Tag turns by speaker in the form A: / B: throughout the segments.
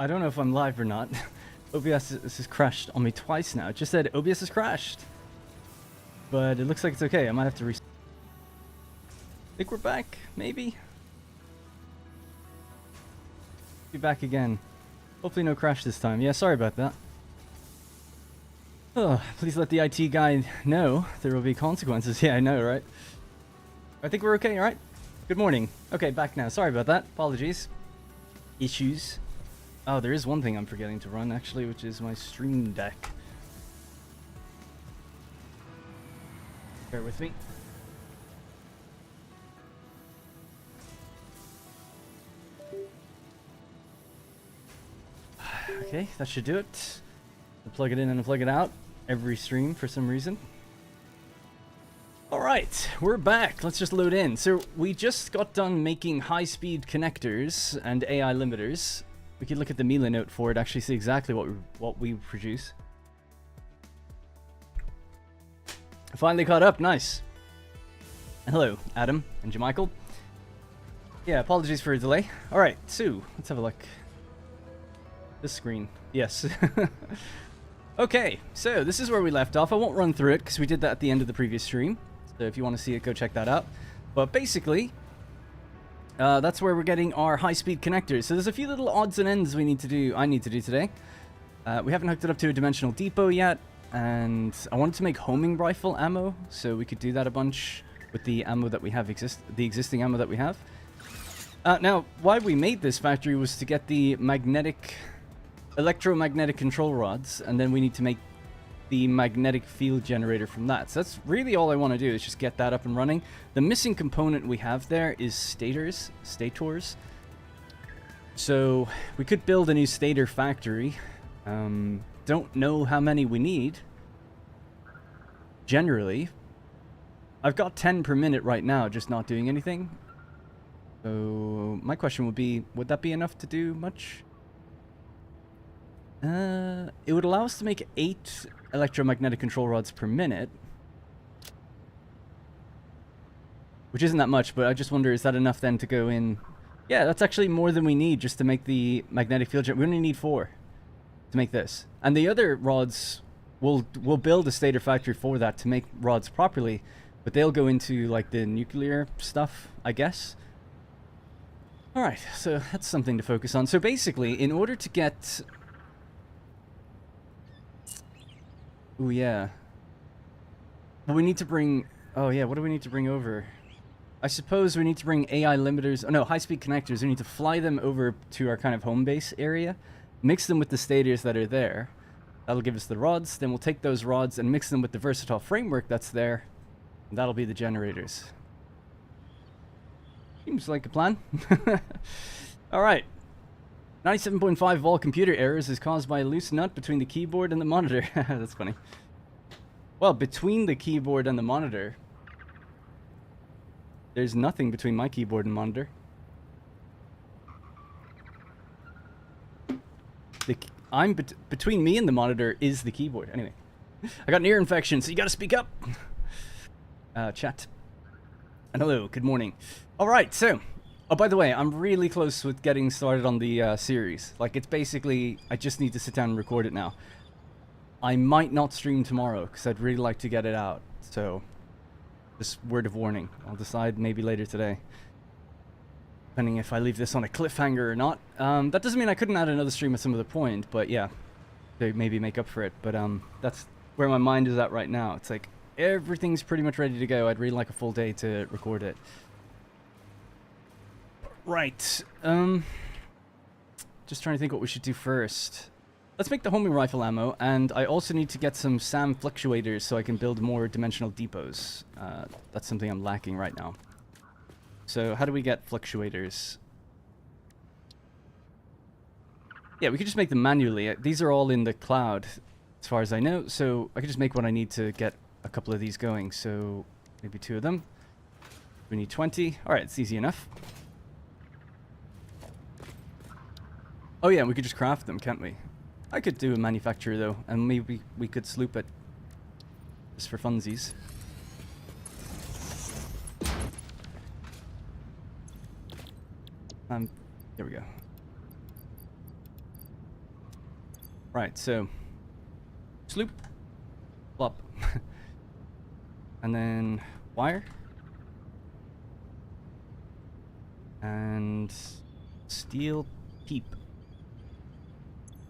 A: I don't know if I'm live or not. OBS has crashed on me twice now. It just said OBS has crashed. But it looks like it's okay. I might have to restart. I think we're back, maybe? Be back again. Hopefully no crash this time. Yeah, sorry about that. Oh, please let the IT guy know there will be consequences. Yeah, I know, right? I think we're okay, alright? Good morning. Okay, back now. Sorry about that. Apologies. Issues. Oh, there is one thing I'm forgetting to run, actually, which is my stream deck. Bear with me. Okay, that should do it. I'll plug it in and plug it out every stream for some reason. Alright, we're back. Let's just load in. So we just got done making high-speed connectors and AI limiters. We could look at the Mila note for it, actually see exactly what we produce. Finally caught up, nice. Hello, Adam and Jamichael. Yeah, apologies for a delay. Alright, so let's have a look. This screen, yes. Okay, so this is where we left off. I won't run through it because we did that at the end of the previous stream. So if you want to see it, go check that out. But basically, that's where we're getting our high-speed connectors. So there's a few little odds and ends I need to do today. We haven't hooked it up to a dimensional depot yet, and I wanted to make homing rifle ammo, so we could do that a bunch with the ammo that we have, the existing ammo that we have. Now, why we made this factory was to get the electromagnetic control rods, and then we need to make the magnetic field generator from that. So that's really all I want to do, is just get that up and running. The missing component we have there is stators. So we could build a new stator factory. Don't know how many we need. Generally, I've got 10 per minute right now, just not doing anything. So my question would be, would that be enough to do much? It would allow us to make 8 electromagnetic control rods per minute. Which isn't that much, but I just wonder, is that enough then to go in? Yeah, that's actually more than we need just to make the magnetic field generator. We only need 4 to make this. And the other rods, we'll build a stator factory for that to make rods properly, but they'll go into like the nuclear stuff, I guess. Alright, so that's something to focus on. So basically, in order to get... Oh yeah. Well, we need to bring... Oh yeah, what do we need to bring over? I suppose we need to bring AI limiters... Oh no, high-speed connectors. We need to fly them over to our kind of home base area. Mix them with the stators that are there. That'll give us the rods. Then we'll take those rods and mix them with the versatile framework that's there. And that'll be the generators. Seems like a plan. Alright. 97.5 volt computer errors is caused by a loose nut between the keyboard and the monitor. That's funny. Well, between the keyboard and the monitor, there's nothing between my keyboard and monitor. Between me and the monitor is the keyboard. Anyway, I got an ear infection, so you gotta speak up. Chat. And hello, good morning. Alright, so... Oh, by the way, I'm really close with getting started on the series. Like, it's basically... I just need to sit down and record it now. I might not stream tomorrow, because I'd really like to get it out. So, just word of warning. I'll decide maybe later today. Depending if I leave this on a cliffhanger or not. That doesn't mean I couldn't add another stream at some other point, but yeah. To maybe make up for it. But that's where my mind is at right now. It's like, everything's pretty much ready to go. I'd really like a full day to record it. Right. Just trying to think what we should do first. Let's make the homing rifle ammo, and I also need to get some SAM fluctuators so I can build more dimensional depots. That's something I'm lacking right now. So how do we get fluctuators? Yeah, we could just make them manually. These are all in the cloud, as far as I know, so I could just make what I need to get a couple of these going. So maybe 2 of them. We need 20. Alright, it's easy enough. Oh yeah, we could just craft them, can't we? I could do a manufacturer though, and maybe we could sloop it. Just for funsies. There we go. Right, so sloop, plop, and then wire, and steel peep.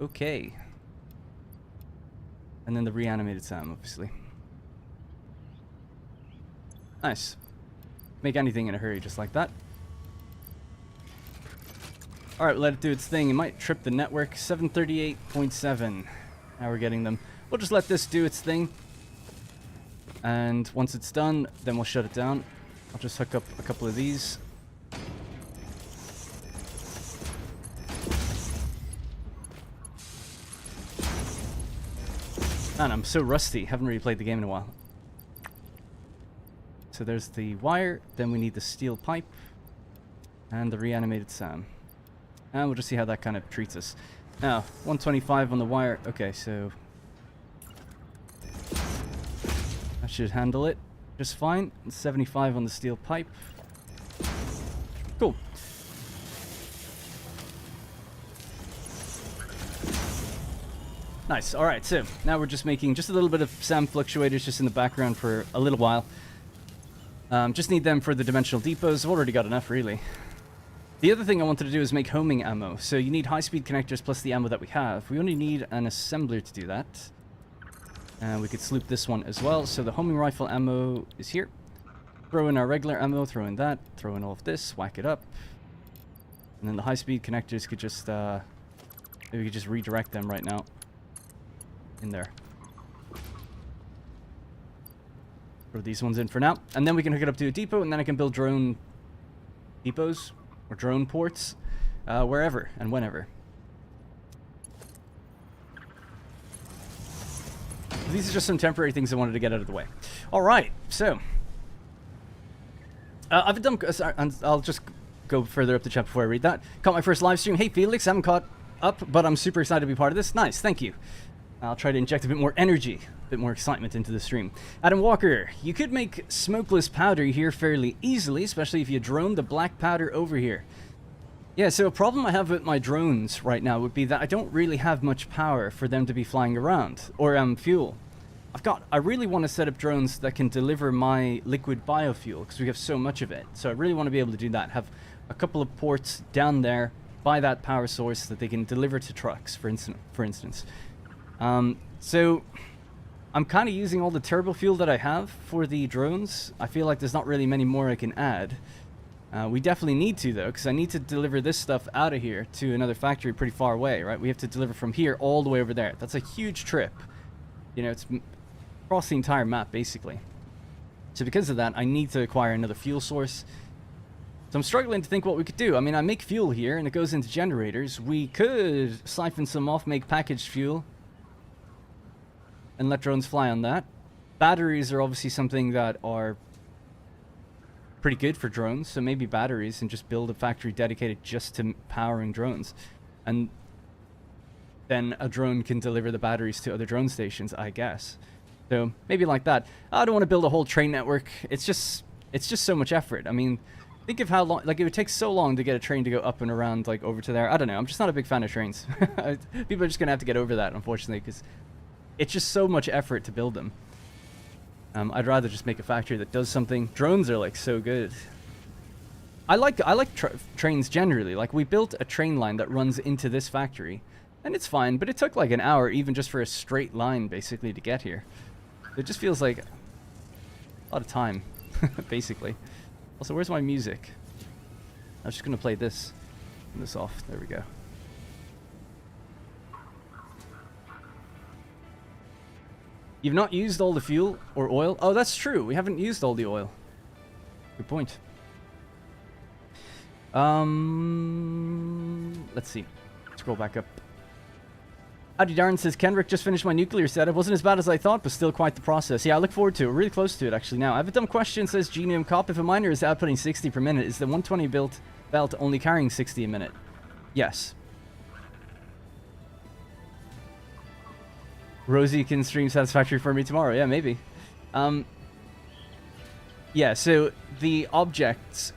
A: Okay. And then the reanimated Sam, obviously. Nice. Make anything in a hurry just like that. Alright, let it do its thing. It might trip the network. 738.7. Now we're getting them. We'll just let this do its thing. And once it's done, then we'll shut it down. I'll just hook up a couple of these. Man, I'm so rusty. Haven't really played the game in a while. So there's the wire. Then we need the steel pipe. And the reanimated Sam. And we'll just see how that kind of treats us. Now, 125 on the wire. Okay, so that should handle it just fine. 75 on the steel pipe. Cool. Nice. Alright, so now we're just making just a little bit of SAM fluctuators just in the background for a little while. Just need them for the dimensional depots. I've already got enough, really. The other thing I wanted to do is make homing ammo. So you need high-speed connectors plus the ammo that we have. We only need an assembler to do that. And we could sloop this one as well. So the homing rifle ammo is here. Throw in our regular ammo, throw in that, throw in all of this, whack it up. And then the high-speed connectors could just, maybe we could just redirect them right now. In there. Throw these ones in for now. And then we can hook it up to a depot, and then I can build drone depots, or drone ports, wherever and whenever. These are just some temporary things I wanted to get out of the way. Alright, so I've done, and I'll just go further up the chat before I read that. Caught my first live stream. Hey Felix, I haven't caught up, but I'm super excited to be part of this. Nice, thank you. I'll try to inject a bit more energy, a bit more excitement into the stream. Adam Walker, you could make smokeless powder here fairly easily, especially if you drone the black powder over here. Yeah, so a problem I have with my drones right now would be that I don't really have much power for them to be flying around, or fuel. I really want to set up drones that can deliver my liquid biofuel, because we have so much of it. So I really want to be able to do that, have a couple of ports down there by that power source that they can deliver to trucks, for instance. So I'm kind of using all the turbo fuel that I have for the drones. I feel like there's not really many more I can add. We definitely need to, though, because I need to deliver this stuff out of here to another factory pretty far away, right? We have to deliver from here all the way over there. That's a huge trip. You know, it's across the entire map, basically. So because of that, I need to acquire another fuel source. So I'm struggling to think what we could do. I mean, I make fuel here, and it goes into generators. We could siphon some off, make packaged fuel, and let drones fly on that. Batteries are obviously something that are pretty good for drones, so maybe batteries, and just build a factory dedicated just to powering drones. And then a drone can deliver the batteries to other drone stations, I guess. So maybe like that. I don't want to build a whole train network. It's just so much effort. I mean, think of how long, like, it would take so long to get a train to go up and around, like, over to there. I don't know. I'm just not a big fan of trains. People are just going to have to get over that, unfortunately, because it's just so much effort to build them. I'd rather just make a factory that does something. Drones are, like, so good. I like trains generally. Like, we built a train line that runs into this factory, and it's fine, but it took, like, an hour even just for a straight line, basically, to get here. It just feels like a lot of time, basically. Also, where's my music? I was just going to play this. Turn this off. There we go. You've not used all the fuel or oil? Oh, that's true. We haven't used all the oil. Good point. Let's see. Scroll back up. Howdy Darren says, Kendrick just finished my nuclear setup. Wasn't as bad as I thought, but still quite the process. Yeah, I look forward to it. We're really close to it, actually, now. I have a dumb question, says Genome Cop. If a miner is outputting 60 per minute, is the 120 belt only carrying 60 a minute? Yes. Rosie can stream Satisfactory for me tomorrow. Yeah, maybe. Yeah, so the objects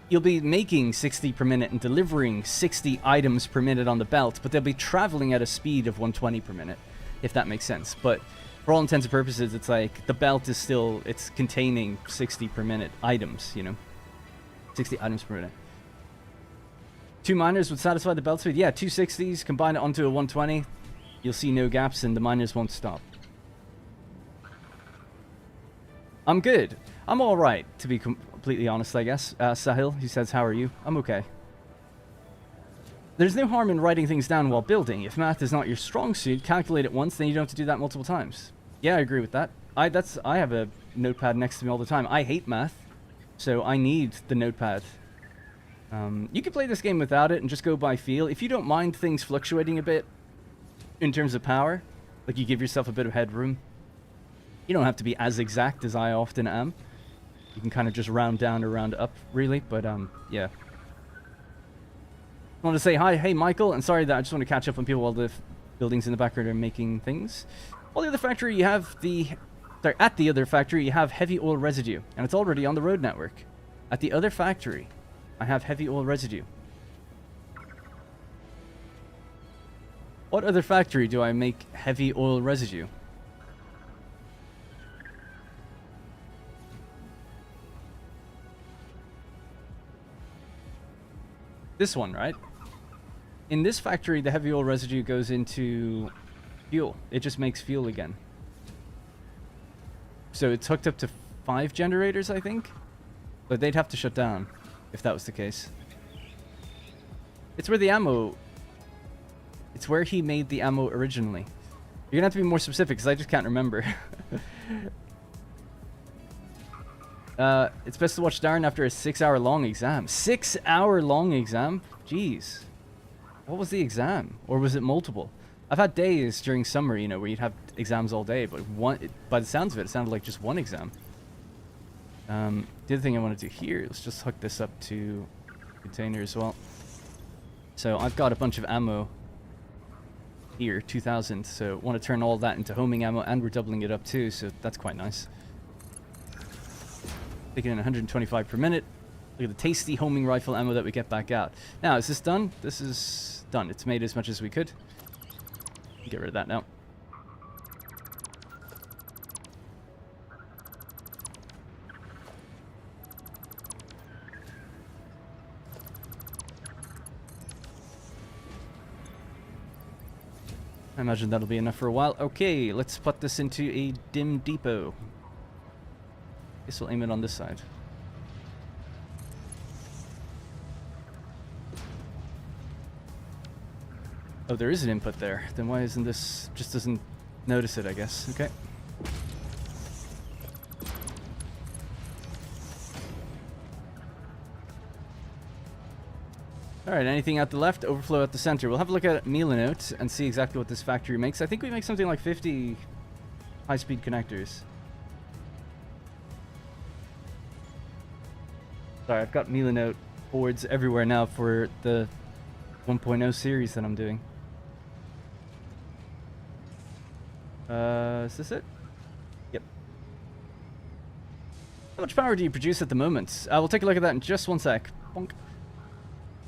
A: you'll be making 60 per minute and delivering 60 items per minute on the belt, but they'll be traveling at a speed of 120 per minute, if that makes sense. But for all intents and purposes, it's like the belt is still, it's containing 60 per minute items, you know? 60 items per minute. 2 miners would satisfy the belt speed? Yeah, 2 60s, combine it onto a 120. You'll see no gaps and the miners won't stop. I'm good. I'm alright, to be completely honest, I guess. Sahil, he says, how are you? I'm okay. There's no harm in writing things down while building. If math is not your strong suit, calculate it once, then you don't have to do that multiple times. Yeah, I agree with that. I have a notepad next to me all the time. I hate math, so I need the notepad. You can play this game without it and just go by feel. If you don't mind things fluctuating a bit in terms of power, like you give yourself a bit of headroom, you don't have to be as exact as I often am. You can kind of just round down or round up, really, but yeah. I want to say hi, hey Michael, and sorry that I just want to catch up on people while the buildings in the background are making things. Well, the other factory you have at the other factory you have heavy oil residue, and it's already on the road network. At the other factory, I have heavy oil residue. What other factory do I make heavy oil residue? This one, right? In this factory, the heavy oil residue goes into fuel. It just makes fuel again. So it's hooked up to 5 generators, I think? But they'd have to shut down if that was the case. It's where the ammo... It's where he made the ammo originally. You're gonna have to be more specific, because I just can't remember. It's best to watch Darren after a 6-hour-long exam. 6-hour-long exam? Jeez. What was the exam? Or was it multiple? I've had days during summer, you know, where you'd have exams all day, but by the sounds of it, it sounded like just one exam. The other thing I want to do here, let's just hook this up to container as well. So I've got a bunch of ammo here, 2,000, so want to turn all that into homing ammo, and we're doubling it up too, so that's quite nice. Taking in 125 per minute. Look at the tasty homing rifle ammo that we get back out. Now, is this done? This is done. It's made as much as we could. Get rid of that now. I imagine that'll be enough for a while. Okay, let's put this into a dim depot. Guess we'll aim it on this side. Oh, there is an input there. Then why isn't this... just doesn't notice it, I guess. Okay. Alright, anything at the left, overflow at the center. We'll have a look at Melanote and see exactly what this factory makes. I think we make something like 50 high-speed connectors. Sorry, I've got Melanote boards everywhere now for the 1.0 series that I'm doing. Is this it? Yep. How much power do you produce at the moment? We'll take a look at that in just one sec. Bonk.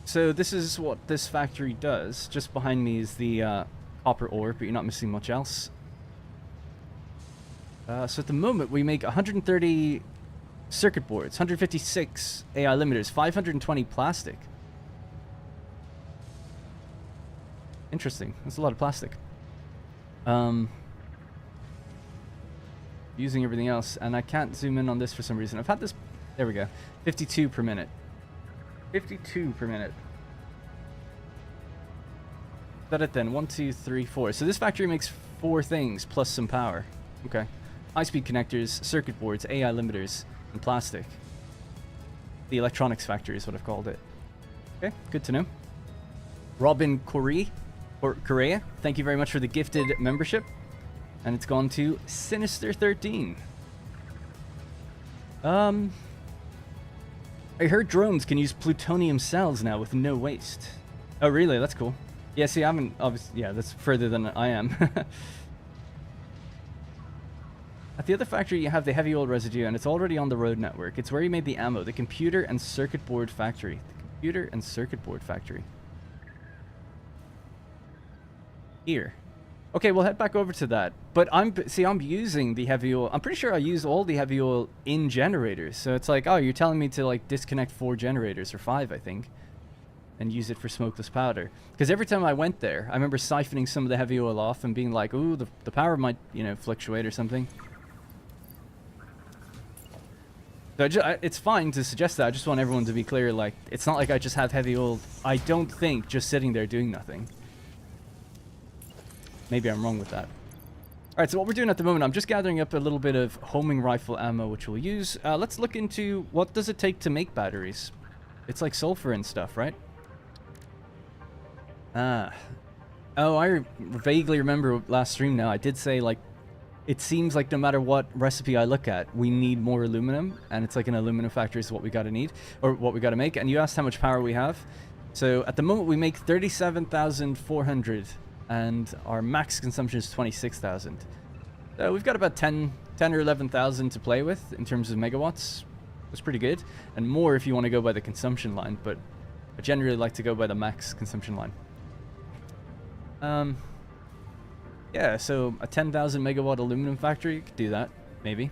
A: So this is what this factory does. Just behind me is the copper ore, but you're not missing much else. So at the moment we make 130 circuit boards, 156 AI limiters, 520 plastic. Interesting. That's a lot of plastic. Using everything else, and I can't zoom in on this for some reason. I've had this... There we go. 52 per minute. 52 per minute. Is that it then? 1, 2, 3, 4. So this factory makes 4 things plus some power. Okay. High-speed connectors, circuit boards, AI limiters, and plastic. The electronics factory is what I've called it. Okay, good to know. Robin Correa, thank you very much for the gifted membership. And it's gone to Sinister13. I heard drones can use plutonium cells now with no waste. Oh, really? That's cool. Yeah, see, I haven't... obviously, yeah, that's further than I am. At the other factory, you have the heavy oil residue, and it's already on the road network. It's where you made the ammo. The computer and circuit board factory. The computer and circuit board factory. Here. Okay, we'll head back over to that. But I'm using the heavy oil. I'm pretty sure I use all the heavy oil in generators. So it's like, oh, you're telling me to like disconnect 4 generators, or 5, I think, and use it for smokeless powder. Because every time I went there, I remember siphoning some of the heavy oil off and being like, ooh, the power might, you know, fluctuate or something. So it's fine to suggest that. I just want everyone to be clear, like, it's not like I just have heavy oil, I don't think, just sitting there doing nothing. Maybe I'm wrong with that. Alright, so what we're doing at the moment, I'm just gathering up a little bit of homing rifle ammo, which we'll use. Let's look into what does it take to make batteries. It's like sulfur and stuff, right? Oh, I vaguely remember last stream now. I did say, like, it seems like no matter what recipe I look at, we need more aluminum, and it's like an aluminum factory is what we gotta need, or what we gotta make. And you asked how much power we have. So at the moment we make 37,400, and our max consumption is 26,000. So we've got about 10 or 11,000 to play with in terms of megawatts. That's pretty good, and more if you want to go by the consumption line, but I generally like to go by the max consumption line. Yeah, so a 10,000 megawatt aluminum factory could do that, maybe.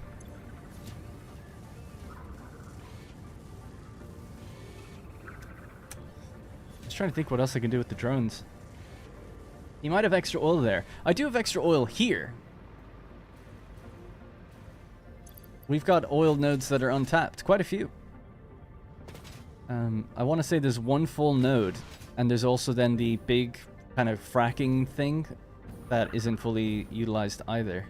A: Just trying to think what else I can do with the drones. You might have extra oil there. I do have extra oil here. We've got oil nodes that are untapped, quite a few. I want to say there's one full node, and there's also then the big kind of fracking thing that isn't fully utilized either.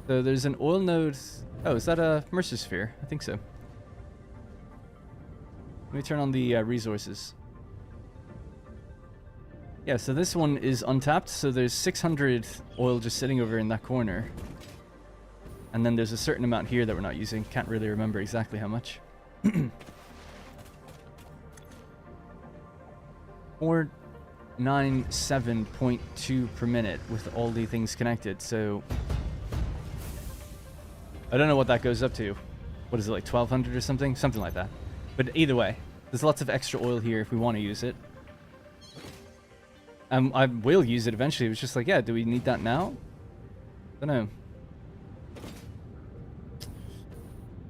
A: So there's an oil node. Oh, is that a Mercer sphere? I think so. Let me turn on the resources. Yeah, so this one is untapped, so there's 600 oil just sitting over in that corner. And then there's a certain amount here that we're not using. Can't really remember exactly how much. 497.2 per minute with all the things connected, so I don't know what that goes up to. What is it, like 1200 or something? Something like that. But either way, there's lots of extra oil here if we want to use it. I will use it eventually. It was just like, yeah, do we need that now? I don't know.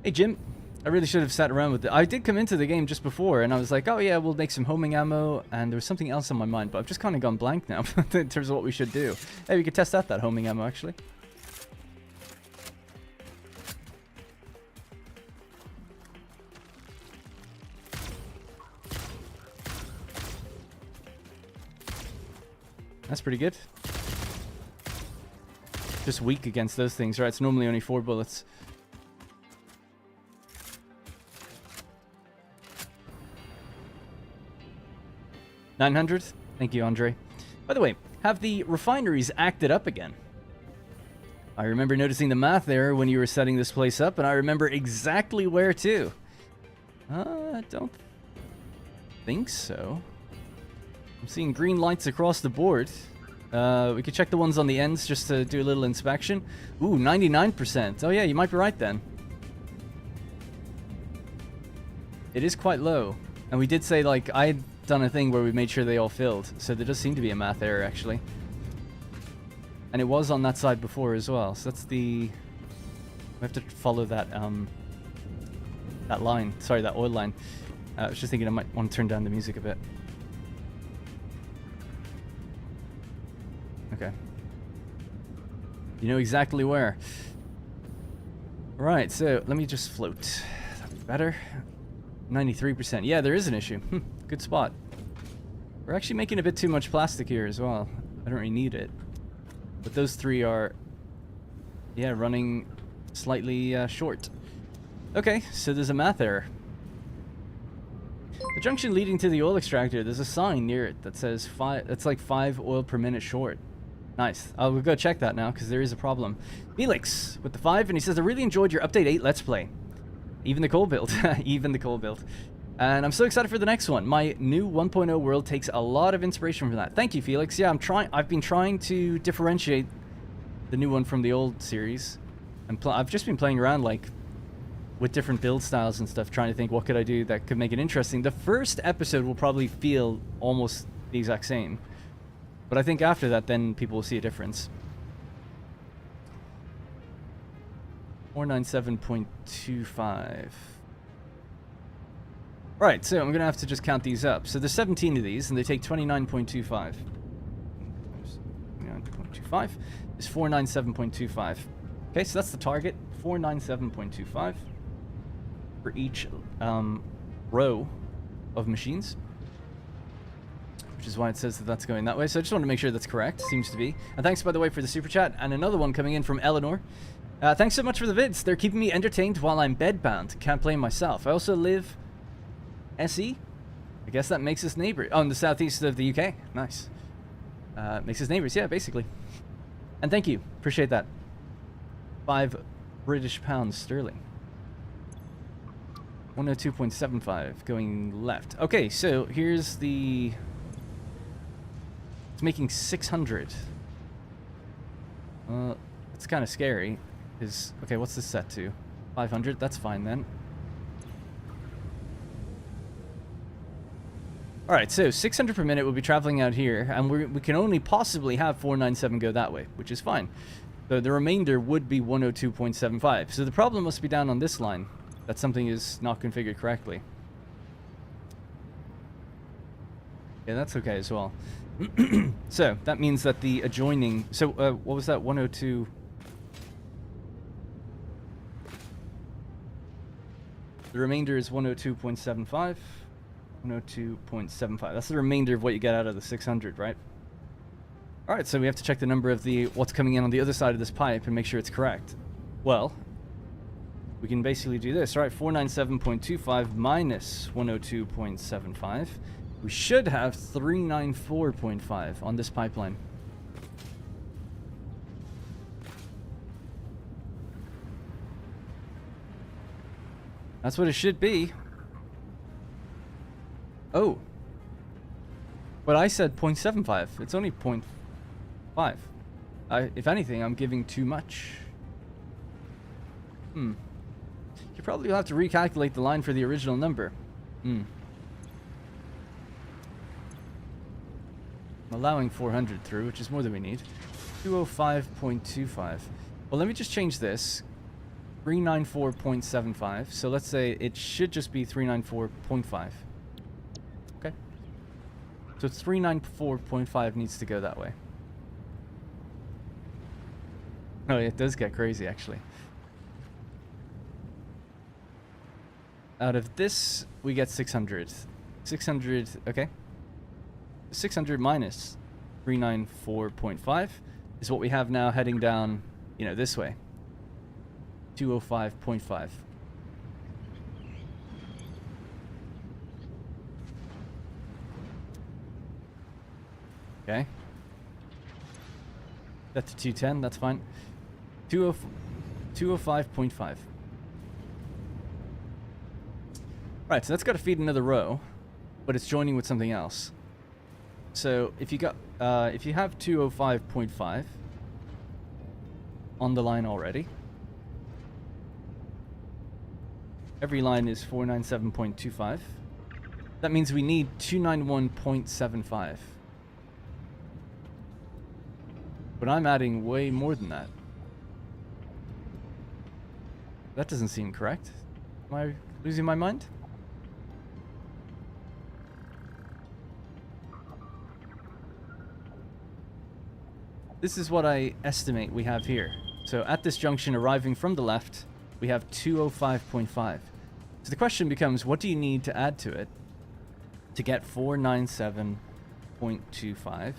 A: Hey, Jim. I really should have sat around with it. I did come into the game just before, and I was like, oh yeah, we'll make some homing ammo, and there was something else on my mind, but I've just kind of gone blank now in terms of what we should do. Hey, we could test out that homing ammo, actually. That's pretty good. Just weak against those things, right? It's normally only 4 bullets. $900? Thank you, Andre. By the way, have the refineries acted up again? I remember noticing the math error when you were setting this place up, and I remember exactly where too. I don't think so. I'm seeing green lights across the board. We could check the ones on the ends just to do a little inspection. Ooh, 99%. Oh yeah, you might be right then. It is quite low. And we did say, like, I'd done a thing where we made sure they all filled. So there does seem to be a math error, actually. And it was on that side before as well. So that's the... We have to follow that, that line. Sorry, that oil line. I was just thinking I might want to turn down the music a bit. Okay. You know exactly where. Right, so let me just float. That'd be better. 93%. Yeah, there is an issue. Good spot. We're actually making a bit too much plastic here as well. I don't really need it. But those 3 are, yeah, running slightly short. Okay, so there's a math error. The junction leading to the oil extractor, there's a sign near it that says 5. That's like 5 oil per minute short. Nice. We'll go check that now because there is a problem. Felix with the 5, and he says, I really enjoyed your Update 8 Let's Play. Even the coal build. Even the coal build. And I'm so excited for the next one. My new 1.0 world takes a lot of inspiration from that. Thank you, Felix. Yeah, I've been trying to differentiate the new one from the old series. And I've just been playing around, like, with different build styles and stuff, trying to think what could I do that could make it interesting. The first episode will probably feel almost the exact same. But I think after that, then people will see a difference. 497.25. Right, so I'm going to have to just count these up. So there's 17 of these, and they take 29.25. 29.25 is 497.25. Okay, so that's the target, 497.25 for each row of machines, which is why it says that that's going that way. So I just want to make sure that's correct. Seems to be. And thanks, by the way, for the super chat. And another one coming in from Eleanor. Thanks so much for the vids. They're keeping me entertained while I'm bedbound. Can't blame myself. I also live SE. I guess that makes us neighbor. Oh, in the southeast of the UK. Nice. Makes us neighbors. Yeah, basically. And thank you. Appreciate that. £5 British sterling. 102.75 going left. Okay, so here's the... It's making 600. It's kind of scary. Okay, what's this set to? 500? That's fine then. Alright, so 600 per minute will be traveling out here, and we can only possibly have 497 go that way, which is fine. So the remainder would be 102.75. So the problem must be down on this line, that something is not configured correctly. Yeah, that's okay as well. So that means that the adjoining... So what was that? 102... The remainder is 102.75. 102.75. That's the remainder of what you get out of the 600, right? Alright, so we have to check the number of what's coming in on the other side of this pipe and make sure it's correct. Well, we can basically do this, right? 497.25 minus 102.75. We should have 394.5 on this pipeline. That's what it should be. Oh. But I said 0.75. It's only 0.5. If anything, I'm giving too much. You probably will have to recalculate the line for the original number. I'm allowing 400 through, which is more than we need. 205.25. Well, let me just change this. 394.75. So let's say it should just be 394.5. Okay. So 394.5 needs to go that way. Oh, it does get crazy, actually. Out of this, we get 600. 600, okay. 600 minus 394.5 is what we have now heading down, this way. 205.5. Okay. That's to 210, that's fine. 205.5. Right, so that's got to feed another row, but it's joining with something else. So if you have 205.5 on the line already, every line is 497.25. That means we need 291.75. But I'm adding way more than that. That doesn't seem correct. Am I losing my mind? This is what I estimate we have here. So at this junction arriving from the left, we have 205.5. So the question becomes, what do you need to add to it to get 497.25?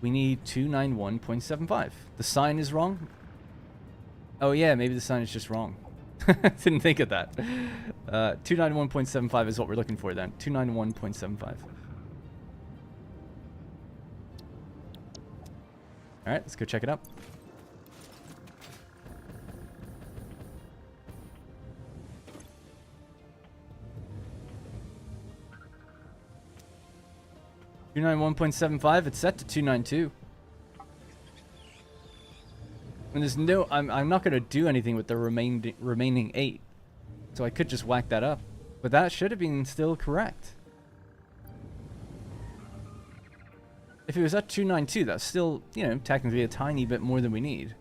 A: We need 291.75. The sign is wrong? Oh yeah, maybe the sign is just wrong. Didn't think of that. 291.75 is what we're looking for then. 291.75. Alright, let's go check it out. $291.75, it's set to 292. And there's no, I'm not gonna do anything with the remaining 8. So I could just whack that up. But that should have been still correct. If it was at 292, that's still, you know, technically a tiny bit more than we need.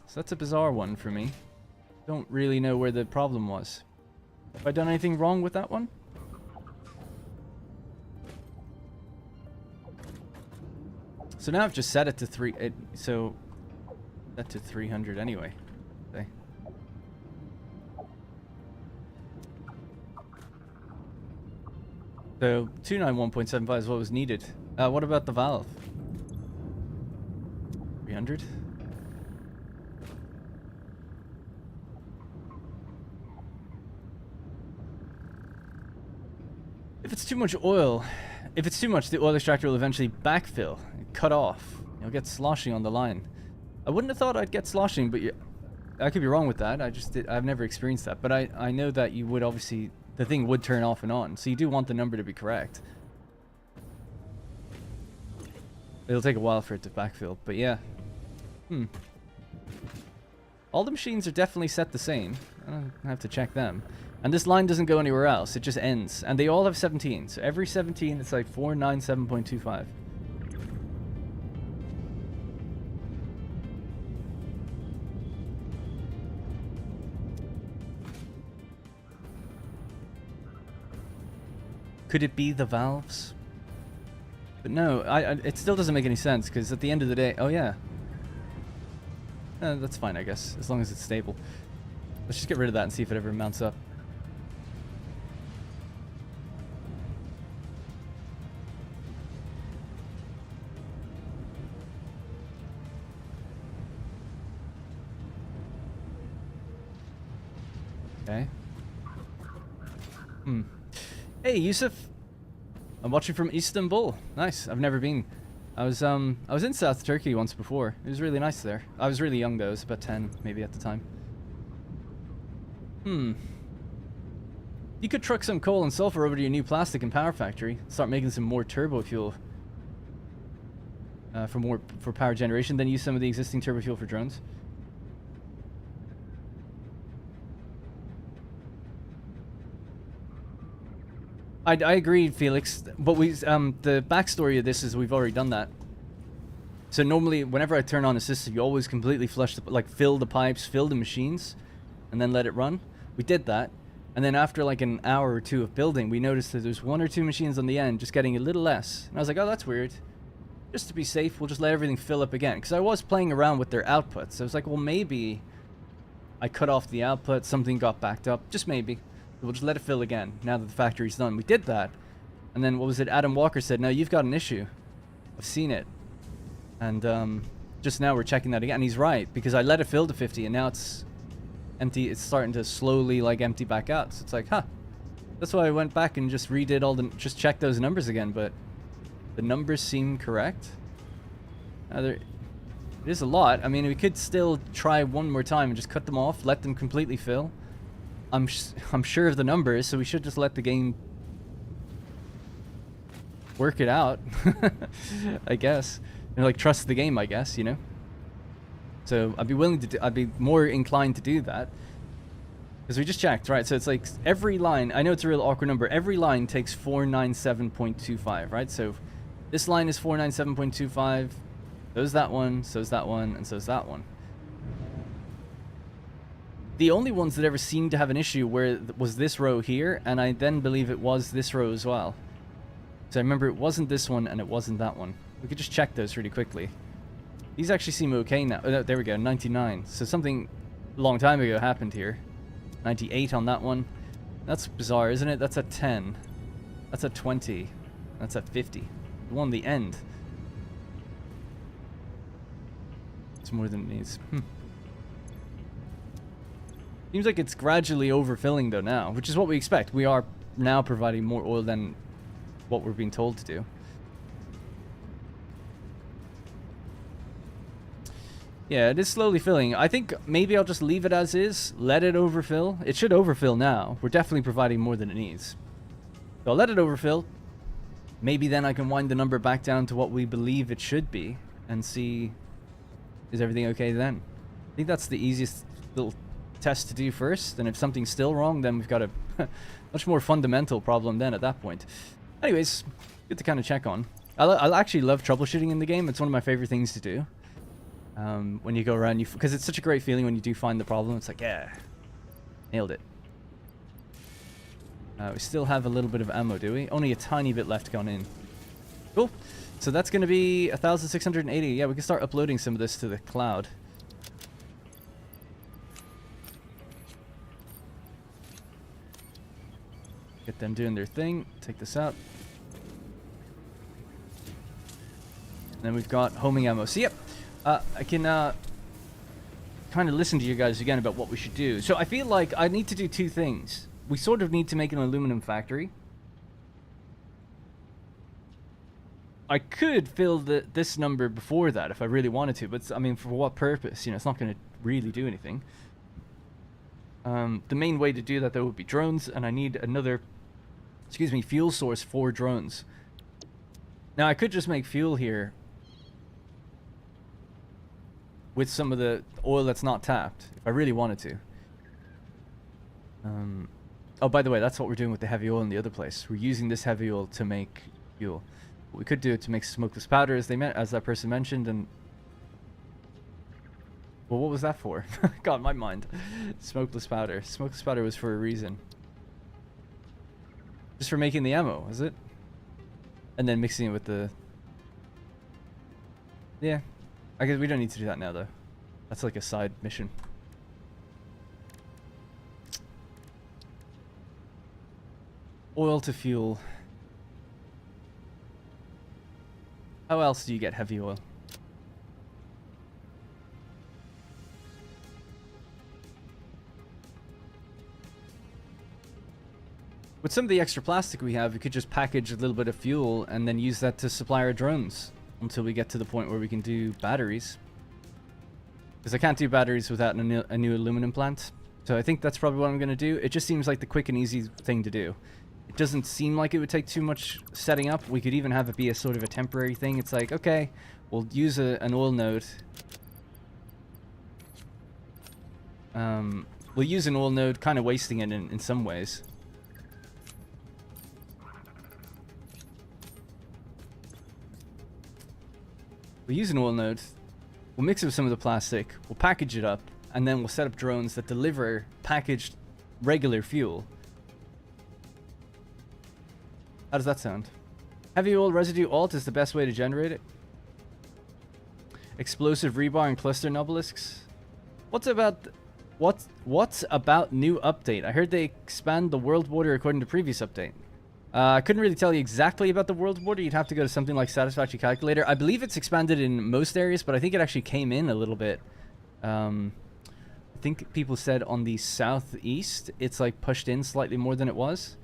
A: So that's a bizarre one for me. Don't really know where the problem was. Have I done anything wrong with that one? So now I've just set it to 300 anyway. Okay. So 291.75 is what was needed. What about the valve? 300? If it's too much oil, if it's too much, the oil extractor will eventually backfill, cut off. You'll get sloshing on the line. I wouldn't have thought I'd get sloshing, but I could be wrong with that. I've never experienced that, but I know that you would obviously, the thing would turn off and on, so you do want the number to be correct. It'll take a while for it to backfill, but yeah. All the machines are definitely set the same. I don't have to check them. And this line doesn't go anywhere else, it just ends. And they all have 17, so every 17 it's like 497.25. Could it be the valves? But no, it still doesn't make any sense, because at the end of the day... Oh, yeah. That's fine, I guess, as long as it's stable. Let's just get rid of that and see if it ever mounts up. Okay. Hey, Yusuf. I'm watching from Istanbul. Nice. I've never been. I was in South Turkey once before. It was really nice there. I was really young though. I was about 10 maybe at the time. You could truck some coal and sulfur over to your new plastic and power factory. Start making some more turbo fuel. For power generation. Then use some of the existing turbo fuel for drones. I agree, Felix, but the backstory of this is we've already done that. So normally, whenever I turn on a system, you always completely flush, fill the pipes, fill the machines, and then let it run. We did that, and then after like an hour or two of building, we noticed that there's 1 or 2 machines on the end just getting a little less. And I was like, oh, that's weird. Just to be safe, we'll just let everything fill up again. Because I was playing around with their outputs. I was like, well, maybe I cut off the output, something got backed up, just maybe. We'll just let it fill again, now that the factory's done. We did that. And then, what was it? Adam Walker said, no, you've got an issue. I've seen it. And just now we're checking that again. And he's right, because I let it fill to 50, and now it's empty. It's starting to slowly, empty back out. So it's like, huh. That's why I went back and just redid just checked those numbers again, but the numbers seem correct. It is a lot. I mean, we could still try one more time and just cut them off, let them completely fill. I'm sure of the numbers, so we should just let the game work it out. I guess, trust the game. I guess, So I'd be willing to. I'd be more inclined to do that because we just checked, right? So it's like every line. I know it's a real awkward number. Every line takes 497.25, right? So this line is 497.25. So's that one. So's that one, and so's that one. The only ones that ever seemed to have an issue was this row here, and I then believe it was this row as well. So I remember it wasn't this one, and it wasn't that one. We could just check those really quickly. These actually seem okay now. Oh, there we go, 99. So something a long time ago happened here. 98 on that one. That's bizarre, isn't it? That's at 10. That's at 20. That's at 50. The one at the end. It's more than it needs. Seems like it's gradually overfilling though now, which is what we expect. We are now providing more oil than what we're being told to do. Yeah, it is slowly filling. I think maybe I'll just leave it as is, let it overfill. It should overfill now. We're definitely providing more than it needs. So I'll let it overfill. Maybe then I can wind the number back down to what we believe it should be and see is everything okay then? I think that's the easiest little test to do first, and if something's still wrong, then we've got a much more fundamental problem then at that point. Anyways, good to kind of check on. I actually love troubleshooting in the game. It's one of my favorite things to do. When you go around, because it's such a great feeling when you do find the problem. It's like, yeah, nailed it. We still have a little bit of ammo, do we? Only a tiny bit left gone in. Cool. So that's going to be 1,680. Yeah, we can start uploading some of this to the cloud. Get them doing their thing. Take this out. And then we've got homing ammo. So, yep. I can kind of listen to you guys again about what we should do. So I feel like I need to do two things. We sort of need to make an aluminum factory. I could fill this number before that if I really wanted to, but I mean, for what purpose? You know, it's not going to really do anything. The main way to do that, though, would be drones, and I need another, fuel source for drones. Now, I could just make fuel here with some of the oil that's not tapped, if I really wanted to. Oh, by the way, that's what we're doing with the heavy oil in the other place. We're using this heavy oil to make fuel. We could do it to make smokeless powder, as that person mentioned, and... Well, what was that for? God, my mind. Smokeless powder. Smokeless powder was for a reason. Just for making the ammo, is it? And then mixing it with the... Yeah. I guess we don't need to do that now, though. That's like a side mission. Oil to fuel. How else do you get heavy oil? With some of the extra plastic we have, we could just package a little bit of fuel and then use that to supply our drones until we get to the point where we can do batteries. Because I can't do batteries without a new aluminum plant. So I think that's probably what I'm going to do. It just seems like the quick and easy thing to do. It doesn't seem like it would take too much setting up. We could even have it be a sort of a temporary thing. It's like, okay, we'll use an oil node. We'll use an oil node, kind of wasting it in some ways. We'll use an oil node, we'll mix it with some of the plastic, we'll package it up, and then we'll set up drones that deliver packaged regular fuel. How does that sound? Heavy oil residue alt is the best way to generate it. Explosive rebar and cluster nobelisks. What's about new update? I heard they expand the world border according to previous update. I couldn't really tell you exactly about the world border. You'd have to go to something like Satisfactory Calculator. I believe it's expanded in most areas, but I think it actually came in a little bit. I think people said on the southeast, it's like pushed in slightly more than it was.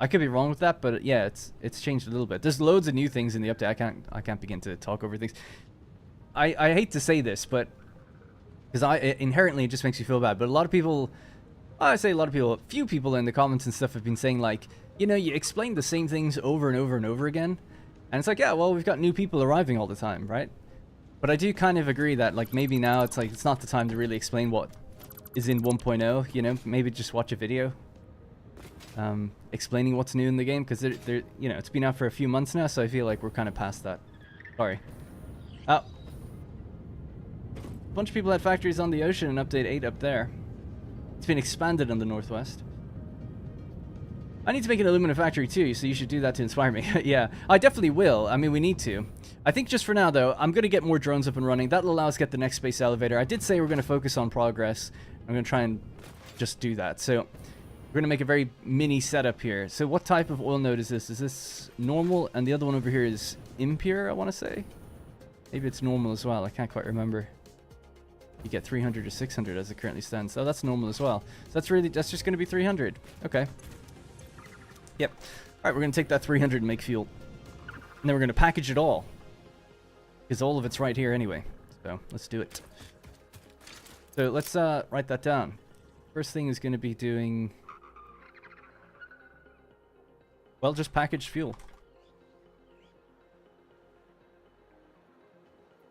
A: I could be wrong with that, but yeah, it's changed a little bit. There's loads of new things in the update. I can't begin to talk over things. I hate to say this, but because inherently it just makes you feel bad. But a lot of people, I say a lot of people, a few people in the comments and stuff have been saying like, you know, you explain the same things over and over and over again. And it's like, yeah, well, we've got new people arriving all the time, right? But I do kind of agree that, like, maybe now it's like, it's not the time to really explain what is in 1.0, you know? Maybe just watch a video explaining what's new in the game, because they're, you know, it's been out for a few months now, so I feel like we're kind of past that. Sorry. Oh. A bunch of people had factories on the ocean in Update 8 up there. It's been expanded in the Northwest. I need to make an aluminum factory too, so you should do that to inspire me. Yeah, I definitely will. I mean, we need to. I think just for now, though, I'm going to get more drones up and running. That'll allow us to get the next space elevator. I did say we're going to focus on progress. I'm going to try and just do that. So we're going to make a very mini setup here. So what type of oil node is this? Is this normal? And the other one over here is impure, I want to say. Maybe it's normal as well. I can't quite remember. You get 300 or 600 as it currently stands. So that's normal as well. So that's just going to be 300. Okay. Yep. Alright, we're going to take that 300 and make fuel. And then we're going to package it all. Because all of it's right here anyway. So, let's do it. So, let's write that down. First thing is going to be doing... Well, just packaged fuel.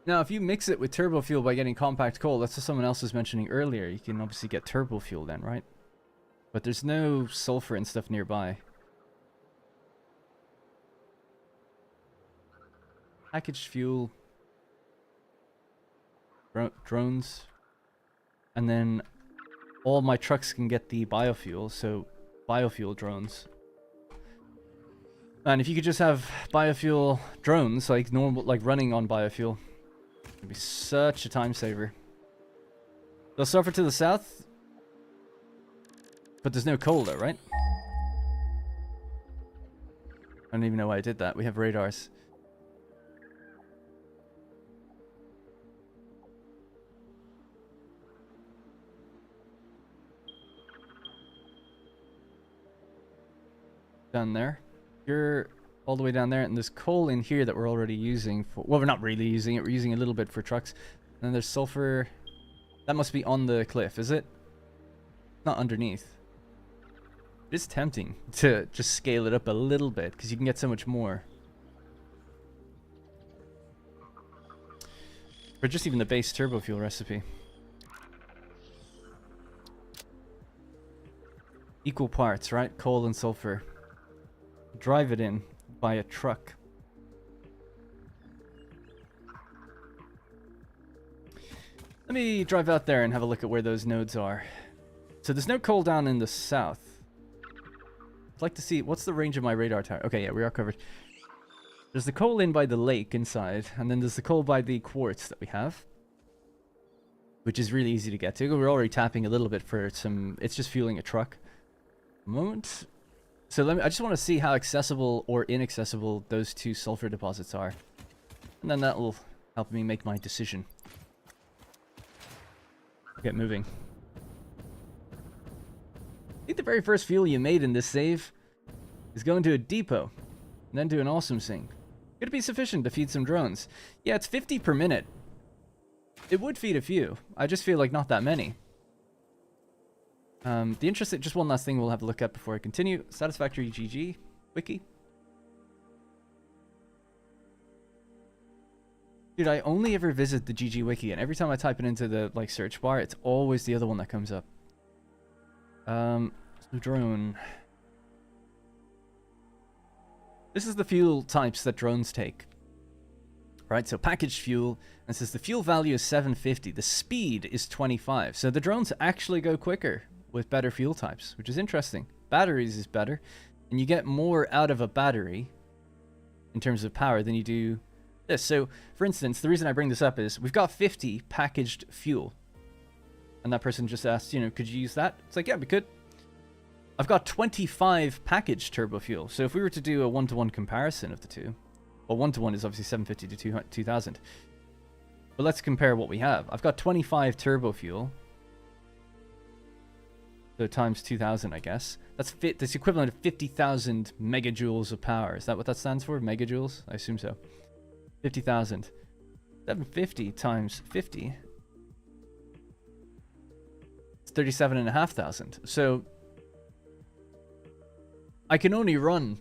A: Now, if you mix it with turbo fuel by getting compact coal, that's what someone else was mentioning earlier. You can obviously get turbo fuel then, right? But there's no sulfur and stuff nearby. Packaged fuel. Drones. And then all my trucks can get the biofuel, so biofuel drones. And if you could just have biofuel drones, like normal, like running on biofuel, it'd be such a time saver. They'll suffer to the south, but there's no coal though, right? I don't even know why I did that. We have radars. Down there. You're all the way down there, and there's coal in here that we're already using for, well, we're not really using it, we're using a little bit for trucks. And then there's sulfur. That must be on the cliff, is it? Not underneath. It is tempting to just scale it up a little bit, because you can get so much more. Or just even the base turbo fuel recipe. Equal parts, right? Coal and sulfur. Drive it in by a truck. Let me drive out there and have a look at where those nodes are. So there's no coal down in the south. I'd like to see, what's the range of my radar tower? Okay, yeah, we are covered. There's the coal in by the lake inside, and then there's the coal by the quartz that we have, which is really easy to get to. We're already tapping a little bit for some, it's just fueling a truck. Moment. So I just want to see how accessible or inaccessible those two sulfur deposits are. And then that will help me make my decision. Get moving. I think the very first fuel you made in this save is going to a depot, and then to an awesome sink. Could it be sufficient to feed some drones? Yeah, it's 50 per minute. It would feed a few. I just feel like not that many. The interesting, just one last thing we'll have a look at before I continue. Satisfactory GG wiki. Dude, I only ever visit the GG wiki, and every time I type it into the like search bar, it's always the other one that comes up. So drone. This is the fuel types that drones take. Right, so packaged fuel, and it says the fuel value is 750. The speed is 25. So the drones actually go quicker with better fuel types, which is interesting. Batteries is better, and you get more out of a battery in terms of power than you do this. So, for instance, the reason I bring this up is we've got 50 packaged fuel, and that person just asked, you know, could you use that? It's like, yeah, we could. I've got 25 packaged turbo fuel, so if we were to do a one-to-one comparison of the two, well, one-to-one is obviously 750 to 2000, but let's compare what we have. I've got 25 turbo fuel, so times 2000, I guess. That's equivalent of 50,000 megajoules of power. Is that what that stands for? Megajoules? I assume so. 50,000. 750 times 50. It's 37,500. So I can only run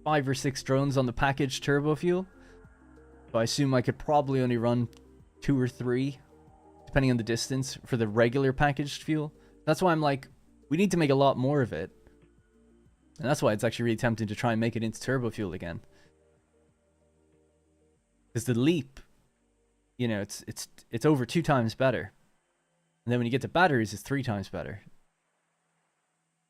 A: 5 or 6 drones on the packaged turbo fuel. So I assume I could probably only run 2 or 3, depending on the distance, for the regular packaged fuel. That's why I'm like, we need to make a lot more of it. And that's why it's actually really tempting to try and make it into turbo fuel again. Because the leap, you know, it's over 2 times better. And then when you get to batteries, it's 3 times better.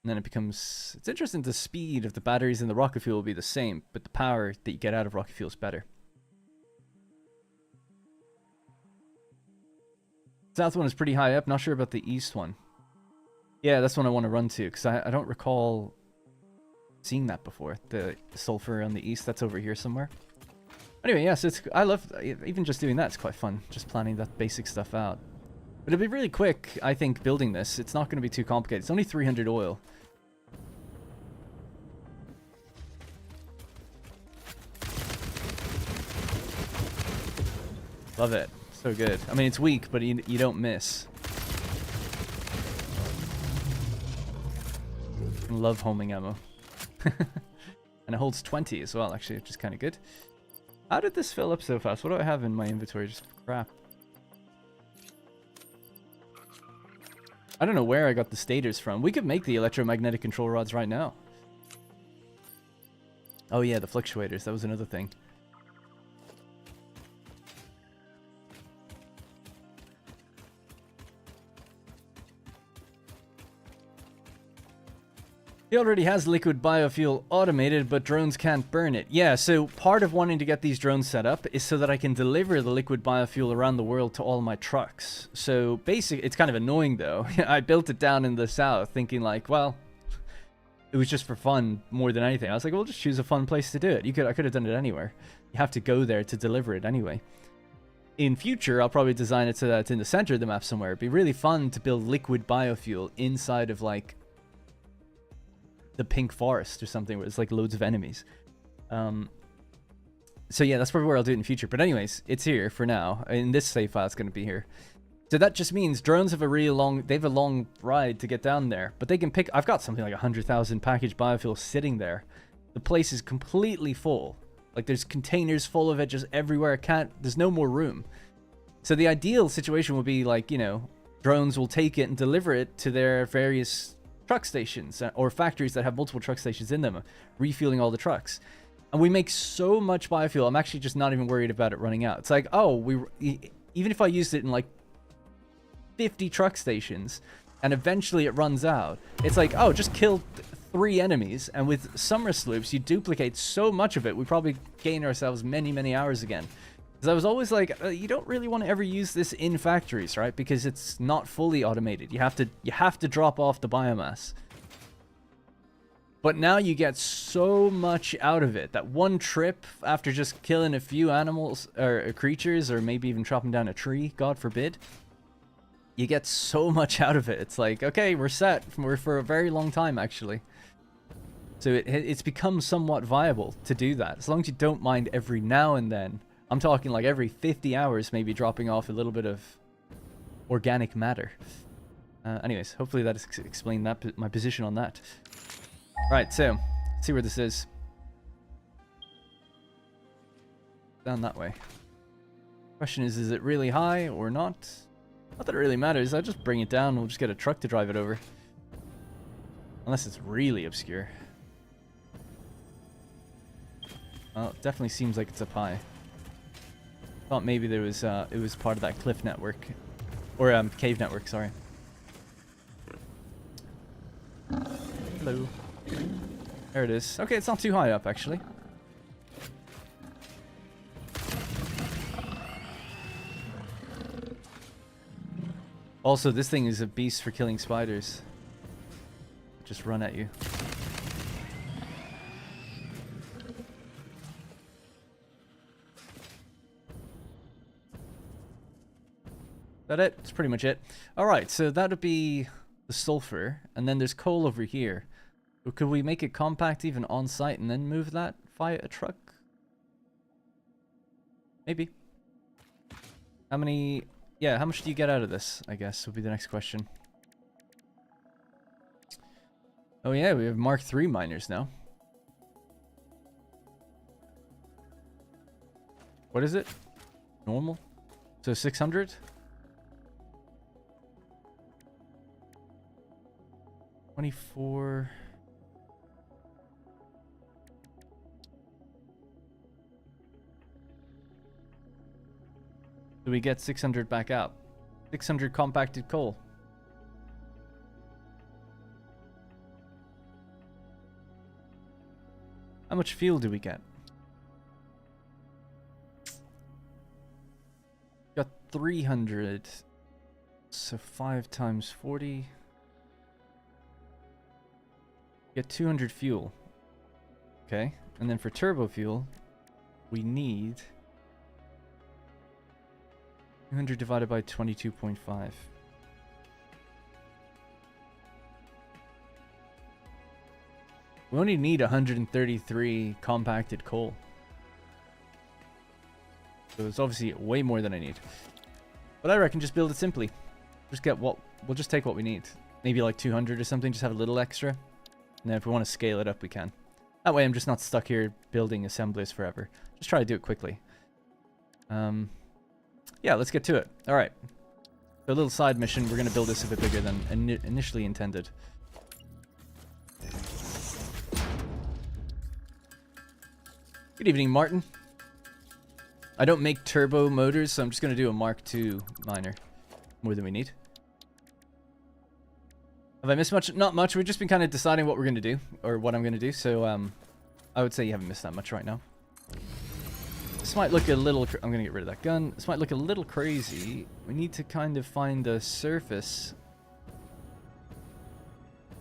A: And then it becomes, it's interesting, the speed of the batteries and the rocket fuel will be the same, but the power that you get out of rocket fuel is better. South one is pretty high up, not sure about the east one. Yeah, that's one I want to run to, because I don't recall seeing that before. The sulfur on the east, that's over here somewhere. Anyway, yes, I love, even just doing that, it's quite fun, just planning that basic stuff out. But it'll be really quick, I think, building this. It's not going to be too complicated. It's only 300 oil. Love it. So good. I mean, it's weak, but you don't miss. I love homing ammo. And it holds 20 as well, actually, which is kind of good. How did this fill up so fast? What do I have in my inventory? Just crap. I don't know where I got the stators from. We could make the electromagnetic control rods right now. Oh yeah, the fluctuators. That was another thing. He already has liquid biofuel automated, but drones can't burn it. Yeah, so part of wanting to get these drones set up is so that I can deliver the liquid biofuel around the world to all my trucks. So basically, it's kind of annoying though. I built it down in the south thinking like, well, it was just for fun more than anything. I was like, well, just choose a fun place to do it. I could have done it anywhere. You have to go there to deliver it anyway. In future, I'll probably design it so that it's in the center of the map somewhere. It'd be really fun to build liquid biofuel inside of like the pink forest or something where it's like loads of enemies. So yeah, that's probably where I'll do it in the future. But anyways, it's here for now. In this save file, it's going to be here. So that just means drones have a really long, they have a long ride to get down there. But they can pick, I've got something like 100,000 packaged biofuel sitting there. The place is completely full. Like there's containers full of it just everywhere. There's no more room. So the ideal situation would be like, you know, drones will take it and deliver it to their various truck stations or factories that have multiple truck stations in them, refueling all the trucks. And we make so much biofuel, I'm actually just not even worried about it running out. It's like, oh, even if I used it in like 50 truck stations and eventually it runs out, it's like, oh, just kill 3 enemies, and with summer sloops you duplicate so much of it, we probably gain ourselves many hours again. Because I was always like, you don't really want to ever use this in factories, right? Because it's not fully automated. You have to drop off the biomass. But now you get so much out of it that one trip after just killing a few animals or creatures, or maybe even chopping down a tree, God forbid, you get so much out of it. It's like, okay, we're set. We're for a very long time, actually. So it's become somewhat viable to do that, as long as you don't mind every now and then. I'm talking like every 50 hours, maybe dropping off a little bit of organic matter. Anyways, hopefully that has explained that my position on that. Right, so let's see where this is. Down that way. Question is it really high or not? Not that it really matters. I'll just bring it down. We'll just get a truck to drive it over. Unless it's really obscure. Well, it definitely seems like it's up high. Thought maybe there was it was part of that cliff network, or cave network. Sorry. Hello. There it is. Okay, it's not too high up actually. Also, this thing is a beast for killing spiders. Just run at you. That it? That's pretty much it. Alright, so that would be the sulfur, and then there's coal over here. Could we make it compact even on site and then move that via a truck? Maybe. How many... Yeah, how much do you get out of this, I guess, would be the next question. Oh yeah, we have Mark III miners now. What is it? Normal? So 600? 24. So we get 600 back out. 600 compacted coal. How much fuel do we get? Got 300. So 5 times 40. Get 200 fuel. Okay. And then for turbo fuel, we need 200 divided by 22.5. We only need 133 compacted coal. So it's obviously way more than I need. But I reckon just build it simply. Just get what... We'll just take what we need. Maybe like 200 or something, just have a little extra. And then if we want to scale it up, we can. That way I'm just not stuck here building assemblies forever. Just try to do it quickly. Yeah, let's get to it. Alright. A little side mission, we're going to build this a bit bigger than initially intended. Good evening, Martin. I don't make turbo motors, so I'm just going to do a Mark II miner. More than we need. Have I missed much? Not much. We've just been kind of deciding what we're going to do, or what I'm going to do, so I would say you haven't missed that much right now. This might look a little... I'm going to get rid of that gun. This might look a little crazy. We need to kind of find a surface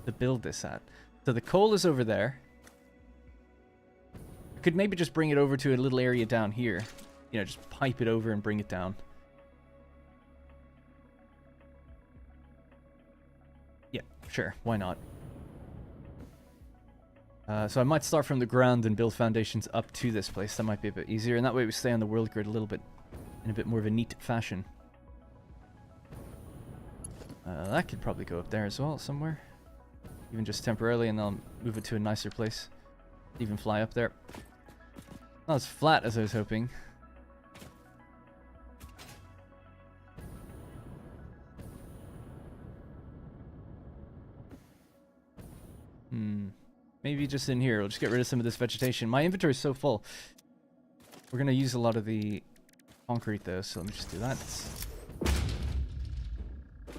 A: to build this at. So the coal is over there. I could maybe just bring it over to a little area down here. You know, just pipe it over and bring it down. Yeah, sure. Why not? So I might start from the ground and build foundations up to this place. That might be a bit easier. And that way we stay on the world grid a little bit, in a bit more of a neat fashion. That could probably go up there as well, somewhere. Even just temporarily, and I'll move it to a nicer place. Even fly up there. Not as flat as I was hoping. Maybe just in here. We'll just get rid of some of this vegetation. My inventory is so full. We're going to use a lot of the concrete, though, so let me just do that.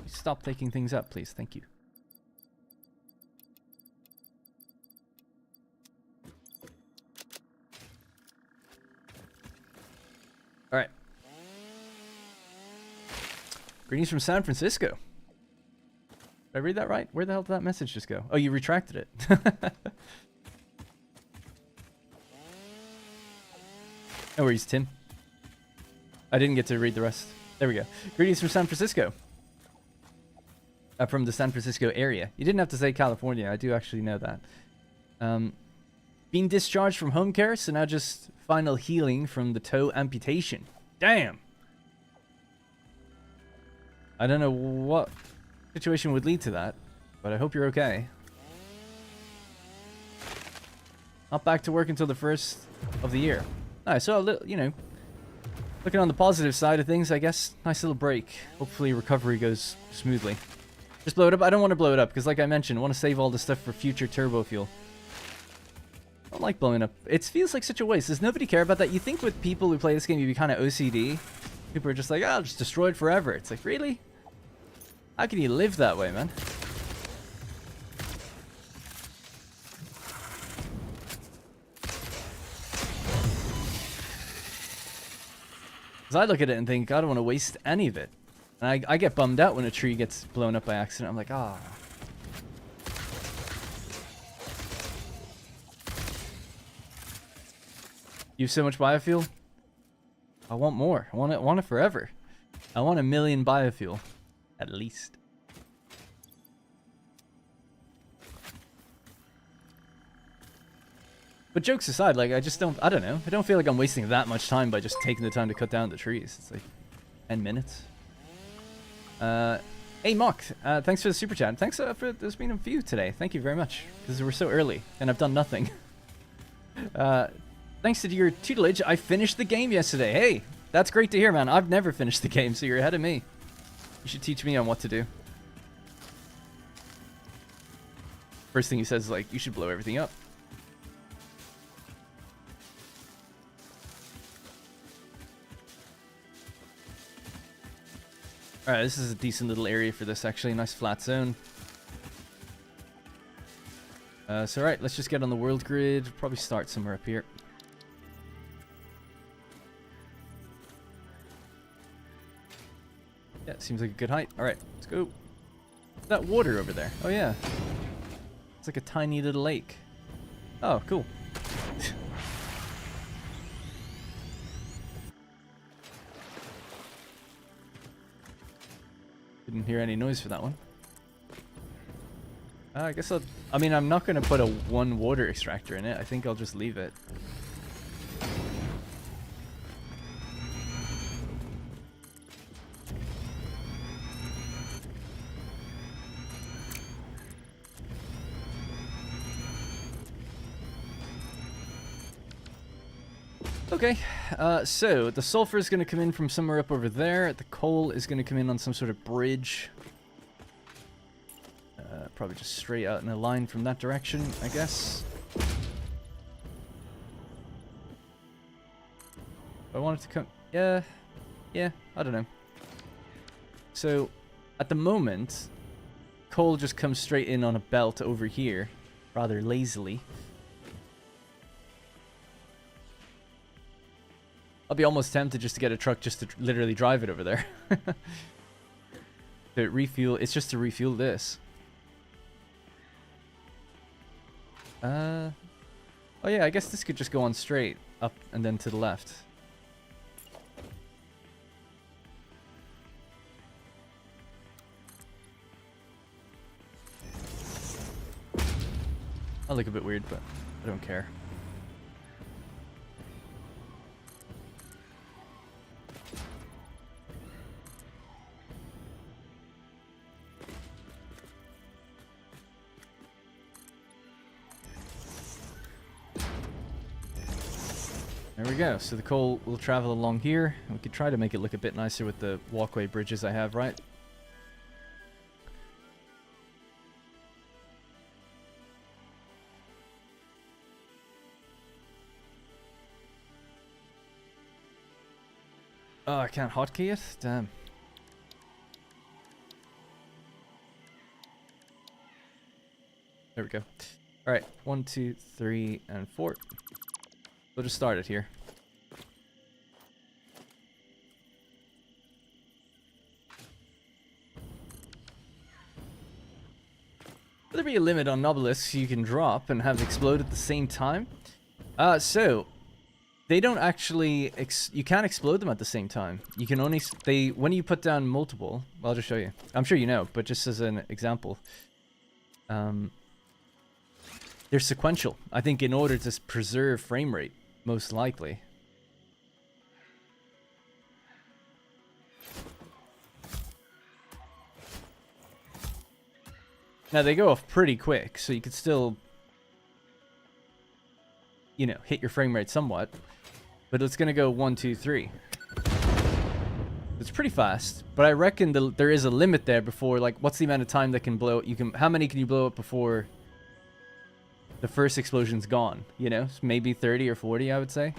A: Stop taking things up, please. Thank you. All right. Greetings from San Francisco. Did I read that right? Where the hell did that message just go? Oh, you retracted it. No worries, Tim. I didn't get to read the rest. There we go. Greetings from San Francisco. From the San Francisco area. You didn't have to say California. I do actually know that. Being discharged from home care, so now just final healing from the toe amputation. Damn! I don't know what situation would lead to that, but I hope you're okay. Not back to work until the 1st of the year. Nice, so, you know, looking on the positive side of things, I guess. Nice little break. Hopefully recovery goes smoothly. Just blow it up. I don't want to blow it up, because like I mentioned, I want to save all the stuff for future turbo fuel. I don't like blowing up. It feels like such a waste. Does nobody care about that? You think with people who play this game, you'd be kind of OCD. People are just like, oh, just destroy it forever. It's like, really? How can you live that way, man? Because I look at it and think, I don't want to waste any of it. And I get bummed out when a tree gets blown up by accident. I'm like, ah. You have so much biofuel? I want more. I want it forever. I want 1 million biofuel. At least. But jokes aside, like, I don't know. I don't feel like I'm wasting that much time by just taking the time to cut down the trees. It's like 10 minutes. Hey, Mock, thanks for the super chat. Thanks for there's been a few today. Thank you very much. Because we're so early and I've done nothing. Thanks to your tutelage, I finished the game yesterday. Hey, that's great to hear, man. I've never finished the game, so you're ahead of me. You should teach me on what to do. First thing he says is like, you should blow everything up. Alright, this is a decent little area for this, actually. Nice flat zone. So alright, let's just get on the world grid. Probably start somewhere up here. Yeah, seems like a good height. Alright, let's go. What's that water over there? Oh yeah. It's like a tiny little lake. Oh, cool. Didn't hear any noise for that one. I guess I mean, I'm not going to put a 1 water extractor in it. I think I'll just leave it. Okay, so the sulfur is going to come in from somewhere up over there. The coal is going to come in on some sort of bridge. Probably just straight out in a line from that direction, I guess. I want it to come... Yeah, I don't know. So, at the moment, coal just comes straight in on a belt over here, rather lazily. I'll be almost tempted just to get a truck just to literally drive it over there. To refuel, it's just to refuel this. Oh yeah, I guess this could just go on straight up and then to the left. I'll look a bit weird, but I don't care. There we go. So the coal will travel along here. We could try to make it look a bit nicer with the walkway bridges I have, right? Oh, I can't hotkey it? Damn. There we go. Alright, 1, 2, 3, and 4. We'll just start it here. Will there be a limit on obelisks you can drop and have explode at the same time? So they don't actually you can't explode them at the same time. You can only when you put down multiple. Well, I'll just show you. I'm sure you know, but just as an example, they're sequential. I think in order to preserve frame rate, most likely. Now they go off pretty quick, so you could still, you know, hit your frame rate somewhat. But it's gonna go 1, 2, 3. It's pretty fast, but I reckon there is a limit there before, like, what's the amount of time that can blow? How many can you blow up before the first explosion's gone? You know, maybe 30 or 40, I would say.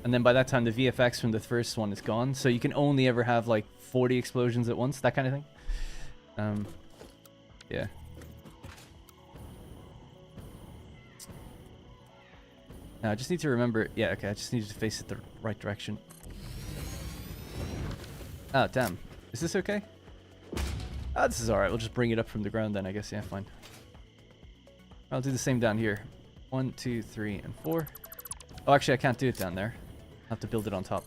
A: And then by that time, the VFX from the first one is gone, so you can only ever have like 40 explosions at once, that kind of thing. Yeah. Now I just need to remember. Yeah, okay. I just need to face it the right direction. Oh, damn. Is this okay? Oh, this is alright. We'll just bring it up from the ground then, I guess. Yeah, fine. I'll do the same down here. 1, 2, 3, and 4. Oh, actually, I can't do it down there. I have to build it on top.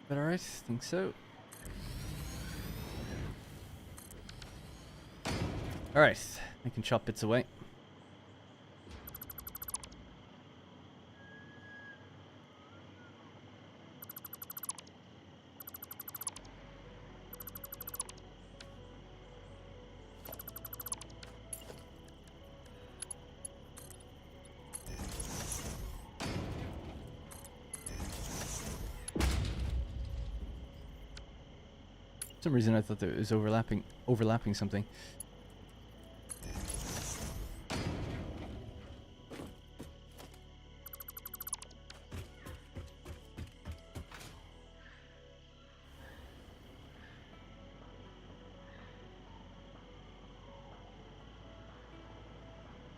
A: But alright, think so. Alright, I can chop bits away. For some reason I thought that it was overlapping something.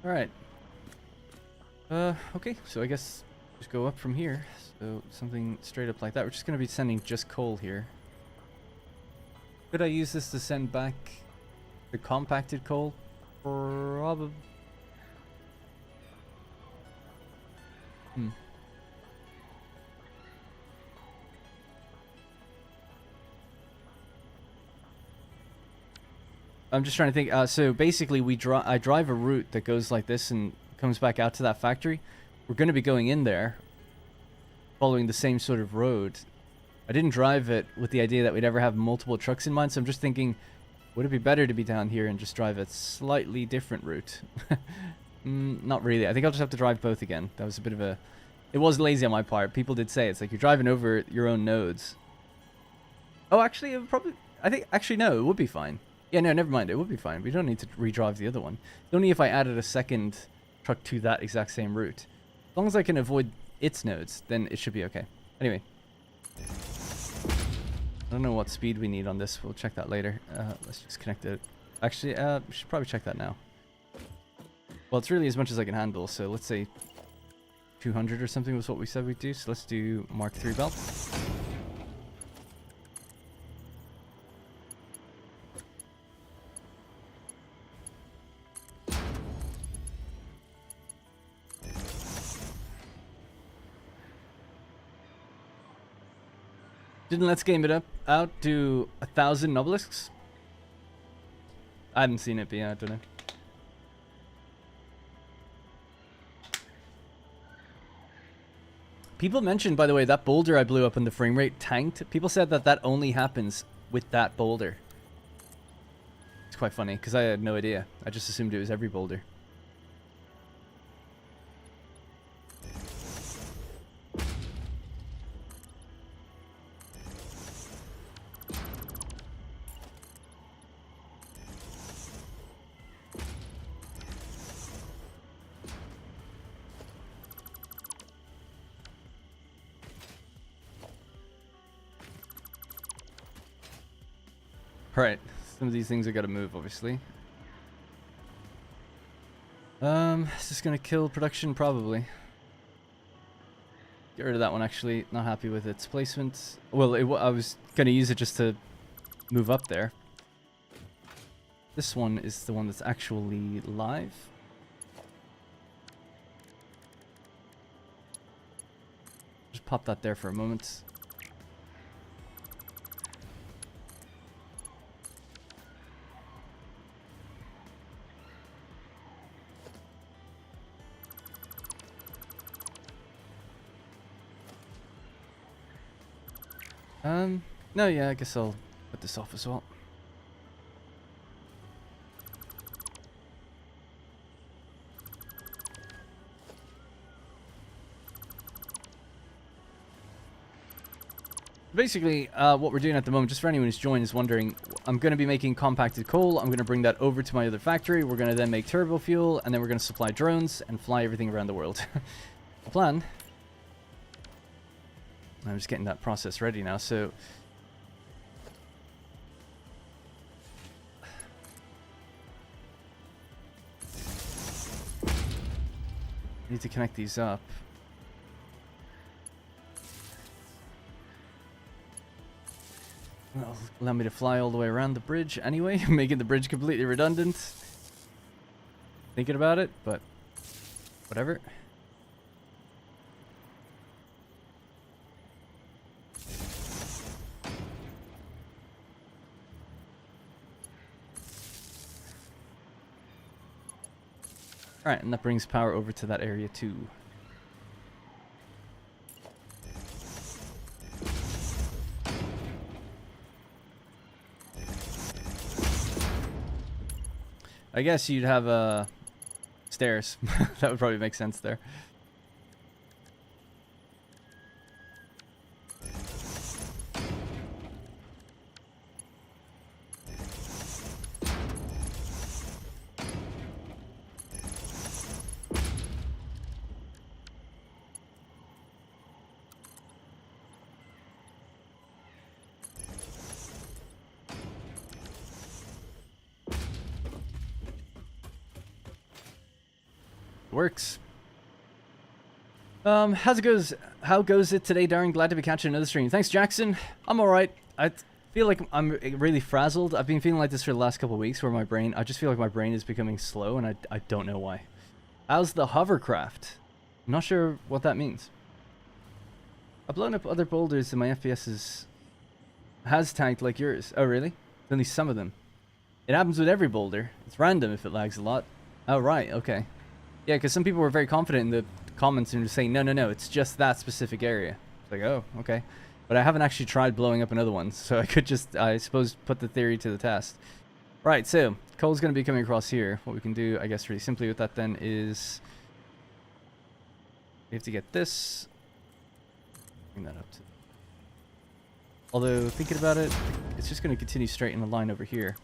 A: Alright. Okay, so I guess just go up from here. So something straight up like that. We're just going to be sending just coal here. Could I use this to send back the compacted coal? Probably. I'm just trying to think. So basically, I drive a route that goes like this and comes back out to that factory. We're going to be going in there, following the same sort of road. I didn't drive it with the idea that we'd ever have multiple trucks in mind, so I'm just thinking, would it be better to be down here and just drive a slightly different route? Not really. I think I'll just have to drive both again. That was a bit of a... It was lazy on my part. People did say it's like you're driving over your own nodes. Oh, actually, it would probably... I think... Actually, no, it would be fine. Yeah, no, never mind. It would be fine. We don't need to redrive the other one. Only if I added a second truck to that exact same route. As long as I can avoid its nodes, then it should be okay. Anyway. I don't know what speed we need on this. We'll check that later. Let's just connect it. Actually, we should probably check that now. Well, it's really as much as I can handle, so let's say 200 or something was what we said we'd do. So let's do Mark III belt. Didn't Let's Game It Up out do 1,000 obelisks? I haven't seen it, but yeah, I don't know. People mentioned, by the way, that boulder I blew up and the frame rate tanked. People said that that only happens with that boulder. It's quite funny, because I had no idea. I just assumed it was every boulder. Right, some of these things I gotta move, obviously. Is this gonna kill production? Probably. Get rid of that one, actually. Not happy with its placement. Well, I was gonna use it just to move up there. This one is the one that's actually live. Just pop that there for a moment. No, yeah, I guess I'll put this off as well. Basically, what we're doing at the moment, just for anyone who's joined, is wondering, I'm going to be making compacted coal. I'm going to bring that over to my other factory. We're going to then make turbo fuel, and then we're going to supply drones and fly everything around the world. The plan. I'm just getting that process ready now, so... I need to connect these up. That'll allow me to fly all the way around the bridge anyway, making the bridge completely redundant. Thinking about it, but whatever. Alright, and that brings power over to that area too. I guess you'd have stairs. That would probably make sense there. Works. How goes it today, Darren? Glad to be catching another stream. Thanks, Jackson. I'm alright. I feel like I'm really frazzled. I've been feeling like this for the last couple of weeks, where I just feel like my brain is becoming slow, and I don't know why. How's the hovercraft? I'm not sure what that means. I've blown up other boulders and my FPS has tanked like yours. Oh, really? Only some of them. It happens with every boulder. It's random if it lags a lot. Oh, right, okay. Yeah, because some people were very confident in the comments and were saying, no, no, no, it's just that specific area. It's like, oh, okay. But I haven't actually tried blowing up another one, so I could just, I suppose, put the theory to the test. Right, so, coal's going to be coming across here. What we can do, I guess, really simply with that then is... we have to get this. Bring that up to... although, thinking about it, it's just going to continue straight in a line over here.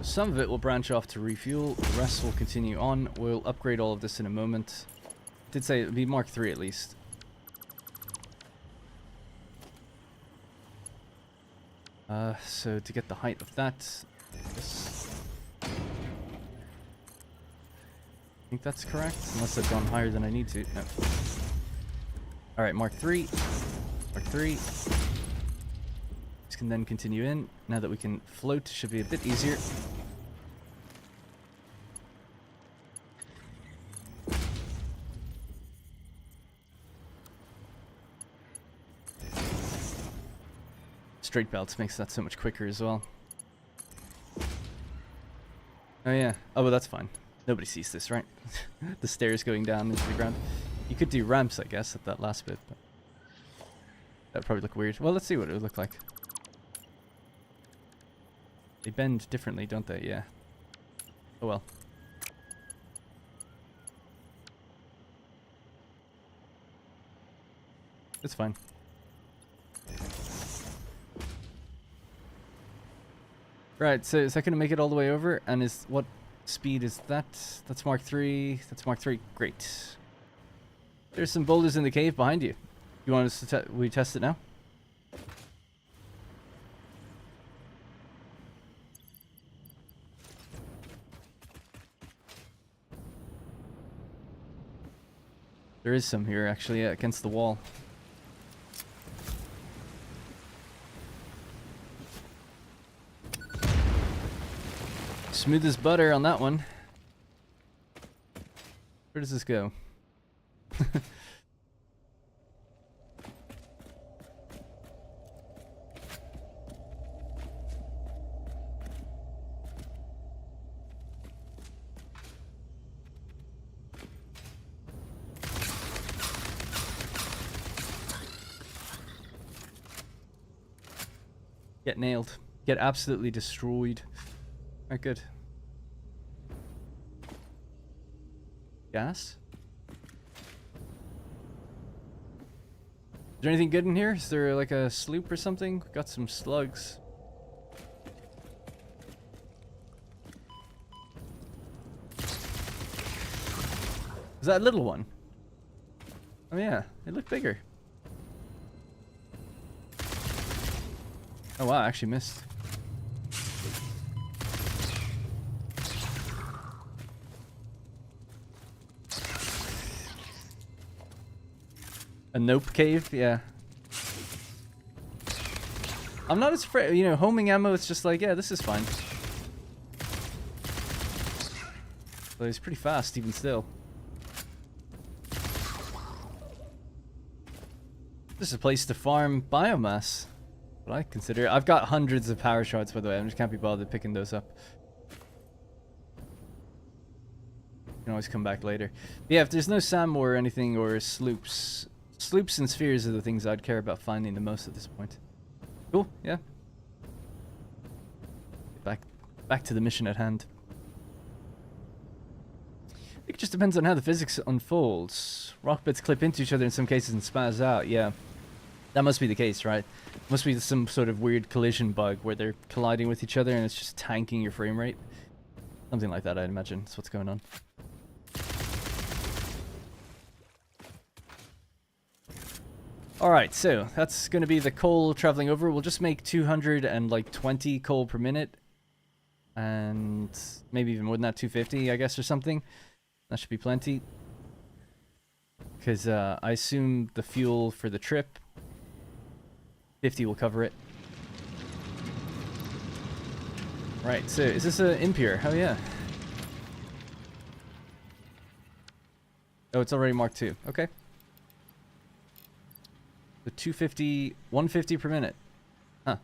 A: Some of it will branch off to refuel, the rest will continue on. We'll upgrade all of this in a moment. I did say it would be Mark III at least. So to get the height of that, I think that's correct, unless I've gone higher than I need to. No. Alright, Mark III. Mark III. This can then continue in. Now that we can float, should be a bit easier. Straight belts makes that so much quicker as well. Oh yeah. Oh, well, that's fine. Nobody sees this, right? The stairs going down into the ground. You could do ramps, I guess, at that last bit, but that'd probably look weird. Well, let's see what it would look like. They bend differently, don't they? Yeah. Oh well. It's fine. Right, so is that going to make it all the way over? And is what speed is that? That's Mark III. That's Mark III. Great. There's some boulders in the cave behind you. You want us to we test it now? There is some here, actually, yeah, against the wall. Smooth as butter on that one. Where does this go? Get nailed. Get absolutely destroyed. Alright, good. Gas? Is there anything good in here? Is there like a sloop or something? Got some slugs. Is that a little one? Oh yeah, it looked bigger. Oh wow, I actually missed. A nope cave, yeah. I'm not as afraid, you know, homing ammo, it's just like, yeah, this is fine. But it's pretty fast, even still. This is a place to farm biomass. What I consider. I've got hundreds of power shards, by the way. I just can't be bothered picking those up. You can always come back later. But yeah, if there's no SAM or anything, or sloops. Sloops and spheres are the things I'd care about finding the most at this point. Cool, yeah. Back to the mission at hand. I think it just depends on how the physics unfolds. Rock bits clip into each other in some cases and spaz out, yeah. That must be the case, right? Must be some sort of weird collision bug where they're colliding with each other and it's just tanking your frame rate. Something like that, I'd imagine. That's what's going on. Alright, so that's going to be the coal traveling over. We'll just make 220 coal per minute. And maybe even more than that, 250, I guess, or something. That should be plenty. Because I assume the fuel for the trip, 50 will cover it. Right, so is this an impure? Oh yeah. Oh, it's already Mark 2. Okay. So 250, 150 per minute. Huh.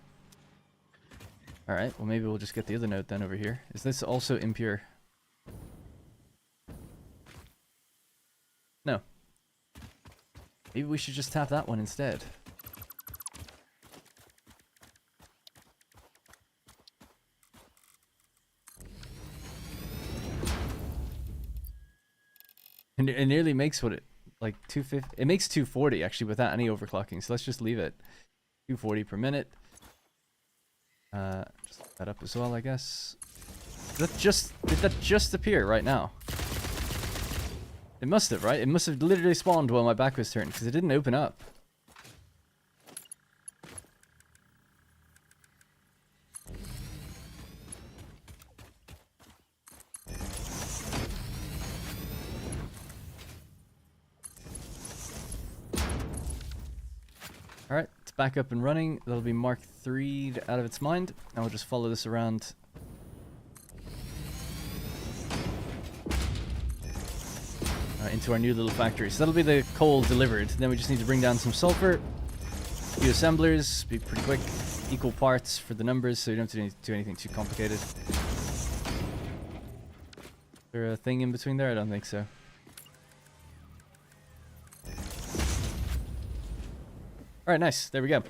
A: Alright, well maybe we'll just get the other node then over here. Is this also impure? No. Maybe we should just tap that one instead. And it nearly makes what it, like 250, it makes 240 actually without any overclocking, so let's just leave it. 240 per minute. Just look that up as well, I guess. Did that just appear right now? It must have, right? It must have literally spawned while my back was turned, because it didn't open up. Alright, it's back up and running. That'll be Mark 3 out of its mind. And we'll just follow this around. Into our new little factory. So that'll be the coal delivered. Then we just need to bring down some sulfur. Few assemblers, be pretty quick. Equal parts for the numbers, so you don't have to do anything too complicated. Is there a thing in between there? I don't think so. Alright, nice. There we go.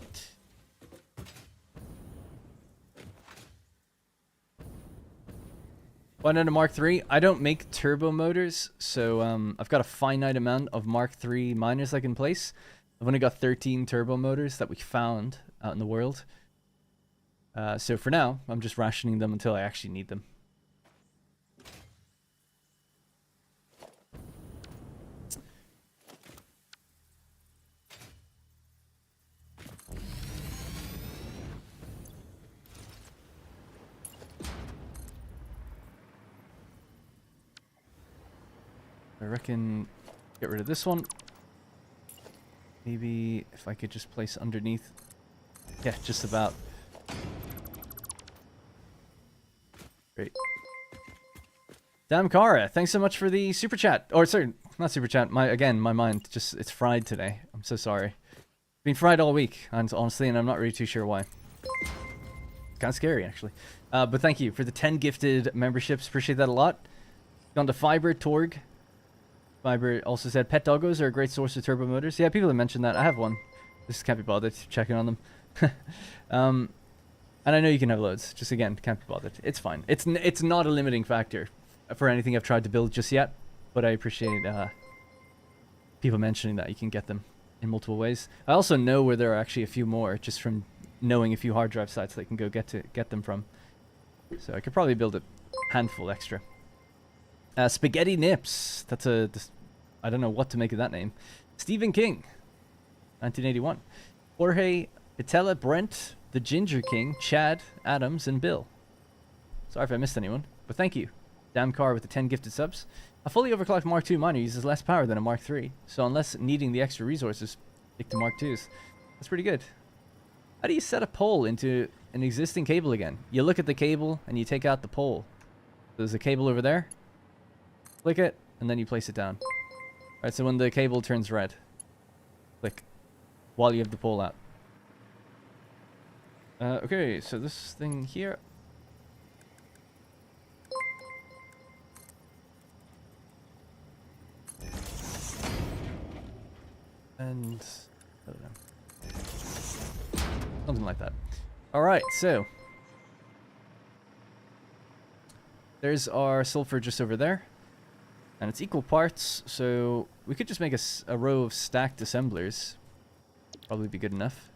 A: One into Mark 3. I don't make turbo motors, so I've got a finite amount of Mark 3 miners I can place. I've only got 13 turbo motors that we found out in the world. So for now, I'm just rationing them until I actually need them. I reckon get rid of this one. Maybe if I could just place underneath. Yeah, just about. Great. Damn Kara, thanks so much for the super chat. Or sorry, not super chat. My mind just it's fried today. I'm so sorry. It's been fried all week, and honestly, and I'm not really too sure why. It's kind of scary actually. But thank you for the 10 gifted memberships. Appreciate that a lot. Gone to Fiber Torg. Fiber also said pet doggos are a great source of turbo motors. Yeah, people have mentioned that. I have one. Just can't be bothered checking on them. And I know you can have loads. Just again, can't be bothered. It's fine. It's not a limiting factor for anything I've tried to build just yet. But I appreciate people mentioning that you can get them in multiple ways. I also know where there are actually a few more just from knowing a few hard drive sites that I can go get them from. So I could probably build a handful extra. Spaghetti Nips. That's I don't know what to make of that name. Stephen King, 1981. Jorge Pitella, Brent, the Ginger King, Chad, Adams, and Bill. Sorry if I missed anyone, but thank you. Damn Car with the 10 gifted subs. A fully overclocked Mark II miner uses less power than a Mark III, so unless needing the extra resources, stick to Mark IIs. That's pretty good. How do you set a pole into an existing cable again? You look at the cable and you take out the pole. There's a cable over there. Click it, and then you place it down. Alright, so when the cable turns red, click, while you have the pole out. Okay, so this thing here. And, I don't know. Something like that. Alright, so. There's our sulfur just over there. And it's equal parts, so we could just make a row of stacked assemblers. Probably be good enough.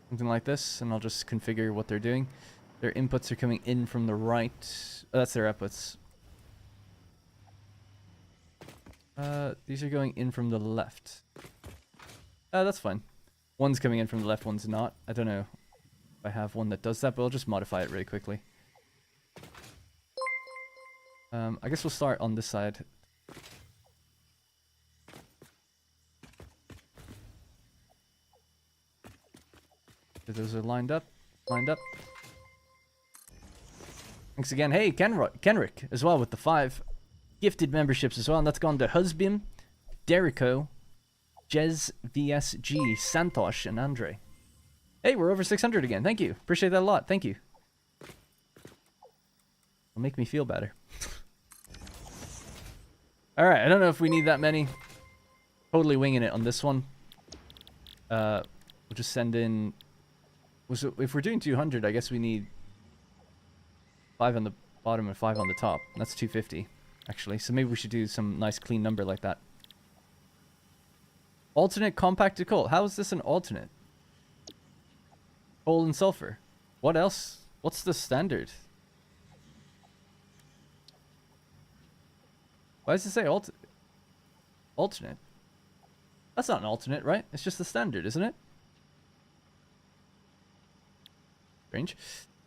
A: Something like this, and I'll just configure what they're doing. Their inputs are coming in from the right. Oh, that's their outputs. These are going in from the left. That's fine. One's coming in from the left, one's not. I don't know if I have one that does that, but I'll just modify it really quickly. I guess we'll start on this side. Those are lined up. Lined up. Thanks again. Hey, Kenrick as well with the 5 gifted memberships as well. And that's gone to Husbim, Derico, Jez VSG, Santosh, and Andre. Hey, we're over 600 again. Thank you. Appreciate that a lot. Thank you. It'll make me feel better. Alright, I don't know if we need that many. Totally winging it on this one. We'll just send in... If we're doing 200, I guess we need 5 on the bottom and 5 on the top. That's 250, actually. So maybe we should do some nice clean number like that. Alternate compacted coal. How is this an alternate? Coal and sulfur. What else? What's the standard? Why does it say alternate? That's not an alternate, right? It's just the standard, isn't it? Strange.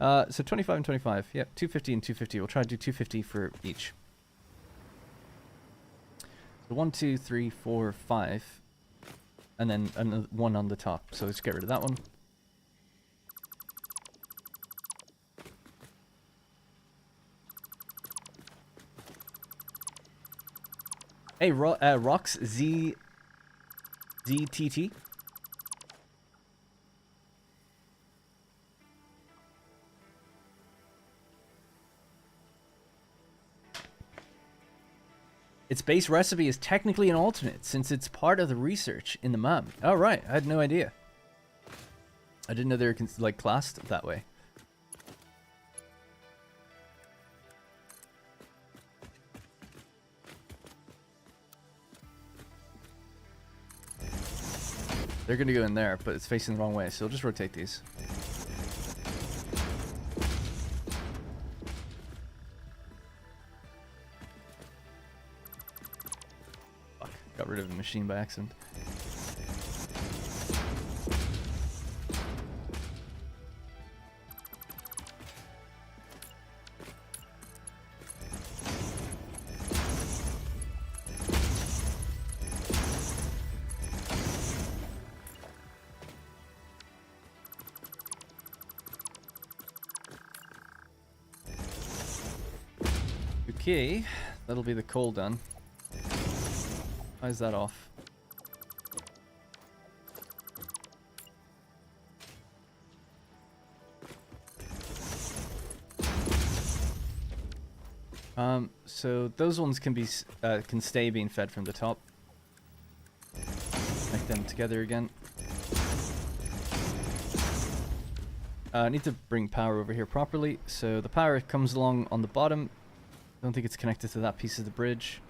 A: So 25 and 25. Yep, 250 and 250. We'll try to do 250 for each. So 1, 2, 3, 4, 5. And then another 1 on the top. So let's get rid of that one. Hey, Rox ZTT. Its base recipe is technically an alternate since it's part of the research in the MAM. Oh, right. I had no idea. I didn't know they were like classed that way. They're going to go in there, but it's facing the wrong way, so we'll just rotate these. Fuck, got rid of the machine by accident. Okay, that'll be the coal done. Why is that off? So those ones can be can stay being fed from the top. Connect them together again. I need to bring power over here properly. So the power comes along on the bottom. I don't think it's connected to that piece of the bridge.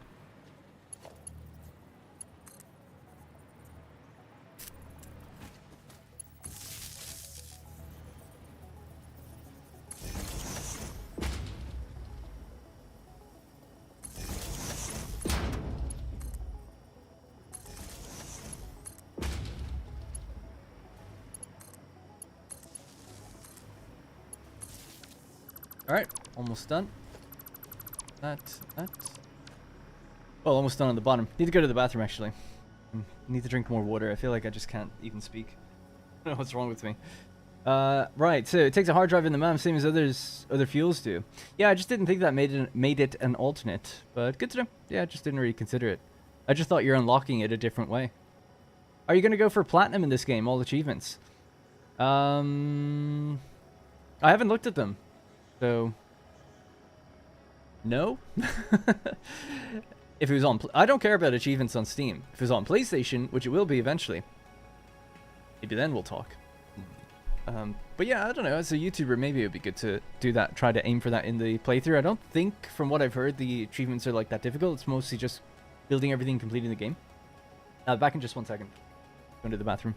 A: Alright, almost done. That. Well, almost done on the bottom. Need to go to the bathroom, actually. Need to drink more water. I feel like I just can't even speak. I don't know what's wrong with me. Right, so it takes a hard drive in the MAM, same as other fuels do. Yeah, I just didn't think that made it an alternate. But good to know. Yeah, I just didn't really consider it. I just thought you're unlocking it a different way. Are you going to go for platinum in this game, all achievements? I haven't looked at them. So... no. If it was on, I don't care about achievements on Steam. If it was on PlayStation, which it will be eventually, maybe then we'll talk. But yeah, I don't know. As a YouTuber, maybe it would be good to do that. Try to aim for that in the playthrough. I don't think, from what I've heard, the achievements are like that difficult. It's mostly just building everything, completing the game. Back in just 1 second. Going to the bathroom.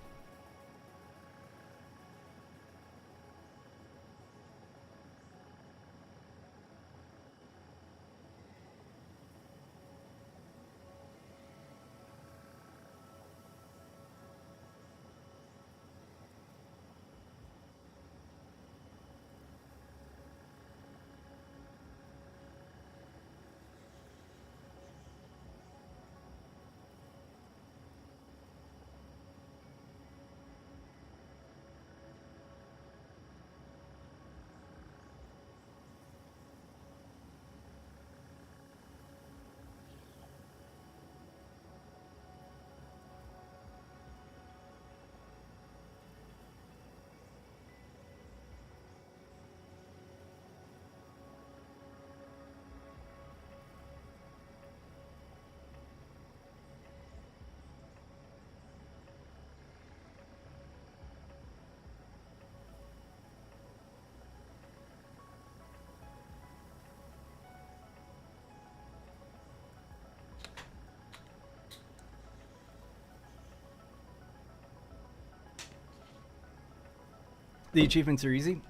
A: the achievements are easy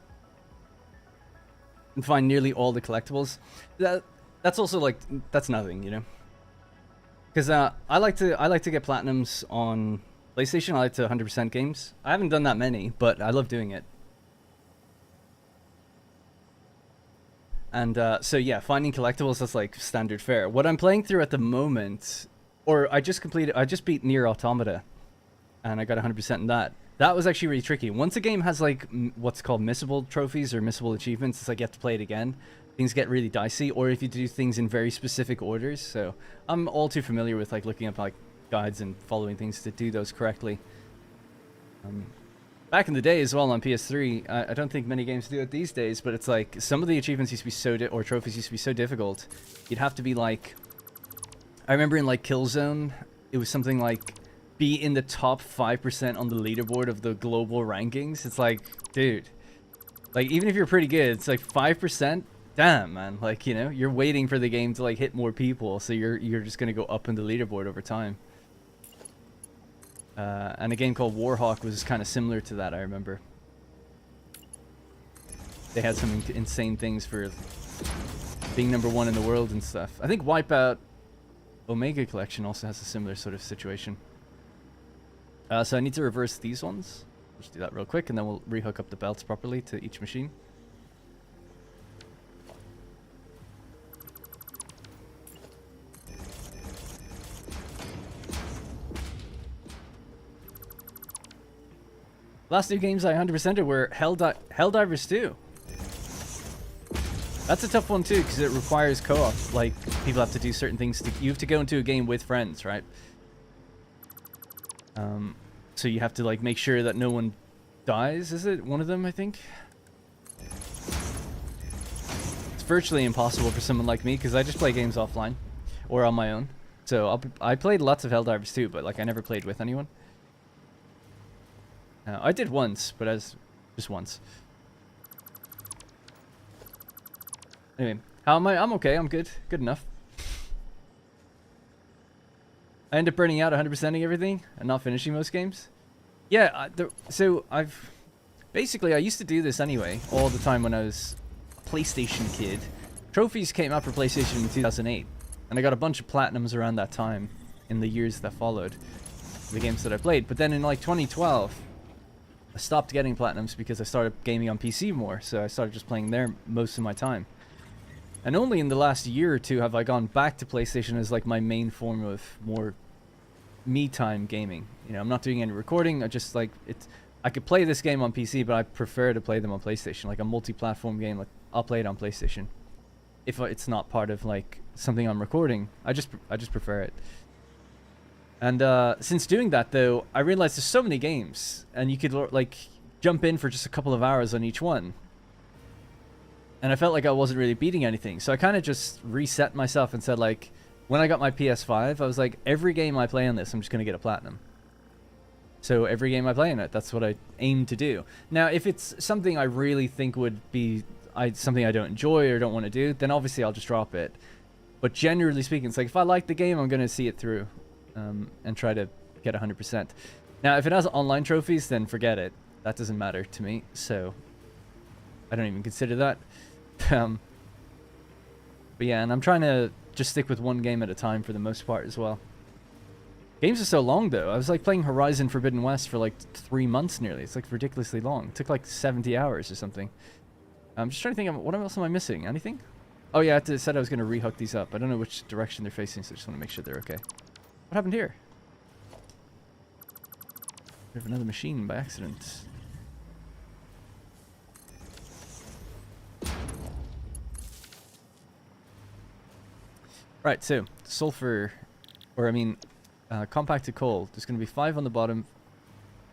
A: and find nearly all the collectibles. That's also like, that's nothing, you know. Because I like to get platinums on PlayStation. I like to 100% games. I haven't done that many, but I love doing it. And so yeah, finding collectibles, that's like standard fare. What I'm playing through at the moment, or I just beat Nier Automata, and I got 100% in that. That was actually really tricky. Once a game has like what's called missable trophies or missable achievements, it's like you have to play it again. Things get really dicey, or if you do things in very specific orders. So I'm all too familiar with like looking up like guides and following things to do those correctly. Back in the day as well on PS3, I don't think many games do it these days, but it's like some of the achievements used to be so or trophies used to be so difficult. You'd have to be like, I remember in like Killzone, it was something like be in the top 5% on the leaderboard of the global rankings. It's like, dude, like even if you're pretty good, it's like 5%. Damn, man, like, you know, you're waiting for the game to like hit more people, so you're just gonna go up in the leaderboard over time. And a game called Warhawk was kind of similar to that, I remember. They had some insane things for being #1 in the world and stuff. I think Wipeout Omega Collection also has a similar sort of situation. So I need to reverse these ones. Let's do that real quick, and then we'll rehook up the belts properly to each machine. Last 2 games I 100%ed were Helldivers 2. That's a tough one too, because it requires co-op. Like, people have to do certain things. You have to go into a game with friends, right? So you have to like make sure that no one dies. Is it one of them? I think it's virtually impossible for someone like me, because I just play games offline or on my own. So I played lots of Helldivers 2, but like I never played with anyone. I did once, but as just once. Anyway, how am I? I'm okay. I'm good. Good enough. I end up burning out 100%ing everything and not finishing most games. Yeah, so I used to do this anyway all the time when I was a PlayStation kid. Trophies came out for PlayStation in 2008, and I got a bunch of platinums around that time in the years that followed the games that I played. But then in like 2012, I stopped getting platinums because I started gaming on PC more, so I started just playing there most of my time. And only in the last year or two have I gone back to PlayStation as like my main form of more me time gaming. You know, I'm not doing any recording. I just like it's. I could play this game on PC, but I prefer to play them on PlayStation. Like a multi-platform game, like I'll play it on PlayStation. If it's not part of like something I'm recording, I just prefer it. And since doing that, though, I realized there's so many games, and you could like jump in for just a couple of hours on each one. And I felt like I wasn't really beating anything, so I kind of just reset myself and said, like, when I got my PS5, I was like, every game I play on this, I'm just gonna get a platinum. So every game I play in it, that's what I aim to do. Now, if it's something I really think would be something I don't enjoy or don't want to do, then obviously I'll just drop it. But generally speaking, it's like if I like the game, I'm gonna see it through. And try to get 100%. Now, if it has online trophies, then forget it. That doesn't matter to me, so I don't even consider that. But yeah, and I'm trying to just stick with one game at a time for the most part as well. Games are so long, though. I was like playing Horizon Forbidden West for like 3 months nearly. It's like ridiculously long. It took like 70 hours or something. I'm just trying to think of what else am I missing? Anything? Oh yeah, I said I was going to rehook these up. I don't know which direction they're facing, so I just want to make sure they're okay. What happened here? We have another machine by accident. Right, so sulfur, or I mean, compacted coal. There's going to be 5 on the bottom,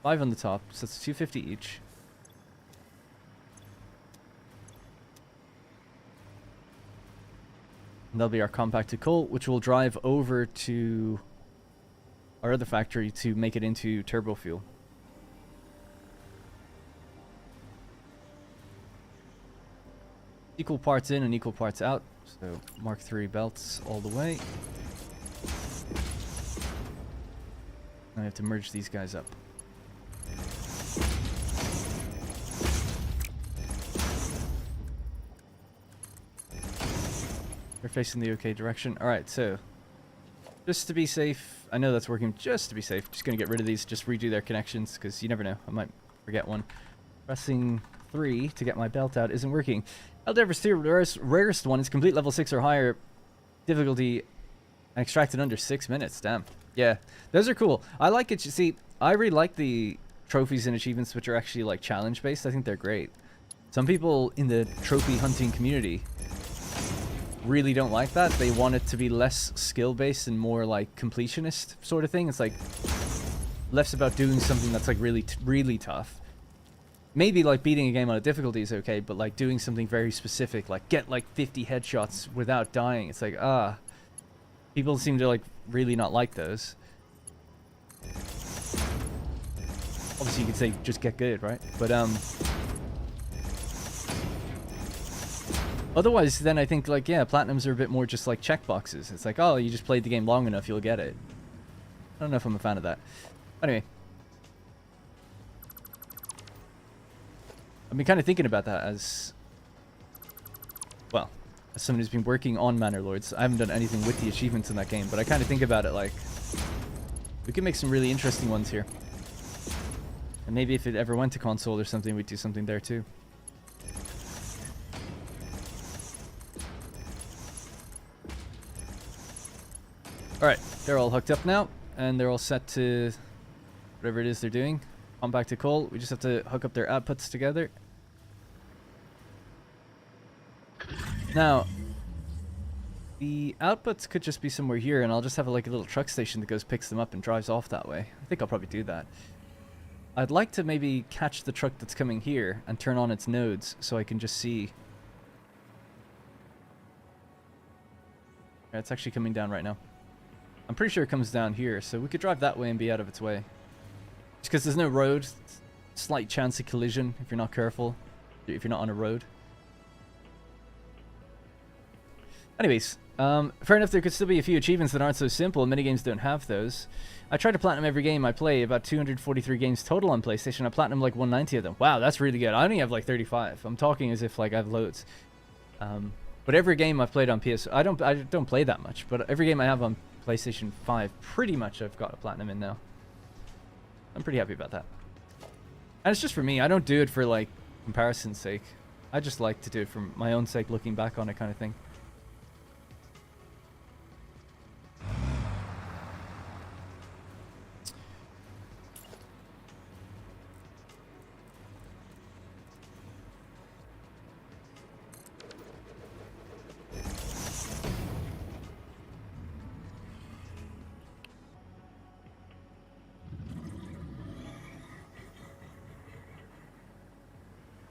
A: 5 on the top, so it's 250 each. And that'll be our compacted coal, which will drive over to our other factory to make it into turbo fuel. Equal parts in and equal parts out. So Mark III belts all the way. Now I have to merge these guys up. They're facing the okay direction. Alright, so just to be safe, I know that's working. Just to be safe, just gonna get rid of these, just redo their connections, because you never know, I might forget one. Pressing 3 to get my belt out isn't working. Eldever's 2 rarest one is complete level 6 or higher difficulty and extracted under 6 minutes. Damn. Yeah, those are cool. I like it. You see, I really like the trophies and achievements which are actually like challenge based. I think they're great. Some people in the trophy hunting community really don't like that. They want it to be less skill based and more like completionist sort of thing. It's like less about doing something that's like really tough. Maybe like beating a game on a difficulty is okay, but like doing something very specific, like get like 50 headshots without dying. It's like, people seem to like really not like those. Obviously you could say just get good, right? But otherwise then I think like, yeah, platinums are a bit more just like checkboxes. It's like, oh, you just played the game long enough, you'll get it. I don't know if I'm a fan of that. Anyway, I've been kind of thinking about that as, well, as someone who's been working on Manor Lords. I haven't done anything with the achievements in that game, but I kind of think about it like, we could make some really interesting ones here. And maybe if it ever went to console or something, we'd do something there too. Alright, they're all hooked up now, and they're all set to whatever it is they're doing. On back to coal. We just have to hook up their outputs together. Now, the outputs could just be somewhere here, and I'll just have like a little truck station that goes, picks them up, and drives off that way. I think I'll probably do that. I'd like to maybe catch the truck that's coming here and turn on its nodes so I can just see. Yeah, it's actually coming down right now. I'm pretty sure it comes down here, so we could drive that way and be out of its way. Just because there's no road, slight chance of collision if you're not careful, if you're not on a road. Anyways, fair enough, there could still be a few achievements that aren't so simple. Many games don't have those. I try to platinum every game I play, about 243 games total on PlayStation. I platinum like 190 of them. Wow, that's really good. I only have like 35. I'm talking as if like I have loads. But every game I've played on PS, I don't play that much, but every game I have on PlayStation 5, pretty much I've got a platinum in now. I'm pretty happy about that. And it's just for me. I don't do it for like comparison's sake. I just like to do it for my own sake, looking back on it kind of thing.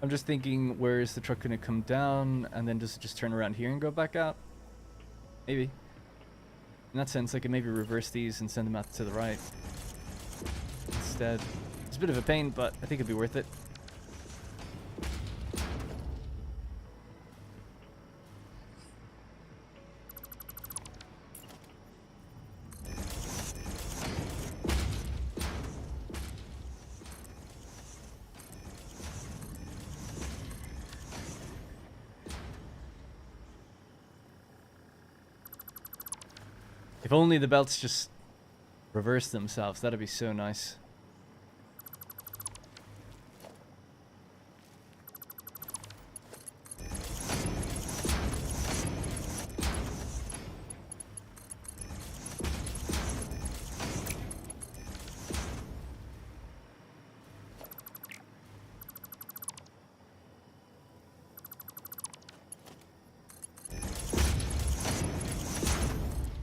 A: I'm just thinking, where is the truck going to come down and then just turn around here and go back out? Maybe. In that sense, I could maybe reverse these and send them out to the right instead. It's a bit of a pain, but I think it'd be worth it. If only the belts just reverse themselves, that'd be so nice.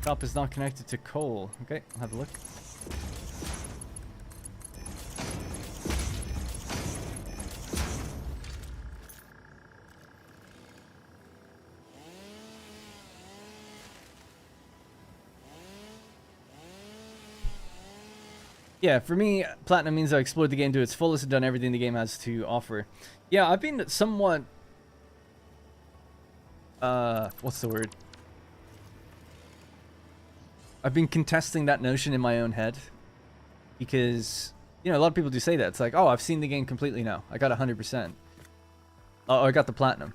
A: Shop is not connected to coal. Okay, I'll have a look. Yeah, for me, platinum means I explored the game to its fullest and done everything the game has to offer. Yeah, I've been somewhat... what's the word? I've been contesting that notion in my own head. Because, you know, a lot of people do say that. It's like, oh, I've seen the game completely now. I got 100%. Oh, I got the platinum.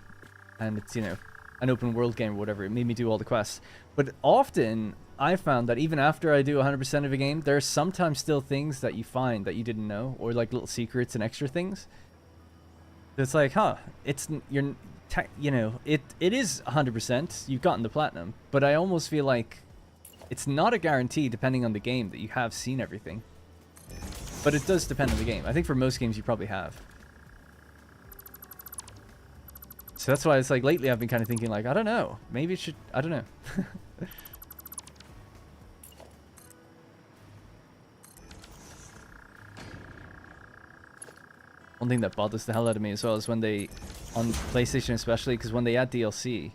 A: And it's, you know, an open world game or whatever. It made me do all the quests. But often, I found that even after I do 100% of a game, there are sometimes still things that you find that you didn't know, or like little secrets and extra things. It's like, huh, it's, you're, you know, it is 100%, you've gotten the platinum, but I almost feel like it's not a guarantee depending on the game that you have seen everything. But it does depend on the game. I think for most games you probably have. So that's why it's like lately I've been kind of thinking like, I don't know, maybe it should, I don't know. One thing that bothers the hell out of me as well is when they, on PlayStation especially, because when they add DLC,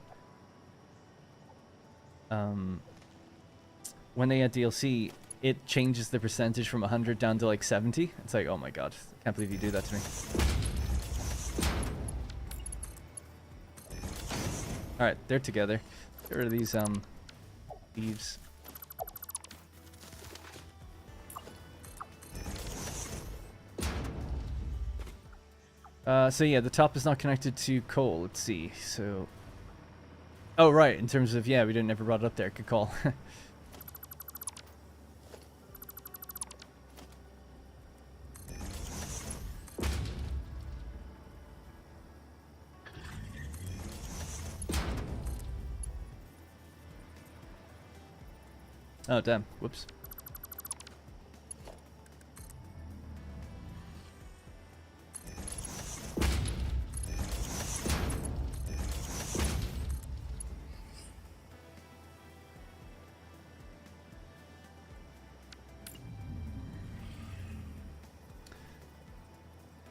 A: it changes the percentage from 100 down to like 70. It's like, oh my god, I can't believe you do that to me. Alright, they're together. Get rid of these leaves. So yeah, the top is not connected to coal. Let's see. So, oh right, in terms of, yeah, we didn't ever brought it up there. Good call. Oh damn! Whoops.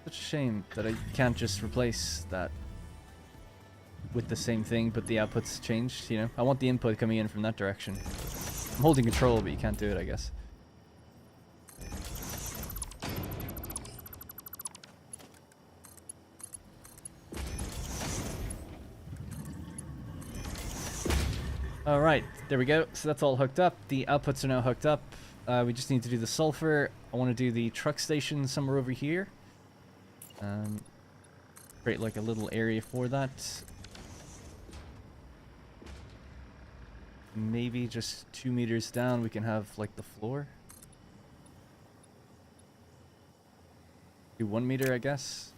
A: Such a shame that I can't just replace that with the same thing, but the output's changed, you know? I want the input coming in from that direction. I'm holding control, but you can't do it, I guess. Alright, there we go. So that's all hooked up. The outputs are now hooked up. We just need to do the sulfur. I want to do the truck station somewhere over here. Create like a little area for that. Maybe just 2 meters down we can have like the floor. Do 1 meter, I guess.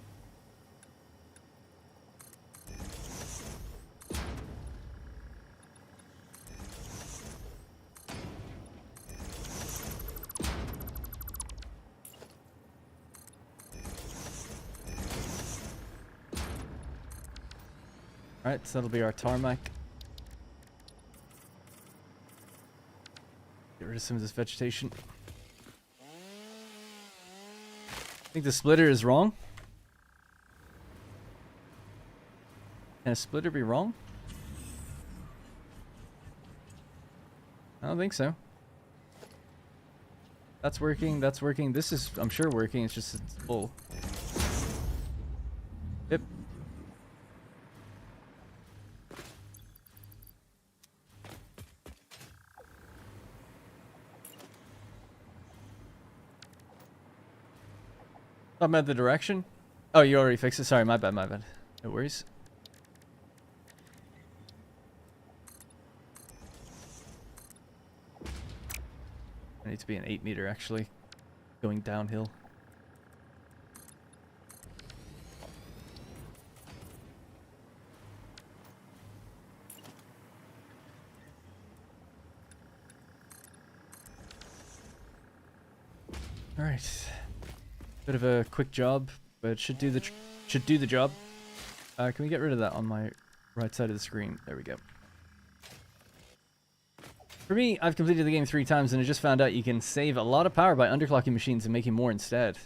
A: Alright, so that'll be our tarmac. Get rid of some of this vegetation. I think the splitter is wrong. Can a splitter be wrong? I don't think so. That's working, that's working. This is, I'm sure, working. It's just it's full. Yep. Talking about the direction? Oh, you already fixed it? Sorry, my bad, my bad. No worries. I need to be an 8 meter actually. Going downhill. Alright. Bit of a quick job, but it should do the job. Can we get rid of that on my right side of the screen? There we go. For me, I've completed the game 3 times and I just found out you can save a lot of power by underclocking machines and making more instead.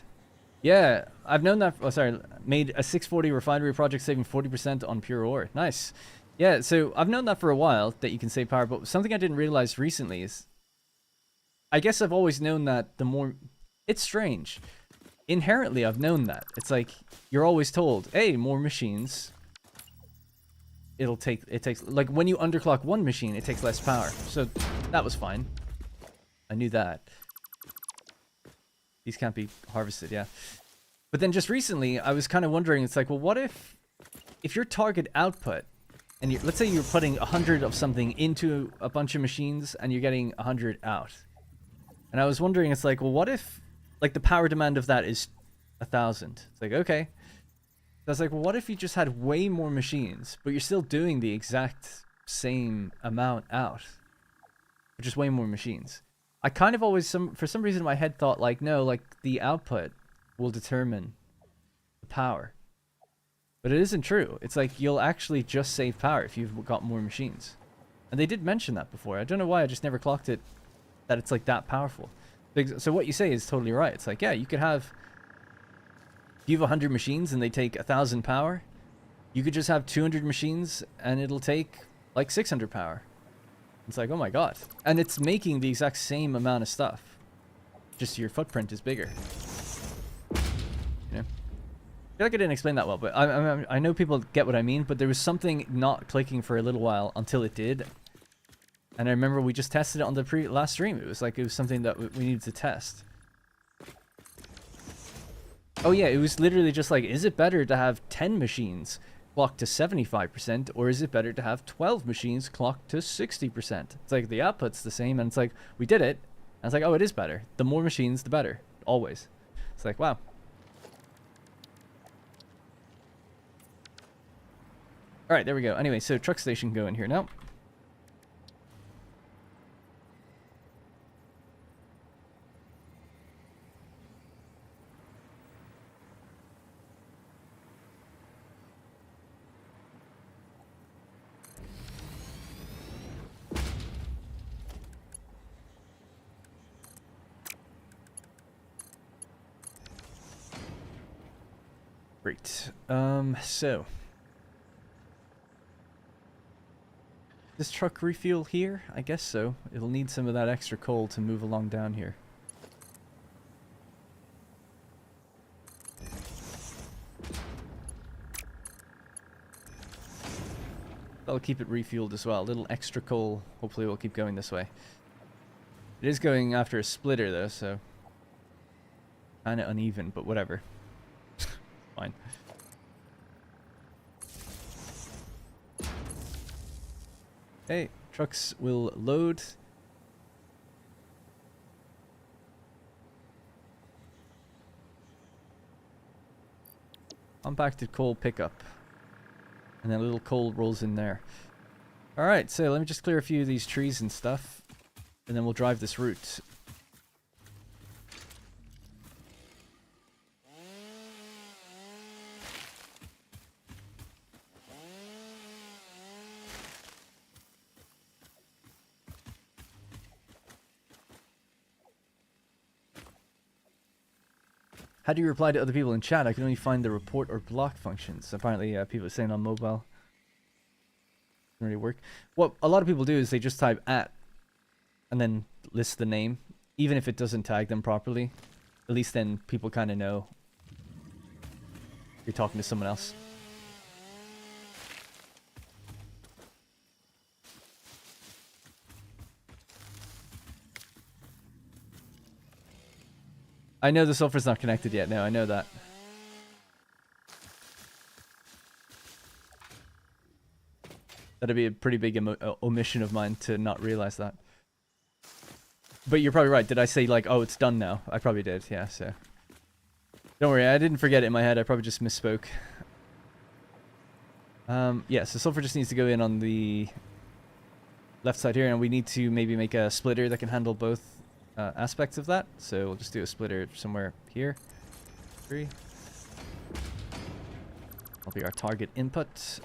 A: Yeah, I've known that. Oh, sorry. Made a 640 refinery project saving 40% on pure ore. Nice. Yeah, so I've known that for a while, that you can save power, but something I didn't realize recently is, I guess I've always known that the more, it's strange. Inherently, I've known that. It's like, you're always told, hey, more machines. It takes, like when you underclock one machine, it takes less power. So that was fine. I knew that. These can't be harvested, yeah. But then just recently, I was kind of wondering, it's like, well, what if your target output and let's say you're putting 100 of something into a bunch of machines and you're getting 100 out. And I was wondering, it's like, well, what if, like, the power demand of that is 1,000? It's like, okay. So I was like, well, what if you just had way more machines, but you're still doing the exact same amount out, but just way more machines? I kind of always, for some reason in my head thought, like, no, like, the output will determine the power. But it isn't true. It's like, you'll actually just save power if you've got more machines. And they did mention that before. I don't know why, I just never clocked it, that it's like that powerful. So what you say is totally right. It's like, yeah, you could have, if you have 100 machines and they take 1,000 power, you could just have 200 machines and it'll take like 600 power. It's like, oh my god. And it's making the exact same amount of stuff. Just your footprint is bigger. You know? I feel like I didn't explain that well, but I know people get what I mean, but there was something not clicking for a little while until it did. And I remember we just tested it on the last stream. It was like, it was something that we needed to test. Oh yeah, it was literally just like, is it better to have 10 machines clocked to 75%, or is it better to have 12 machines clocked to 60%? It's like, the output's the same, and it's like, we did it. And it's like, oh, it is better. The more machines, the better. Always. It's like, wow. Alright, there we go. Anyway, so truck station go in here now. Great. So this truck refuel here? I guess so. It'll need some of that extra coal to move along down here. That'll keep it refueled as well. A little extra coal. Hopefully we'll keep going this way. It is going after a splitter though, so kinda uneven, but whatever. Fine. Okay, trucks will load. Compacted coal pickup. And then a little coal rolls in there. Alright, so let me just clear a few of these trees and stuff. And then we'll drive this route. How do you reply to other people in chat? I can only find the report or block functions. Apparently, people are saying on mobile. Doesn't really work. What a lot of people do is they just type @ and then list the name. Even if it doesn't tag them properly. At least then people kind of know you're talking to someone else. I know the sulfur's not connected yet. No, I know that. That'd be a pretty big omission of mine to not realize that. But you're probably right. Did I say like, oh, it's done now? I probably did. Yeah, so. Don't worry. I didn't forget it in my head. I probably just misspoke. Yeah, so sulfur just needs to go in on the left side here. And we need to maybe make a splitter that can handle both aspects of that. So we'll just do a splitter somewhere here. 3. That'll be our target input.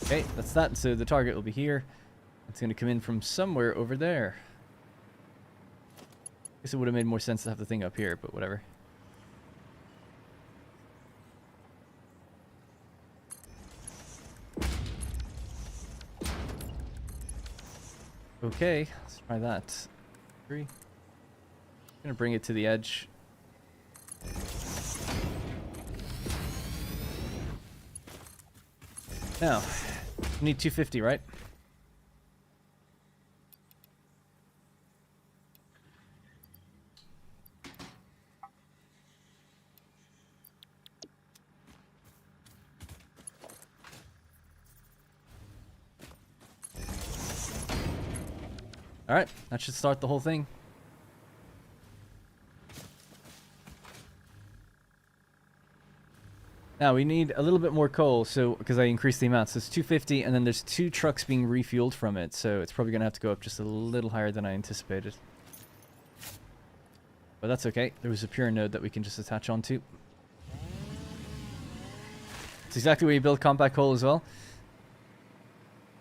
A: Okay, that's that. So the target will be here. It's going to come in from somewhere over there. Guess it would have made more sense to have the thing up here, but whatever. Okay, let's try that. 3. I'm gonna bring it to the edge. Now, we need 250, right? Alright, that should start the whole thing. Now we need a little bit more coal, so because I increased the amount, so it's 250, and then there's 2 trucks being refueled from it, so it's probably gonna have to go up just a little higher than I anticipated. But that's okay. There was a pure node that we can just attach onto. It's exactly where you build compact coal as well.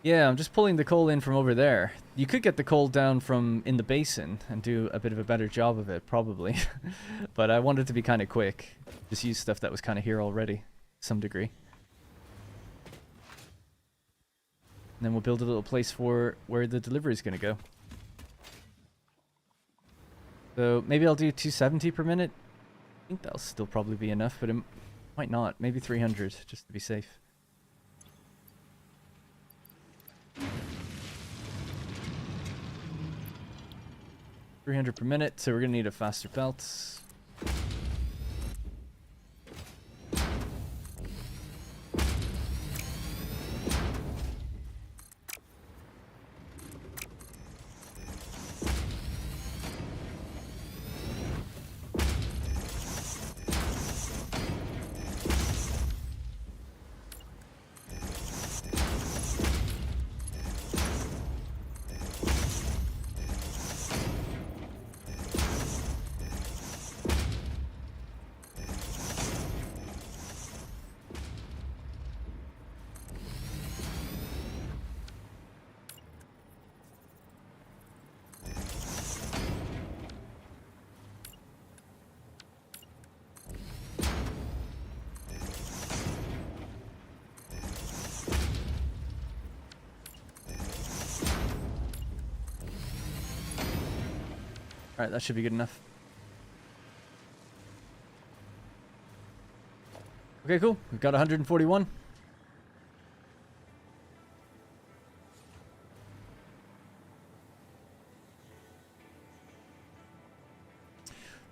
A: Yeah, I'm just pulling the coal in from over there. You could get the coal down from in the basin and do a bit of a better job of it, probably. But I wanted to be kind of quick. Just use stuff that was kind of here already, to some degree. And then we'll build a little place for where the delivery is going to go. So maybe I'll do 270 per minute. I think that'll still probably be enough, but it might not. Maybe 300, just to be safe. 300 per minute, so we're gonna need a faster belt. Alright, that should be good enough. Okay, cool. We've got 141.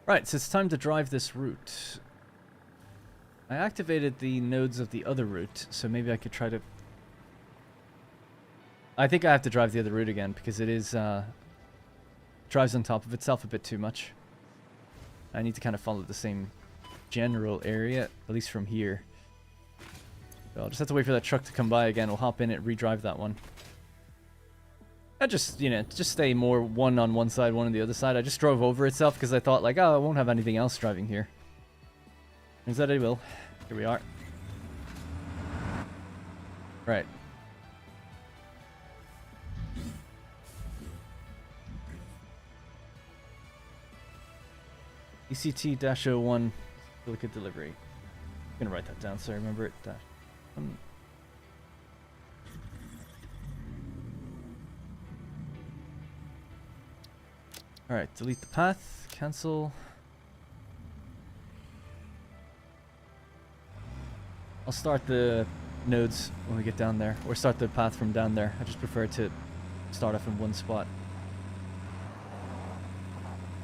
A: Right, so it's time to drive this route. I activated the nodes of the other route, so maybe I could try to... I think I have to drive the other route again, because it is, drives on top of itself a bit too much. I need to kind of follow the same general area, at least from here. So I'll just have to wait for that truck to come by again. We'll hop in it, redrive that one. I just, you know, just stay more one on one side, one on the other side. I just drove over itself because I thought, like, oh, I won't have anything else driving here. Turns out I will. Here we are. Right. ECT-01 silicate delivery. I'm gonna write that down so I remember it. Alright, delete the path, cancel. I'll start the nodes when we get down there, or start the path from down there. I just prefer to start off in one spot.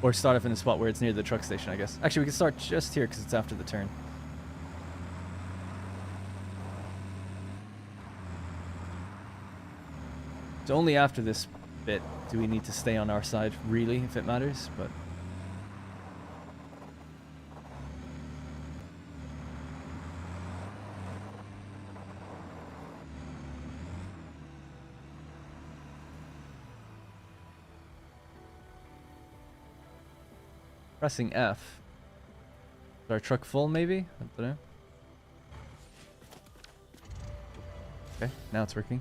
A: Or start off in a spot where it's near the truck station, I guess. Actually, we can start just here because it's after the turn. So only after this bit do we need to stay on our side, really, if it matters, but... Pressing F. Is our truck full, maybe? I don't know. Okay, now it's working.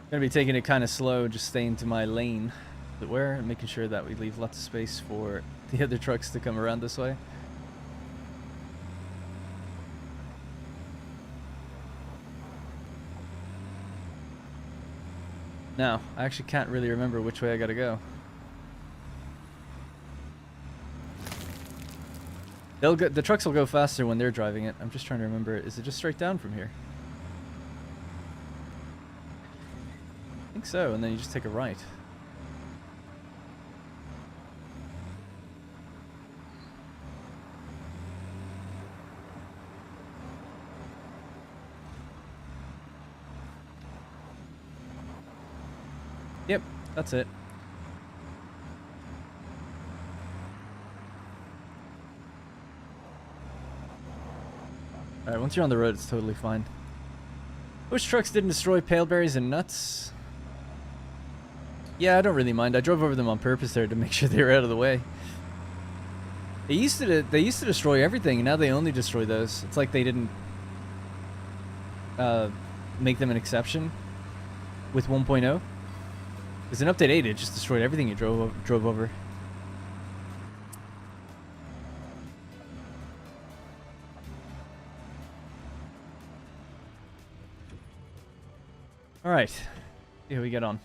A: Gonna be taking it kind of slow, just staying to my lane, as it were, and making sure that we leave lots of space for the other trucks to come around this way. Now, I actually can't really remember which way I gotta go. The trucks will go faster when they're driving it. I'm just trying to remember. Is it just straight down from here? I think so, and then you just take a right. Yep, that's it. Alright, once you're on the road, it's totally fine. Which trucks didn't destroy paleberries and nuts? Yeah, I don't really mind. I drove over them on purpose there to make sure they were out of the way. They used to destroy everything, and now they only destroy those. It's like they didn't make them an exception with 1.0. Because in Update 8, it just destroyed everything you drove over. Alright. See how we get on.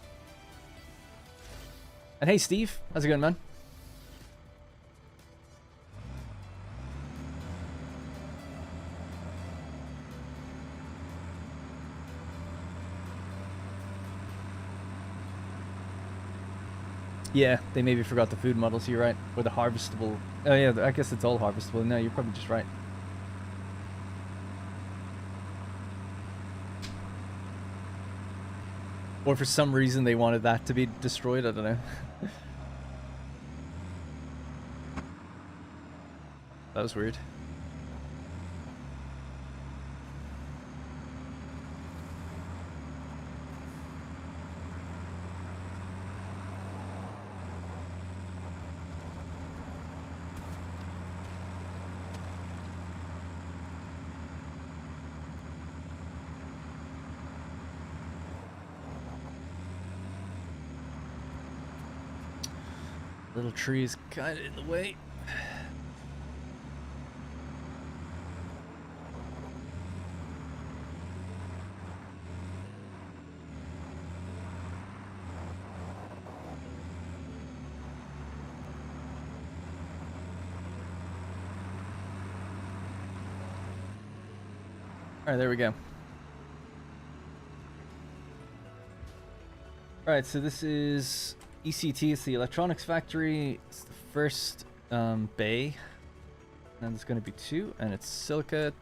A: And hey, Steve. How's it going, man? Yeah, they maybe forgot the food models, you're right. Or the harvestable. Oh yeah, I guess it's all harvestable. No, you're probably just right. Or for some reason they wanted that to be destroyed, I don't know. That was weird. Little trees kind of in the way. Alright, there we go. Alright, so this is ECT, it's the electronics factory. It's the first bay. And there's going to be 2, and it's silica.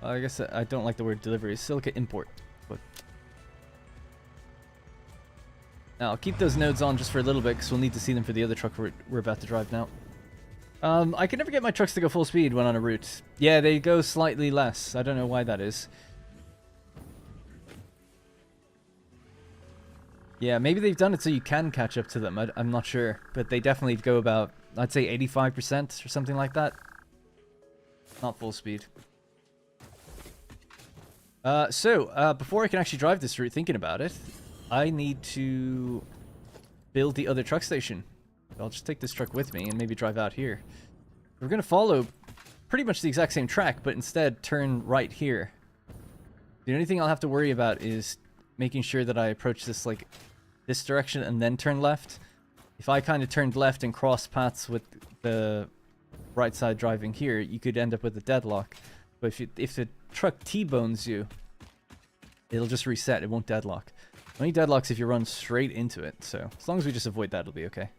A: I guess I don't like the word delivery. It's silica import. But now I'll keep those nodes on just for a little bit because we'll need to see them for the other truck we're about to drive now. I can never get my trucks to go full speed when on a route. Yeah, they go slightly less. I don't know why that is. Yeah, maybe they've done it so you can catch up to them. I'm not sure. But they definitely go about, I'd say 85% or something like that. Not full speed. Before I can actually drive this route, thinking about it, I need to build the other truck station. I'll just take this truck with me and maybe drive out here. We're going to follow pretty much the exact same track, but instead turn right here. The only thing I'll have to worry about is making sure that I approach this like this direction and then turn left. If I kind of turned left and crossed paths with the right side driving here, you could end up with a deadlock. But if the truck T-bones you, it'll just reset. It won't deadlock. Only deadlocks if you run straight into it. So as long as we just avoid that, it'll be okay.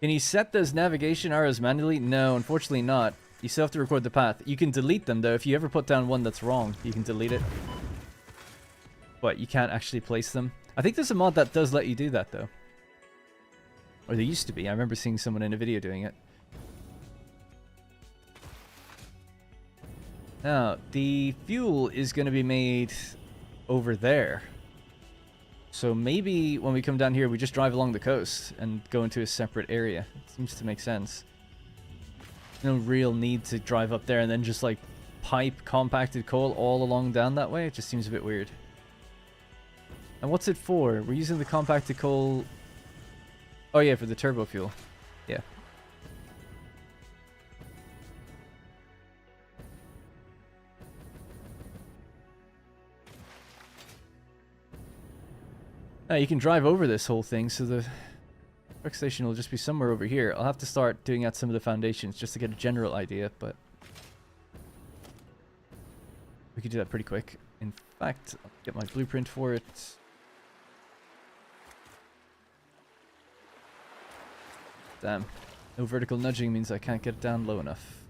A: Can you set those navigation arrows manually? No, unfortunately not. You still have to record the path. You can delete them though. If you ever put down one that's wrong, you can delete it. But you can't actually place them. I think there's a mod that does let you do that though. Or there used to be. I remember seeing someone in a video doing it. Now, the fuel is going to be made over there. So maybe when we come down here, we just drive along the coast and go into a separate area. It seems to make sense. No real need to drive up there and then just like pipe compacted coal all along down that way. It just seems a bit weird. And what's it for? We're using the compacted coal... Oh yeah, for the turbo fuel. Yeah. You can drive over this whole thing, so the truck station will just be somewhere over here. I'll have to start doing out some of the foundations just to get a general idea, but we could do that pretty quick. In fact, I'll get my blueprint for it. Damn. No vertical nudging means I can't get it down low enough.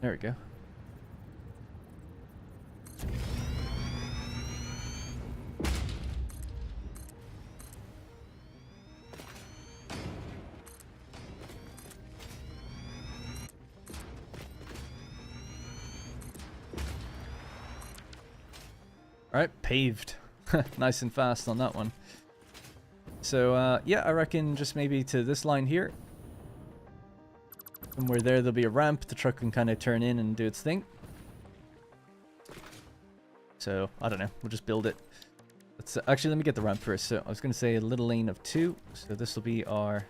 A: There we go. Alright, paved. Nice and fast on that one. So, yeah, I reckon just maybe to this line here. Somewhere there'll be a ramp. The truck can kind of turn in and do its thing. So, I don't know. We'll just build it. Let's actually, let me get the ramp first. So, I was going to say a little lane of 2. So, this will be our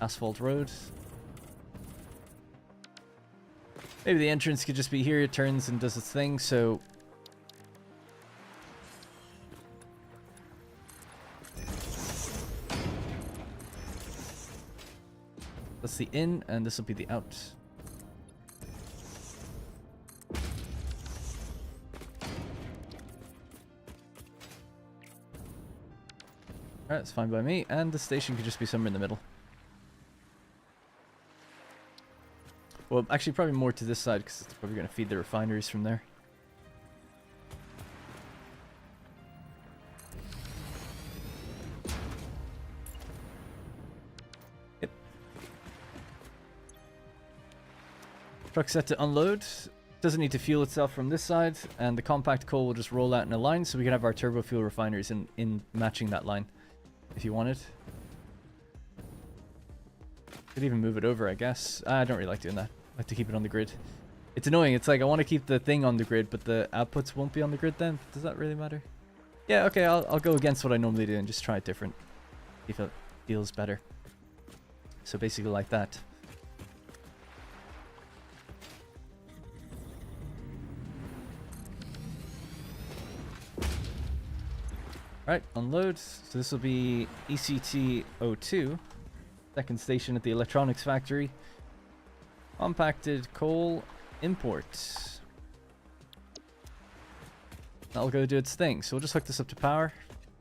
A: asphalt road. Maybe the entrance could just be here. It turns and does its thing. So, that's the in, and this will be the out. Alright, that's fine by me, and the station could just be somewhere in the middle. Well, actually probably more to this side, because it's probably going to feed the refineries from there. Truck set to unload. Doesn't need to fuel itself from this side, and the compact coal will just roll out in a line, so we can have our turbo fuel refineries in matching that line, if you wanted. Could even move it over, I guess. I don't really like doing that. I like to keep it on the grid. It's annoying. It's like I want to keep the thing on the grid, but the outputs won't be on the grid then. Does that really matter? Yeah, okay, I'll go against what I normally do and just try it different. See if it feels better. So basically like that. Alright, unload. So this will be ECT-02. Second station at the electronics factory. Compacted coal import. That'll go do its thing. So we'll just hook this up to power,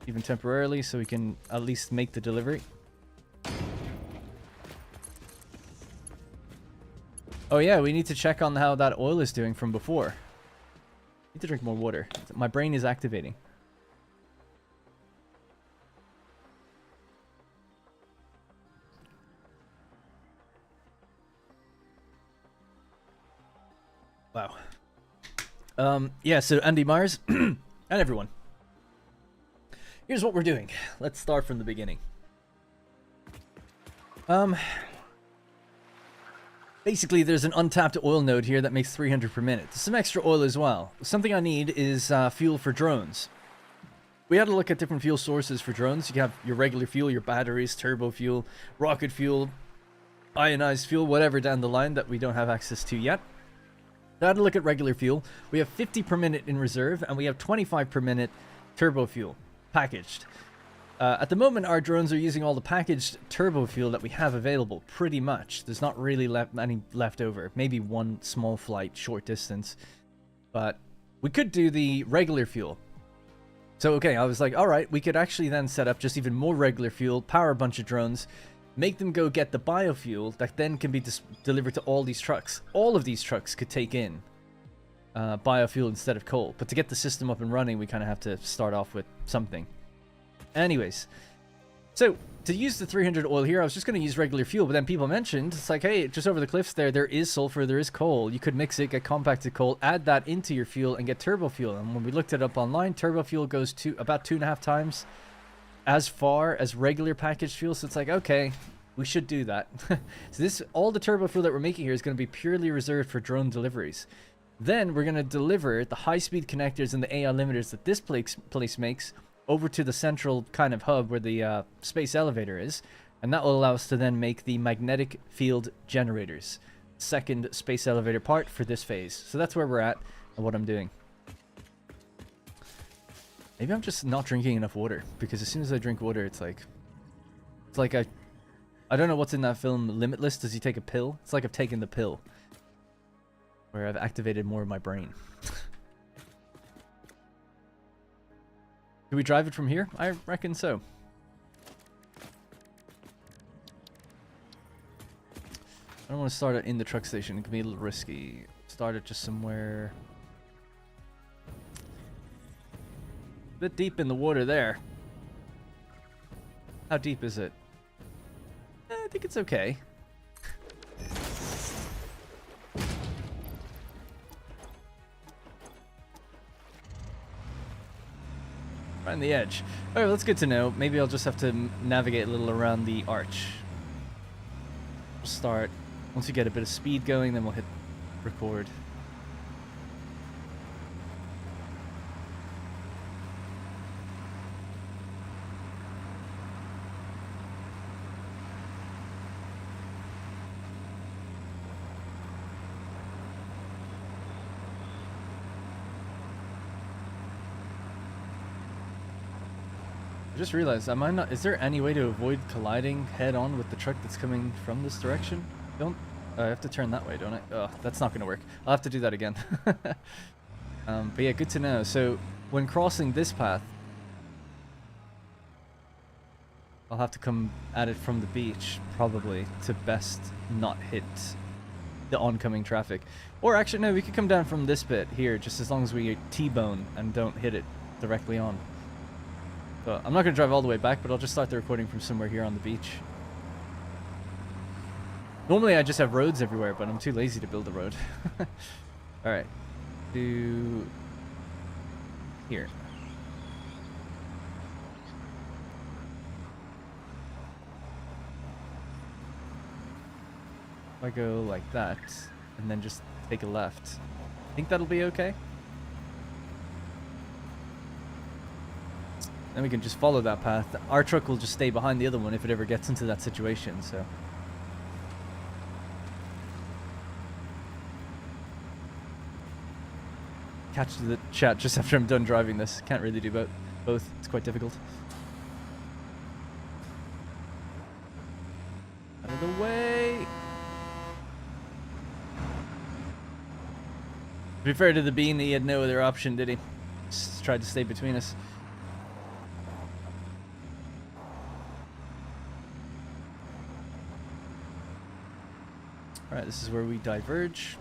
A: even temporarily, so we can at least make the delivery. Oh yeah, we need to check on how that oil is doing from before. Need to drink more water. My brain is activating. Wow. Yeah, so Andy Myers and everyone. Here's what we're doing. Let's start from the beginning. Basically, there's an untapped oil node here that makes 300 per minute. There's some extra oil as well. Something I need is fuel for drones. We had to look at different fuel sources for drones. You can have your regular fuel, your batteries, turbo fuel, rocket fuel, ionized fuel, whatever down the line that we don't have access to yet. So I had to look at regular fuel. We have 50 per minute in reserve, and we have 25 per minute turbo fuel packaged. At the moment, our drones are using all the packaged turbo fuel that we have available, pretty much. There's not really any left over. Maybe one small flight, short distance. But we could do the regular fuel. So, okay, I was like, alright, we could actually then set up just even more regular fuel, power a bunch of drones, make them go get the biofuel that then can be delivered to all these trucks. All of these trucks could take in biofuel instead of coal. But to get the system up and running, we kind of have to start off with something. Anyways, so to use the 300 oil here, I was just going to use regular fuel. But then people mentioned, it's like, hey, just over the cliffs there is sulfur, there is coal. You could mix it, get compacted coal, add that into your fuel and get turbo fuel. And when we looked it up online, turbo fuel goes to about 2.5 times as far as regular packaged fuel, so it's like, okay, we should do that. So all the turbo fuel that we're making here is going to be purely reserved for drone deliveries. Then we're going to deliver the high-speed connectors and the AI limiters that this place makes over to the central kind of hub where the space elevator is, and that will allow us to then make the magnetic field generators, second space elevator part for this phase. So that's where we're at and what I'm doing. Maybe I'm just not drinking enough water, because as soon as I drink water, it's like I don't know what's in that film Limitless. Does he take a pill? It's like I've taken the pill, where I've activated more of my brain. Do we drive it from here? I reckon so. I don't want to start it in the truck station. It can be a little risky. Start it just somewhere a bit deep in the water there. How deep is it? I think it's okay. Right on the edge. Alright, well, that's good to know. Maybe I'll just have to navigate a little around the arch. We'll start. Once we get a bit of speed going, then we'll hit record. I just realized, is there any way to avoid colliding head on with the truck that's coming from this direction? I have to turn that way, don't I? Oh, that's not going to work. I'll have to do that again. But yeah, good to know. So when crossing this path, I'll have to come at it from the beach, probably, to best not hit the oncoming traffic. Or actually, no, we could come down from this bit here, just as long as we T-bone and don't hit it directly on. So I'm not going to drive all the way back, but I'll just start the recording from somewhere here on the beach. Normally I just have roads everywhere, but I'm too lazy to build a road. Alright. Do... here. If I go like that, and then just take a left, I think that'll be okay. Then we can just follow that path. Our truck will just stay behind the other one if it ever gets into that situation, so... catch the chat just after I'm done driving this. Can't really do both. It's quite difficult. Out of the way. To be fair to the bean, he had no other option, did he? Just tried to stay between us. Alright, this is where we diverge.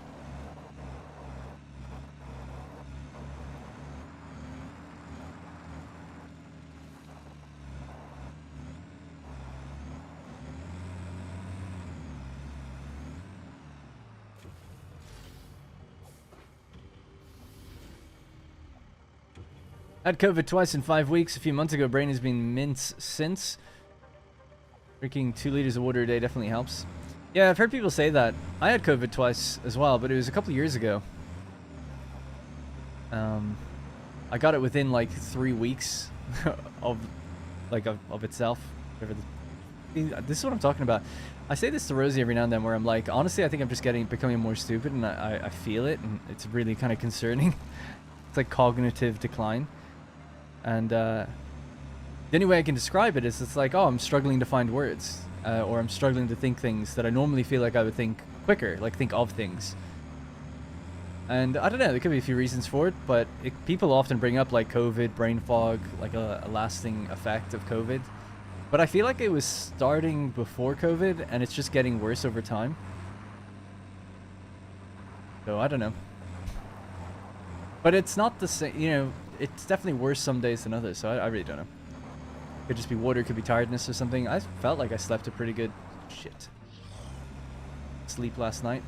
A: Had COVID twice in 5 weeks. A few months ago, brain has been mince since. Drinking 2 liters of water a day definitely helps. Yeah, I've heard people say that. I had COVID twice as well, but it was a couple years ago. I got it within like 3 weeks of itself. This is what I'm talking about. I say this to Rosie every now and then, where I'm like, honestly, I think I'm just becoming more stupid, and I feel it, and it's really kind of concerning. It's like cognitive decline. And the only way I can describe it is it's like, oh, I'm struggling to find words, or I'm struggling to think things that I normally feel like I would think quicker, like think of things. And I don't know, there could be a few reasons for it, but people often bring up like COVID, brain fog, like a lasting effect of COVID. But I feel like it was starting before COVID, and it's just getting worse over time. So I don't know. But it's not the same, you know, it's definitely worse some days than others, so I really don't know. Could just be water, could be tiredness or something. I felt like I slept a pretty good sleep last night.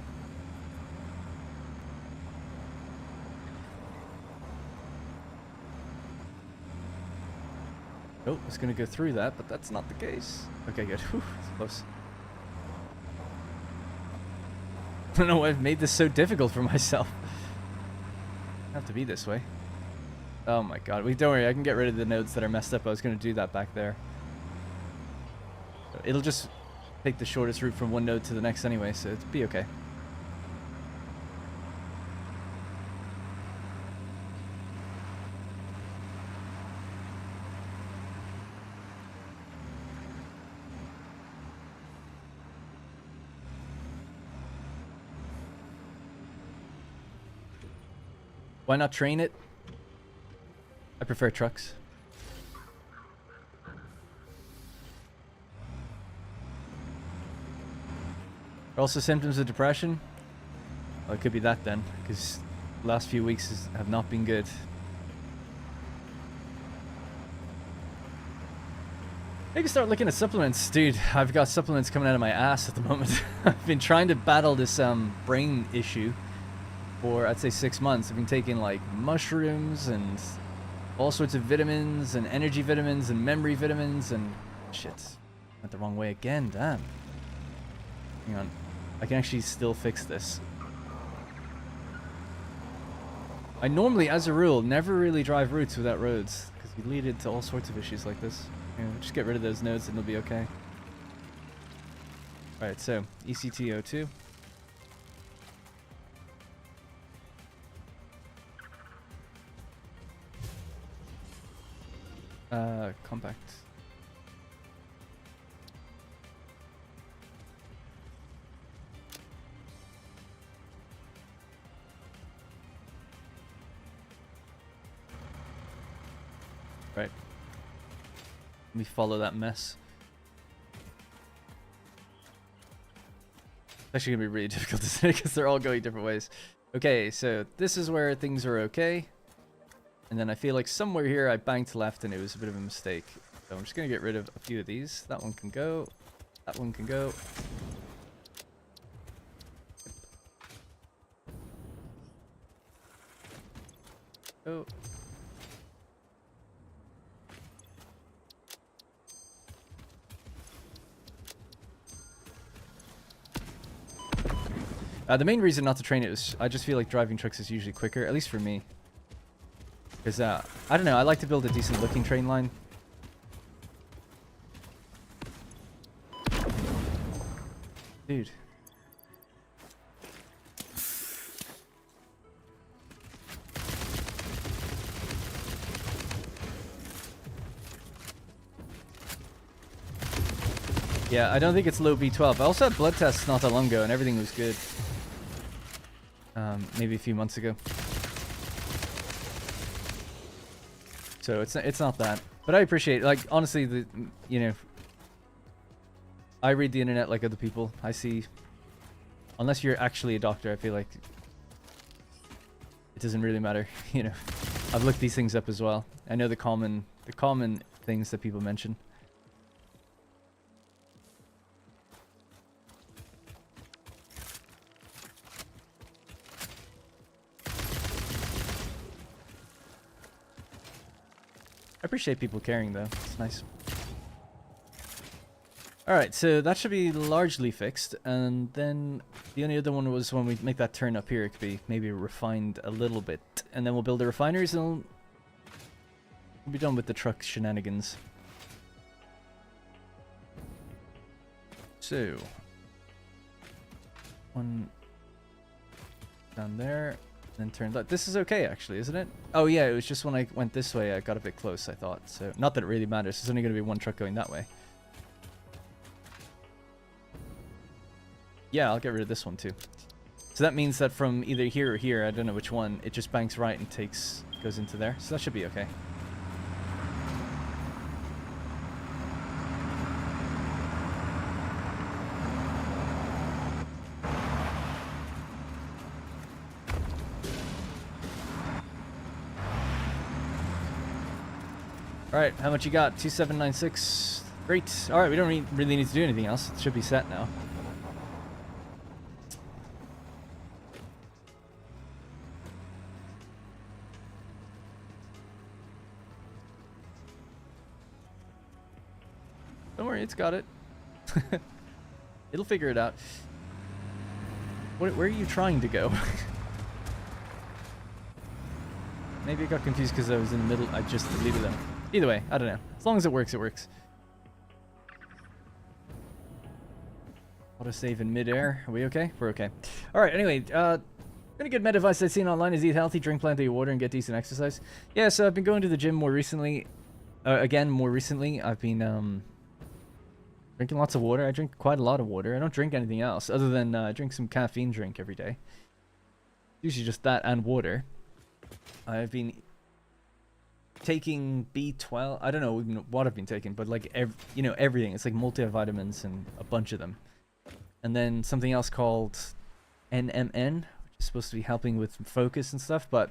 A: Oh, I was going to go through that, but that's not the case. Okay, good. Whew, close. I don't know why I've made this so difficult for myself. I have to be this way. Oh my god. Don't worry, I can get rid of the nodes that are messed up. I was going to do that back there. It'll just take the shortest route from one node to the next anyway, so it'll be okay. Why not train it? I prefer trucks. Also symptoms of depression? Well, it could be that then, because the last few weeks have not been good. I can start looking at supplements. Dude, I've got supplements coming out of my ass at the moment. I've been trying to battle this brain issue for, I'd say, 6 months. I've been taking like mushrooms and all sorts of vitamins and energy vitamins and memory vitamins and shit. Went the wrong way again, damn. Hang on. I can actually still fix this. I normally, as a rule, never really drive routes without roads, because you lead into all sorts of issues like this. You know, just get rid of those nodes and it'll be okay. Alright, so ECT02. Compact. Right. Let me follow that mess. It's actually gonna be really difficult to say because they're all going different ways. Okay, so this is where things are okay. And then I feel like somewhere here I banked left and it was a bit of a mistake. So I'm just gonna get rid of a few of these. That one can go. That one can go. Oh. The main reason not to train it is I just feel like driving trucks is usually quicker, at least for me. Because, I don't know, I like to build a decent looking train line. Dude. Yeah, I don't think it's low B12. I also had blood tests not that long ago and everything was good. Maybe a few months ago. So it's not that. But I appreciate, like, honestly, you know, I read the internet like other people. I see, unless you're actually a doctor, I feel like it doesn't really matter. You know, I've looked these things up as well. I know the common things that people mention. I appreciate people caring, though. It's nice. Alright, so that should be largely fixed. And then the only other one was when we make that turn up here, it could be maybe refined a little bit. And then we'll build the refineries and we'll be done with the truck shenanigans. So, one down there. Then turn left. This is okay, actually, isn't it? Oh, yeah, it was just when I went this way, I got a bit close, I thought. So, not that it really matters. There's only going to be one truck going that way. Yeah, I'll get rid of this one, too. So that means that from either here or here, I don't know which one, it just banks right and goes into there. So that should be okay. Alright, how much you got? 2796. Great. Alright, we don't really need to do anything else. It should be set now. It's got it. It'll figure it out. Where are you trying to go? Maybe I got confused because I was in the middle. I just deleted them. Either way, I don't know. As long as it works, it works. Auto save in midair. Are we okay? We're okay. All right. Anyway, any good med advice I've seen online is eat healthy, drink plenty of water, and get decent exercise. Yeah. So I've been going to the gym more recently. More recently, I've been drinking lots of water. I drink quite a lot of water. I don't drink anything else other than I drink some caffeine drink every day. Usually just that and water. I've been taking B12. I don't know what I've been taking, but like everything. It's like multivitamins and a bunch of them, and then something else called NMN, which is supposed to be helping with focus and stuff. But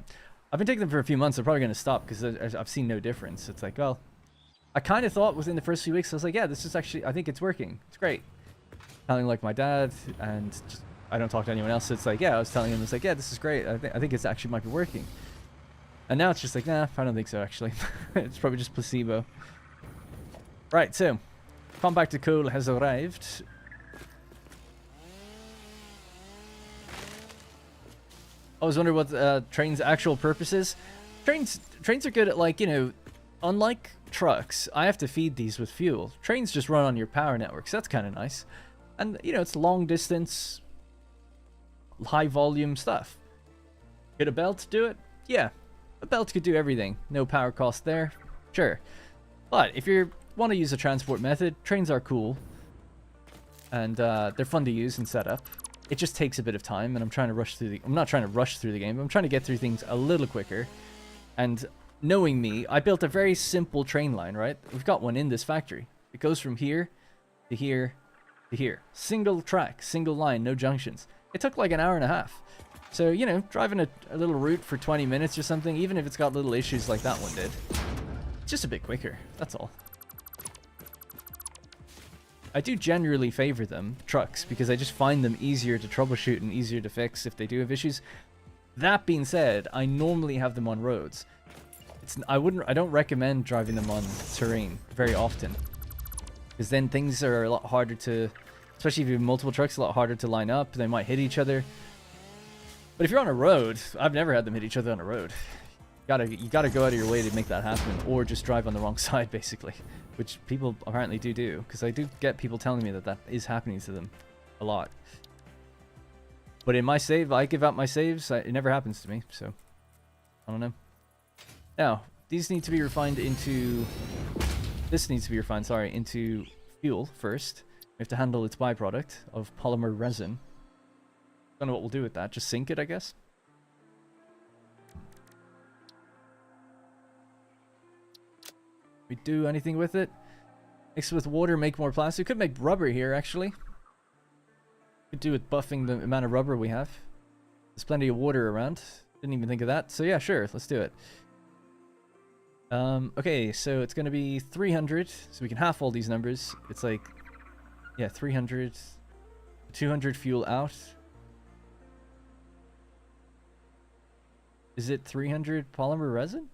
A: I've been taking them for a few months. I'm probably going to stop because I've seen no difference. It's like, well, I kind of thought within the first few weeks, I was like, yeah, this is actually, I think it's working. It's great. Telling like my dad, and just, I don't talk to anyone else. So it's like, yeah, I was telling him, it's like, yeah, this is great. I think it's actually might be working. And now it's just like, nah, I don't think so, actually. It's probably just placebo. Right, so, compacted coal has arrived. I was wondering what trains' actual purpose is. Trains are good at, like, unlike trucks, I have to feed these with fuel. Trains just run on your power network, so that's kind of nice. And, it's long distance, high volume stuff. Could a belt do it? Yeah. A belt could do everything. No power cost there. Sure. But if you want to use a transport method, trains are cool. And they're fun to use and set up. It just takes a bit of time, and I'm trying to rush through I'm not trying to rush through the game, but I'm trying to get through things a little quicker. And knowing me, I built a very simple train line, right? We've got one in this factory. It goes from here to here to here. Single track, single line, no junctions. It took like an hour and a half. So, driving a little route for 20 minutes or something, even if it's got little issues like that one did, it's just a bit quicker. That's all. I do generally favor them, trucks, because I just find them easier to troubleshoot and easier to fix if they do have issues. That being said, I normally have them on roads. I don't recommend driving them on terrain very often, because then things are a lot harder to, especially if you have multiple trucks, a lot harder to line up. They might hit each other. But if you're on a road, I've never had them hit each other on a road. You gotta go out of your way to make that happen, or just drive on the wrong side, basically, which people apparently do, because I do get people telling me that is happening to them a lot. But in my save, I give out my saves. It never happens to me, so I don't know. Now, these need to be refined into... This needs to be refined, sorry, into fuel first. We have to handle its byproduct of polymer resin. Don't know what we'll do with that. Just sink it, I guess. We do anything with it? Mix it with water, make more plastic. We could make rubber here, actually. Could do with buffing the amount of rubber we have. There's plenty of water around. Didn't even think of that. So yeah, sure, let's do it. Okay, so it's going to be 300. So we can half all these numbers. It's like, yeah, 300, 200 fuel out. Is it 300 polymer resin?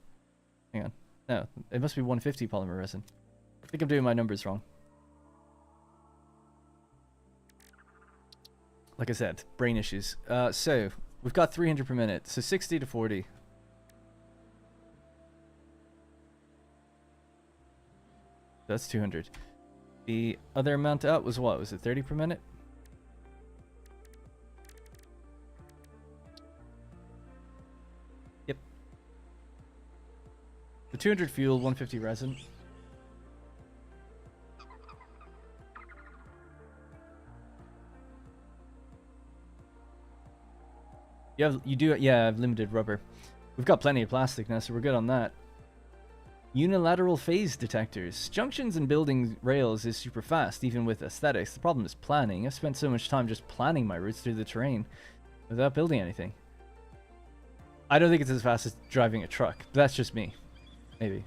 A: Hang on. No, it must be 150 polymer resin. I think I'm doing my numbers wrong. Like I said, brain issues. So, we've got 300 per minute. So 60 to 40. That's 200. The other amount out was what? Was it 30 per minute? Yep. The 200 fuel, 150 resin. You do, yeah, I've limited rubber. We've got plenty of plastic now, so we're good on that. Unilateral phase detectors. Junctions and building rails is super fast, even with aesthetics. The problem is planning. I've spent so much time just planning my routes through the terrain without building anything. I don't think it's as fast as driving a truck, but that's just me. Maybe.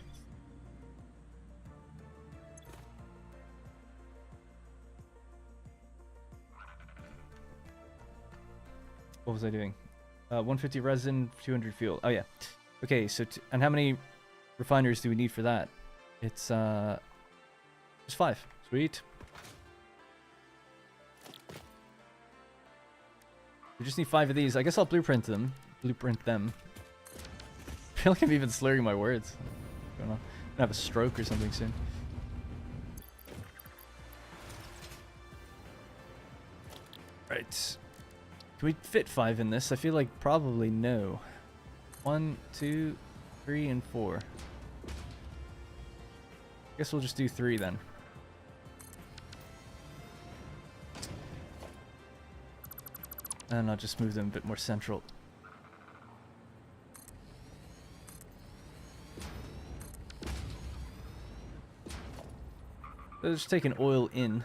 A: What was I doing? 150 resin, 200 fuel. Oh yeah. Okay, so and how many refiners do we need for that? It's just 5. So Sweet. We just need 5 of these. I guess I'll blueprint them. I feel like I'm even slurring my words. I don't know. I'm gonna have a stroke or something soon. Right. Can we fit 5 in this? I feel like probably no. 1, 2, 3, and 4. Guess we'll just do 3 then. And I'll just move them a bit more central. Let's take an oil in.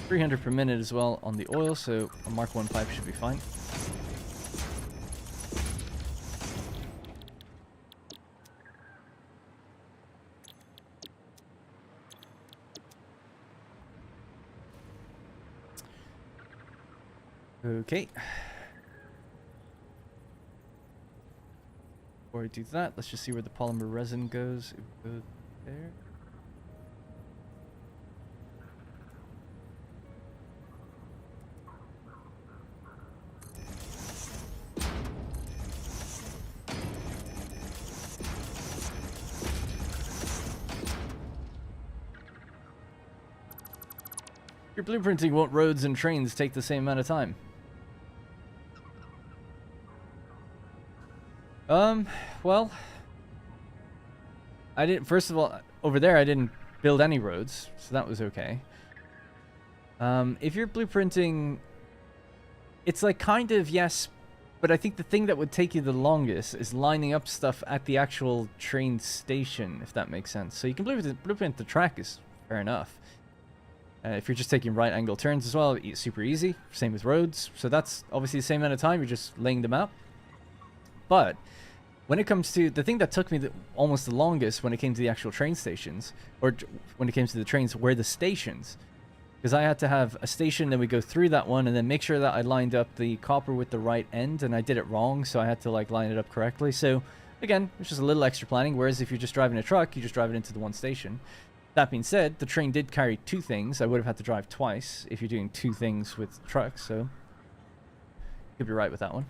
A: $300 per minute as well on the oil, so a Mark 1 pipe should be fine. Okay. Before I do that, let's just see where the polymer resin goes. It goes there. Your blueprinting won't roads and trains take the same amount of time? Well, I didn't, first of all, over there I didn't build any roads, so that was okay. If you're blueprinting, it's like kind of yes, but I think the thing that would take you the longest is lining up stuff at the actual train station, if that makes sense. So you can blueprint the track is fair enough. If you're just taking right angle turns as well, it's super easy. Same with roads. So that's obviously the same amount of time. You're just laying them out. But when it comes to the thing that took me almost the longest when it came to the actual train stations, or when it came to the trains, were the stations. Because I had to have a station, then we go through that one, and then make sure that I lined up the copper with the right end, and I did it wrong, so I had to like line it up correctly. So again, it's just a little extra planning, whereas if you're just driving a truck, you just drive it into the one station. That being said, the train did carry 2 things. I would have had to drive twice if you're doing 2 things with trucks, so could be right with that one.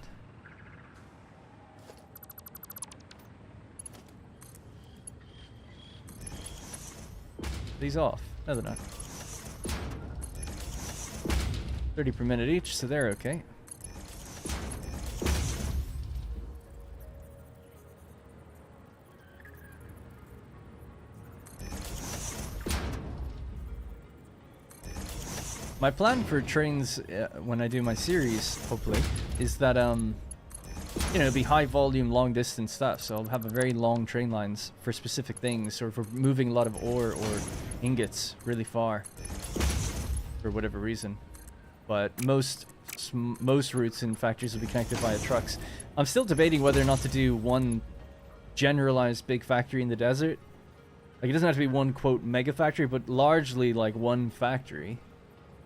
A: These off. No, they're not. 30 per minute each, so they're okay. My plan for trains when I do my series, hopefully, is that, you know, it'll be high volume, long distance stuff. So I'll have a very long train lines for specific things, or for moving a lot of ore or ingots really far for whatever reason. But most routes in factories will be connected via trucks. I'm still debating whether or not to do one generalized big factory in the desert. Like, it doesn't have to be one, quote, mega factory, but largely like one factory.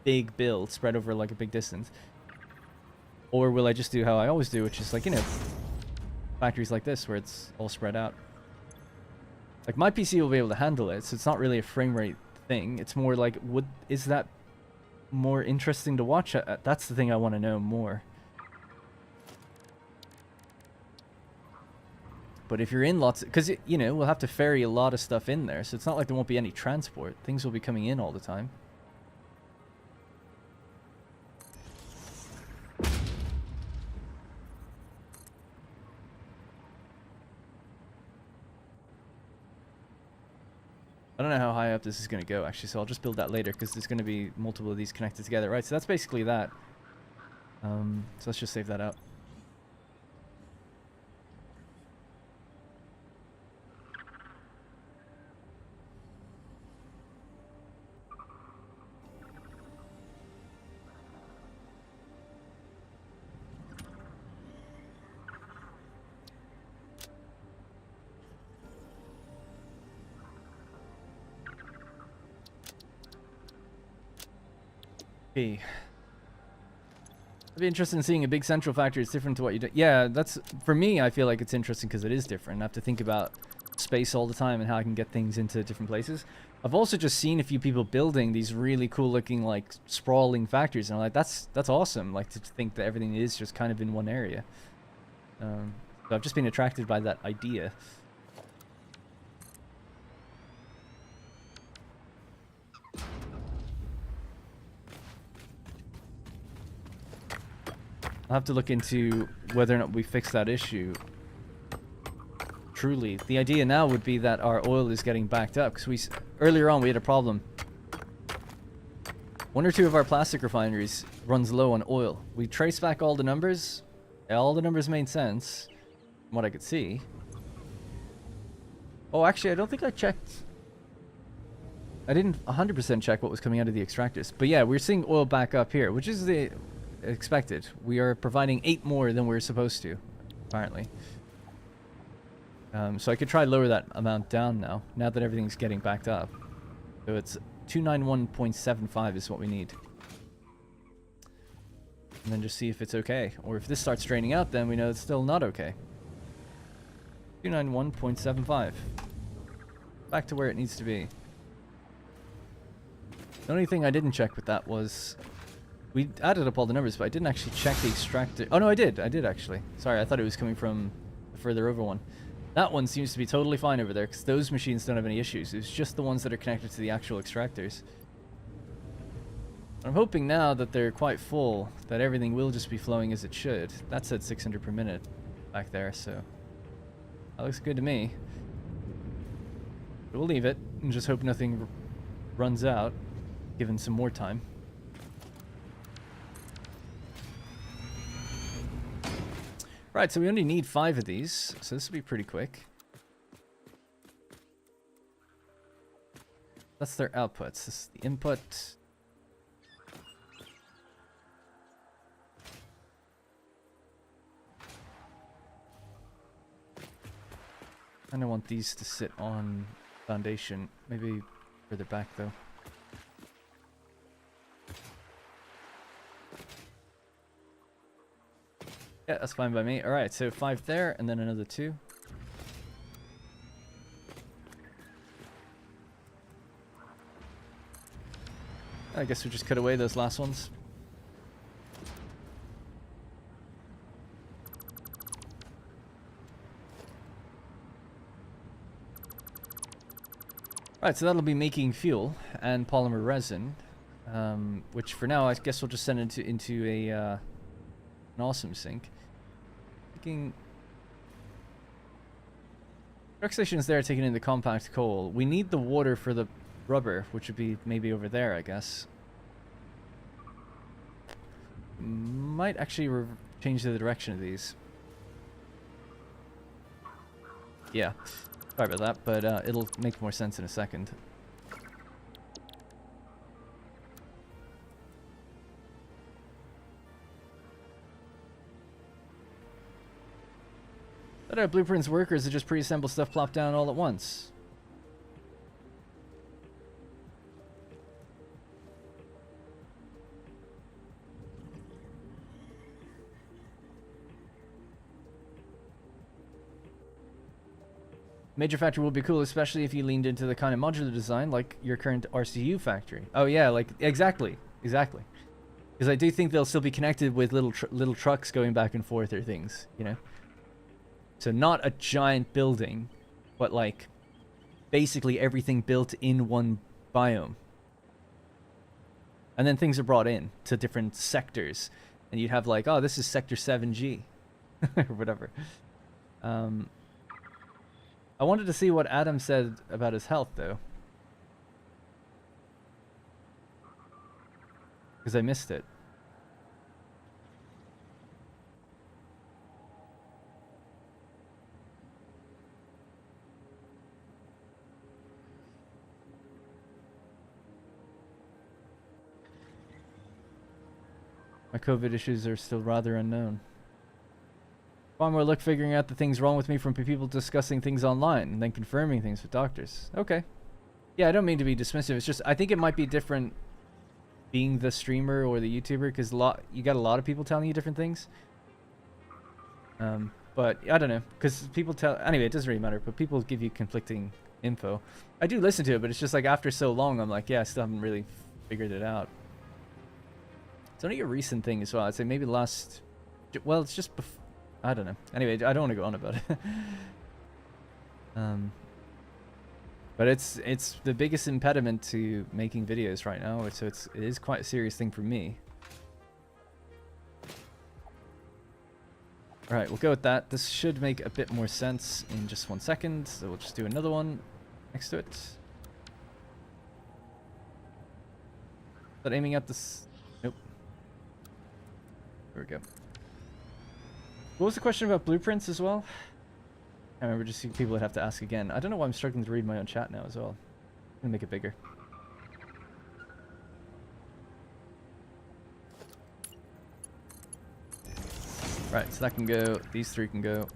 A: Big build spread over like a big distance. Or will I just do how I always do, which is like, you know, factories like this where it's all spread out. Like, my PC will be able to handle it, so it's not really a frame rate thing. It's more like, is that more interesting to watch? That's the thing I want to know more. But if you're in lots, because, you know, we'll have to ferry a lot of stuff in there, so it's not like there won't be any transport. Things will be coming in all the time. I don't know how high up this is going to go, actually, so I'll just build that later, because there's going to be multiple of these connected together. Right, so that's basically that. So let's just save that out. Okay. I'd be interested in seeing a big central factory. It's different to what you do. Yeah, that's, for me, I feel like it's interesting because it is different. I have to think about space all the time and how I can get things into different places. I've also just seen a few people building these really cool looking, like, sprawling factories, and I'm like, that's awesome, like, to think that everything is just kind of in one area. So I've just been attracted by that idea. I'll have to look into whether or not we fix that issue. Truly, the idea now would be that our oil is getting backed up, because earlier on we had a problem. One or two of our plastic refineries runs low on oil. We traced back all the numbers. All the numbers made sense, from what I could see. Oh, actually, I don't think I checked. I didn't 100% check what was coming out of the extractors. But yeah, we're seeing oil back up here, which is the expected. We are providing 8 more than we're supposed to, apparently. So I could try lower that amount down now that everything's getting backed up. So it's 291.75 is what we need. And then just see if it's okay. Or if this starts draining out, then we know it's still not okay. 291.75. Back to where it needs to be. The only thing I didn't check with that was... we added up all the numbers, but I didn't actually check the extractor. Oh, no, I did. I did, actually. Sorry, I thought it was coming from the further over one. That one seems to be totally fine over there, because those machines don't have any issues. It's just the ones that are connected to the actual extractors. I'm hoping now that they're quite full, that everything will just be flowing as it should. That's at 600 per minute back there, so... that looks good to me. But we'll leave it, and just hope nothing runs out, given some more time. Right, so we only need 5 of these, so this will be pretty quick. That's their outputs. This is the input. I don't want these to sit on foundation. Maybe further back, though. Yeah, that's fine by me. Alright, so 5 there, and then another 2. I guess we just cut away those last ones. Alright, so that'll be making fuel and polymer resin, which for now I guess we'll just send into a an awesome sink. Truck station's there taking in the compact coal. We need the water for the rubber, which would be maybe over there, I guess. Might actually change the direction of these. Yeah, sorry about that, but it'll make more sense in a second. That our blueprints work, or is it just pre-assembled stuff plopped down all at once? Major factory will be cool, especially if you leaned into the kind of modular design like your current RCU factory. Oh yeah, like exactly. Because I do think they'll still be connected with little trucks going back and forth or things, you know. So not a giant building, but like basically everything built in one biome. And then things are brought in to different sectors, and you'd have like, oh, this is sector 7G or whatever. I wanted to see what Adam said about his health, though. Because I missed it. My COVID issues are still rather unknown. Far more luck figuring out the things wrong with me from people discussing things online and then confirming things with doctors. Okay. Yeah, I don't mean to be dismissive. It's just, I think it might be different being the streamer or the YouTuber, because you got a lot of people telling you different things. But I don't know, because people tell, anyway, it doesn't really matter, but people give you conflicting info. I do listen to it, but it's just like after so long, I'm like, yeah, I still haven't really figured it out. It's only a recent thing as well. I'd say maybe the last, well, it's just, I don't know. Anyway, I don't want to go on about it. But it's the biggest impediment to making videos right now, so it is quite a serious thing for me. Alright, we'll go with that. This should make a bit more sense in just 1 second, so we'll just do another one next to it. Is that aiming at this? Nope. There we go. What was the question about blueprints as well? I remember just seeing people that have to ask again. I don't know why I'm struggling to read my own chat now as well. I'm gonna make it bigger. Right, so that can go. These three can go.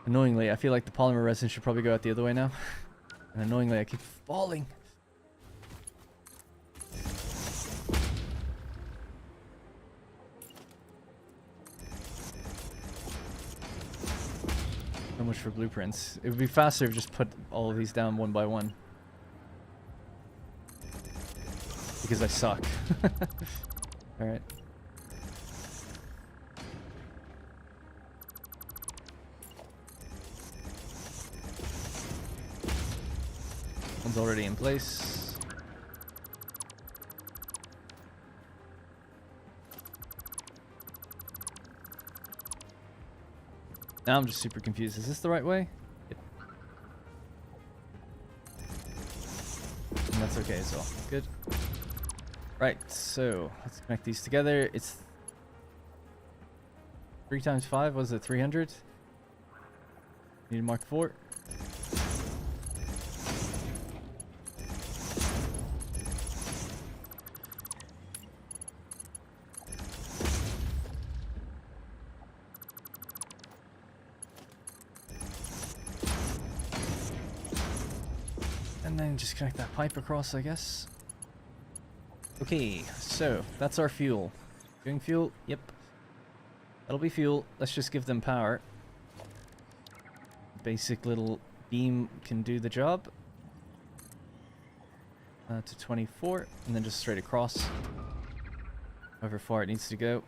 A: Annoyingly, I feel like the polymer resin should probably go out the other way now. And annoyingly, I keep falling. So much for blueprints. It would be faster if you just put all of these down one by one. Because I suck. Alright. One's already in place. Now I'm just super confused. Is this the right way? Yep. And that's okay as well. Good. Right, so let's connect these together. It's 3 times 5, was it 300? Need to mark 4. And then just connect that pipe across, I guess. Okay, so that's our fuel. Doing fuel? Yep. That'll be fuel. Let's just give them power. Basic little beam can do the job. To 24, and then just straight across. However far it needs to go.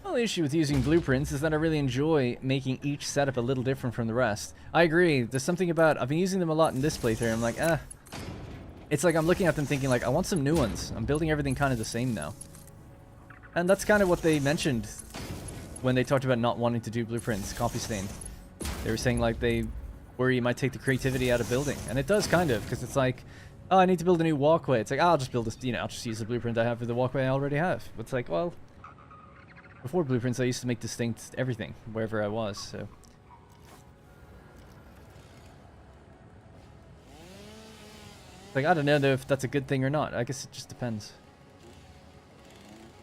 A: The only issue with using blueprints is that I really enjoy making each setup a little different from the rest. I agree. There's something about, I've been using them a lot in this playthrough. I'm like, it's like I'm looking at them thinking like, I want some new ones. I'm building everything kind of the same now. And that's kind of what they mentioned when they talked about not wanting to do blueprints, copy stain. They were saying like they worry you might take the creativity out of building. And it does kind of, because it's like, oh, I need to build a new walkway. It's like, oh, I'll just build this, you know, I'll just use the blueprint I have for the walkway I already have. But it's like, well, before blueprints, I used to make distinct everything, wherever I was, so. Like, I don't know if that's a good thing or not. I guess it just depends.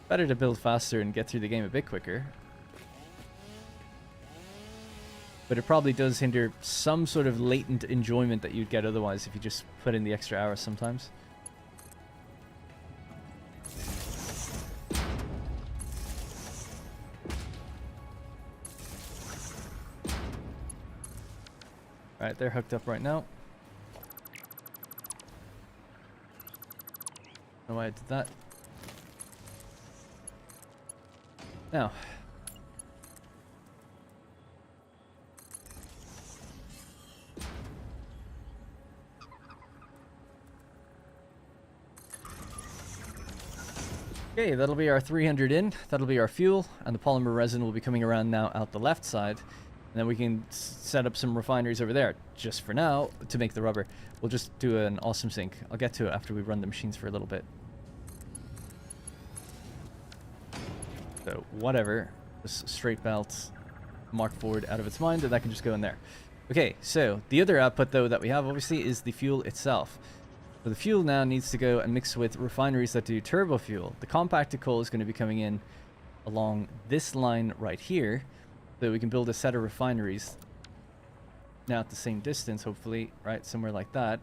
A: Better to build faster and get through the game a bit quicker. But it probably does hinder some sort of latent enjoyment that you'd get otherwise if you just put in the extra hours sometimes. Alright, they're hooked up right now. Don't know why I did that. Now. Okay, that'll be our 300 in. That'll be our fuel, and the polymer resin will be coming around now out the left side. And then we can set up some refineries over there. Just for now, to make the rubber. We'll just do an awesome sink. I'll get to it after we run the machines for a little bit. So, whatever. This straight belt, mark forward out of its mind, and that can just go in there. Okay, so the other output, though, that we have, obviously, is the fuel itself. So the fuel now needs to go and mix with refineries that do turbo fuel. The compacted coal is going to be coming in along this line right here, so we can build a set of refineries now at the same distance, hopefully, right, somewhere like that.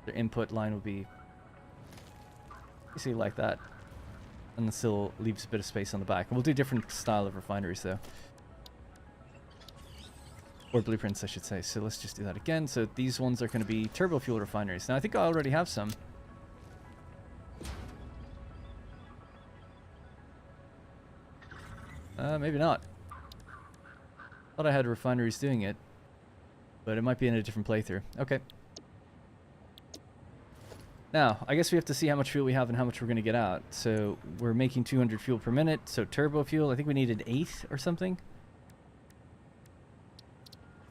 A: Their input line will be basically like that, and it still leaves a bit of space on the back. We'll do different style of refineries, though. Or blueprints, I should say. So let's just do that again. So these ones are going to be turbo fuel refineries. Now, I think I already have some. Maybe not. Thought I had refineries doing it, but it might be in a different playthrough. Okay. Now, I guess we have to see how much fuel we have and how much we're going to get out. So we're making 200 fuel per minute. So turbo fuel, I think we needed 8 or something.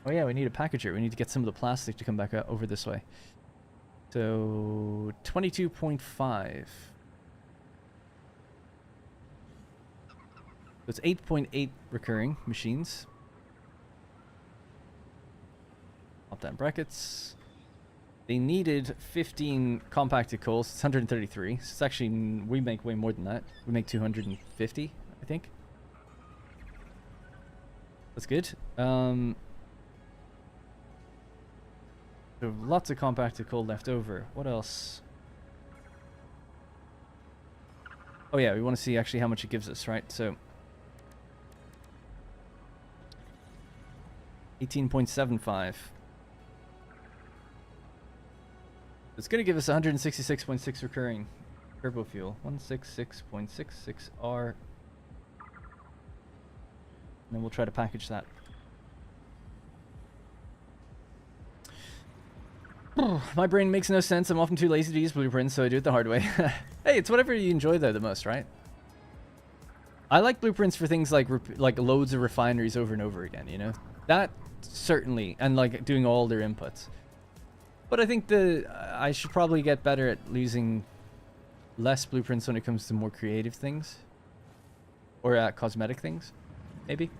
A: Oh yeah, we need a packager. We need to get some of the plastic to come back over this way. So 22.5. So it's 8.8 recurring machines. Pop that in brackets. They needed 15 compacted coals. It's 133. So it's actually, we make way more than that. We make 250, I think. That's good. So lots of compacted coal left over. What else? Oh yeah, we want to see actually how much it gives us, right? So 18.75. It's going to give us 166.6 recurring turbo fuel. 166.66R. And then we'll try to package that. My brain makes no sense. I'm often too lazy to use blueprints, so I do it the hard way. Hey, it's whatever you enjoy though the most, right? I like blueprints for things like loads of refineries over and over again, you know? That certainly, and like doing all their inputs. But I think I should probably get better at using less blueprints when it comes to more creative things. Or cosmetic things, maybe.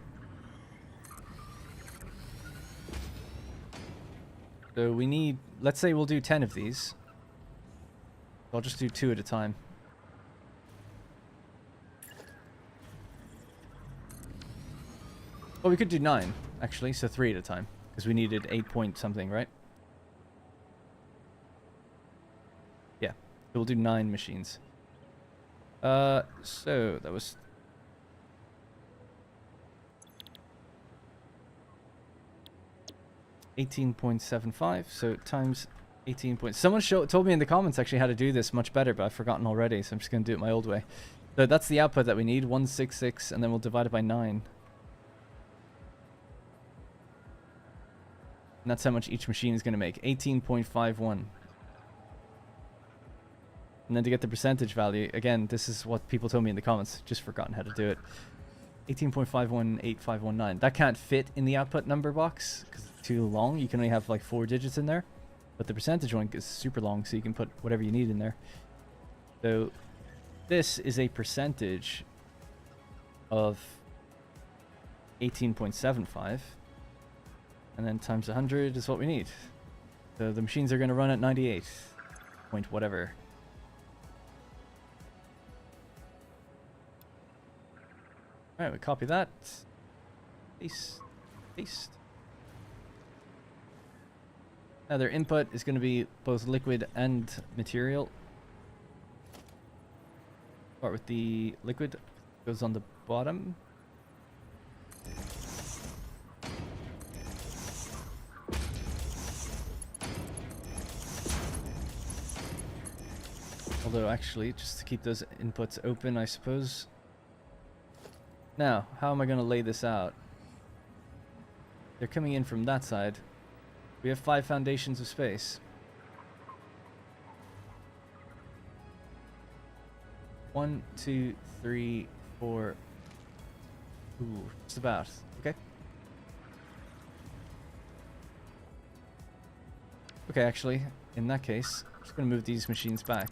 A: So we need, let's say we'll do 10 of these. I'll just do 2 at a time. Well, we could do 9, actually, so 3 at a time. Because we needed 8 point something, right? Yeah, so we'll do 9 machines. So that was... $18.75, so times 18 points. Someone told me in the comments actually how to do this much better, but I've forgotten already, so I'm just going to do it my old way. So that's the output that we need, 166, and then we'll divide it by 9. And that's how much each machine is going to make, 18.51. And then to get the percentage value, again, this is what people told me in the comments, just forgotten how to do it. 18.518519. That can't fit in the output number box, because too long. You can only have like 4 digits in there, but the percentage one is super long, so you can put whatever you need in there. So this is a percentage of 18.75, and then times 100 is what we need. So the machines are going to run at 98 point whatever. Alright, we copy that. Paste. Paste. Now their input is going to be both liquid and material. Start with the liquid. Goes on the bottom. Although actually, just to keep those inputs open, I suppose. Now, how am I going to lay this out? They're coming in from that side. We have 5 foundations of space. 1, 2, 3, 4. Ooh, just about. Okay. Okay, actually, in that case, I'm just going to move these machines back.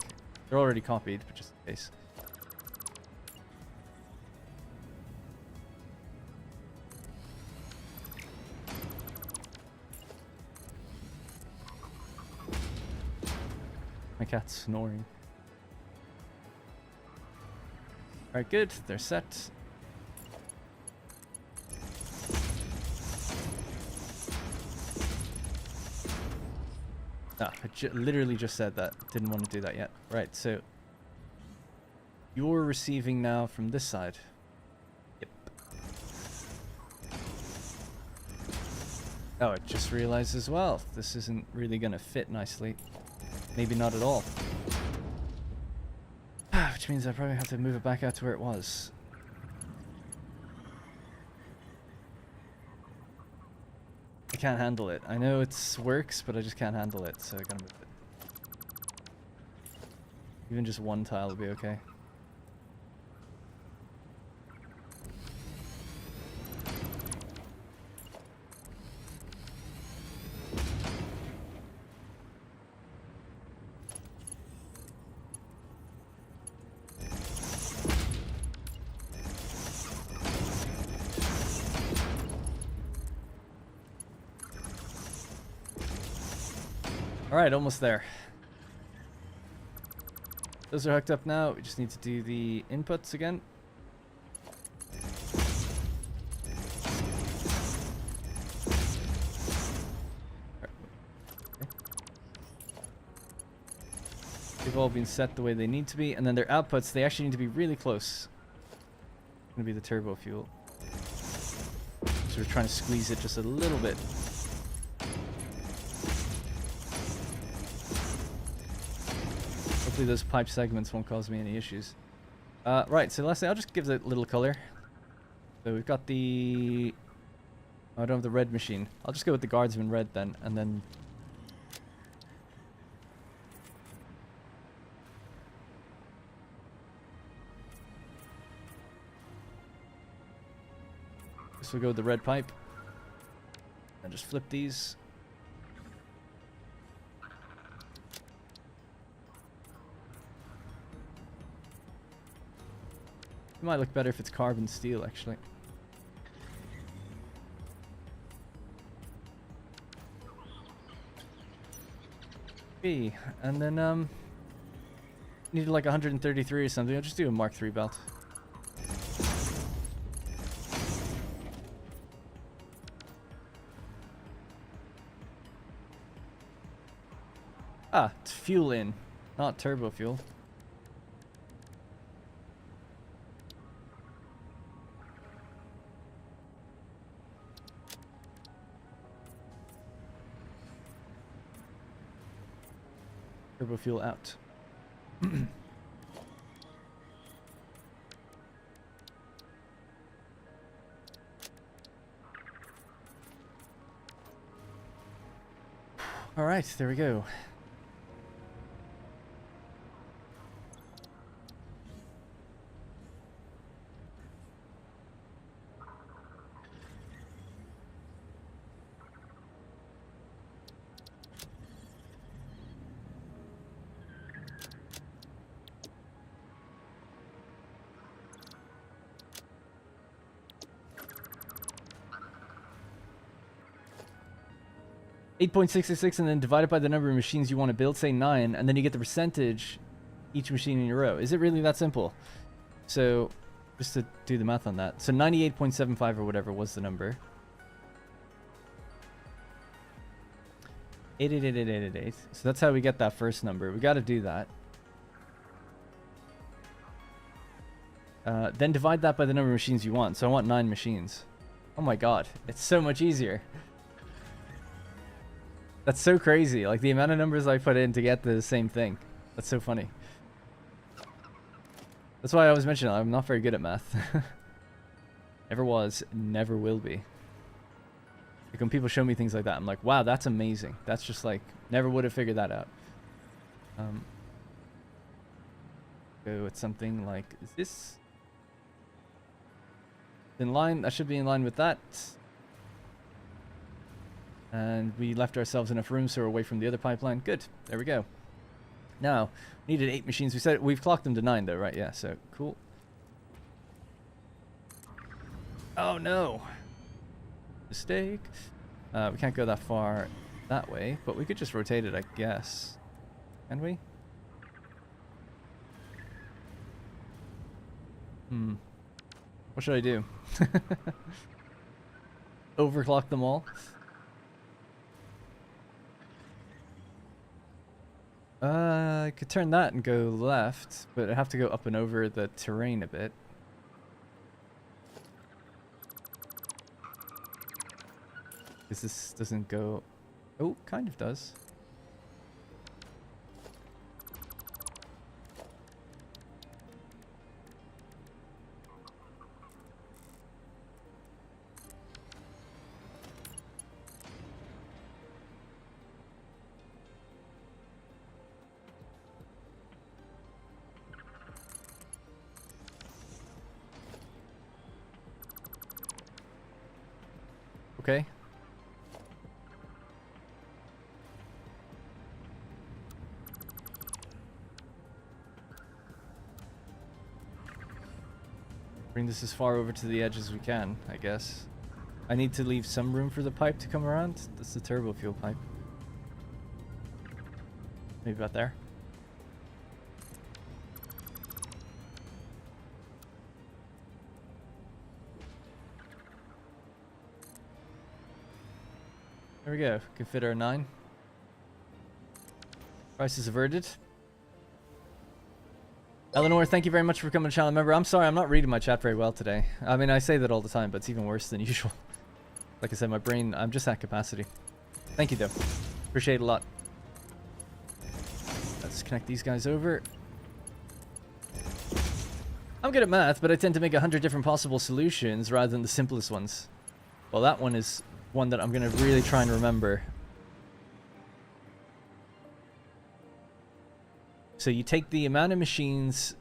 A: They're already copied, but just in case. My cat's snoring. Alright, good. They're set. Ah, I literally just said that. Didn't want to do that yet. Right, so you're receiving now from this side. Yep. Oh, I just realized as well, this isn't really going to fit nicely. Maybe not at all. Which means I probably have to move it back out to where it was. I can't handle it. I know it works, but I just can't handle it, so I gotta move it. Even just one tile will be okay. Alright, almost there. Those are hooked up now. We just need to do the inputs again. They've all been set the way they need to be. And then their outputs, they actually need to be really close. It's going to be the turbo fuel. So we're trying to squeeze it just a little bit. Hopefully those pipe segments won't cause me any issues. Right, so lastly, I'll just give it a little color. So we've got the... Oh, I don't have the red machine. I'll just go with the guardsman red then, and then... Guess we'll go with the red pipe. And just flip these. It might look better if it's carbon steel, actually. Okay, and then needed like 133 or something. I'll just do a Mark III belt. Ah, it's fuel in, not turbo fuel. Turbo fuel out. All right, there we go. .666 and then divide it by the number of machines you want to build, say 9, and then you get the percentage each machine in your row. Is it really that simple? So, just to do the math on that. So 98.75 or whatever was the number. 888888. So that's how we get that first number. We got to do that. Then divide that by the number of machines you want. So I want 9 machines. Oh my god, it's so much easier. That's so crazy, like the amount of numbers I put in to get the same thing. That's so funny. That's why I always mention I'm not very good at math. Never was, never will be. Like when people show me things like that, I'm like, wow, that's amazing. That's just like, never would have figured that out. Go with something like, is this in line? That should be in line with that. And we left ourselves enough room so we're away from the other pipeline. Good. There we go. Now, needed 8 machines. We said we've clocked them to 9 though, right? Yeah, so cool. Oh no. Mistake. We can't go that far that way, but we could just rotate it, I guess. Can we? What should I do? Overclock them all? I could turn that and go left, but I'd have to go up and over the terrain a bit. Because this doesn't go... Oh, kind of does. Okay. Bring this as far over to the edge as we can, I guess. I need to leave some room for the pipe to come around. That's the turbo fuel pipe. Maybe about there. There we go. Can fit our 9. Crisis averted. Eleanor, thank you very much for becoming a channel member. I'm sorry, I'm not reading my chat very well today. I mean, I say that all the time, but it's even worse than usual. Like I said, my brain, I'm just at capacity. Thank you, though. Appreciate it a lot. Let's connect these guys over. I'm good at math, but I tend to make 100 different possible solutions rather than the simplest ones. Well, that one is one that I'm going to really try and remember. So you take the amount of machines.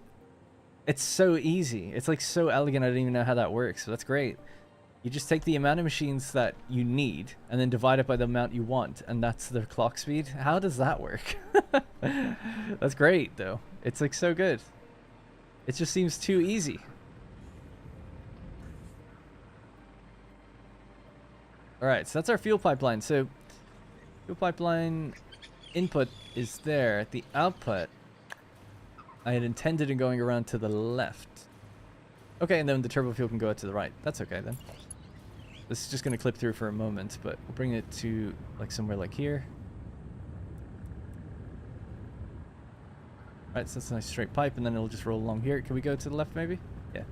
A: It's so easy. It's like so elegant. I don't even know how that works. So that's great. You just take the amount of machines that you need and then divide it by the amount you want, and that's the clock speed. How does that work? That's great, though. It's like so good. It just seems too easy. All right, so that's our fuel pipeline. So fuel pipeline input is there. The output, I had intended in going around to the left. Okay, and then the turbo fuel can go out to the right. That's okay then. This is just going to clip through for a moment, but we'll bring it to like somewhere like here. All right, so that's a nice straight pipe, and then it'll just roll along here. Can we go to the left maybe? Yeah.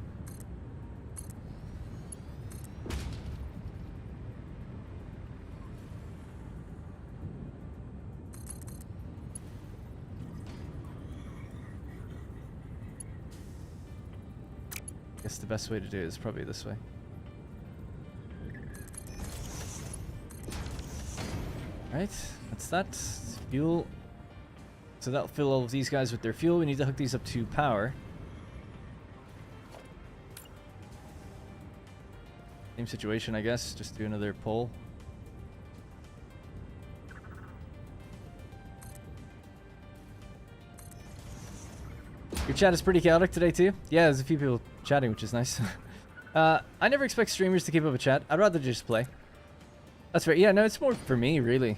A: I guess the best way to do it is probably this way. Alright, that's that. It's fuel. So that'll fill all of these guys with their fuel. We need to hook these up to power. Same situation, I guess. Just do another pull. Your chat is pretty chaotic today too? Yeah, there's a few people chatting, which is nice. I never expect streamers to keep up a chat. I'd rather just play. That's right. Yeah, no, it's more for me, really.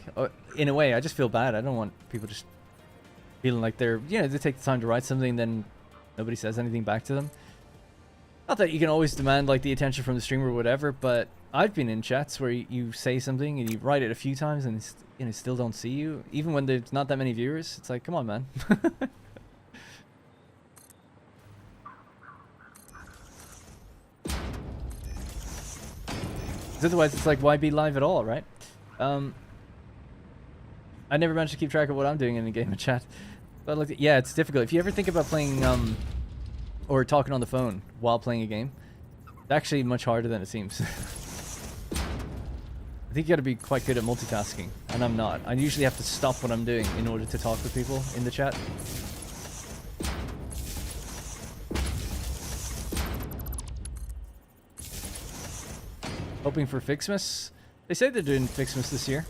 A: In a way, I just feel bad. I don't want people just feeling like they're, you know, they take the time to write something, then nobody says anything back to them. Not that you can always demand, like, the attention from the streamer or whatever, but I've been in chats where you say something and you write it a few times and, you know, still don't see you. Even when there's not that many viewers, it's like, come on, man. Otherwise, it's like, why be live at all, right? I never managed to keep track of what I'm doing in a game of chat. But like, yeah, it's difficult. If you ever think about playing, or talking on the phone while playing a game, it's actually much harder than it seems. I think you gotta be quite good at multitasking, and I'm not. I usually have to stop what I'm doing in order to talk with people in the chat. Hoping for Fixmas. They say they're doing Fixmas this year.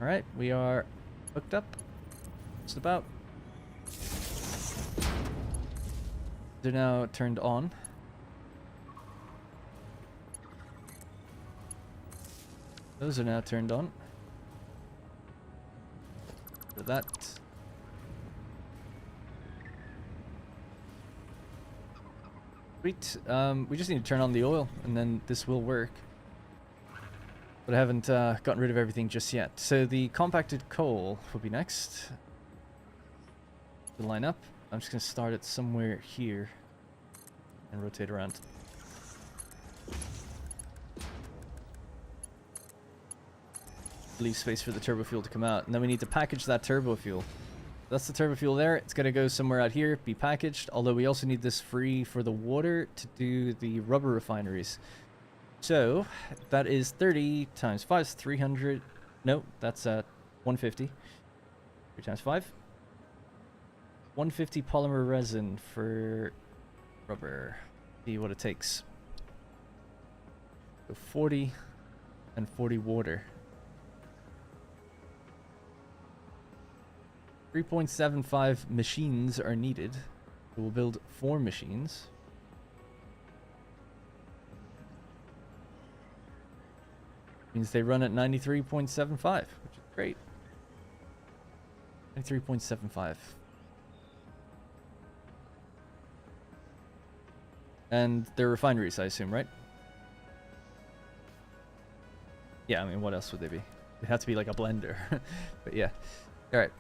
A: Alright, we are hooked up. Just about. They're now turned on. Those are now turned on. For that. Sweet. We just need to turn on the oil, and then this will work. But I haven't gotten rid of everything just yet. So the compacted coal will be next. To line up. I'm just going to start it somewhere here and rotate around. Leave space for the turbo fuel to come out, and then we need to package that turbo fuel. That's the turbo fuel there. It's going to go somewhere out here, be packaged, although we also need this free for the water to do the rubber refineries. So that is 30 times 5 is 300. No, that's 150. 3 times 5. 150 polymer resin for rubber. See what it takes. So 40 and 40 water. 3.75 machines are needed. So we'll build 4 machines. Means they run at 93.75, which is great. 93.75. And they're refineries, I assume, right? Yeah, I mean, what else would they be? It'd have to be like a blender. But yeah. Alright.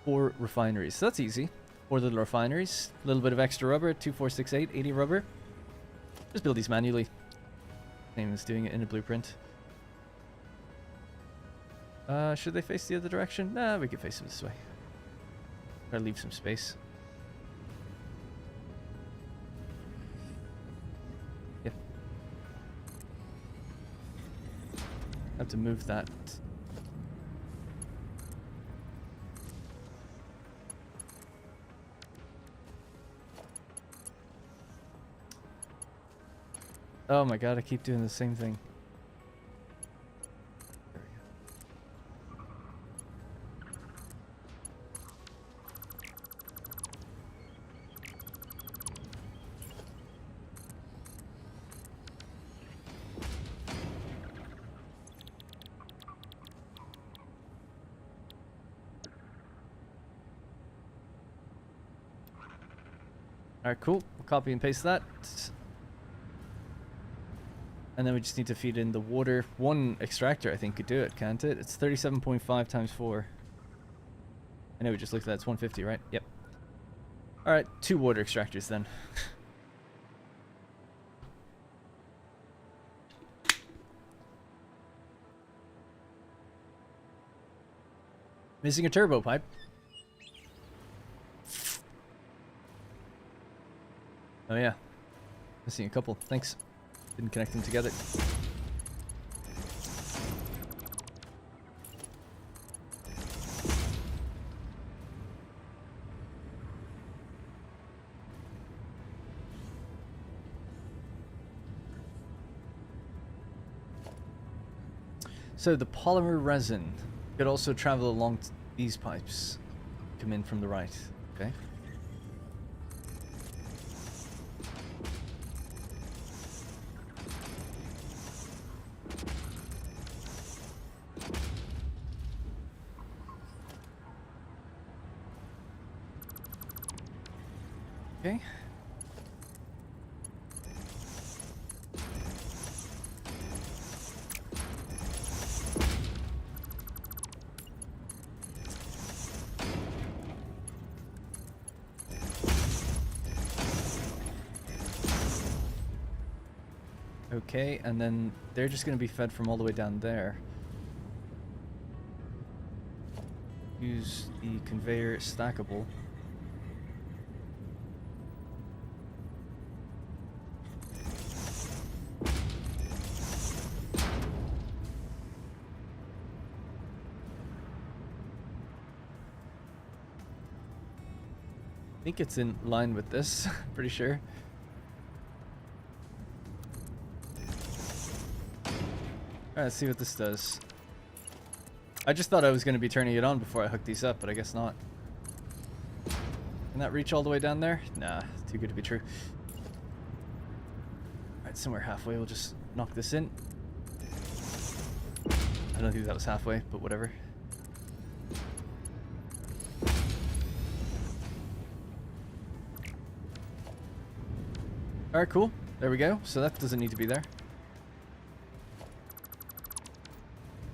A: 4 refineries. So that's easy. 4 little refineries. A little bit of extra rubber. 2, 4, 6, 8. 80 rubber. Just build these manually. Same as doing it in a blueprint. Should they face the other direction? Nah, we can face them this way. Try to leave some space. Yep. Have to move that. Oh my god, I keep doing the same thing. Alright, cool. We'll copy and paste that. And then we just need to feed in the water. 1 extractor, I think, could do it, can't it? It's 37.5 times 4. I know we just looked at that. It's 150, right? Yep. Alright, 2 water extractors then. Missing a turbo pipe. Oh yeah, missing a couple. Thanks. Didn't connect them together. So the polymer resin could also travel along these pipes. Come in from the right. Okay. Okay. Okay, and then they're just going to be fed from all the way down there. Use the conveyor stackable. think it's in line with this. Pretty sure. Alright, let's see what this does. I just thought I was going to be turning it on before I hooked these up, but I guess not. Can that reach all the way down there? Nah, too good to be true. Alright, somewhere halfway, we'll just knock this in. I don't think that was halfway, but whatever. Alright, cool. There we go. So that doesn't need to be there.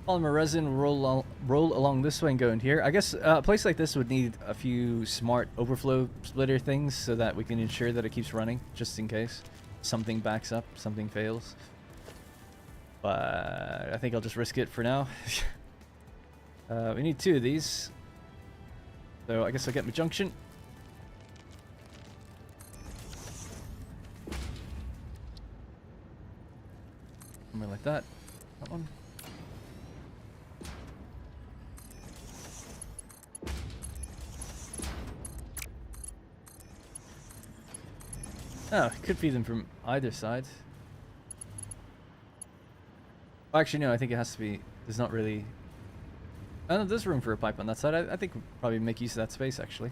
A: Polymer resin, roll along this way and go in here. I guess a place like this would need a few smart overflow splitter things so that we can ensure that it keeps running, just in case something backs up, something fails. But I think I'll just risk it for now. We need 2 of these. So I guess I'll get my junction. Something like that. That one. Oh, could feed them from either side. Oh, actually, no, I think it has to be... There's not really... I don't know, there's room for a pipe on that side. I think we'll probably make use of that space, actually.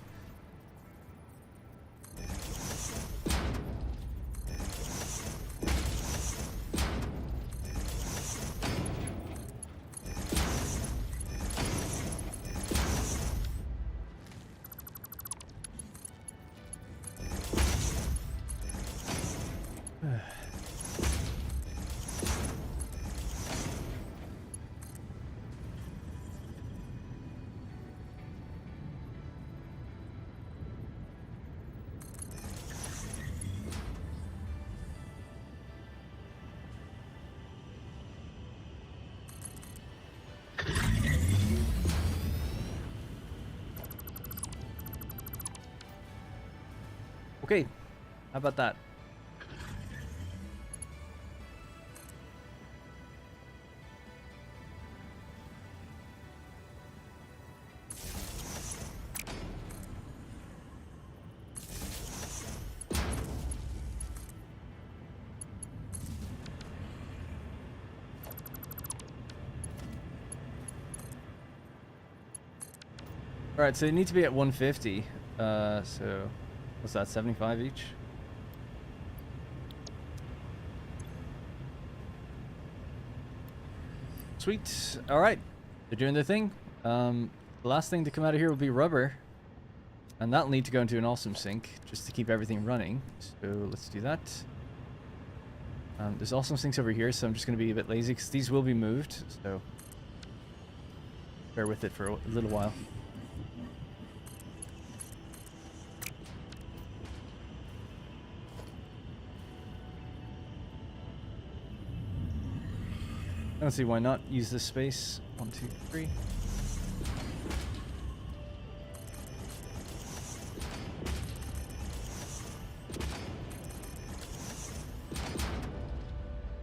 A: Okay, how about that? All right, so you need to be at 150. So what's that? 75 each. Sweet. All right, they're doing their thing. The last thing to come out of here will be rubber, and that'll need to go into an awesome sink just to keep everything running. So let's do that. There's awesome sinks over here, so I'm just going to be a bit lazy because these will be moved. So bear with it for a little while. I don't see why not use this space. 1, 2, 3.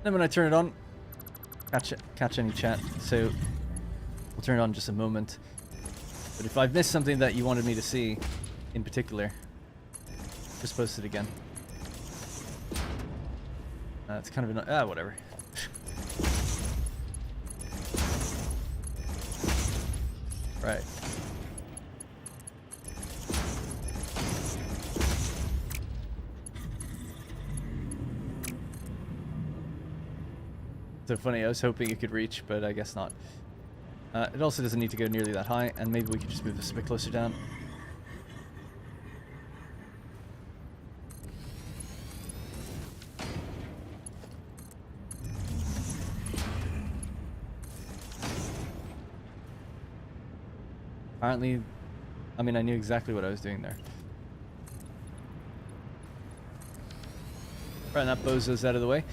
A: Then when I turn it on, catch any chat. So we'll turn it on in just a moment. But if I've missed something that you wanted me to see, in particular, just post it again. It's kind of an whatever. Right. So funny, I was hoping it could reach, but I guess not. It also doesn't need to go nearly that high, and maybe we could just move this a bit closer down. Apparently, I mean, I knew exactly what I was doing there. Right, and that bozo's out of the way.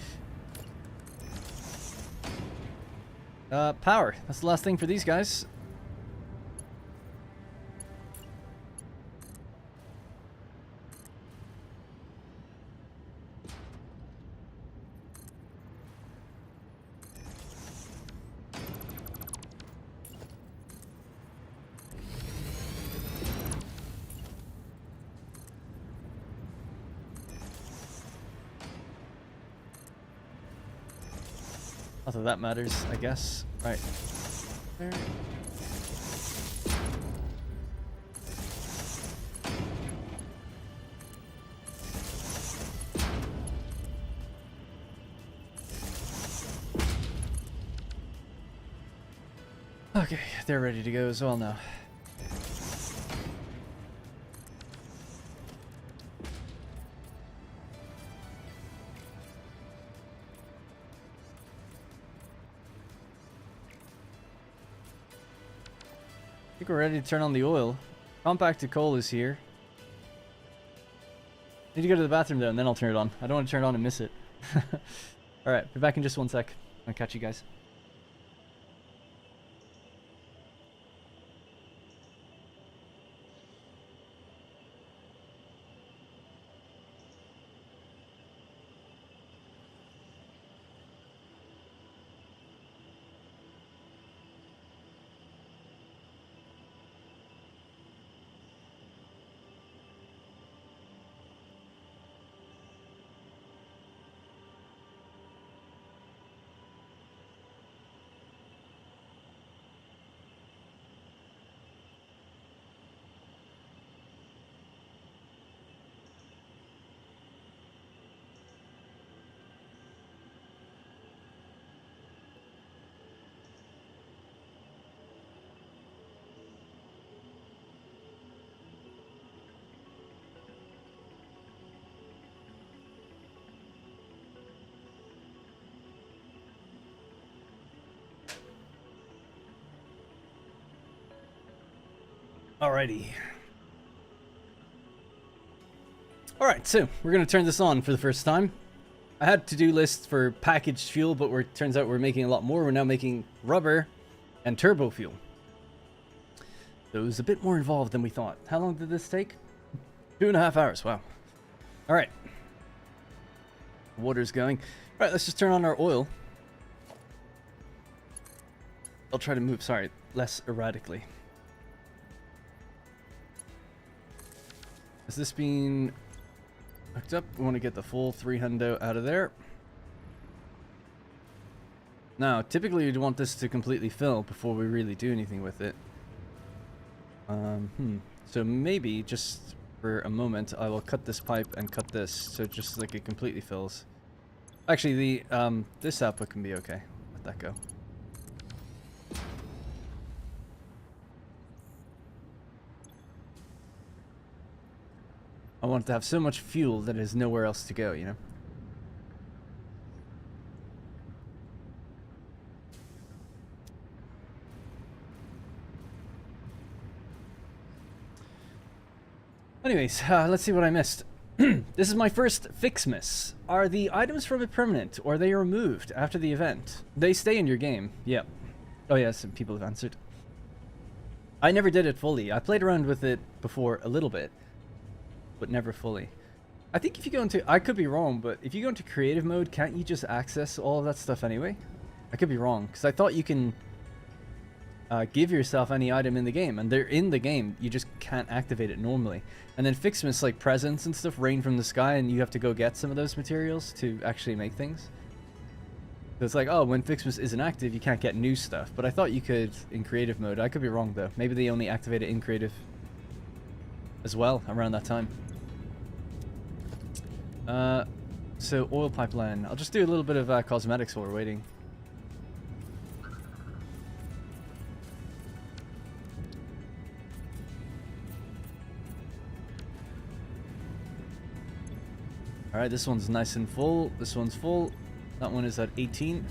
A: Power. That's the last thing for these guys. Not that that matters, I guess. Right. There. Okay, they're ready to go as well now. I think we're ready to turn on the oil. Compacted coal is here. Need to go to the bathroom though, and then I'll turn it on. I don't want to turn it on and miss it. Alright, be back in just 1 sec. I'll catch you guys. Alrighty. Alright, so we're going to turn this on for the first time. I had to-do lists for packaged fuel, but turns out we're making a lot more. We're now making rubber and turbo fuel. So it was a bit more involved than we thought. How long did this take? 2.5 hours, wow. Alright. Water's going. Alright, let's just turn on our oil. I'll try to move, sorry, less erratically. Has this been hooked up? We want to get the full 300 out of there. Now, typically you'd want this to completely fill before we really do anything with it. So maybe, just for a moment, I will cut this pipe and cut this, so just like it completely fills. Actually, this output can be okay. Let that go. I want it to have so much fuel that there's nowhere else to go, you know? Anyways, let's see what I missed. This is my first fix miss. Are the items from it permanent, or are they removed after the event? They stay in your game, yep. Oh yeah, some people have answered. I never did it fully. I played around with it before a little bit, but never fully. I think if you go into, I could be wrong, but if you go into creative mode, can't you just access all of that stuff anyway? I could be wrong, because I thought you can give yourself any item in the game, and they're in the game, you just can't activate it normally. And then fixments like presents and stuff rain from the sky, and you have to go get some of those materials to actually make things. So it's like, oh, when fixments isn't active, you can't get new stuff, but I thought you could in creative mode. I could be wrong though. Maybe they only activate it in creative as well around that time. So oil pipeline. I'll just do a little bit of cosmetics while we're waiting. Alright, this one's nice and full. This one's full. That one is at 18.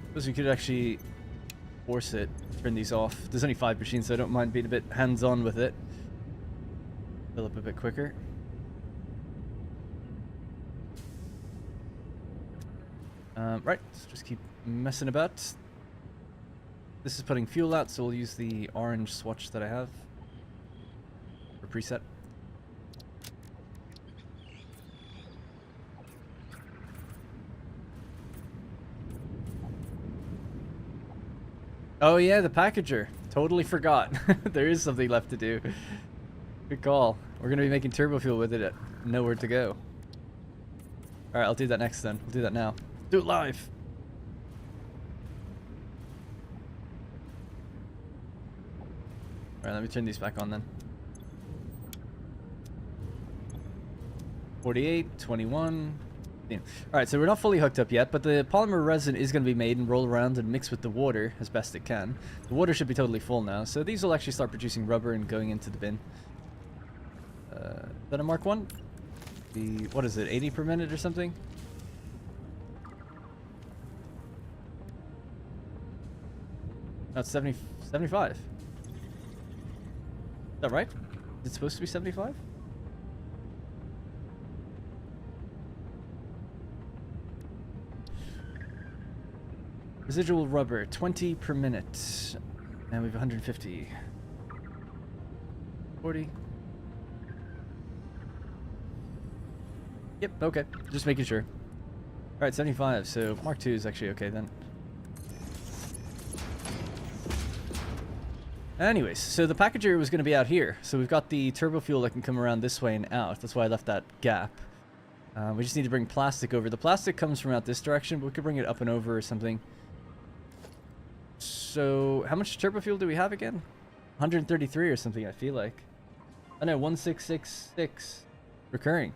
A: Suppose we could actually force it, turn these off. There's only 5 machines, so I don't mind being a bit hands-on with it. Fill up a bit quicker. Right, let's just keep messing about. This is putting fuel out, so we'll use the orange swatch that I have for preset. Oh yeah, the packager. Totally forgot. There is something left to do. Good call. We're going to be making turbo fuel with it at nowhere to go. Alright, I'll do that next then. We'll do that now. Do it live! Alright, let me turn these back on then. 48, 21. Alright, so we're not fully hooked up yet, but the polymer resin is going to be made and roll around and mix with the water as best it can. The water should be totally full now, so these will actually start producing rubber and going into the bin. Is that a Mark 1? What is it, 80 per minute or something? No, it's 75. Is that right? Is it supposed to be 75? Residual rubber, 20 per minute. And we have 150. 40. Yep, okay. Just making sure. Alright, 75. So Mark 2 is actually okay then. Anyways, so the packager was going to be out here. So we've got the turbo fuel that can come around this way and out. That's why I left that gap. We just need to bring plastic over. The plastic comes from out this direction, but we could bring it up and over or something. So, how much turbo fuel do we have again? 133 or something, I feel like. Oh no, 1666 recurring.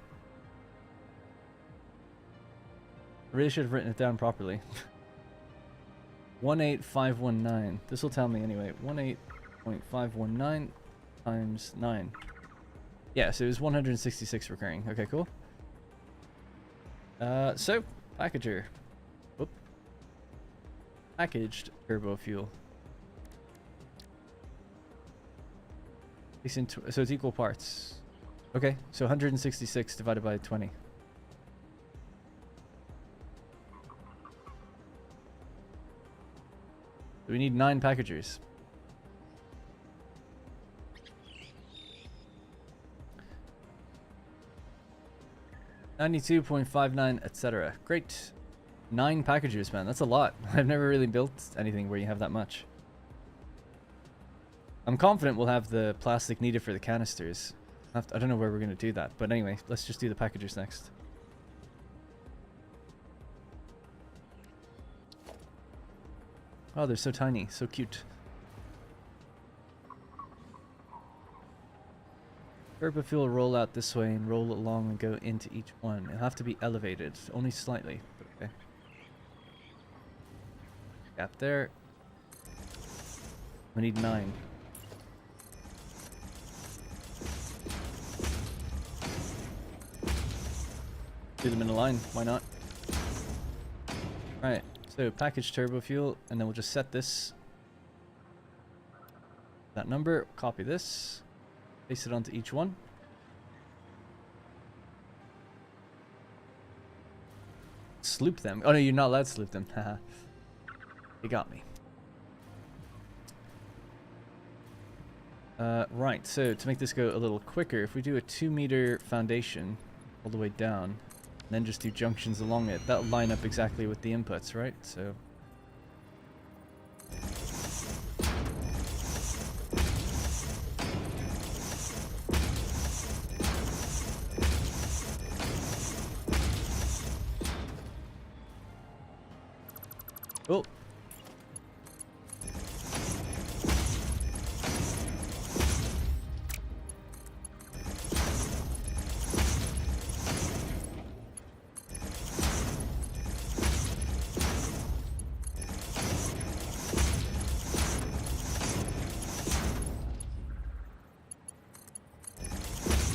A: I really should have written it down properly. 18519. This will tell me anyway. 18.519 times 9. Yeah, so it was 166 recurring. Okay, cool. So, packager. Whoop. Packaged turbo fuel. So it's equal parts. Okay, so 166 divided by 20. So we need 9 packagers. $92.59, etc. Great. 9 packagers, man. That's a lot. I've never really built anything where you have that much. I'm confident we'll have the plastic needed for the canisters. I don't know where we're going to do that. But anyway, let's just do the packagers next. Oh, they're so tiny. So cute. Turbo fuel roll out this way and roll along and go into each one. It'll have to be elevated. Only slightly. But okay. Gap there. We need 9. Do them in a line. Why not? Right. So package turbo fuel, and then we'll just set this. That number. Copy this. Paste it onto each one. Sloop them. Oh no, you're not allowed to sloop them. Haha. You got me. Right, so to make this go a little quicker, if we do a 2-meter foundation all the way down, and then just do junctions along it, that'll line up exactly with the inputs, right? So cool.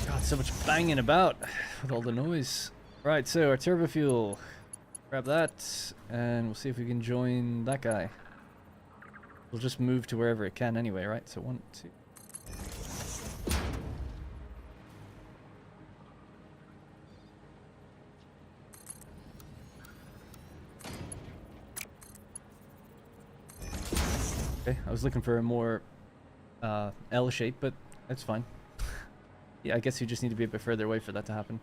A: God, so much banging about with all the noise. Right, so our turbo fuel. Grab that, and we'll see if we can join that guy. We'll just move to wherever it can anyway, right? So 1, 2. Okay, I was looking for a more L shape, but that's fine. Yeah, I guess you just need to be a bit further away for that to happen.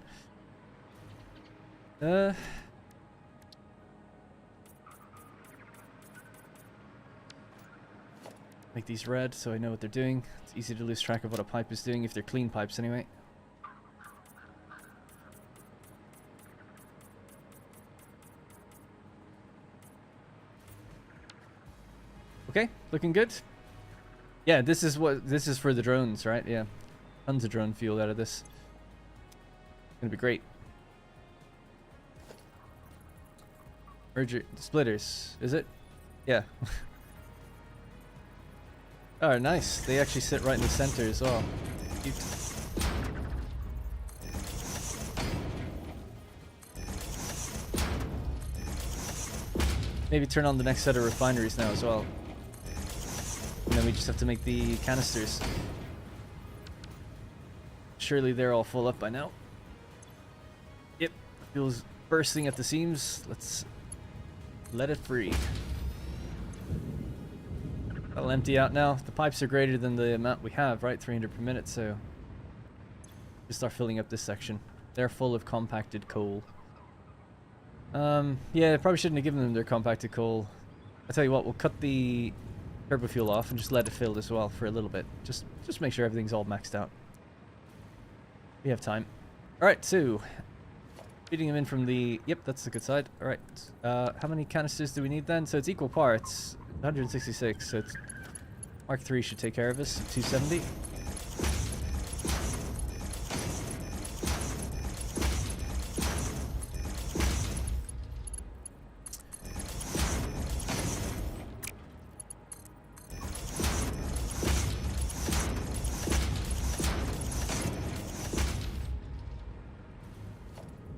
A: Make these red so I know what they're doing. It's easy to lose track of what a pipe is doing if they're clean pipes anyway. Okay, looking good. Yeah, this is for the drones, right? Yeah. Tons of drone fuel out of this. It's gonna be great. Merger splitters, is it? Yeah. Oh, nice. They actually sit right in the center as well. Cute. Maybe turn on the next set of refineries now as well. And then we just have to make the canisters. Surely they're all full up by now. Yep, fuel's bursting at the seams. Let's let it free. That'll empty out now. The pipes are greater than the amount we have, right? 300 per minute, so just start filling up this section. They're full of compacted coal. Yeah, I probably shouldn't have given them their compacted coal. I tell you what, we'll cut the turbo fuel off and just let it fill as well for a little bit. Just make sure everything's all maxed out. We have time. Alright, so feeding them in from the... Yep, that's the good side. Alright, how many canisters do we need then? So it's equal parts. 166, so it's Mark III should take care of us. 270.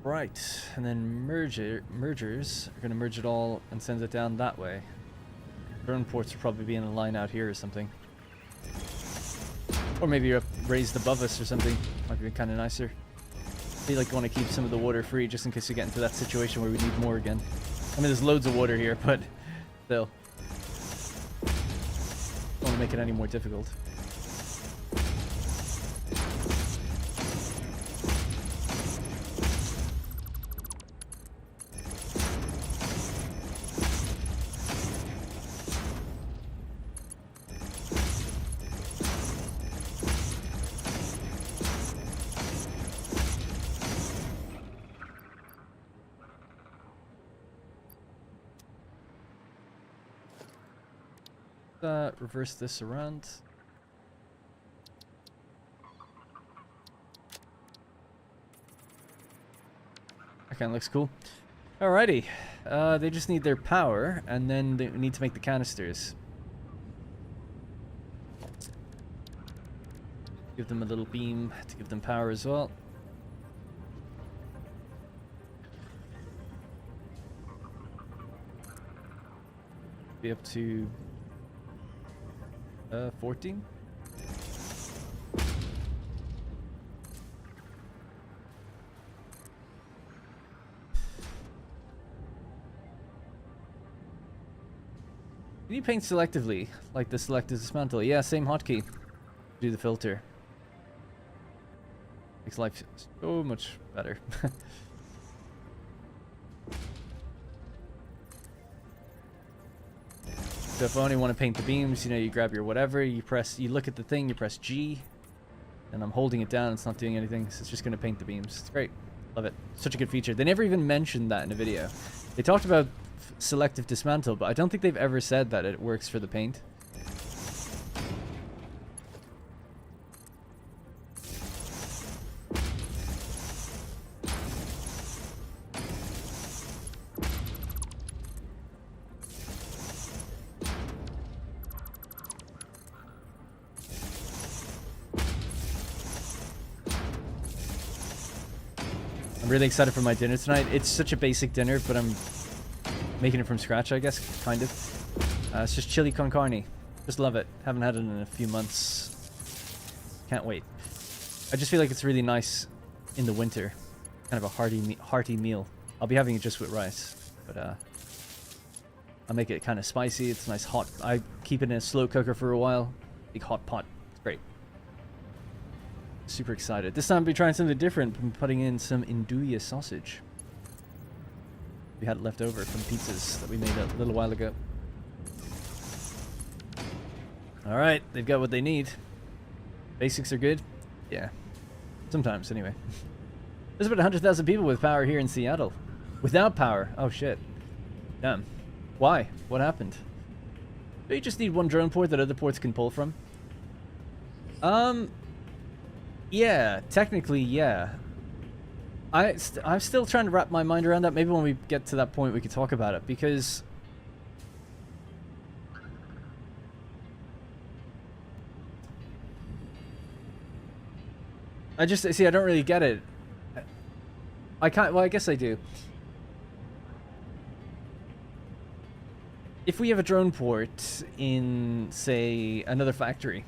A: Right, and then mergers are going to merge it all and send it down that way. Drone ports will probably be in a line out here or something. Or maybe you're up raised above us or something. Might be kind of nicer. I feel like you want to keep some of the water free just in case we get into that situation where we need more again. I mean, there's loads of water here, but still. Don't want to make it any more difficult. Reverse this around. That kind of looks cool. Alrighty. They just need their power, and then they need to make the canisters. Give them a little beam to give them power as well. Be up to 14. Can you paint selectively, like the select is dismantle? Yeah, same hotkey. Do the filter. Makes life so much better. So if I only want to paint the beams, you know, you grab your whatever, you look at the thing, you press G, and I'm holding it down, it's not doing anything, so it's just going to paint the beams. It's great. Love it. Such a good feature. They never even mentioned that in a video. They talked about selective dismantle, but I don't think they've ever said that it works for the paint. Really excited for my dinner tonight. It's such a basic dinner, but I'm making it from scratch, I guess, kind of. It's just chili con carne. Just love it. Haven't had it in a few months. Can't wait. I just feel like it's really nice in the winter. Kind of a hearty meal. I'll be having it just with rice, but I'll make it kind of spicy. It's nice hot. I keep it in a slow cooker for a while. Big hot pot. It's great. Super excited. This time I'll be trying something different. I'm putting in some andouille sausage. We had it left over from pizzas that we made a little while ago. Alright, they've got what they need. Basics are good? Yeah. Sometimes, anyway. There's about 100,000 people with power here in Seattle. Without power. Oh shit. Damn. Why? What happened? Do you just need one drone port that other ports can pull from? Yeah, technically, yeah. I'm still trying to wrap my mind around that. Maybe when we get to that point, we could talk about it, because I just see. I don't really get it. I can't. Well, I guess I do. If we have a drone port in, say, another factory,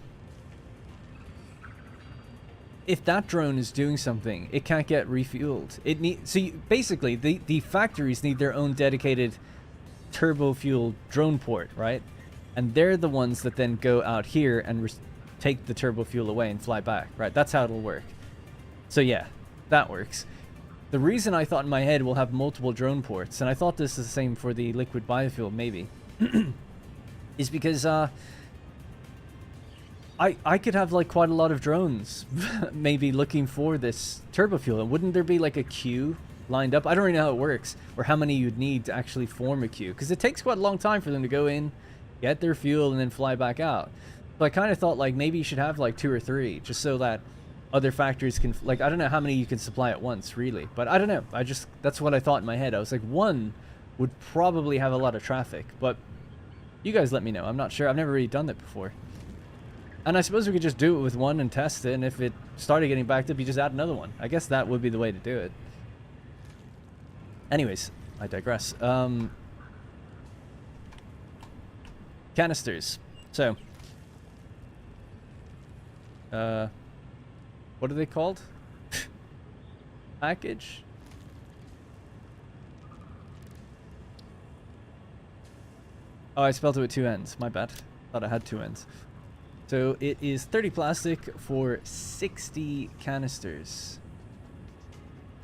A: if that drone is doing something, it can't get refueled. It needs. So basically, the factories need their own dedicated turbo fuel drone port, right? And they're the ones that then go out here and take the turbo fuel away and fly back, right? That's how it'll work. So yeah, that works. The reason I thought in my head we'll have multiple drone ports, and I thought this is the same for the liquid biofuel, maybe, is because I could have like quite a lot of drones maybe looking for this turbo fuel. And wouldn't there be like a queue lined up? I don't really know how it works, or how many you'd need to actually form a queue, because it takes quite a long time for them to go in, get their fuel, and then fly back out. So I kind of thought like maybe you should have like 2 or 3, just so that other factories can, like, I don't know how many you can supply at once, really. But I don't know. That's what I thought in my head. I was like, one would probably have a lot of traffic. But you guys let me know. I'm not sure. I've never really done that before. And I suppose we could just do it with one and test it. And if it started getting backed up, you just add another one. I guess that would be the way to do it. Anyways, I digress. Canisters. So, what are they called? Package? Oh, I spelled it with 2 N's. My bad. Thought I had 2 N's. So it is 30 plastic for 60 canisters.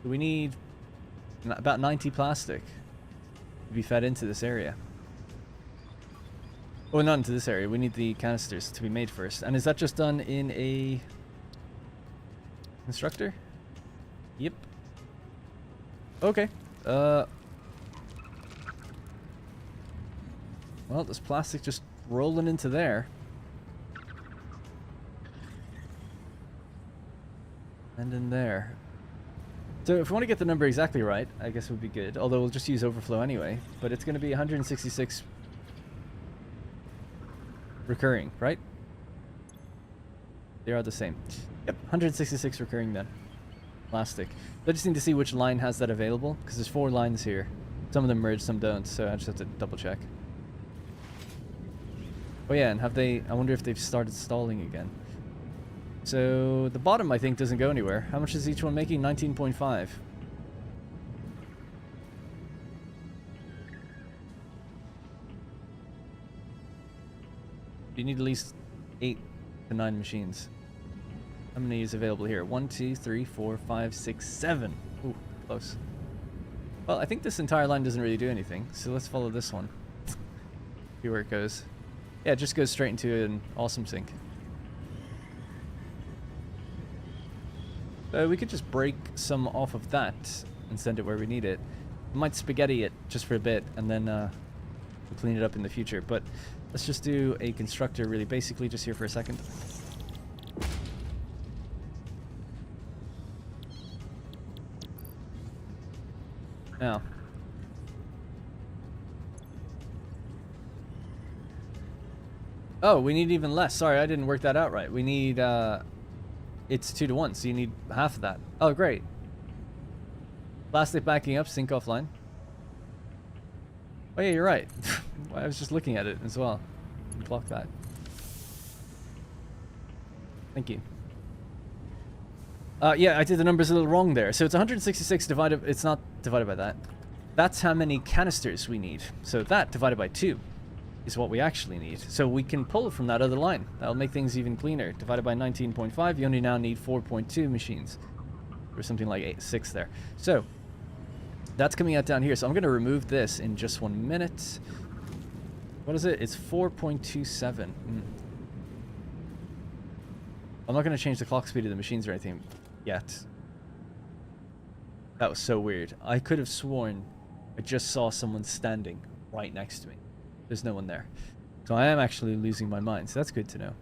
A: So we need about 90 plastic to be fed into this area. Oh, not into this area. We need the canisters to be made first. And is that just done in a constructor? Yep. Okay. Well, there's plastic just rolling into there. And in there. So if we want to get the number exactly right, I guess it would be good. Although we'll just use overflow anyway. But it's going to be 166 recurring, right? They are the same. Yep, 166 recurring then. Plastic. I just need to see which line has that available, because there's 4 lines here. Some of them merge, some don't, so I just have to double check. Oh yeah, and have they... I wonder if they've started stalling again. So the bottom, I think, doesn't go anywhere. How much is each one making? 19.5. You need at least 8 to 9 machines. How many is available here? 1, 2, 3, 4, 5, 6, 7. Ooh, close. Well, I think this entire line doesn't really do anything, so let's follow this one. See where it goes. Yeah, it just goes straight into an awesome sink. We could just break some off of that and send it where we need it. We might spaghetti it just for a bit, and then we'll clean it up in the future. But let's just do a constructor really basically just here for a second. Now. Oh, we need even less. Sorry, I didn't work that out right. We need, it's 2 to 1, so you need half of that. Oh, great. Plastic backing up, sync offline. Oh yeah, you're right. I was just looking at it as well. Block that. Thank you. Yeah, I did the numbers a little wrong there. So it's 166 divided... It's not divided by that. That's how many canisters we need. So that divided by 2 is what we actually need. So we can pull from that other line. That'll make things even cleaner. Divided by 19.5, you only now need 4.2 machines. Or something like 6 there. So that's coming out down here. So I'm going to remove this in just 1 minute. What is it? It's 4.27. I'm not going to change the clock speed of the machines or anything yet. That was so weird. I could have sworn I just saw someone standing right next to me. There's no one there. So I am actually losing my mind, so that's good to know.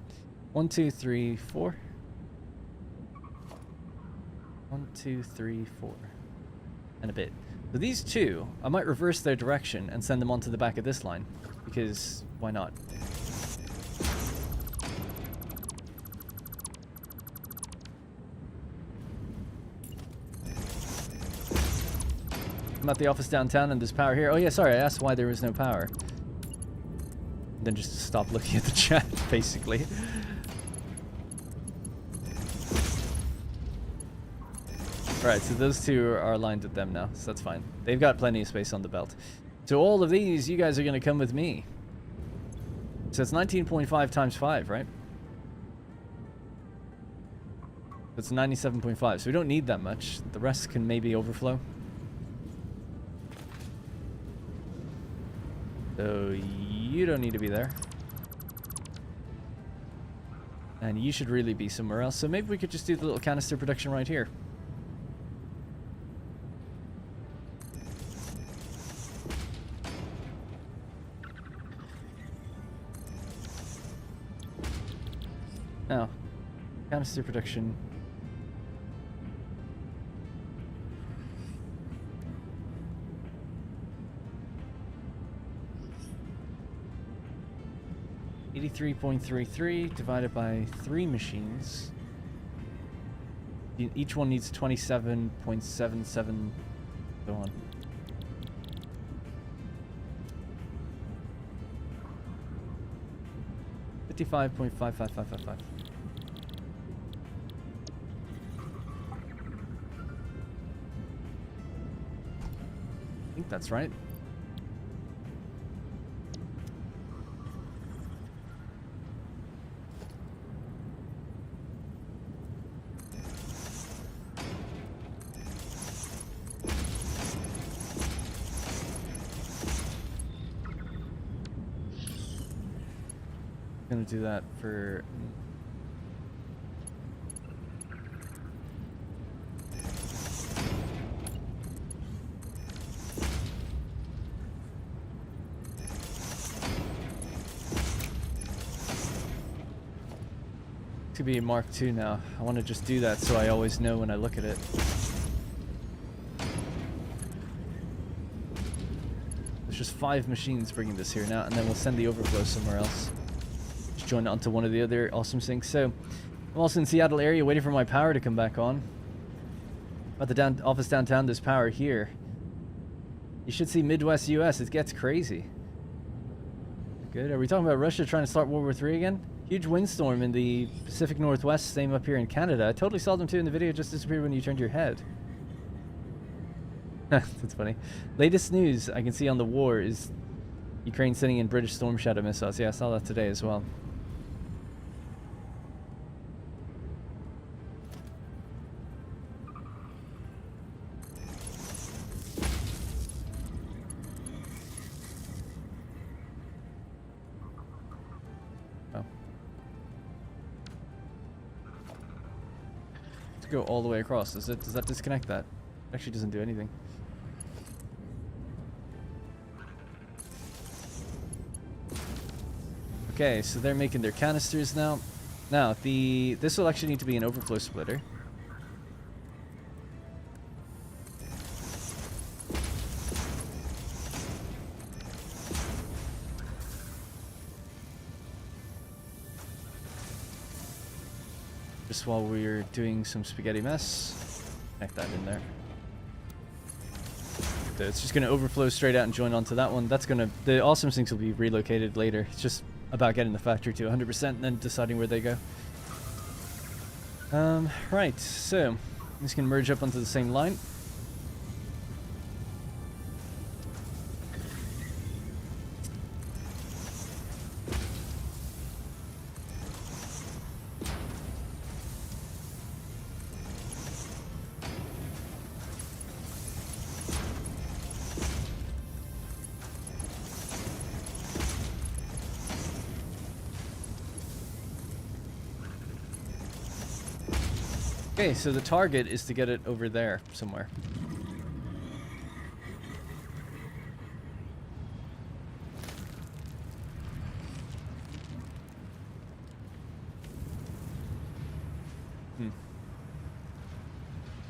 A: 1, 2, 3, 4. 1, 2, 3, 4. And a bit. So these two, I might reverse their direction and send them onto the back of this line. Because, why not? I'm at the office downtown and there's power here. Oh yeah, sorry, I asked why there was no power. And then just stop looking at the chat, basically. Alright, so those two are aligned with them now, so that's fine. They've got plenty of space on the belt. So all of these, you guys are going to come with me. So it's 19.5 times 5, right? That's 97.5, so we don't need that much. The rest can maybe overflow. So you don't need to be there. And you should really be somewhere else. So maybe we could just do the little canister production right here. Now, canister production. $83.33 divided by 3 machines. Each one needs 27.77. Go on. $55.55555. I think that's right. Gonna do that for to be a Mark II now. I want to just do that so I always know when I look at it. There's just 5 machines bringing this here now, and then we'll send the overflow somewhere else. Just join it onto one of the other awesome sinks. So I'm also in the Seattle area waiting for my power to come back on. At the office downtown, there's power here. You should see Midwest US. It gets crazy. Good. Are we talking about Russia trying to start World War III again? Huge windstorm in the Pacific Northwest, same up here in Canada. I totally saw them too in the video, just disappeared when you turned your head. That's funny. Latest news I can see on the war is Ukraine sending in British Storm Shadow missiles. Yeah, I saw that today as well. Go all the way across. Does that disconnect that? It actually doesn't do anything. Okay, so they're making their canisters now. Now, this will actually need to be an overflow splitter. Just while we're doing some spaghetti mess, connect that in there. So it's just going to overflow straight out and join onto that one. That's going to, the awesome sinks will be relocated later. It's just about getting the factory to 100% and then deciding where they go. Right, so I'm just going to merge up onto the same line. Okay, so the target is to get it over there somewhere.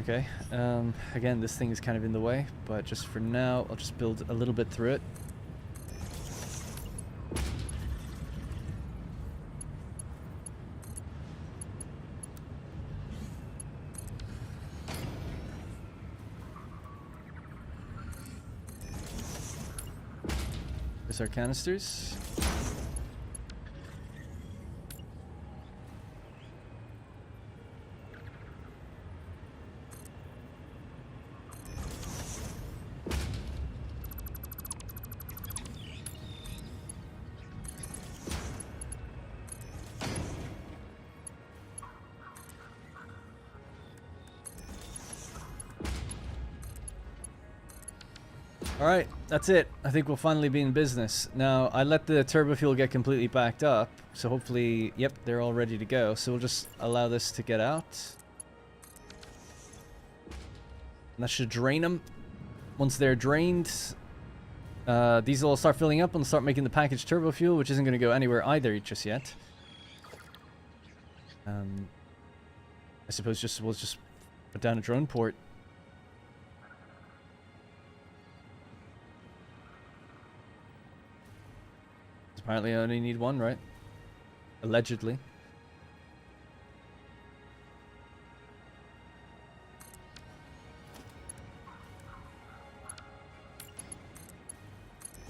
A: Okay, again, this thing is kind of in the way, but just for now, I'll just build a little bit through it. There's our canisters. Alright, that's it. I think we'll finally be in business. Now, I let the turbo fuel get completely backed up, so hopefully, yep, they're all ready to go. So we'll just allow this to get out. And that should drain them. Once they're drained, these will all start filling up and start making the packaged turbo fuel, which isn't going to go anywhere either just yet. I suppose we'll just put down a drone port. Apparently I only need one, right? Allegedly.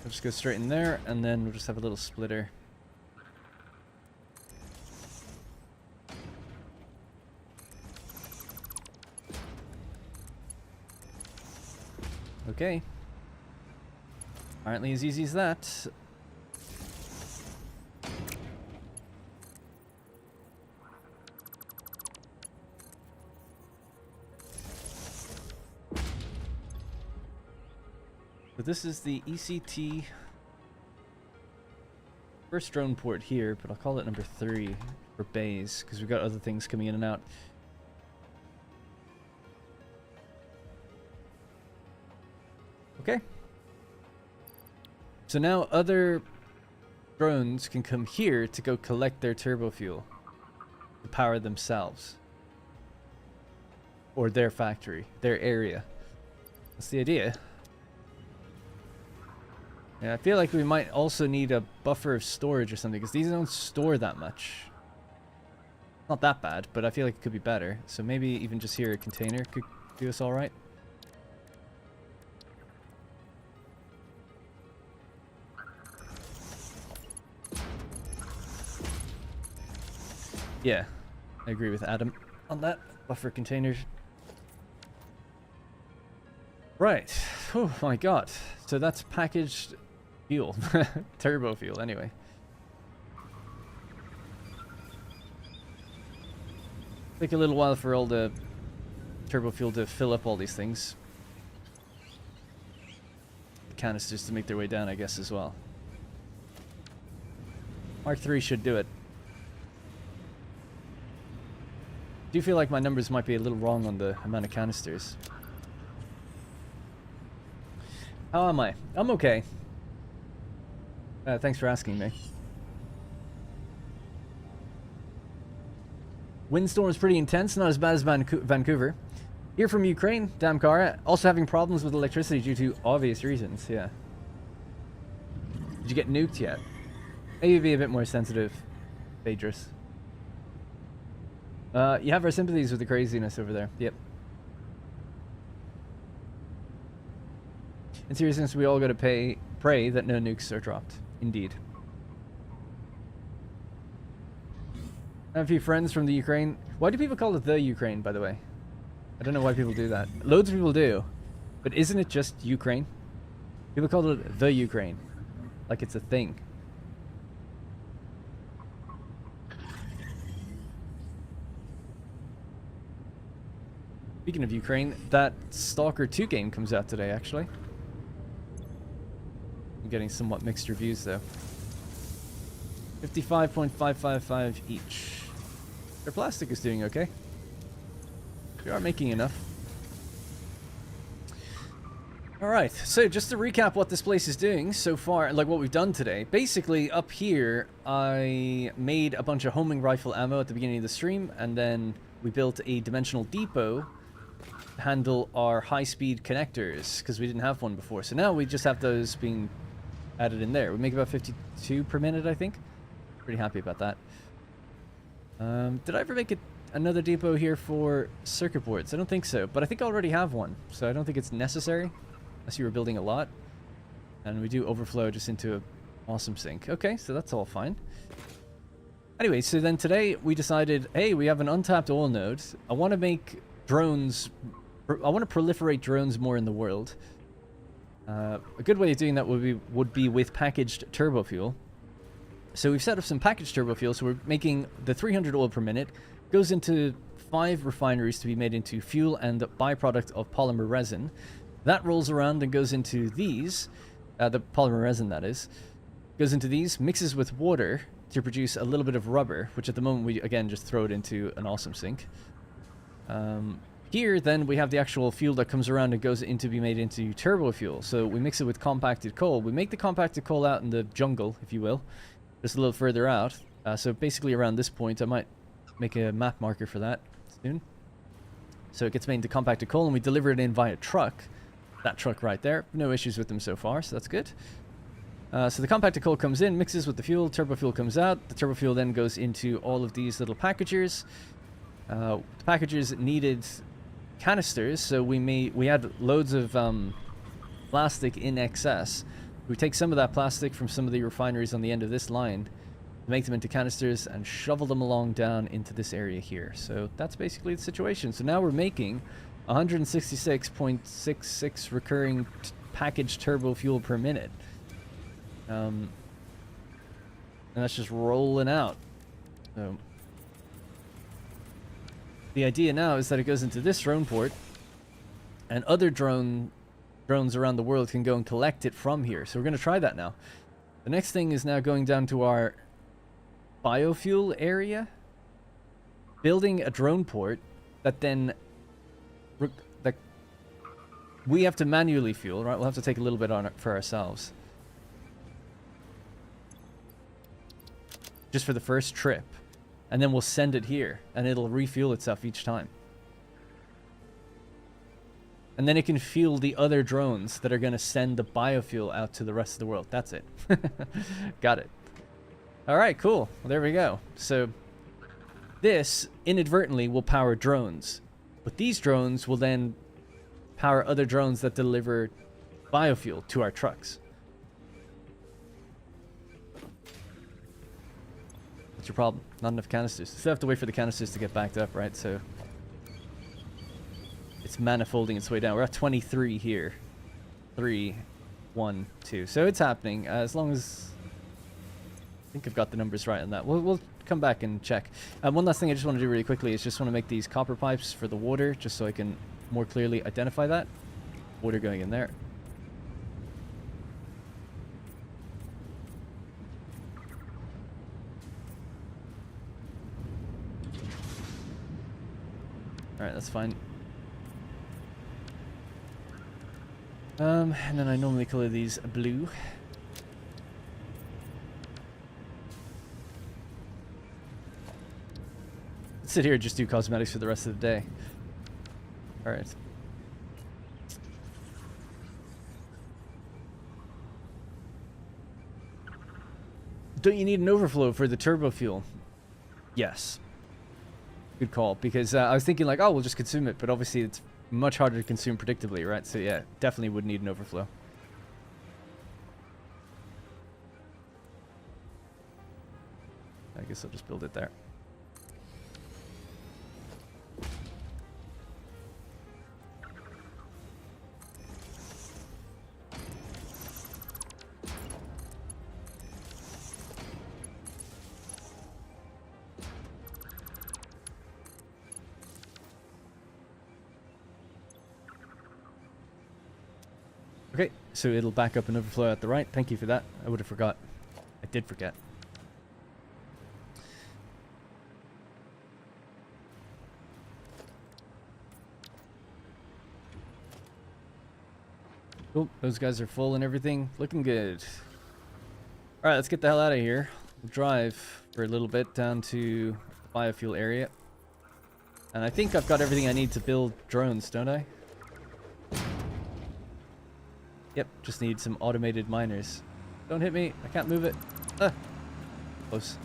A: I'll just go straight in there, and then we'll just have a little splitter. Okay. Apparently as easy as that. So this is the ECT first drone port here, but I'll call it number 3 for bays, because we've got other things coming in and out. Okay. So now other drones can come here to go collect their turbo fuel to power themselves. Or their factory, their area. That's the idea. Yeah, I feel like we might also need a buffer of storage or something, because these don't store that much. Not that bad, but I feel like it could be better. So maybe even just here a container could do us alright. Yeah, I agree with Adam on that. Buffer containers. Right. Oh my god. So that's packaged fuel. Turbo fuel, anyway. Take a little while for all the turbo fuel to fill up all these things. The canisters to make their way down, I guess, as well. Mark 3 should do it. Do you feel like my numbers might be a little wrong on the amount of canisters? How am I? I'm okay. Thanks for asking me. Windstorm's pretty intense, not as bad as Vancouver. Here from Ukraine, Damkara, also having problems with electricity due to obvious reasons, yeah. Did you get nuked yet? Maybe be a bit more sensitive, Phaedrus. You have our sympathies with the craziness over there, yep. In seriousness, we all gotta pray that no nukes are dropped. Indeed. I have a few friends from the Ukraine. Why do people call it the Ukraine, by the way? I don't know why people do that. Loads of people do. But isn't it just Ukraine? People call it the Ukraine. Like it's a thing. Speaking of Ukraine, that Stalker 2 game comes out today, actually. I'm getting somewhat mixed reviews, though. 55.555 each. Their plastic is doing okay. We are making enough. Alright, so just to recap what this place is doing so far, like what we've done today. Basically, up here, I made a bunch of homing rifle ammo at the beginning of the stream, and then we built a dimensional depot to handle our high-speed connectors, because we didn't have one before. So now we just have those being added in there. We make about 52 per minute, I think. Pretty happy about that. Did I ever make another depot here for circuit boards? I don't think so, but I think I already have one, so I don't think it's necessary. Unless you were building a lot. And we do overflow just into an awesome sink. Okay, so that's all fine. Anyway, so then today we decided, hey, we have an untapped oil node. I want to make drones... I want to proliferate drones more in the world. A good way of doing that would be with packaged turbo fuel. So we've set up some packaged turbo fuel. So we're making the 300 oil per minute. Goes into 5 refineries to be made into fuel and byproduct of polymer resin. That rolls around and goes into these, the polymer resin that is, goes into these, mixes with water to produce a little bit of rubber, which at the moment we, again, just throw it into an awesome sink. Here, then, we have the actual fuel that comes around and goes into be made into turbo fuel. So we mix it with compacted coal. We make the compacted coal out in the jungle, if you will, just a little further out. So basically around this point, I might make a map marker for that soon. So it gets made into compacted coal, and we deliver it in via truck. That truck right there. No issues with them so far, so that's good. So the compacted coal comes in, mixes with the fuel, turbo fuel comes out. The turbo fuel then goes into all of these little packagers. The packagers needed canisters, so we had loads of plastic in excess. We take some of that plastic from some of the refineries on the end of this line, make them into canisters, and shovel them along down into this area here. So that's basically the situation. So now we're making 166.66 recurring packaged turbo fuel per minute. And that's just rolling out. So the idea now is that it goes into this drone port, and other drones around the world can go and collect it from here. So we're going to try that now. The next thing is now going down to our biofuel area, building a drone port that then we have to manually fuel, right? We'll have to take a little bit on it for ourselves. Just for the first trip. And then we'll send it here, and it'll refuel itself each time. And then it can fuel the other drones that are going to send the biofuel out to the rest of the world. That's it. Got it. All right, cool. Well, there we go. So this inadvertently will power drones. But these drones will then power other drones that deliver biofuel to our trucks. What's your problem? Not enough canisters. Still have to wait for the canisters to get backed up, right? So it's manifolding its way down. We're at 23 here. 3, 1, 2. So it's happening. As long as I think I've got the numbers right on that. We'll come back and check. One last thing I just want to do really quickly is just want to make these copper pipes for the water, just so I can more clearly identify that. Water going in there. Alright, that's fine. And then I normally color these blue. Let's sit here and just do cosmetics for the rest of the day. Alright. Don't you need an overflow for the turbo fuel? Yes. Good call, because I was thinking like, oh, we'll just consume it, but obviously it's much harder to consume predictably, right? So yeah, definitely would need an overflow. I guess I'll just build it there. Okay, so it'll back up and overflow at the right. Thank you for that. I would have forgot. I did forget. Cool. Those guys are full and everything. Looking good. Alright, let's get the hell out of here. We'll drive for a little bit down to the biofuel area. And I think I've got everything I need to build drones, don't I? Yep, just need some automated miners. Don't hit me. I can't move it. Ah. Close.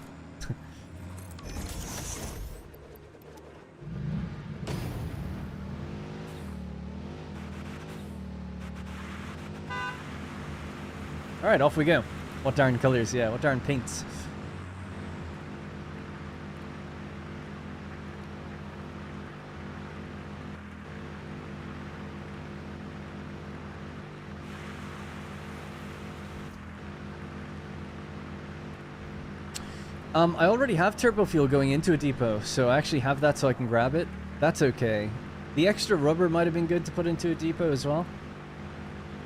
A: Alright, off we go. What darn colors, yeah, what darn paints. I already have turbo fuel going into a depot, so I actually have that so I can grab it. That's okay. The extra rubber might have been good to put into a depot as well.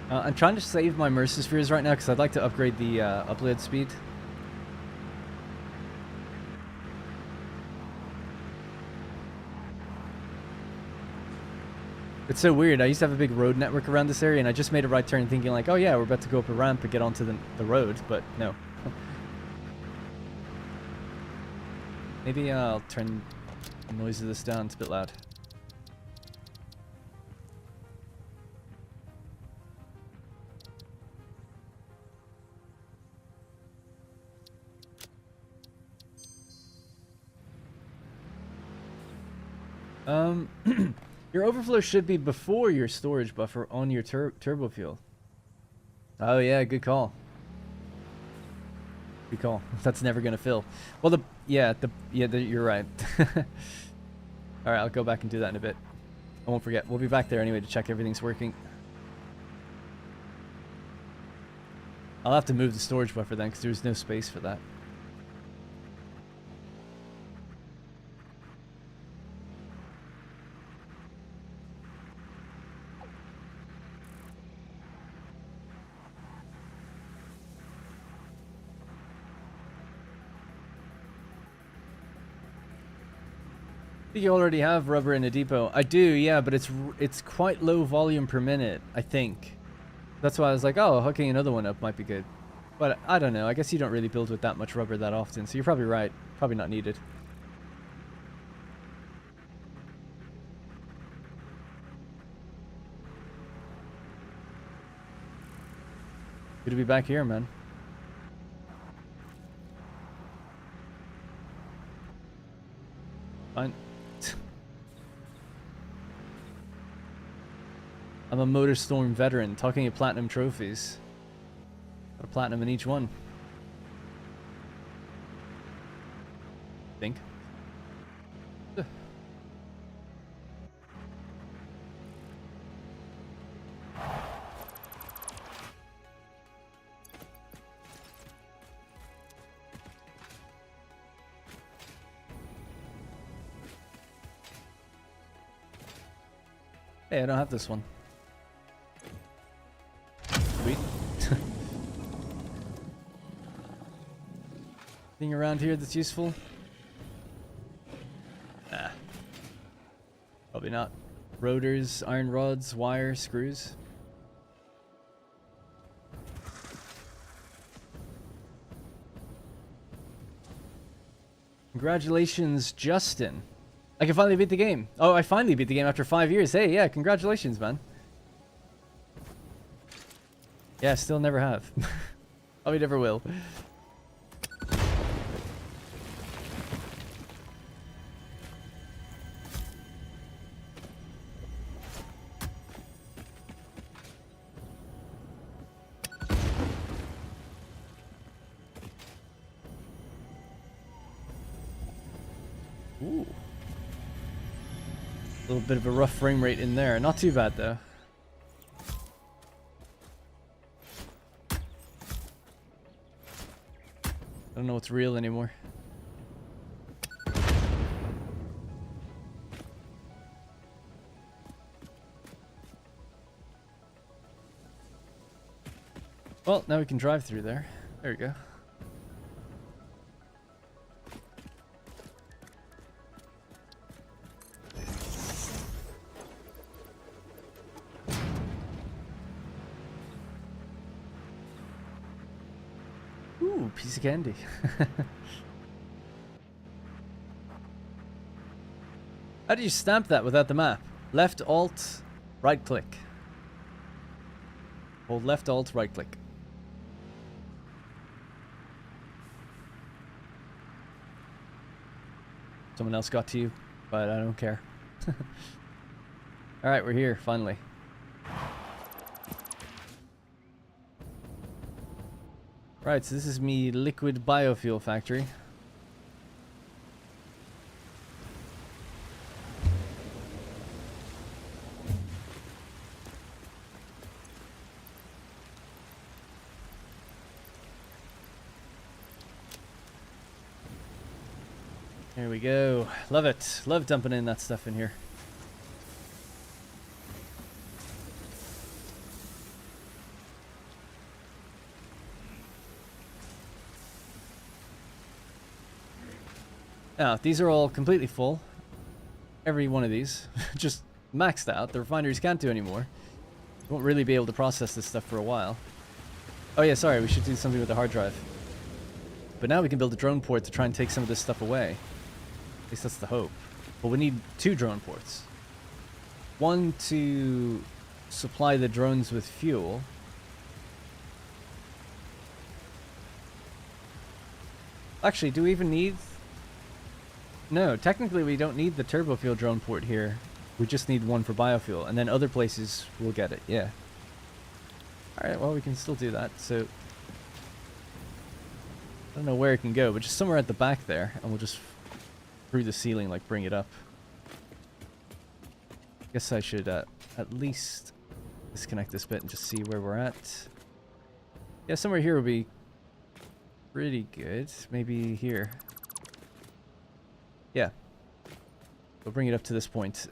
A: I'm trying to save my Mercispheres right now because I'd like to upgrade the upload speed. It's so weird. I used to have a big road network around this area, and I just made a right turn thinking like, oh yeah, we're about to go up a ramp and get onto the road, but no. Maybe I'll turn the noise of this down. It's a bit loud. Your overflow should be before your storage buffer on your turbo fuel. Oh yeah, good call. Good call. That's never gonna fill. Well, you're right. All right, I'll go back and do that in a bit. I won't forget. We'll be back there anyway to check everything's working. I'll have to move the storage buffer then because there's no space for that. You already have rubber in a depot. I do, yeah, but it's quite low volume per minute, I think. That's why I was like, oh, hooking another one up might be good. But I don't know. I guess you don't really build with that much rubber that often, so you're probably right. Probably not needed. Good to be back here, man. Fine. I'm a Motorstorm veteran, talking of platinum trophies. Got a platinum in each one. I think. Hey, I don't have this one. Sweet. Anything around here that's useful? Nah. Probably not. Rotors, iron rods, wire, screws. Congratulations, Justin. I can finally beat the game. Oh, I finally beat the game after 5 years. Hey, yeah, congratulations, man. Yeah, still never have. Probably never will. Ooh. A little bit of a rough frame rate in there. Not too bad, though. I don't know what's real anymore. Well, now we can drive through there. There we go. Ooh, piece of candy. How do you stamp that without the map? Left Alt, right click. Hold left Alt, right click. Someone else got to you, but I don't care. Alright, we're here, finally. Right, so this is me liquid biofuel factory. Here we go. Love it. Love dumping in that stuff in here. Now, these are all completely full. Every one of these. Just maxed out. The refineries can't do anymore. Won't really be able to process this stuff for a while. Oh yeah, sorry. We should do something with the hard drive. But now we can build a drone port to try and take some of this stuff away. At least that's the hope. But we need 2 drone ports. One to supply the drones with fuel. Actually, do we even need... No, technically we don't need the turbo fuel drone port here. We just need one for biofuel. And then other places will get it, yeah. Alright, well we can still do that. So, I don't know where it can go, but just somewhere at the back there. And we'll just... through the ceiling, like, bring it up. Guess I should at least disconnect this bit and just see where we're at. Yeah, somewhere here would be pretty good. Maybe here. Yeah. We'll bring it up to this point.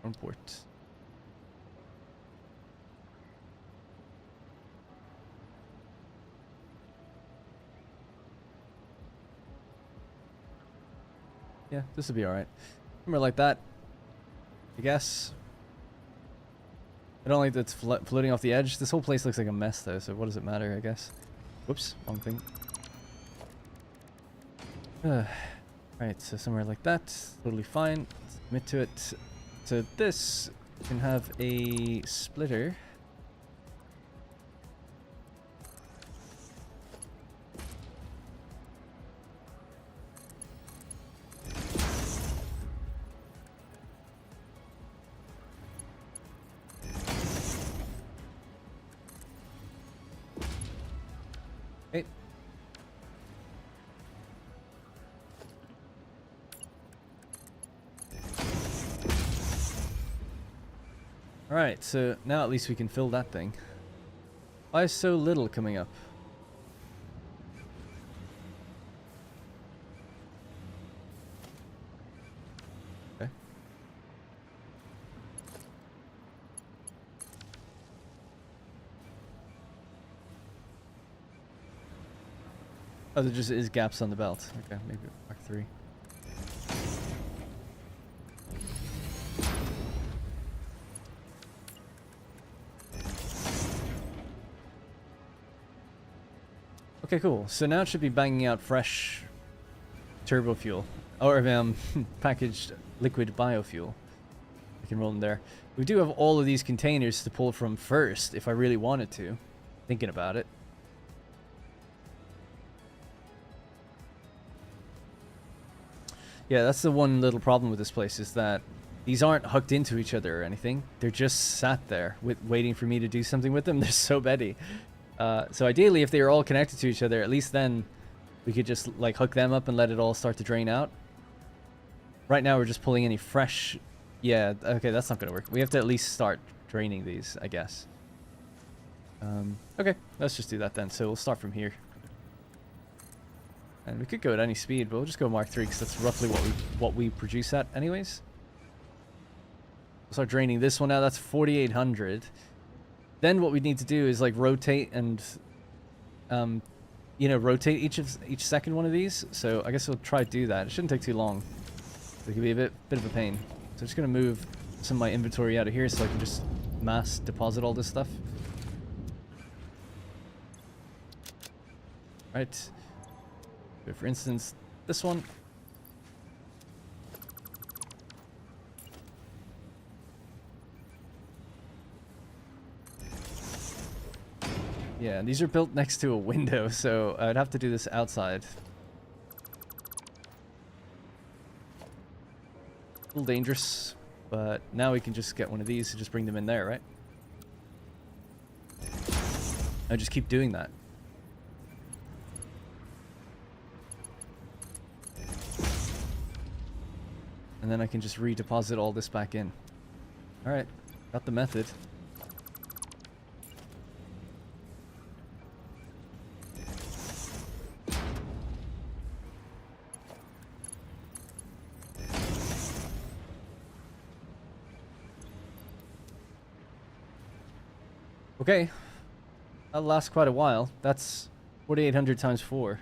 A: One port. Yeah, this will be alright. Somewhere like that, I guess. I don't like that it's floating off the edge. This whole place looks like a mess though, so what does it matter, I guess? Whoops, wrong thing. Right, so somewhere like that, totally fine. Let's commit to it. So this can have a splitter. Alright, so now at least we can fill that thing. Why is so little coming up? Okay. Oh, there just is gaps on the belt. Okay, maybe Mark 3. Okay, cool. So now it should be banging out fresh turbo fuel. Or packaged liquid biofuel. I can roll in there. We do have all of these containers to pull from first, if I really wanted to. Thinking about it. Yeah, that's the one little problem with this place, is that these aren't hooked into each other or anything. They're just sat there waiting for me to do something with them. They're so betty. So ideally, if they were all connected to each other, at least then we could just like hook them up and let it all start to drain out. Right now, we're just pulling any fresh... Yeah, okay, that's not going to work. We have to at least start draining these, I guess. Okay, let's just do that then. So we'll start from here. And we could go at any speed, but we'll just go Mark 3 because that's roughly what we produce at anyways. We'll start draining this one out. That's 4,800. Then what we need to do is like rotate and, you know, rotate each second one of these. So I guess we'll try to do that. It shouldn't take too long. It could be a bit of a pain. So I'm just gonna move some of my inventory out of here so I can just mass deposit all this stuff. Right. So for instance, this one. Yeah, these are built next to a window, so I'd have to do this outside. A little dangerous, but now we can just get one of these and just bring them in there, right? I just keep doing that. And then I can just redeposit all this back in. Alright, got the method. Okay, that'll last quite a while. That's 4,800 times 4.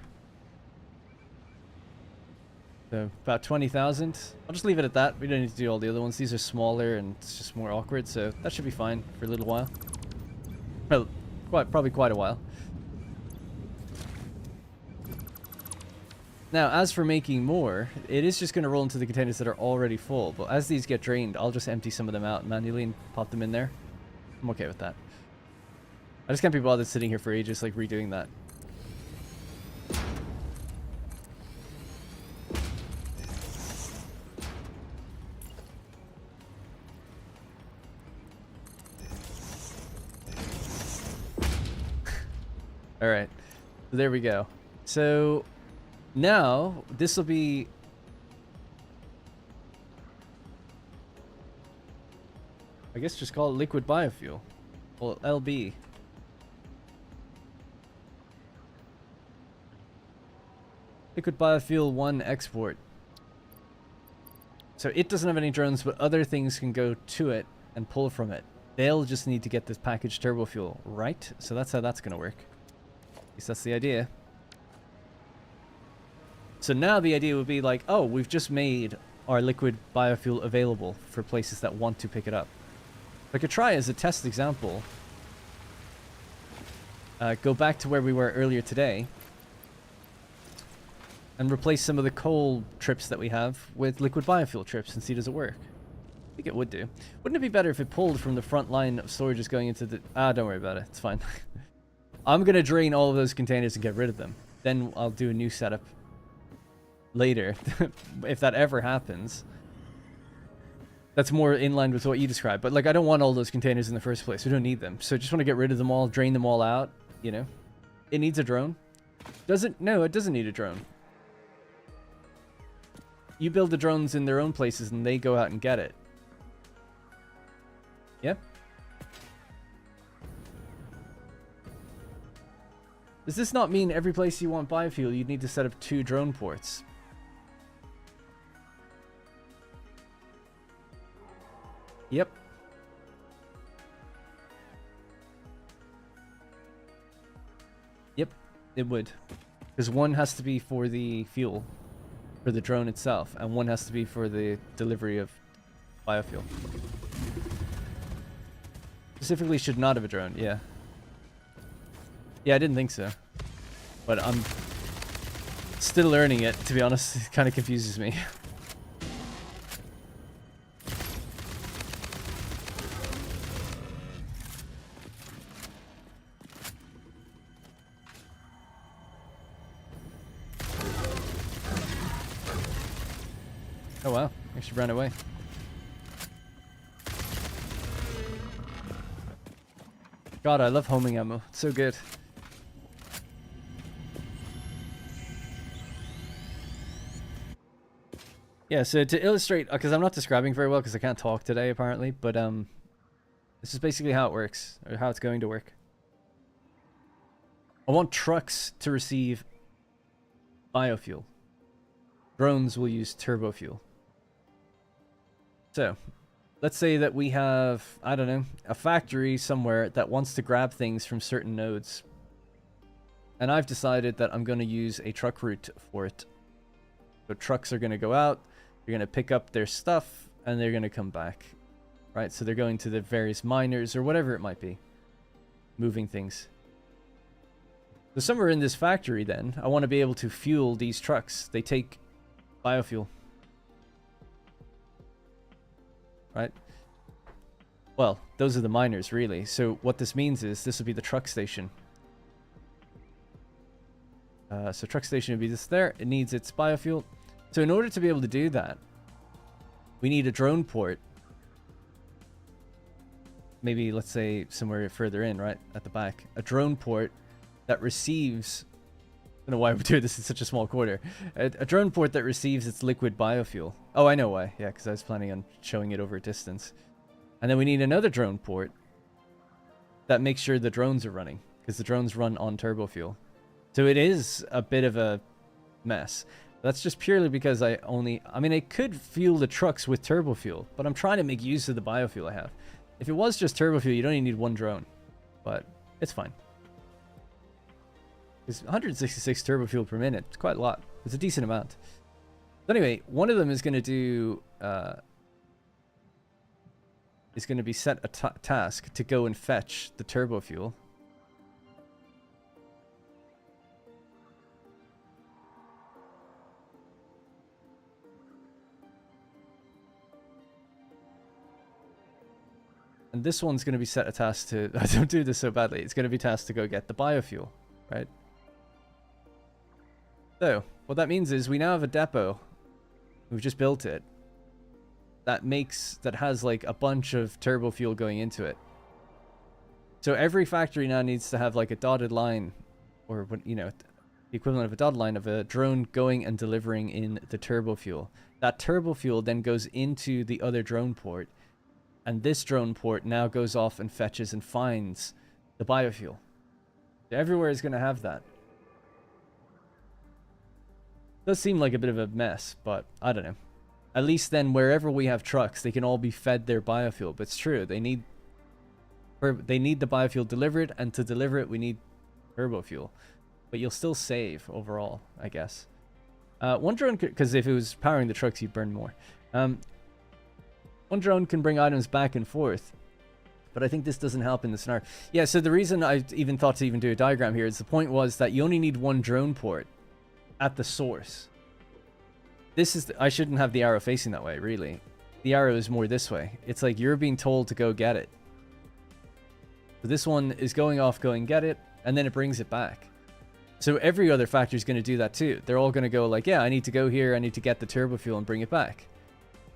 A: So about 20,000. I'll just leave it at that. We don't need to do all the other ones. These are smaller and it's just more awkward, so that should be fine for a little while. Well, probably quite a while. Now, as for making more, it is just going to roll into the containers that are already full. But as these get drained, I'll just empty some of them out manually and pop them in there. I'm okay with that. I just can't be bothered sitting here for ages, like redoing that. Alright, so there we go. So now this will be... I guess just call it liquid biofuel. Well, LB. Liquid Biofuel 1 export. So it doesn't have any drones, but other things can go to it and pull from it. They'll just need to get this packaged turbo fuel, right? So that's how that's going to work. At least that's the idea. So now the idea would be like, oh, we've just made our liquid biofuel available for places that want to pick it up. I could try as a test example. Go back to where we were earlier today. And replace some of the coal trips that we have with liquid biofuel trips and see does it work. I think it would do. Wouldn't it be better if it pulled from the front line of storages going into the... Ah, don't worry about it. It's fine. I'm going to drain all of those containers and get rid of them. Then I'll do a new setup later. If that ever happens. That's more in line with what you described. But like, I don't want all those containers in the first place. We don't need them. So I just want to get rid of them all, drain them all out, you know. It needs a drone. No, it doesn't need a drone. You build the drones in their own places and they go out and get it. Yep. Does this not mean every place you want biofuel, you'd need to set up 2 drone ports? Yep. Yep, it would. Because one has to be for the fuel. For the drone itself, and one has to be for the delivery of biofuel. Specifically should not have a drone, yeah. Yeah, I didn't think so. But I'm still learning it, to be honest. It kind of confuses me. Oh wow, actually ran away. God, I love homing ammo. It's so good. Yeah, so to illustrate, because I'm not describing very well because I can't talk today apparently, but this is basically how it works, or how it's going to work. I want trucks to receive biofuel. Drones will use turbo fuel. So, let's say that we have, I don't know, a factory somewhere that wants to grab things from certain nodes. And I've decided that I'm going to use a truck route for it. So trucks are going to go out, they're going to pick up their stuff, and they're going to come back. right? So they're going to the various miners or whatever it might be, moving things. So somewhere in this factory, then, I want to be able to fuel these trucks. They take biofuel, right? Well, those are the miners, really. So what this means is this will be the truck station. So truck station would be this there. It needs its biofuel. So in order to be able to do that, we need a drone port. Maybe, let's say, somewhere further in, right? At the back. A drone port that receives... I don't know why we're doing this in such a small quarter. A drone port that receives its liquid biofuel. Oh, I know why. Yeah, because I was planning on showing it over a distance. And then we need another drone port that makes sure the drones are running, because the drones run on turbo fuel. So it is a bit of a mess. That's just purely because I mean, I could fuel the trucks with turbo fuel, but I'm trying to make use of the biofuel I have. If it was just turbo fuel, you'd only need one drone, but it's fine. It's 166 turbo fuel per minute. It's quite a lot. It's a decent amount. So anyway, one of them is going to do... is going to be set a task to go and fetch the turbo fuel. And this one's going to be set a task to... I don't do this so badly. It's going to be tasked to go get the biofuel, right? So, what that means is we now have a depot. We've just built it. That has like a bunch of turbo fuel going into it. So every factory now needs to have like a dotted line, or, you know, the equivalent of a dotted line of a drone going and delivering in the turbo fuel. That turbo fuel then goes into the other drone port, and this drone port now goes off and fetches and finds the biofuel. Everywhere is going to have that. Does seem like a bit of a mess, but I don't know. At least then, wherever we have trucks, they can all be fed their biofuel. But it's true, they need the biofuel delivered, and to deliver it, we need turbo fuel. But you'll still save overall, I guess. One drone, because if it was powering the trucks, you'd burn more. One drone can bring items back and forth, but I think this doesn't help in the scenario. Yeah, so the reason I even thought to even do a diagram here is the point was that you only need one drone port at the source. This is... I shouldn't have the arrow facing that way, really. The arrow is more this way. It's like you're being told to go get it. So this one is going off, go and get it, and then it brings it back. So every other factory is going to do that too. They're all going to go like, yeah, I need to go here, I need to get the turbo fuel and bring it back.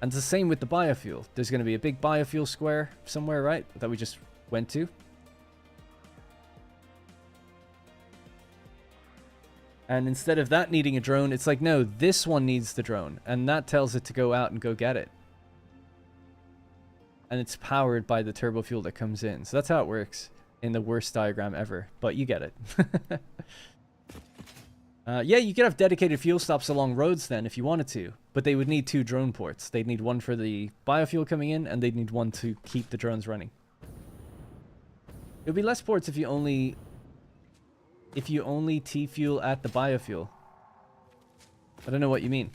A: And it's the same with the biofuel. There's going to be a big biofuel square somewhere, right? That we just went to. And instead of that needing a drone, it's like, no, this one needs the drone. And that tells it to go out and go get it. And it's powered by the turbo fuel that comes in. So that's how it works in the worst diagram ever. But you get it. Yeah, you could have dedicated fuel stops along roads then if you wanted to. But they would need two drone ports. They'd need one for the biofuel coming in, and they'd need one to keep the drones running. It would be less ports if you only T-fuel at the biofuel. I don't know what you mean.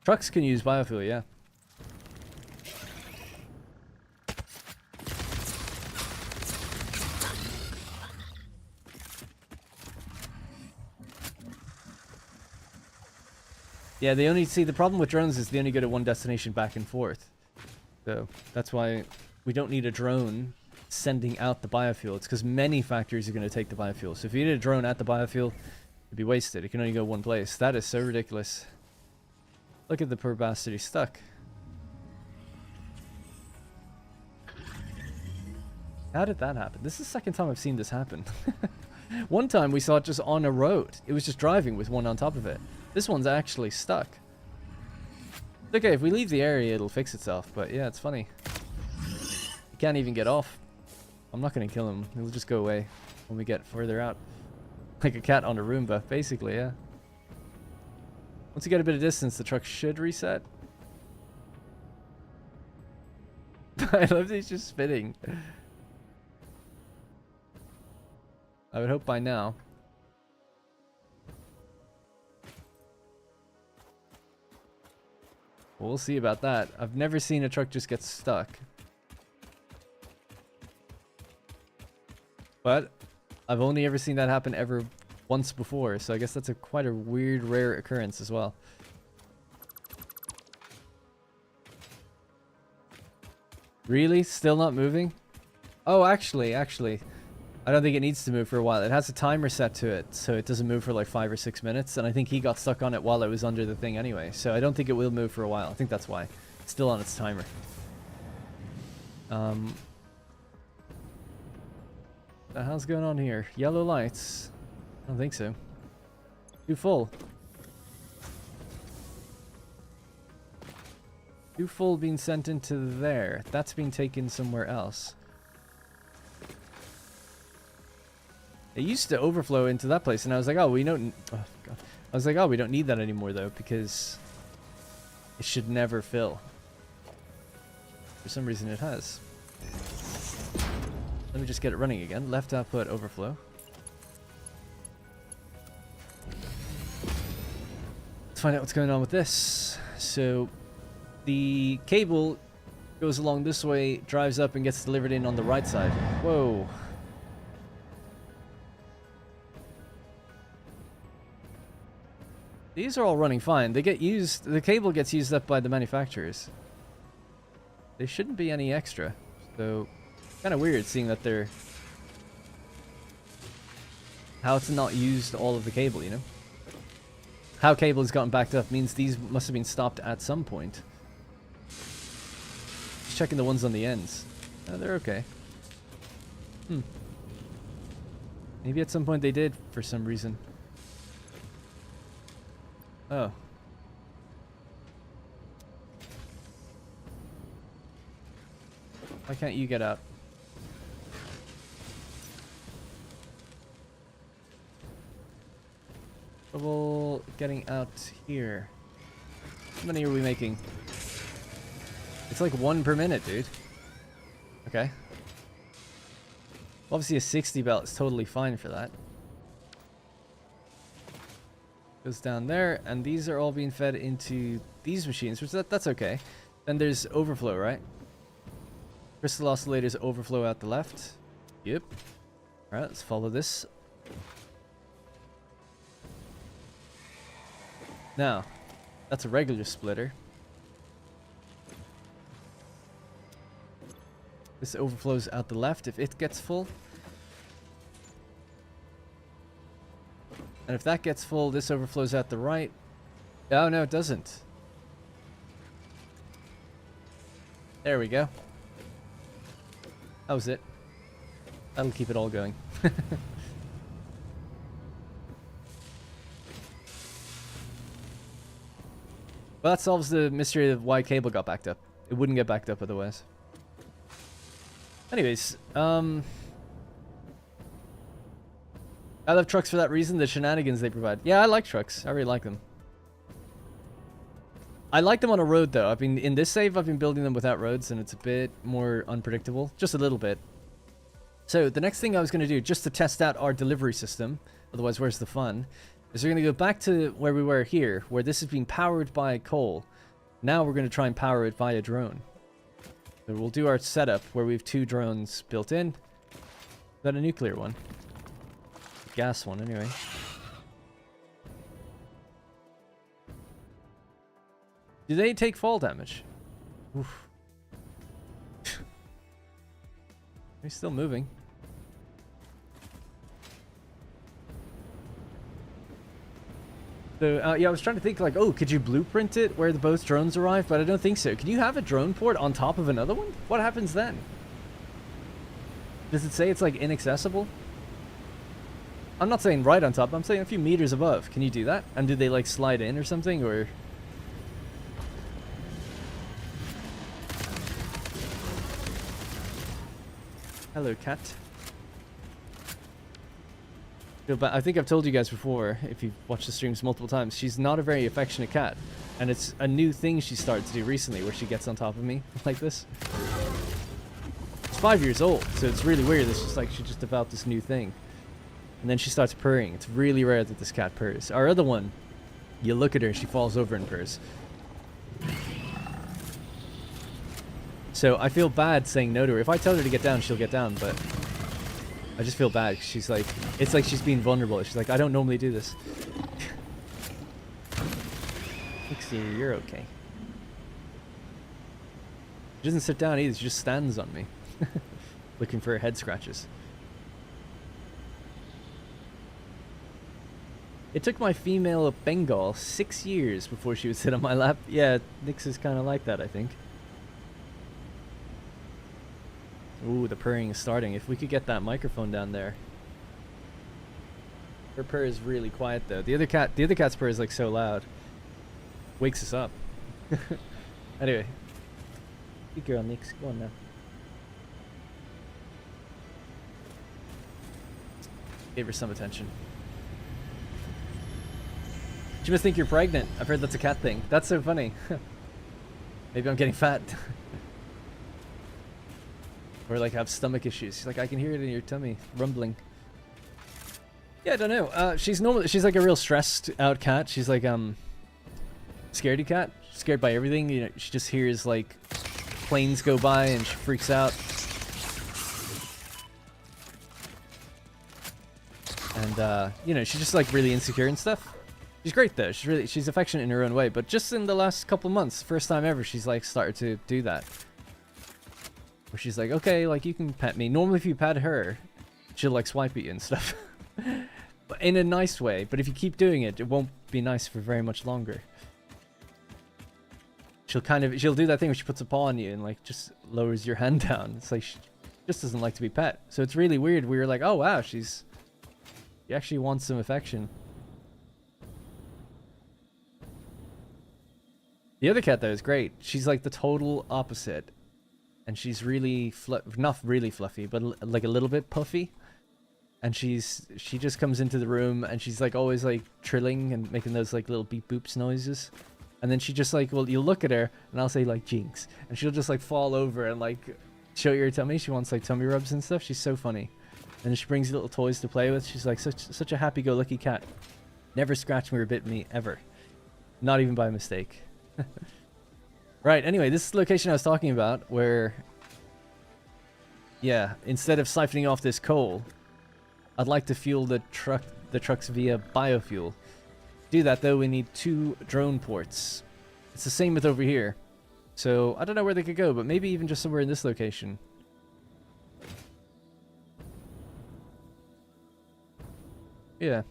A: Trucks can use biofuel, yeah. Yeah, they only... See, the problem with drones is they only go to one destination back and forth. So, that's why we don't need a drone sending out the biofuel. It's because many factories are going to take the biofuel. So if you did a drone at the biofuel, it'd be wasted. It can only go one place. That is so ridiculous. Look at the poor bastard. He's stuck. How did that happen? This is the second time I've seen this happen. One time we saw it just on a road. It was just driving with one on top of it. This one's actually stuck. Okay, if we leave the area, it'll fix itself. But yeah, it's funny. He can't even get off. I'm not going to kill him. He'll just go away when we get further out. Like a cat on a Roomba, basically, yeah. Once you get a bit of distance, the truck should reset. I love that he's just spinning. I would hope by now. we'll see about that. I've never seen a truck just get stuck. But I've only ever seen that happen once before, so I guess that's quite a weird, rare occurrence as well. Really? Still not moving? Oh, actually, I don't think it needs to move for a while. It has a timer set to it, so it doesn't move for like 5 or 6 minutes, and I think he got stuck on it while it was under the thing anyway, so I don't think it will move for a while. I think that's why. It's still on its timer. What the hell's going on here? Yellow lights? I don't think so. Too full. Too full being sent into there. That's being taken somewhere else. It used to overflow into that place, and I was like, oh, we don't... Oh, God. I was like, oh, we don't need that anymore, though, because it should never fill. For some reason, it has. Let me just get it running again. Left output overflow. Let's find out what's going on with this. So, the cable goes along this way, drives up, and gets delivered in on the right side. Whoa. These are all running fine. They get used... The cable gets used up by the manufacturers. There shouldn't be any extra. So, kind of weird seeing that they're... How it's not used all of the cable, you know? How cable has gotten backed up means these must have been stopped at some point. Just checking the ones on the ends. Oh, they're okay. Maybe at some point they did for some reason. Oh. Why can't you get out? Trouble getting out here. How many are we making? It's like 1 per minute, dude. Okay. Obviously a 60 belt is totally fine for that. Goes down there, and these are all being fed into these machines, which that's okay. Then there's overflow, right? Crystal oscillators overflow out the left. Yep. Alright, let's follow this. Now, that's a regular splitter. This overflows out the left if it gets full. And if that gets full, this overflows out the right. Oh, no, it doesn't. There we go. That was it. That'll keep it all going. Well, that solves the mystery of why cable got backed up. It wouldn't get backed up otherwise. Anyways, I love trucks for that reason, the shenanigans they provide. Yeah, I like trucks. I really like them. I like them on a road, though. In this save, I've been building them without roads, and it's a bit more unpredictable. Just a little bit. So, the next thing I was going to do, just to test out our delivery system, otherwise where's the fun, is we're going to go back to where we were here, where this is being powered by coal. Now we're going to try and power it via drone. So we'll do our setup where we have 2 drones built in. Is that a nuclear one? Gas one, anyway. Do they take fall damage? Oof. They're still moving. So, yeah, I was trying to think, like, oh, could you blueprint it where both drones arrive? But I don't think so. Can you have a drone port on top of another one? What happens then? Does it say it's, like, inaccessible? I'm not saying right on top. I'm saying a few meters above. Can you do that? And do they, like, slide in or something? Or... Hello, cat. I think I've told you guys before, if you've watched the streams multiple times, she's not a very affectionate cat. And it's a new thing she started to do recently, where she gets on top of me like this. It's 5 years old, so it's really weird. It's just like she just developed this new thing. And then she starts purring. It's really rare that this cat purrs. Our other one, you look at her, she falls over and purrs. So I feel bad saying no to her. If I tell her to get down, she'll get down, but I just feel bad. She's like, it's like she's being vulnerable. She's like, I don't normally do this. Nixie, you're okay. She doesn't sit down either. She just stands on me, looking for her head scratches. It took my female Bengal 6 years before she would sit on my lap. Yeah, Nyx is kind of like that, I think. Ooh, the purring is starting. If we could get that microphone down there. Her purr is really quiet though. The other cat's purr is like so loud. Wakes us up. Anyway. Good girl, Nyx. Go on now. Gave her some attention. She must think you're pregnant. I've heard that's a cat thing. That's so funny. Maybe I'm getting fat. Or like have stomach issues. She's like, I can hear it in your tummy rumbling. Yeah, I don't know. She's like a real stressed out cat. She's like scaredy cat. Scared by everything. You know, she just hears like planes go by and she freaks out. And you know, she's just like really insecure and stuff. She's great though. She's affectionate in her own way. But just in the last couple months, first time ever, she's like started to do that. Where she's like, okay, like you can pet me. Normally if you pet her, she'll like swipe at you and stuff. But in a nice way. But if you keep doing it, it won't be nice for very much longer. She'll do that thing where she puts a paw on you and like just lowers your hand down. It's like she just doesn't like to be pet. So it's really weird. We were like, oh wow, she actually wants some affection. The other cat though is great. She's like the total opposite. And she's really not really fluffy, but like a little bit puffy. And she just comes into the room and she's like always like trilling and making those like little beep boops noises. And then she just like, well, you'll look at her and I'll say like jinx, and she'll just like fall over and like show you her tummy. She wants like tummy rubs and stuff. She's so funny. And then she brings you little toys to play with. She's like such a happy-go-lucky cat. Never scratched me or bit me ever. Not even by mistake. Right, anyway, this is the location I was talking about where, yeah, instead of siphoning off this coal, I'd like to fuel the trucks via biofuel. To do that though, we need 2 drone ports. It's the same with over here. So I don't know where they could go, but maybe even just somewhere in this location. Yeah.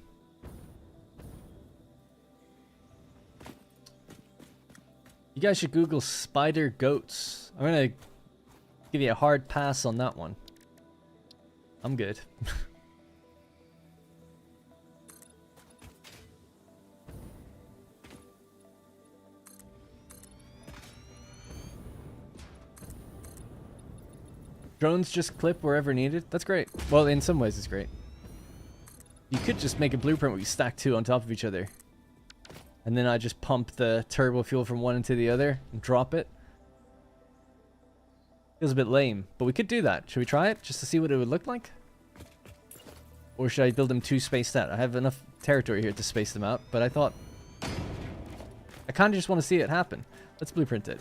A: You guys should Google spider goats. I'm gonna give you a hard pass on that one. I'm good. Drones just clip wherever needed. That's great. Well, in some ways it's great. You could just make a blueprint where you stack 2 on top of each other. And then I just pump the turbo fuel from one into the other and drop it. Feels a bit lame, but we could do that. Should we try it just to see what it would look like? Or should I build them 2 spaced out? I have enough territory here to space them out, but I thought I kind of just want to see it happen. Let's blueprint it.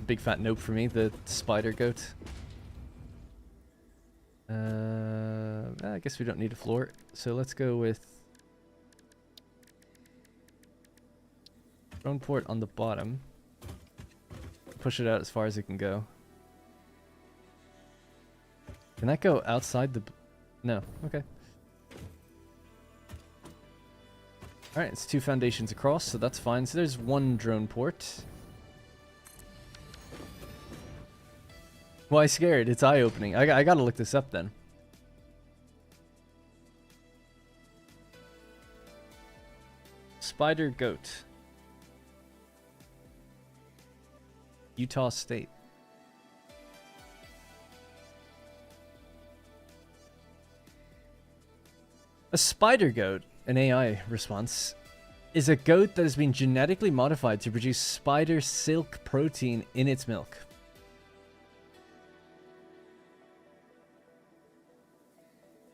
A: Big fat nope for me, the spider goat. I guess we don't need a floor, so let's go with drone port on the bottom. Push it out as far as it can go. Can that go outside the... No, okay. Alright, it's 2 foundations across, so that's fine. So there's 1 drone port. Why scared? It's eye-opening. I gotta look this up then. Spider goat. Utah State. A spider goat, an AI response, is a goat that has been genetically modified to produce spider silk protein in its milk.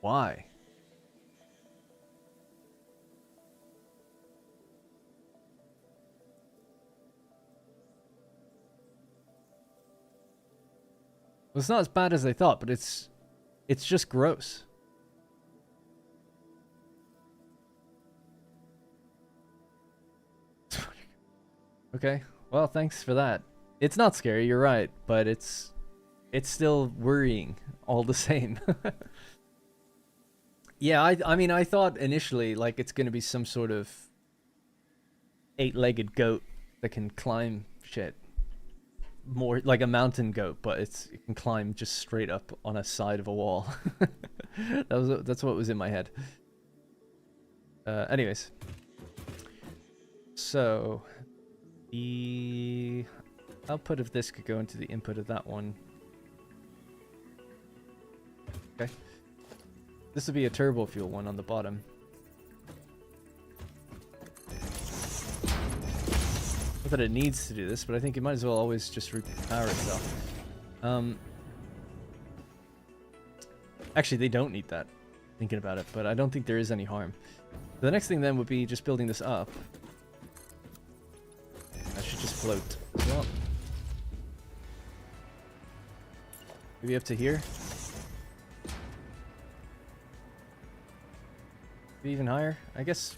A: Why? Well, it's not as bad as I thought, but it's just gross. Okay, well, thanks for that. It's not scary, you're right, but it's still worrying all the same. Yeah, I mean, I thought initially, like, it's gonna be some sort of 8-legged goat that can climb shit. More like a mountain goat, but it can climb just straight up on a side of a wall. That's what was in my head. Anyways. So, the output of this could go into the input of that one. Okay. This would be a turbo fuel one on the bottom. Not that it needs to do this, but I think it might as well always just repower itself. Actually, they don't need that, thinking about it, but I don't think there is any harm. The next thing then would be just building this up. I should just float as well. Maybe up to here. Maybe even higher. I guess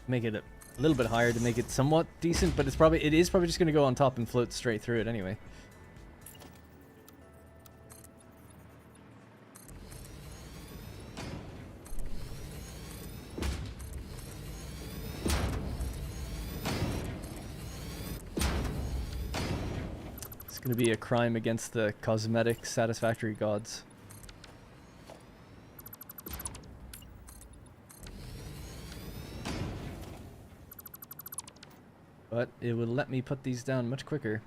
A: make it a little bit higher to make it somewhat decent, but it is probably just going to go on top and float straight through it anyway. It's going to be a crime against the cosmetic Satisfactory gods. But it would let me put these down much quicker.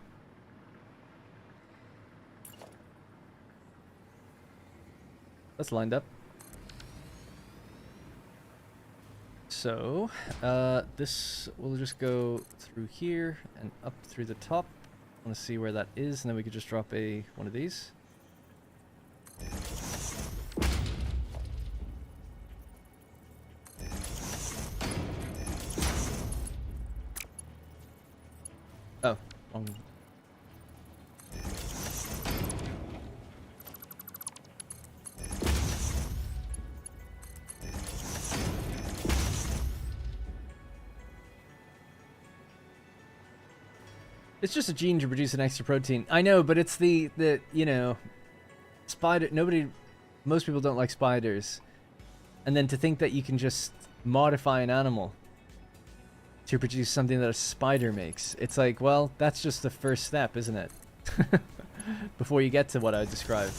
A: That's lined up. So, this will just go through here and up through the top. I want to see where that is, and then we could just drop one of these. Oh, wrong. It's just a gene to produce an extra protein. I know, but it's the you know, spider. Most people don't like spiders, and then to think that you can just modify an animal to produce something that a spider makes. It's like, well, that's just the first step, isn't it? Before you get to what I described.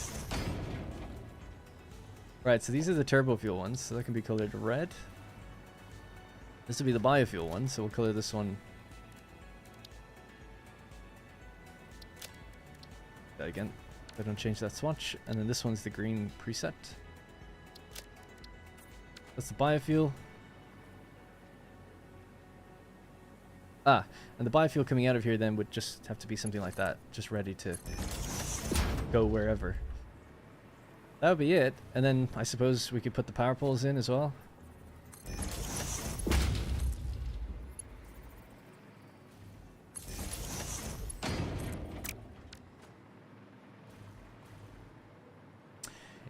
A: Right, so these are the turbo fuel ones, so that can be colored red. This will be the biofuel one, so we'll color this one. That again, I don't change that swatch. And then this one's the green preset. That's the biofuel. Ah, and the biofuel coming out of here then would just have to be something like that, just ready to go wherever. That would be it, and then I suppose we could put the power poles in as well.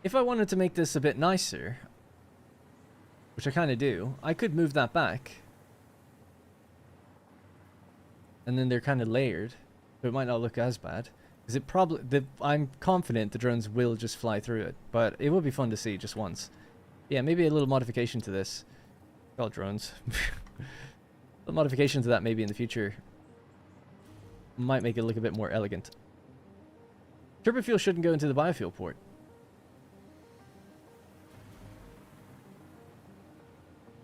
A: If I wanted to make this a bit nicer, which I kind of do, I could move that back. And then they're kind of layered, so it might not look as bad. Because it probably, I'm confident the drones will just fly through it, but it would be fun to see just once. Yeah, maybe a little modification to this. Call it drones. A modification to that maybe in the future might make it look a bit more elegant. Turbo fuel shouldn't go into the biofuel port.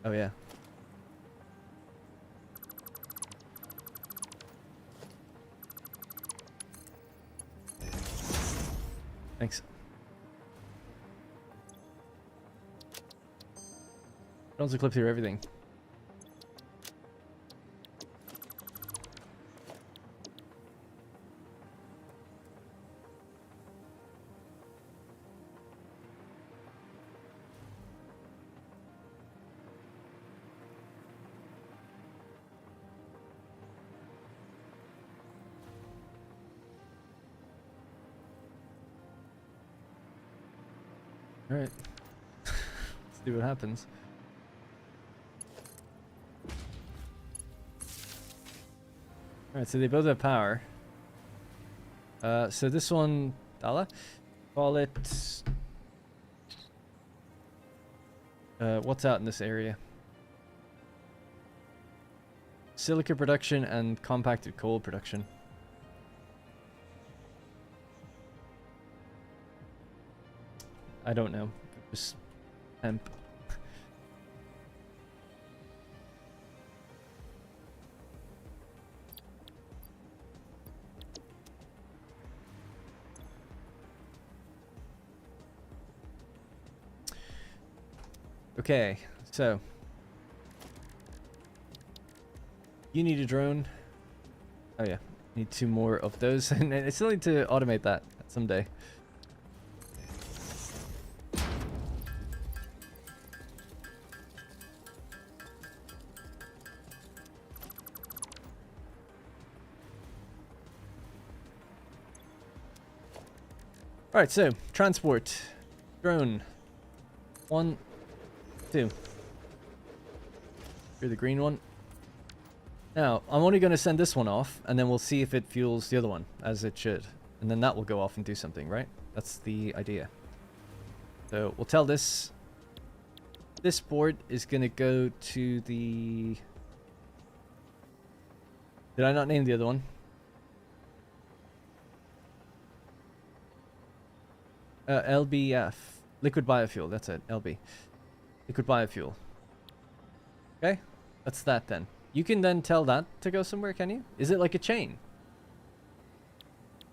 A: Oh yeah. Thanks. Drones will clip through everything. Alright. Let's see what happens. Alright, so they both have power. So this one, Dala, call it... what's out in this area? Silica production and compacted coal production. I don't know. Just hemp. Okay, so you need a drone. Oh yeah, need 2 more of those, and I still need to automate that someday. All right, so transport drone 1, 2. You're the green one. Now, I'm only going to send this one off, and then we'll see if it fuels the other one, as it should. And then that will go off and do something, right? That's the idea. So, we'll tell this board is going to go to the... Did I not name the other one? LBF. Liquid biofuel, that's it. LB. Liquid biofuel. Okay, that's that then. You can then tell that to go somewhere, can you? Is it like a chain?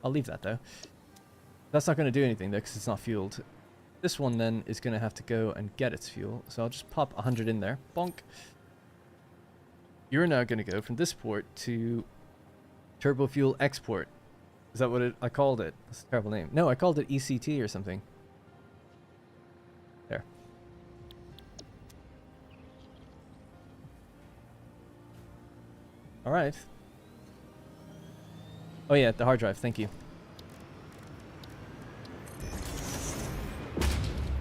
A: I'll leave that though. That's not going to do anything though, because it's not fueled. This one then is going to have to go and get its fuel. So I'll just pop 100 in there. Bonk. You're now going to go from this port to turbo fuel export. Is that what I called it? That's a terrible name. No, I called it ECT or something. There. All right. Oh yeah, the hard drive. Thank you.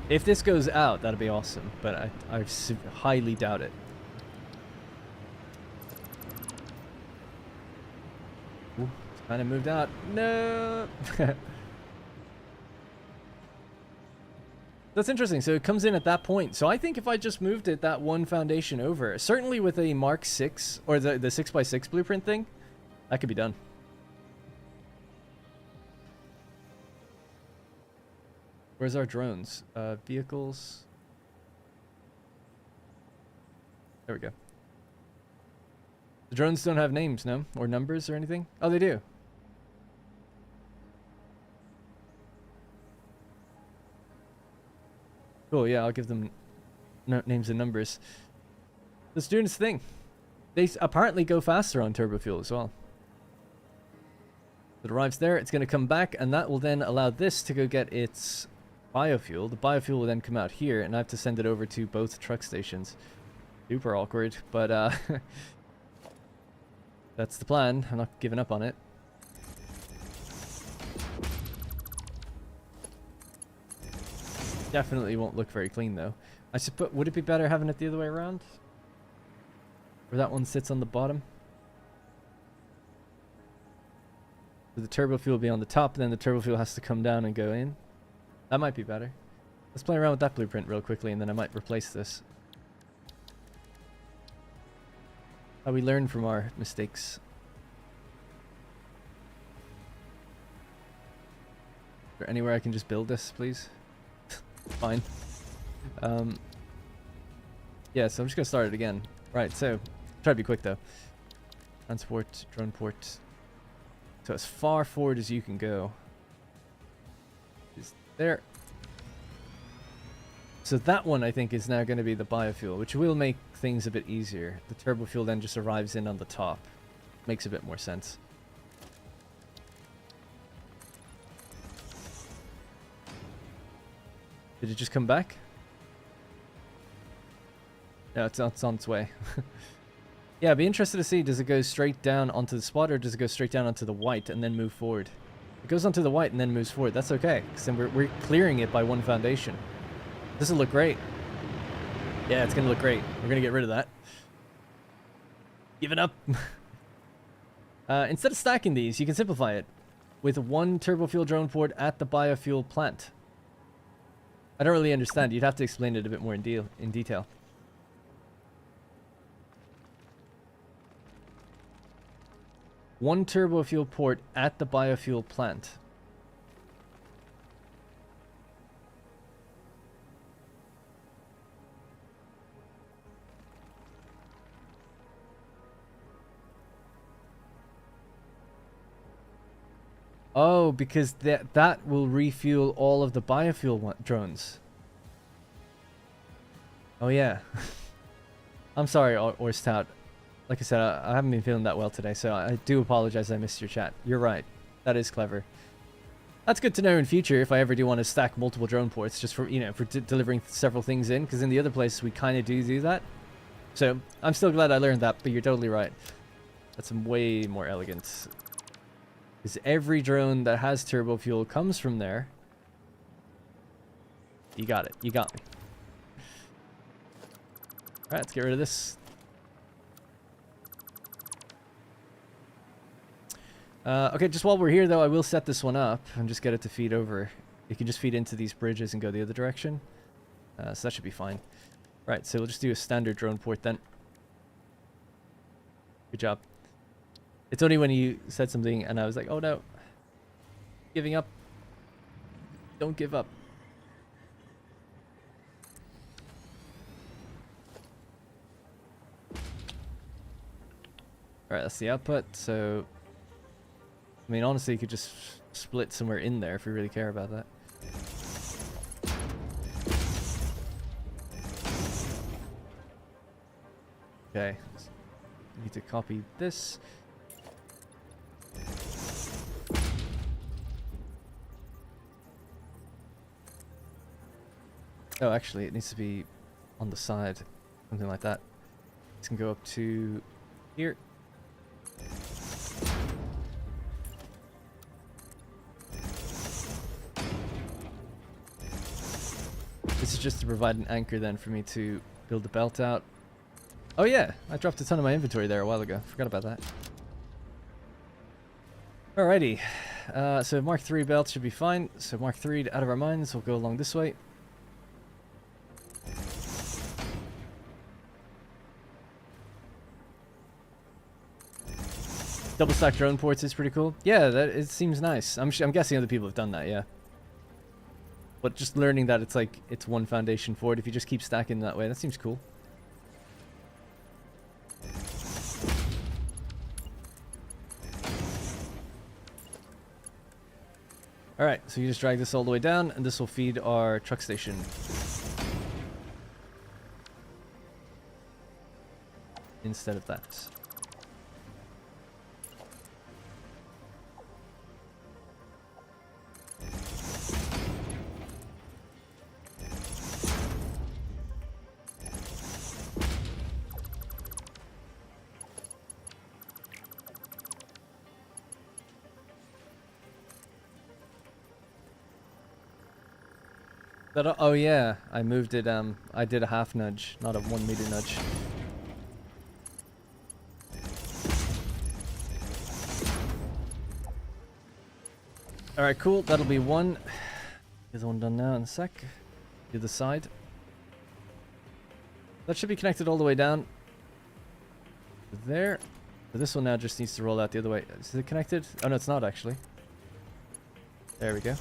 A: If this goes out, that'd be awesome, but I highly doubt it. Ooh, it's kind of moved out. No. That's interesting. So it comes in at that point. So I think if I just moved it that one foundation over, certainly with a Mark 6 or the 6x6 blueprint thing, that could be done. Where's our drones? Vehicles. There we go. The drones don't have names, no? Or numbers or anything? Oh, they do. Cool, yeah, I'll give them names and numbers. Let's do this thing. They apparently go faster on turbo fuel as well. It arrives there, it's going to come back, and that will then allow this to go get its biofuel. The biofuel will then come out here, and I have to send it over to both truck stations. Super awkward, but that's the plan. I'm not giving up on it. Definitely won't look very clean though. I suppose, would it be better having it the other way around? Where that one sits on the bottom? So the turbo fuel will be on the top, and then the turbo fuel has to come down and go in. That might be better. Let's play around with that blueprint real quickly, and then I might replace this. How we learn from our mistakes. Is there anywhere I can just build this, please? Fine. Yeah, so I'm just gonna start it again. Right, so try to be quick though. Transport, drone port. So as far forward as you can go is there. So that one I think is now going to be the biofuel, which will make things a bit easier. The turbo fuel then just arrives in on the top. Makes a bit more sense. Did it just come back? No, it's on its way. Yeah, I'd be interested to see, does it go straight down onto the spot, or does it go straight down onto the white and then move forward? If it goes onto the white and then moves forward, that's okay, because then we're clearing it by one foundation. This will look great. Yeah, it's gonna look great. We're gonna get rid of that. Give it up. Instead of stacking these, you can simplify it with one turbofuel drone port at the biofuel plant. I don't really understand. You'd have to explain it a bit more in detail. One turbofuel port at the biofuel plant. Oh, because that will refuel all of the biofuel drones. Oh yeah. I'm sorry, Orstout. Like I said, I haven't been feeling that well today, so I do apologize I missed your chat. You're right. That is clever. That's good to know in future if I ever do want to stack multiple drone ports just for, you know, for delivering several things in, because in the other places we kind of do that. So I'm still glad I learned that, but you're totally right. That's way more elegant. Because every drone that has turbo fuel comes from there. You got it. You got me. Alright, let's get rid of this. Okay, just while we're here, though, I will set this one up and just get it to feed over. It can just feed into these bridges and go the other direction. So that should be fine. Right, so we'll just do a standard drone port then. Good job. It's only when you said something and I was like, oh no. Giving up. Don't give up. Alright, that's the output, so... I mean, honestly, you could just split somewhere in there if we really care about that. Okay. Need to copy this. Oh, actually, it needs to be on the side. Something like that. This can go up to here. This is just to provide an anchor then for me to build the belt out. Oh yeah, I dropped a ton of my inventory there a while ago. Forgot about that. Alrighty. So Mark III belt should be fine. So Mark III out of our minds. We'll go along this way. Double stack drone ports is pretty cool. Yeah, it seems nice. I'm guessing other people have done that, yeah. But just learning that it's like, it's one foundation for it. If you just keep stacking that way, that seems cool. Alright, so you just drag this all the way down, and this will feed our truck station. Instead of that. Oh yeah, I moved it, I did a half nudge, not a 1 meter nudge. Alright, cool, that'll be one. Get the one done now in a sec. Do the side. That should be connected all the way down. There. So this one now just needs to roll out the other way. Is it connected? Oh no, it's not actually. There we go.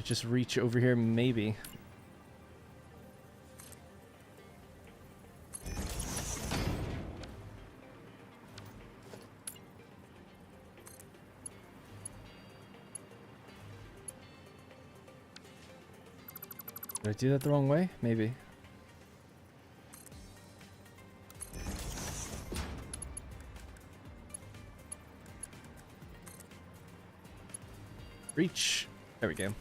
A: Just reach over here, maybe. Did I do that the wrong way? Maybe. Reach. There we go.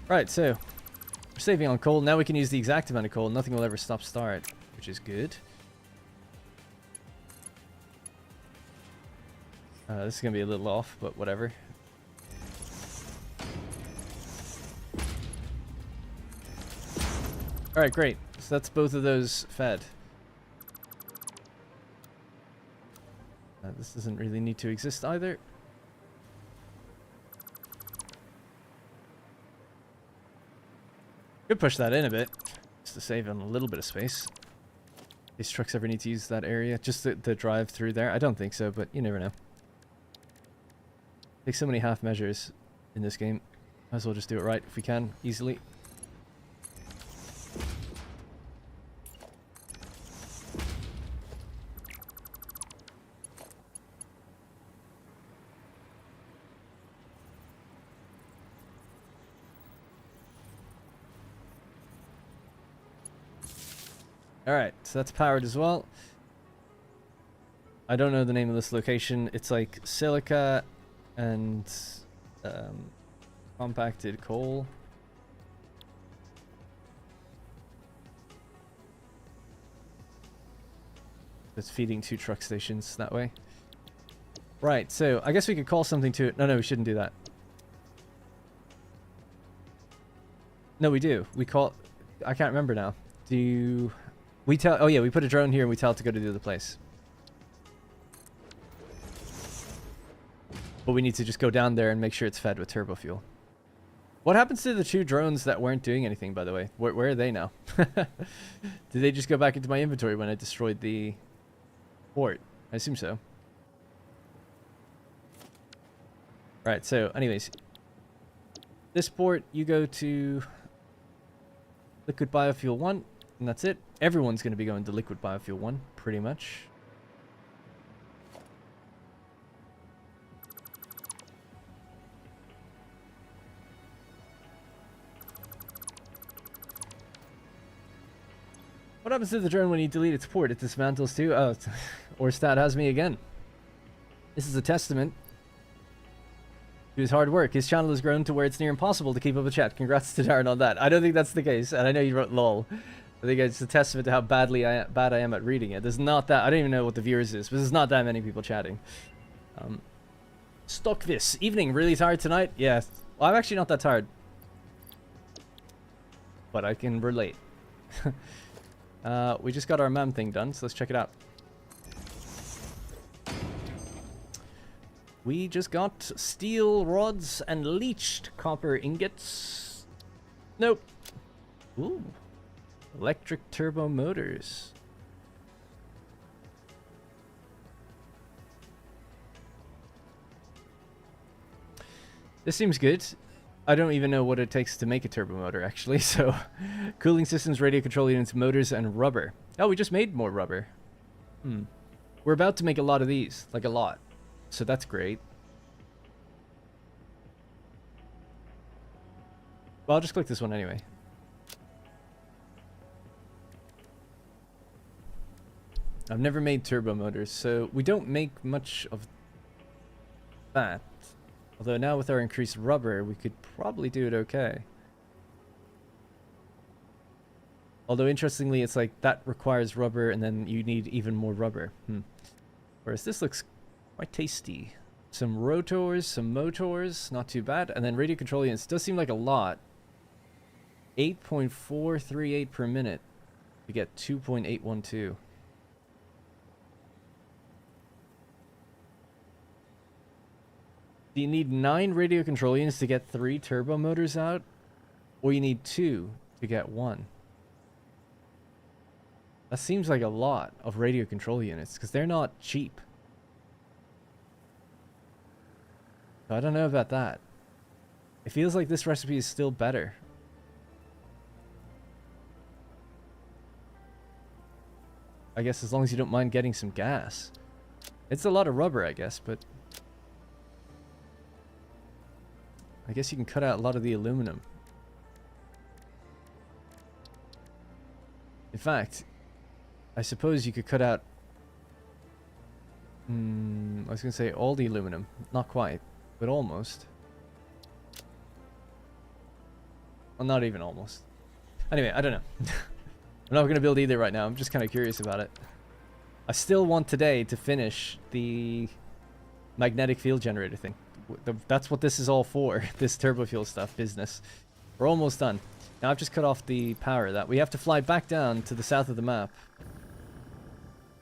A: Right, so our saving on coal. Now we can use the exact amount of coal. Nothing will ever stop start, which is good. This is going to be a little off, but whatever. Alright, great. So that's both of those fed. This doesn't really need to exist either. Could push that in a bit, just to save on a little bit of space. These trucks ever need to use that area, just to drive through there? I don't think so, but you never know. Take so many half measures in this game. Might as well just do it right if we can, easily. Alright, so that's powered as well. I don't know the name of this location. It's like silica and compacted coal. It's feeding 2 truck stations that way. Right, so I guess we could call something to it. No, we shouldn't do that. No, we do. We call... I can't remember now. Do... We tell... Oh yeah, we put a drone here and we tell it to go to the other place. But we need to just go down there and make sure it's fed with turbo fuel. What happens to the 2 drones that weren't doing anything, by the way? Where are they now? Did they just go back into my inventory when I destroyed the port? I assume so. Right, so anyways. This port, you go to Liquid Biofuel 1, and that's it. Everyone's going to be going to Liquid Biofuel 1, pretty much. What happens to the drone when you delete its port? It dismantles too? Oh, Orstat has me again. This is a testament to his hard work. His channel has grown to where it's near impossible to keep up with chat. Congrats to Darren on that. I don't think that's the case, and I know you wrote lol. I think it's a testament to how bad I am at reading it. There's not that... I don't even know what the viewers is, but there's not that many people chatting. Stockvis. Evening. Really tired tonight? Yeah. Well, I'm actually not that tired. But I can relate. We just got our MAM thing done, so let's check it out. We just got steel rods and leached copper ingots. Nope. Ooh. Electric turbo motors. This seems good. I don't even know what it takes to make a turbo motor, actually, so... Cooling systems, radio control units, motors, and rubber. Oh, we just made more rubber. We're about to make a lot of these. Like, a lot. So that's great. Well, I'll just click this one anyway. I've never made turbo motors, so we don't make much of that. Although now with our increased rubber, we could probably do it okay. Although interestingly, it's like that requires rubber and then you need even more rubber. Whereas this looks quite tasty. Some rotors, some motors, not too bad. And then radio control units does seem like a lot. 8.438 per minute to get 2.812. Do you need 9 radio control units to get 3 turbo motors out? Or you need 2 to get 1? That seems like a lot of radio control units, because they're not cheap. So I don't know about that. It feels like this recipe is still better. I guess as long as you don't mind getting some gas. It's a lot of rubber, I guess, but... I guess you can cut out a lot of the aluminum. In fact, I suppose you could cut out... I was going to say all the aluminum. Not quite, but almost. Well, not even almost. Anyway, I don't know. I'm not going to build either right now. I'm just kind of curious about it. I still want today to finish the magnetic field generator thing. That's what this is all for. This turbo fuel stuff business. We're almost done. Now I've just cut off the power of that. We have to fly back down to the south of the map.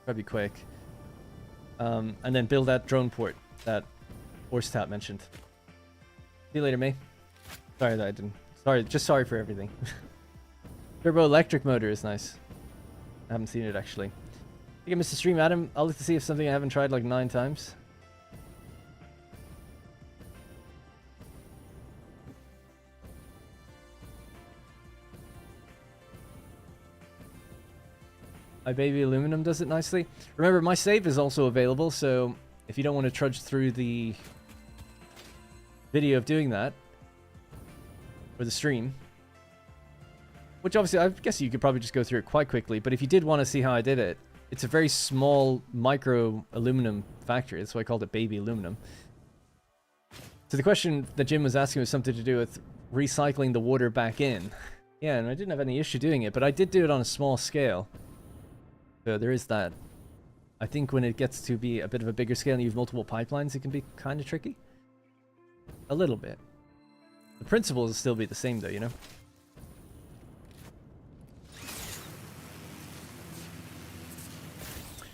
A: Try to be quick. And then build that drone port that Orstat mentioned. See you later, May. Sorry that I didn't. Sorry, just sorry for everything. Turbo electric motor is nice. I haven't seen it actually. I think I missed the stream, Adam. I'll look to see if something I haven't tried like 9 times. iBaby Aluminum does it nicely. Remember, my save is also available, so if you don't want to trudge through the video of doing that, or the stream, which obviously I guess you could probably just go through it quite quickly, but if you did want to see how I did it, it's a very small micro aluminum factory. That's why I called it Baby Aluminum. So the question that Jim was asking was something to do with recycling the water back in. Yeah, and I didn't have any issue doing it, but I did do it on a small scale. So there is that. I think when it gets to be a bit of a bigger scale and you have multiple pipelines, it can be kind of tricky. A little bit. The principle will still be the same though, you know?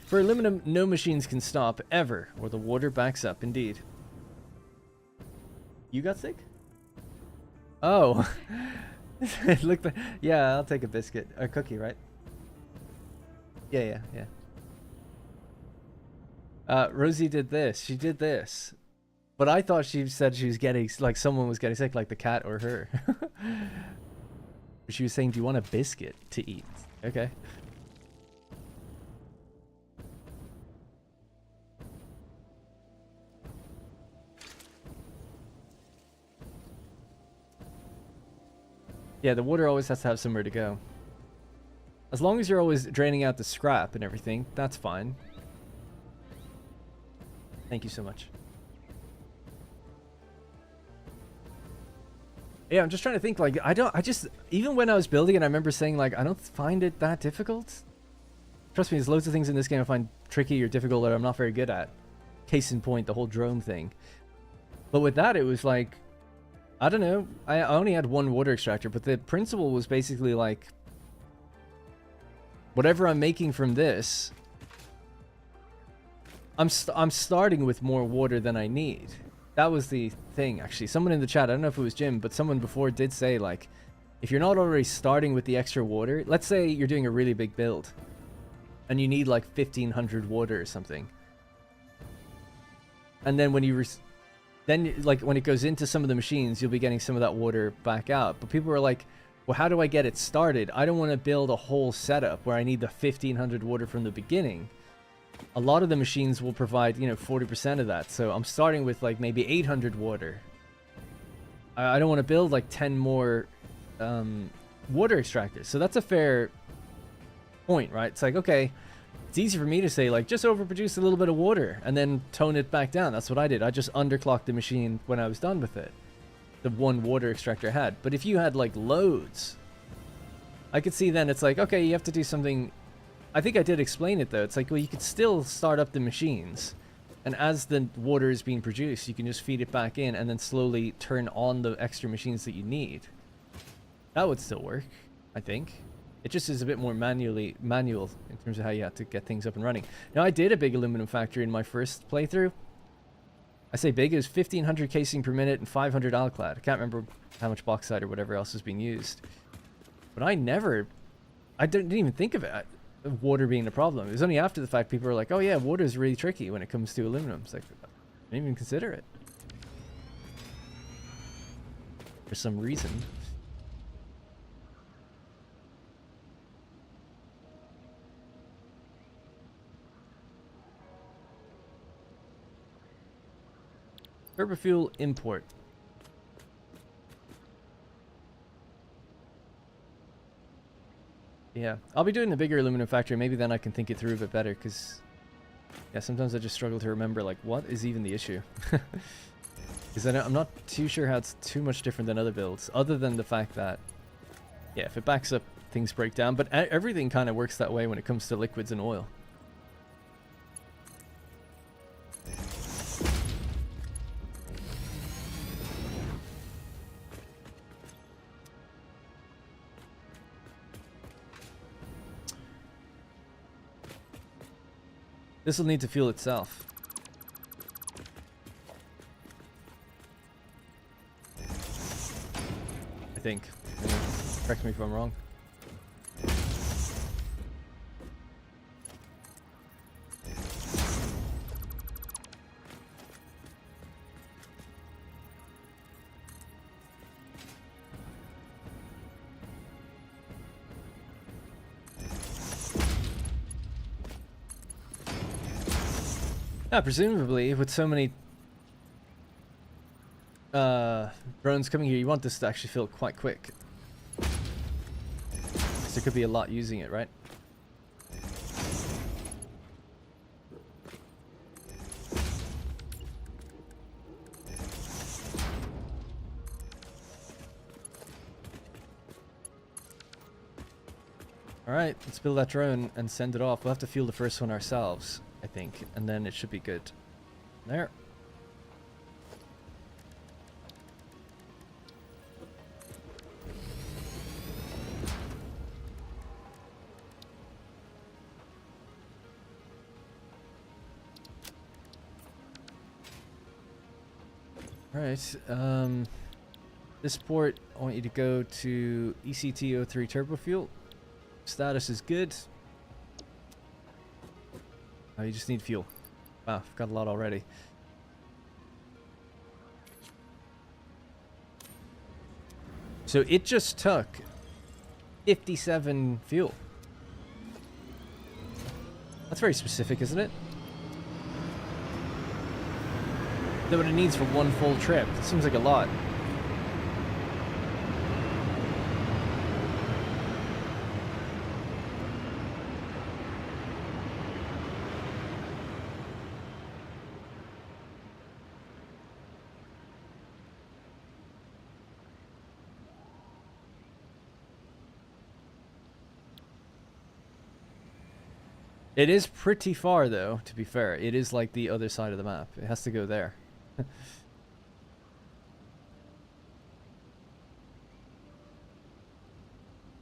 A: For aluminum, no machines can stop, ever, or the water backs up, indeed. You got sick? Oh. Look, yeah, I'll take a biscuit. A cookie, right? Yeah. Rosie did this. She did this. But I thought she said she was getting, like someone was getting sick, like the cat or her. She was saying, do you want a biscuit to eat? Okay. Yeah, the water always has to have somewhere to go. As long as you're always draining out the scrap and everything, that's fine. Thank you so much. Yeah, I'm just trying to think, like, even when I was building it, I remember saying, like, I don't find it that difficult. Trust me, there's loads of things in this game I find tricky or difficult that I'm not very good at. Case in point, the whole drone thing. But with that, it was like, I don't know, I only had one water extractor, but the principle was basically like, whatever I'm making from this, I'm starting with more water than I need. That was the thing, actually. Someone in the chat, I don't know if it was Jim, but someone before did say, like, if you're not already starting with the extra water, let's say you're doing a really big build, and you need like 1500 water or something. And then when you like when it goes into some of the machines, you'll be getting some of that water back out. But people were like, well, how do I get it started? I don't want to build a whole setup where I need the 1500 water from the beginning. A lot of the machines will provide, you know, 40% of that. So I'm starting with like maybe 800 water. I don't want to build like 10 more water extractors. So that's a fair point, right? It's like, okay, it's easy for me to say, like, just overproduce a little bit of water and then tone it back down. That's what I did. I just underclocked the machine when I was done with it. The one water extractor had. But if you had, like, loads, I could see then it's like, okay, you have to do something. I think I did explain it, though. It's like, well, you could still start up the machines. And as the water is being produced, you can just feed it back in and then slowly turn on the extra machines that you need. That would still work, I think. It just is a bit more manual in terms of how you have to get things up and running. Now, I did a big aluminum factory in my first playthrough. I say big, it was 1500 casing per minute and 500 alclad. I can't remember how much bauxite or whatever else was being used. But I didn't even think of it, of water being the problem. It was only after the fact people were like, oh yeah, water is really tricky when it comes to aluminum. It's like, I didn't even consider it. For some reason. Turbo fuel import. Yeah, I'll be doing the bigger aluminum factory. Maybe then I can think it through a bit better, because yeah, sometimes I just struggle to remember, like, what is even the issue? Because I'm not too sure how it's too much different than other builds, other than the fact that, Yeah, if it backs up, things break down. But everything kind of works that way when it comes to liquids and oil. This will need to fuel itself. I think. Correct me if I'm wrong. Yeah, presumably, with so many drones coming here, you want this to actually fill quite quick. So there could be a lot using it, right? Alright, let's build that drone and send it off. We'll have to fuel the first one ourselves, I think, and then it should be good. There. Alright, this port, I want you to go to ECT03 turbo fuel. Status is good. Oh, you just need fuel. Wow, I've got a lot already. So it just took 57 fuel. That's very specific, isn't it? That's what it needs for one full trip. It seems like a lot. It is pretty far, though, to be fair. It is like the other side of the map. It has to go there.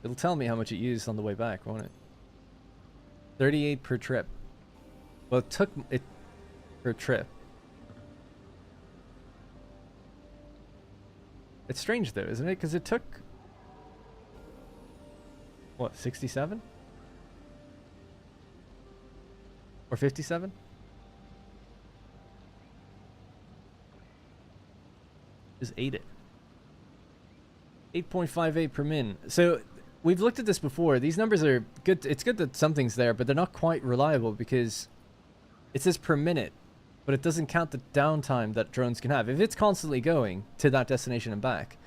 A: It'll tell me how much it used on the way back, won't it? 38 per trip. Well, it took it per trip. It's strange, though, isn't it? Because it took... what, 67? Or 57? Just ate it. 8.58 per min. So we've looked at this before. These numbers are good. It's good that something's there, but they're not quite reliable because it says per minute, but it doesn't count the downtime that drones can have. If it's constantly going to that destination and back,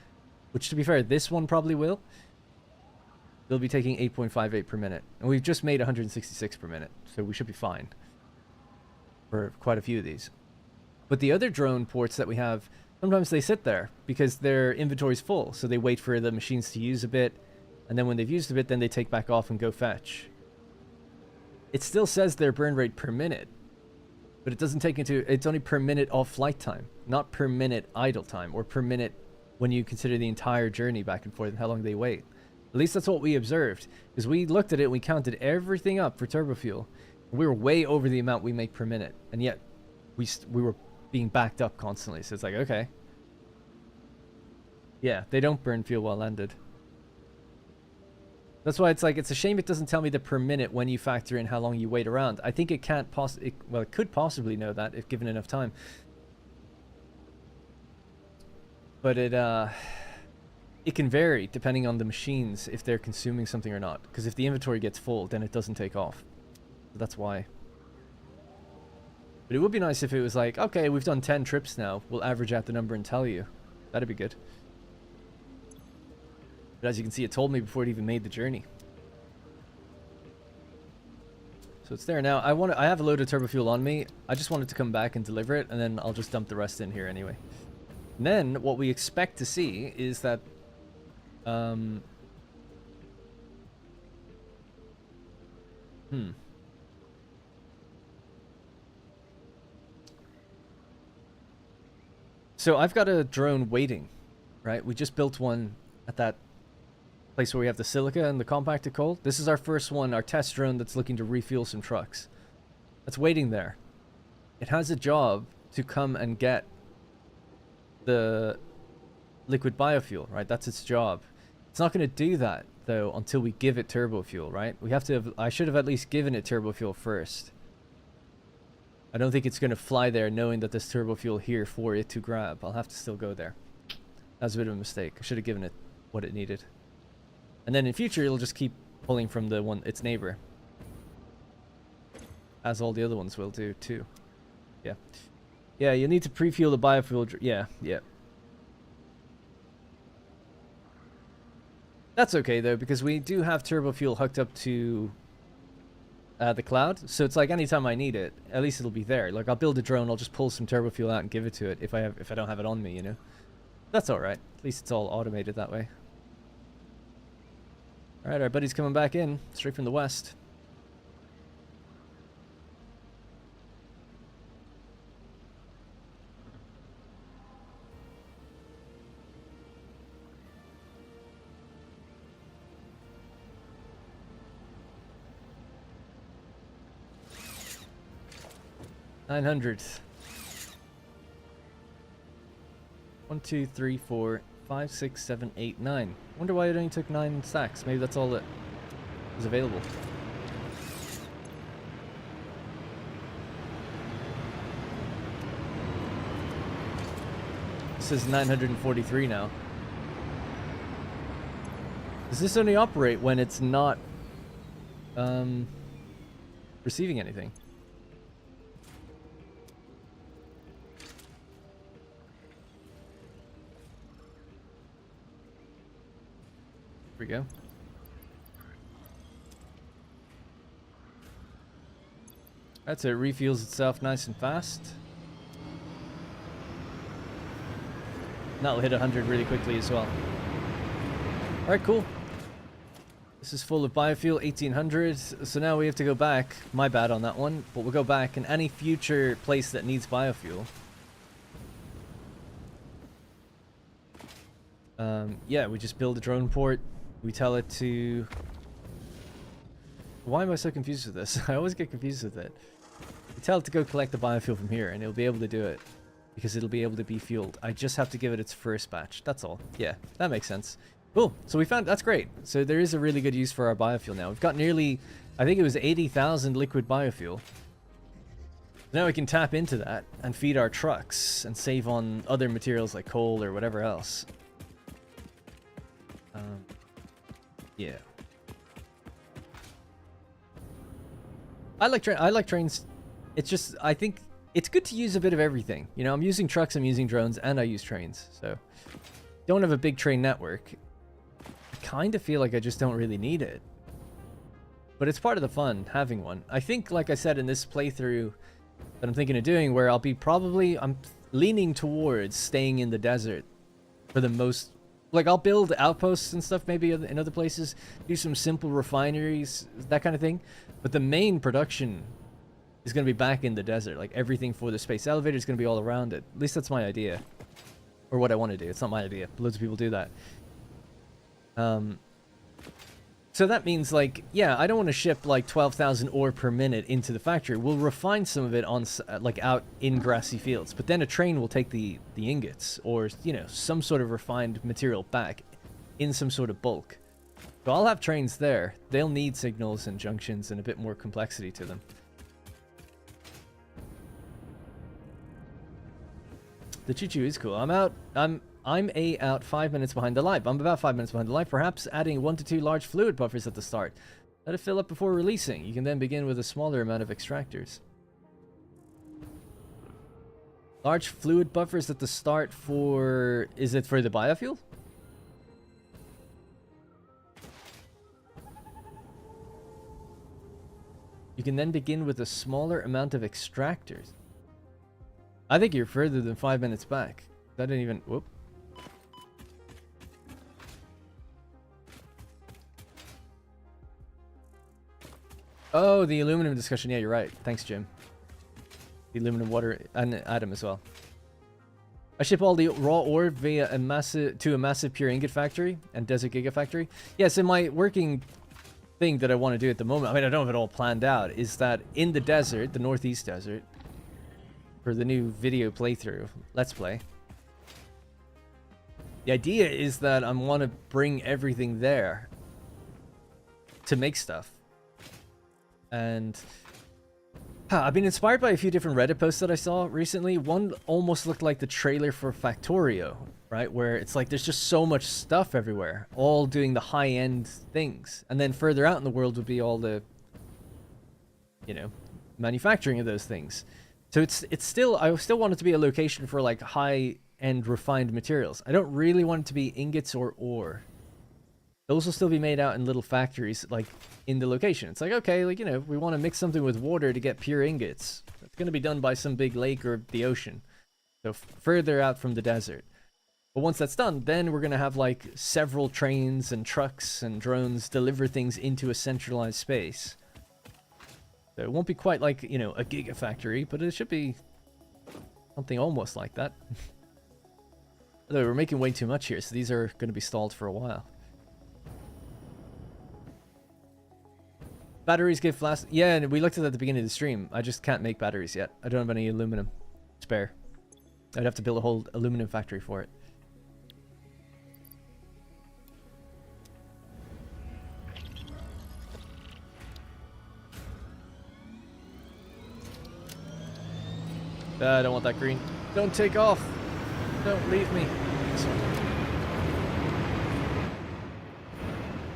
A: which to be fair, this one probably will, they'll be taking 8.58 per minute. And we've just made 166 per minute, so we should be fine for quite a few of these. But the other drone ports that we have, sometimes they sit there because their inventory's full, so they wait for the machines to use a bit, and then when they've used a bit, then they take back off and go fetch. It still says their burn rate per minute, but it doesn't take into... it's only per minute of flight time, not per minute idle time, or per minute when you consider the entire journey back and forth and how long they wait. At least that's what we observed, because we looked at it and we counted everything up for turbo fuel. We were way over the amount we make per minute, and yet we were being backed up constantly. So it's like, okay, yeah, they don't burn fuel while landed. That's why it's like, it's a shame it doesn't tell me the per minute when you factor in how long you wait around. I think it can't possibly, well, it could possibly know that if given enough time, but it can vary depending on the machines if they're consuming something or not. Because if the inventory gets full, then it doesn't take off. So that's why. But it would be nice if it was like, okay, we've done 10 trips now. We'll average out the number and tell you. That'd be good. But as you can see, it told me before it even made the journey. So it's there now. I have a load of turbo fuel on me. I just wanted to come back and deliver it, and then I'll just dump the rest in here anyway. And then what we expect to see is that
B: Hmm. So I've got a drone waiting, right? We just built one at that place where we have the silica and the compacted coal. This is our first one, our test drone that's looking to refuel some trucks. That's waiting there. It has a job to come and get the liquid biofuel, right? That's its job. It's not going to do that, though, until we give it turbo fuel, right? We have to have, I should have at least given it turbo fuel first. I don't think it's going to fly there knowing that there's turbo fuel here for it to grab. I'll have to still go there. That was a bit of a mistake. I should have given it what it needed. And then in future, it'll just keep pulling from the one, its neighbor. As all the other ones will do, too. Yeah. Yeah, you need to pre-fuel the biofuel. Yeah, yeah. That's okay, though, because we do have turbo fuel hooked up to the cloud. So it's like anytime I need it, at least it'll be there. Like, I'll build a drone, I'll just pull some turbo fuel out and give it to it if I don't have it on me, you know? That's alright. At least it's all automated that way. Alright, our buddy's coming back in, straight from the west. $900. 1, 2, 3, 4, 5, 6, 7, 8, 9. Wonder why it only took 9 stacks. Maybe that's all that was available. This is 943 now. Does this only operate when it's not receiving anything? Here we go. That's it, refuels itself nice and fast. And that'll hit 100 really quickly as well. Alright, cool. This is full of biofuel, 1800. So now we have to go back. My bad on that one. But we'll go back in any future place that needs biofuel. Yeah, we just build a drone port. We tell it to... Why am I so confused with this? I always get confused with it. We tell it to go collect the biofuel from here, and it'll be able to do it. Because it'll be able to be fueled. I just have to give it its first batch. That's all. Yeah, that makes sense. Cool. So we found... That's great. So there is a really good use for our biofuel now. We've got nearly... I think it was 80,000 liquid biofuel. Now we can tap into that and feed our trucks and save on other materials like coal or whatever else. Yeah. I like trains. It's just, I think it's good to use a bit of everything. You know, I'm using trucks, I'm using drones, and I use trains. So, don't have a big train network. I kind of feel like I just don't really need it. But it's part of the fun, having one. I think, like I said in this playthrough that I'm thinking of doing, where I'll be probably, I'm leaning towards staying in the desert for the most... Like, I'll build outposts and stuff maybe in other places, do some simple refineries, that kind of thing. But the main production is going to be back in the desert. Like, everything for the space elevator is going to be all around it. At least that's my idea. Or what I want to do. It's not my idea. Loads of people do that. So that means, like, yeah, I don't want to ship, like, 12,000 ore per minute into the factory. We'll refine some of it on, like, out in grassy fields. But then a train will take the ingots or, you know, some sort of refined material back in some sort of bulk. So I'll have trains there. They'll need signals and junctions and a bit more complexity to them. The choo-choo is cool. I'm out 5 minutes behind the live. I'm about 5 minutes behind the live. Perhaps adding 1 to 2 large fluid buffers at the start. Let it fill up before releasing. You can then begin with a smaller amount of extractors. Large fluid buffers at the start for... Is it for the biofuel? You can then begin with a smaller amount of extractors. I think you're further than 5 minutes back. That didn't even... Whoop. Oh, the aluminum discussion. Yeah, you're right. Thanks, Jim. The aluminum water and Adam as well. I ship all the raw ore via a massive pure ingot factory and desert gigafactory. Yeah, so my working thing that I want to do at the moment, I mean, I don't have it all planned out, is that in the desert, the northeast desert, for the new video playthrough, let's play. The idea is that I want to bring everything there to make stuff. And I've been inspired by a few different Reddit posts that I saw recently. One almost looked like the trailer for Factorio, right? Where it's like there's just so much stuff everywhere, all doing the high-end things. And then further out in the world would be all the, you know, manufacturing of those things. So it's still, I still want it to be a location for like high-end refined materials. I don't really want it to be ingots or ore. Those will still be made out in little factories, like, in the location. It's like, okay, like, you know, we want to mix something with water to get pure ingots. It's going to be done by some big lake or the ocean. So further out from the desert. But once that's done, then we're going to have, like, several trains and trucks and drones deliver things into a centralized space. So it won't be quite like, you know, a gigafactory, but it should be something almost like that. Although we're making way too much here, so these are going to be stalled for a while. Batteries give flash. Yeah, and we looked at that at the beginning of the stream. I just can't make batteries yet. I don't have any aluminum spare. I'd have to build a whole aluminum factory for it. I don't want that green. Don't take off. Don't leave me.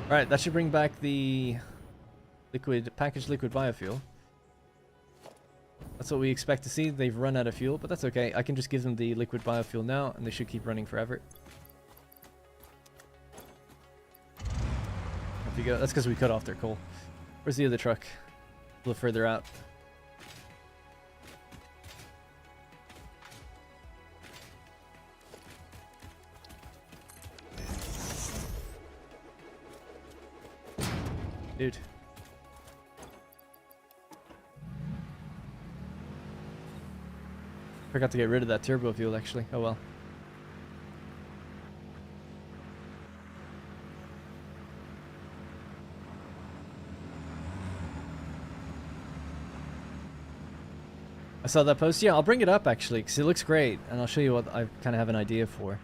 B: Alright, that should bring back the packaged liquid biofuel. That's what we expect to see. They've run out of fuel, but that's okay. I can just give them the liquid biofuel now, and they should keep running forever. Off you go. That's because we cut off their coal. Where's the other truck? A little further out. Dude. Forgot to get rid of that turbo fuel, actually. Oh well. I saw that post. Yeah, I'll bring it up, actually, because it looks great. And I'll show you what I kind of have an idea for.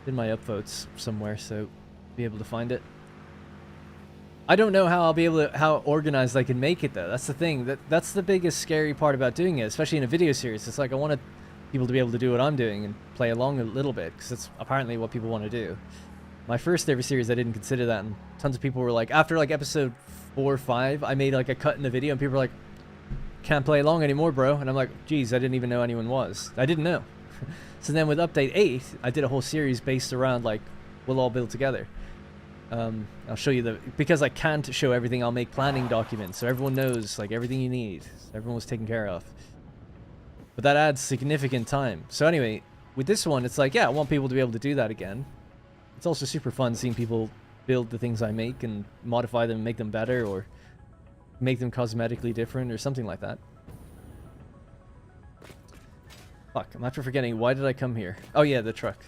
B: In my upvotes somewhere, so be able to find it. I don't know how I'll be able to, how organized I can make it, though. That's the thing. That's the biggest scary part about doing it, especially in a video series. It's like I wanted people to be able to do what I'm doing and play along a little bit, because it's apparently what people want to do. My first ever series, I didn't consider that, and tons of people were like, after like episode 4 or 5, I made like a cut in the video, and people were like, can't play along anymore, bro. And I'm like, geez, I didn't even know anyone was. I didn't know. So then with update 8, I did a whole series based around like, we'll all build together. I'll show you because I can't show everything, I'll make planning documents so everyone knows like everything you need, so everyone was taken care of. But that adds significant time. So anyway, with this one, it's like, yeah, I want people to be able to do that again. It's also super fun seeing people build the things I make and modify them and make them better, or make them cosmetically different or something like that. Fuck, I'm after forgetting, why did I come here? Oh yeah, the truck.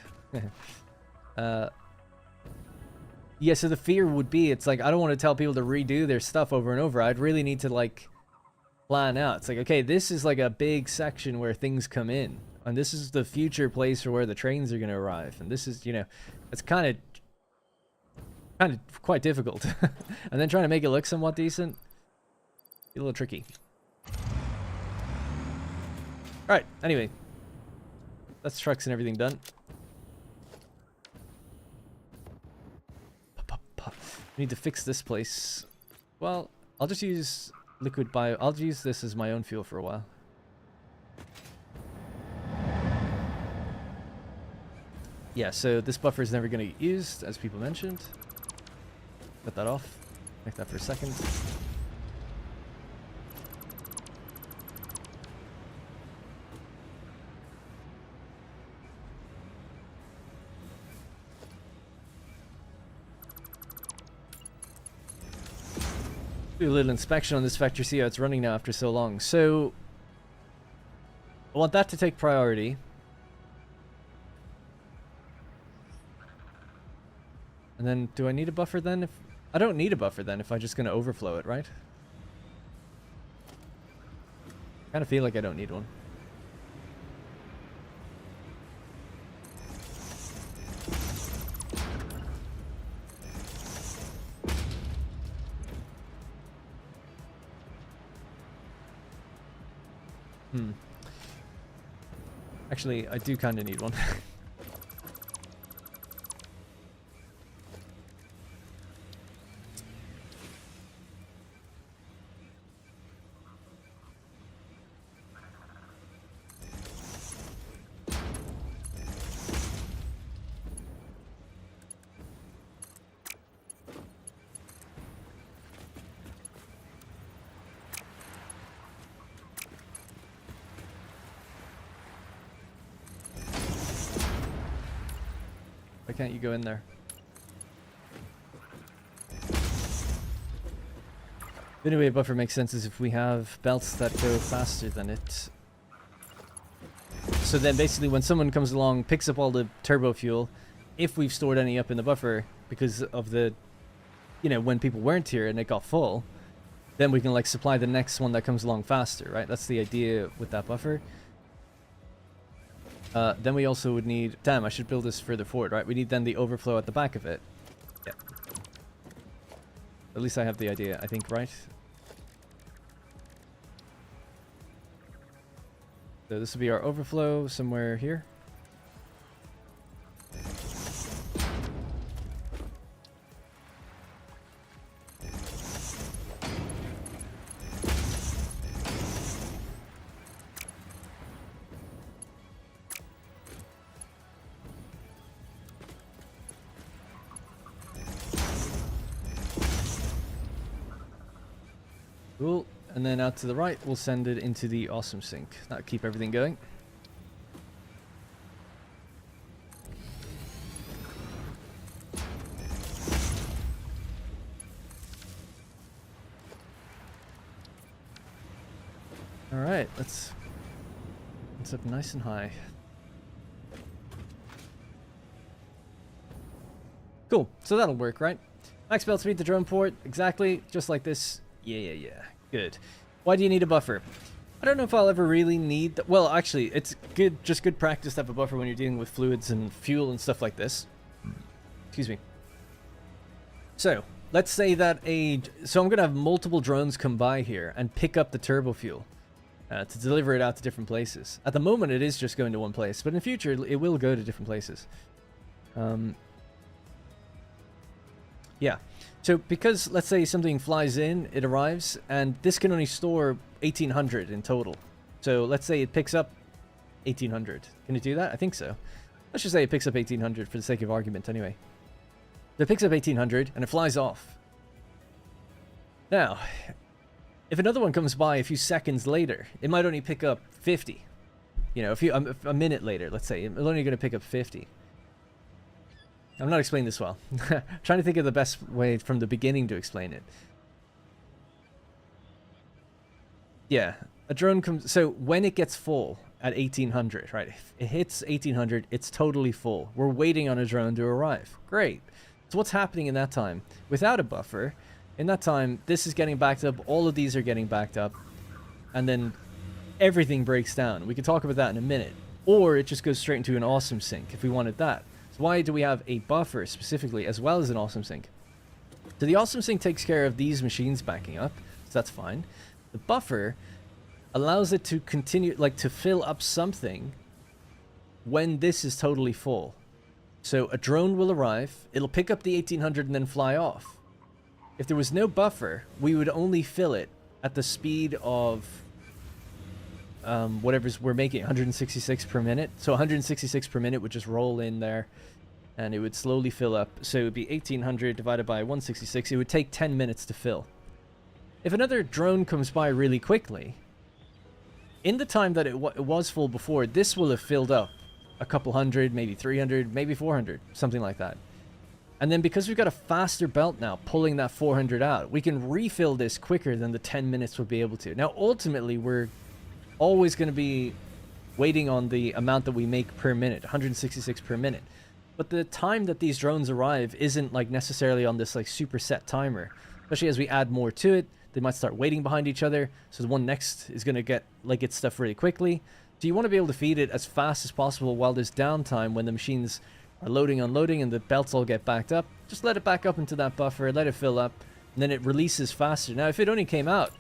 B: Yeah, so the fear would be, it's like, I don't want to tell people to redo their stuff over and over. I'd really need to, like, plan out. It's like, okay, this is like a big section where things come in. And this is the future place for where the trains are going to arrive. And this is, you know, it's kind of quite difficult. And then trying to make it look somewhat decent, be a little tricky. Alright, anyway. That's trucks and everything done. Need to fix this place. Well, I'll just use liquid bio. I'll use this as my own fuel for a while. Yeah, so this buffer is never going to get used, as people mentioned. Cut that off. Make that for a second. Do a little inspection on this vector, see how it's running now after so long. So I want that to take priority. And then, do I need a buffer then? If I don't need a buffer then if I'm just going to overflow it, right? I kind of feel like I don't need one. Actually, I do kind of need one. Why can't you go in there? The only way a buffer makes sense is if we have belts that go faster than it. So then basically when someone comes along, picks up all the turbo fuel, if we've stored any up in the buffer because of the, you know, when people weren't here and it got full, then we can like supply the next one that comes along faster, right? That's the idea with that buffer. Then we also would need... Damn, I should build this further forward, right? We need then the overflow at the back of it. Yeah. At least I have the idea, I think, right? So this will be our overflow somewhere here. Cool. And then out to the right, we'll send it into the awesome sink. That'll keep everything going. All right, let's up nice and high. Cool. So that'll work, right? Max belt speed to drone port, exactly, just like this. Yeah. Good. Why do you need a buffer? I don't know if I'll ever really need... Well, actually, it's good, just good practice to have a buffer when you're dealing with fluids and fuel and stuff like this. Excuse me. So, let's say that So I'm going to have multiple drones come by here and pick up the turbo fuel to deliver it out to different places. At the moment, it is just going to one place, but in the future, it will go to different places. Yeah. So because, let's say, something flies in, it arrives, and this can only store 1,800 in total. So let's say it picks up 1,800. Can it do that? I think so. Let's just say it picks up 1,800 for the sake of argument anyway. So it picks up 1,800, and it flies off. Now, if another one comes by a few seconds later, it might only pick up 50. You know, a minute later, let's say, it's only going to pick up 50. I'm not explaining this well. Trying to think of the best way from the beginning to explain it. Yeah, a drone comes... So when it gets full at 1,800, right? If it hits 1,800, it's totally full. We're waiting on a drone to arrive. Great. So what's happening in that time? Without a buffer, in that time, this is getting backed up. All of these are getting backed up. And then everything breaks down. We can talk about that in a minute. Or it just goes straight into an awesome sink if we wanted that. Why do we have a buffer specifically as well as an awesome sink? So the awesome sink takes care of these machines backing up, so that's fine. The buffer allows it to continue, like to fill up something when this is totally full. So a drone will arrive, it'll pick up the 1,800 and then fly off. If there was no buffer, we would only fill it at the speed of whatever's we're making, 166 per minute. So 166 per minute would just roll in there and it would slowly fill up. So it would be 1,800 divided by 166. It would take 10 minutes to fill. If another drone comes by really quickly, in the time that it was full before, this will have filled up a couple hundred, maybe 300, maybe 400, something like that. And then because we've got a faster belt now, pulling that 400 out, we can refill this quicker than the 10 minutes would be able to. Now, ultimately, we're always going to be waiting on the amount that we make per minute, 166 per minute. But the time that these drones arrive isn't like necessarily on this like super set timer. Especially as we add more to it, they might start waiting behind each other. So the one next is going to get like its stuff really quickly. So you want to be able to feed it as fast as possible while there's downtime when the machines are loading, unloading, and the belts all get backed up. Just let it back up into that buffer, let it fill up, and then it releases faster. Now, if it only came out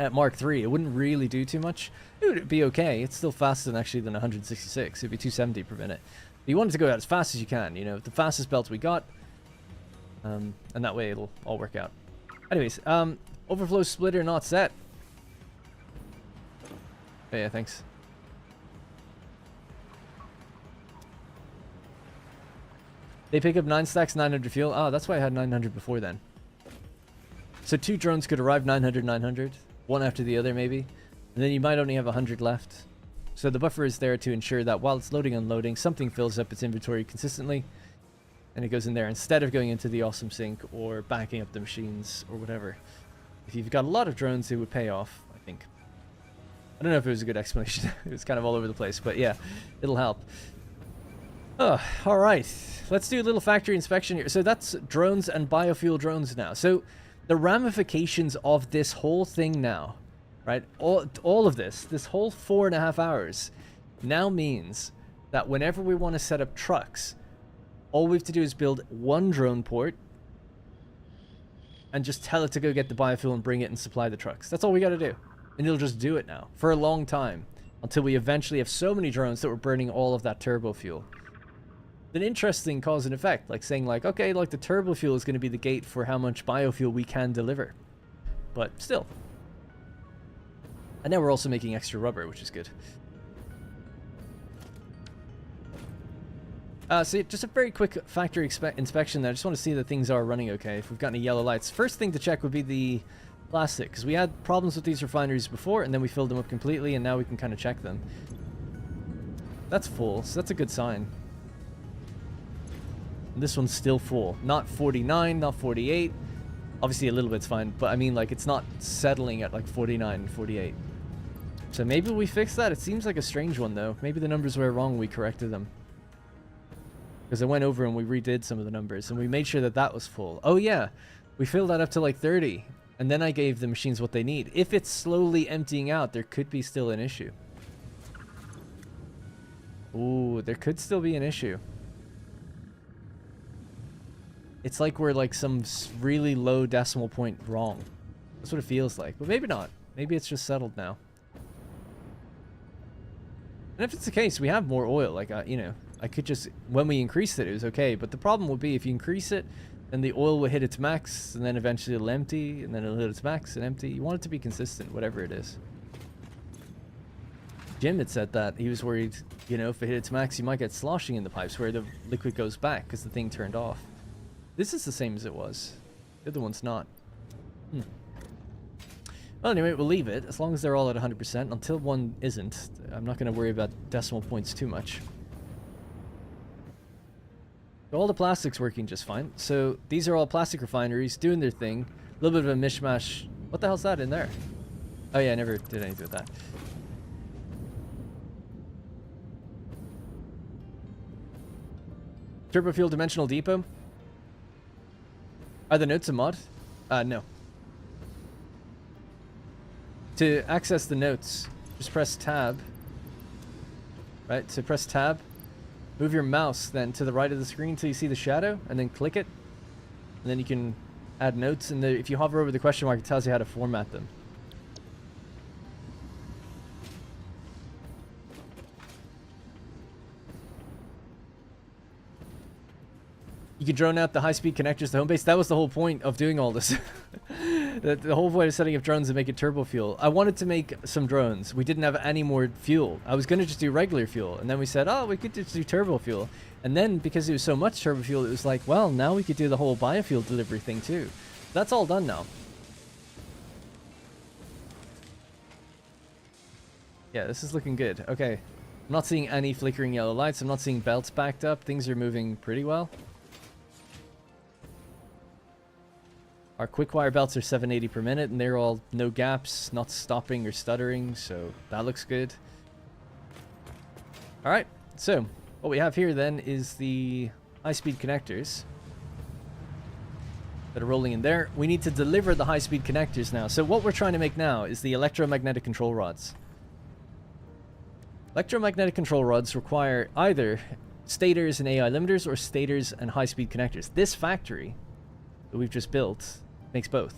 B: at Mark 3, it wouldn't really do too much. It would be okay. It's still faster than 166. It'd be 270 per minute. But you want it to go out as fast as you can, you know, the fastest belts we got. And that way it'll all work out. Anyways, overflow splitter not set. Oh, yeah, thanks. They pick up 9 stacks, 900 fuel. Oh, that's why I had 900 before then. So 2 drones could arrive 900, 900. One after the other, maybe. And then you might only have 100 left. So the buffer is there to ensure that while it's loading, unloading, something fills up its inventory consistently. And it goes in there instead of going into the awesome sink or backing up the machines or whatever. If you've got a lot of drones, it would pay off, I think. I don't know if it was a good explanation. It was kind of all over the place, but yeah, it'll help. Oh, all right. Let's do a little factory inspection here. So that's drones and biofuel drones now. So the ramifications of this whole thing now, right? All of this whole 4.5 hours now means that whenever we want to set up trucks, all we have to do is build one drone port and just tell it to go get the biofuel and bring it and supply the trucks. That's all we got to do. And it'll just do it now for a long time until we eventually have so many drones that we're burning all of that turbo fuel. An interesting cause and effect, like saying like, okay, like the turbo fuel is going to be the gate for how much biofuel we can deliver. But still. And now we're also making extra rubber, which is good. So just a very quick factory inspection there. I just want to see that things are running okay. If we've got any yellow lights. First thing to check would be the plastic, because we had problems with these refineries before, and then we filled them up completely, and now we can kind of check them. That's full, so that's a good sign. And this one's still full. Not 49, not 48. Obviously a little bit's fine, but I mean like it's not settling at like 49 and 48. So maybe we fixed that. It seems like a strange one though. Maybe the numbers were wrong, we corrected them. Because I went over and we redid some of the numbers and we made sure that that was full. Oh yeah, we filled that up to like 30. And then I gave the machines what they need. If it's slowly emptying out, there could be still an issue. Ooh, there could still be an issue. It's like we're like some really low decimal point wrong. That's what it feels like. But maybe not. Maybe it's just settled now. And if it's the case, we have more oil. Like, you know, I could just... When we increased it, it was okay. But the problem would be if you increase it, then the oil will hit its max, and then eventually it'll empty, and then it'll hit its max and empty. You want it to be consistent, whatever it is. Jim had said that he was worried, you know, if it hit its max, you might get sloshing in the pipes where the liquid goes back because the thing turned off. This is the same as it was. The other one's not. Well, anyway, we'll leave it. As long as they're all at 100%. Until one isn't, I'm not going to worry about decimal points too much. All the plastic's working just fine. So these are all plastic refineries doing their thing. A little bit of a mishmash. What the hell's that in there? Oh yeah, I never did anything with that. Turbo Fuel Dimensional Depot. Are the notes a mod? No. To access the notes, just press tab. Right, so press tab. Move your mouse then to the right of the screen until you see the shadow, and then click it. And then you can add notes, and if you hover over the question mark, it tells you how to format them. You can drone out the high-speed connectors to home base. That was the whole point of doing all this. The whole point of setting up drones to make it turbo fuel. I wanted to make some drones. We didn't have any more fuel. I was going to just do regular fuel. And then we said, oh, we could just do turbo fuel. And then because it was so much turbo fuel, it was like, well, now we could do the whole biofuel delivery thing too. That's all done now. Yeah, this is looking good. Okay. I'm not seeing any flickering yellow lights. I'm not seeing belts backed up. Things are moving pretty well. Our quick wire belts are 780 per minute, and they're all no gaps, not stopping or stuttering, so that looks good. All right, so what we have here then is the high-speed connectors that are rolling in there. We need to deliver the high-speed connectors now. So what we're trying to make now is the electromagnetic control rods. Electromagnetic control rods require either stators and AI limiters or stators and high-speed connectors. This factory that we've just built makes both.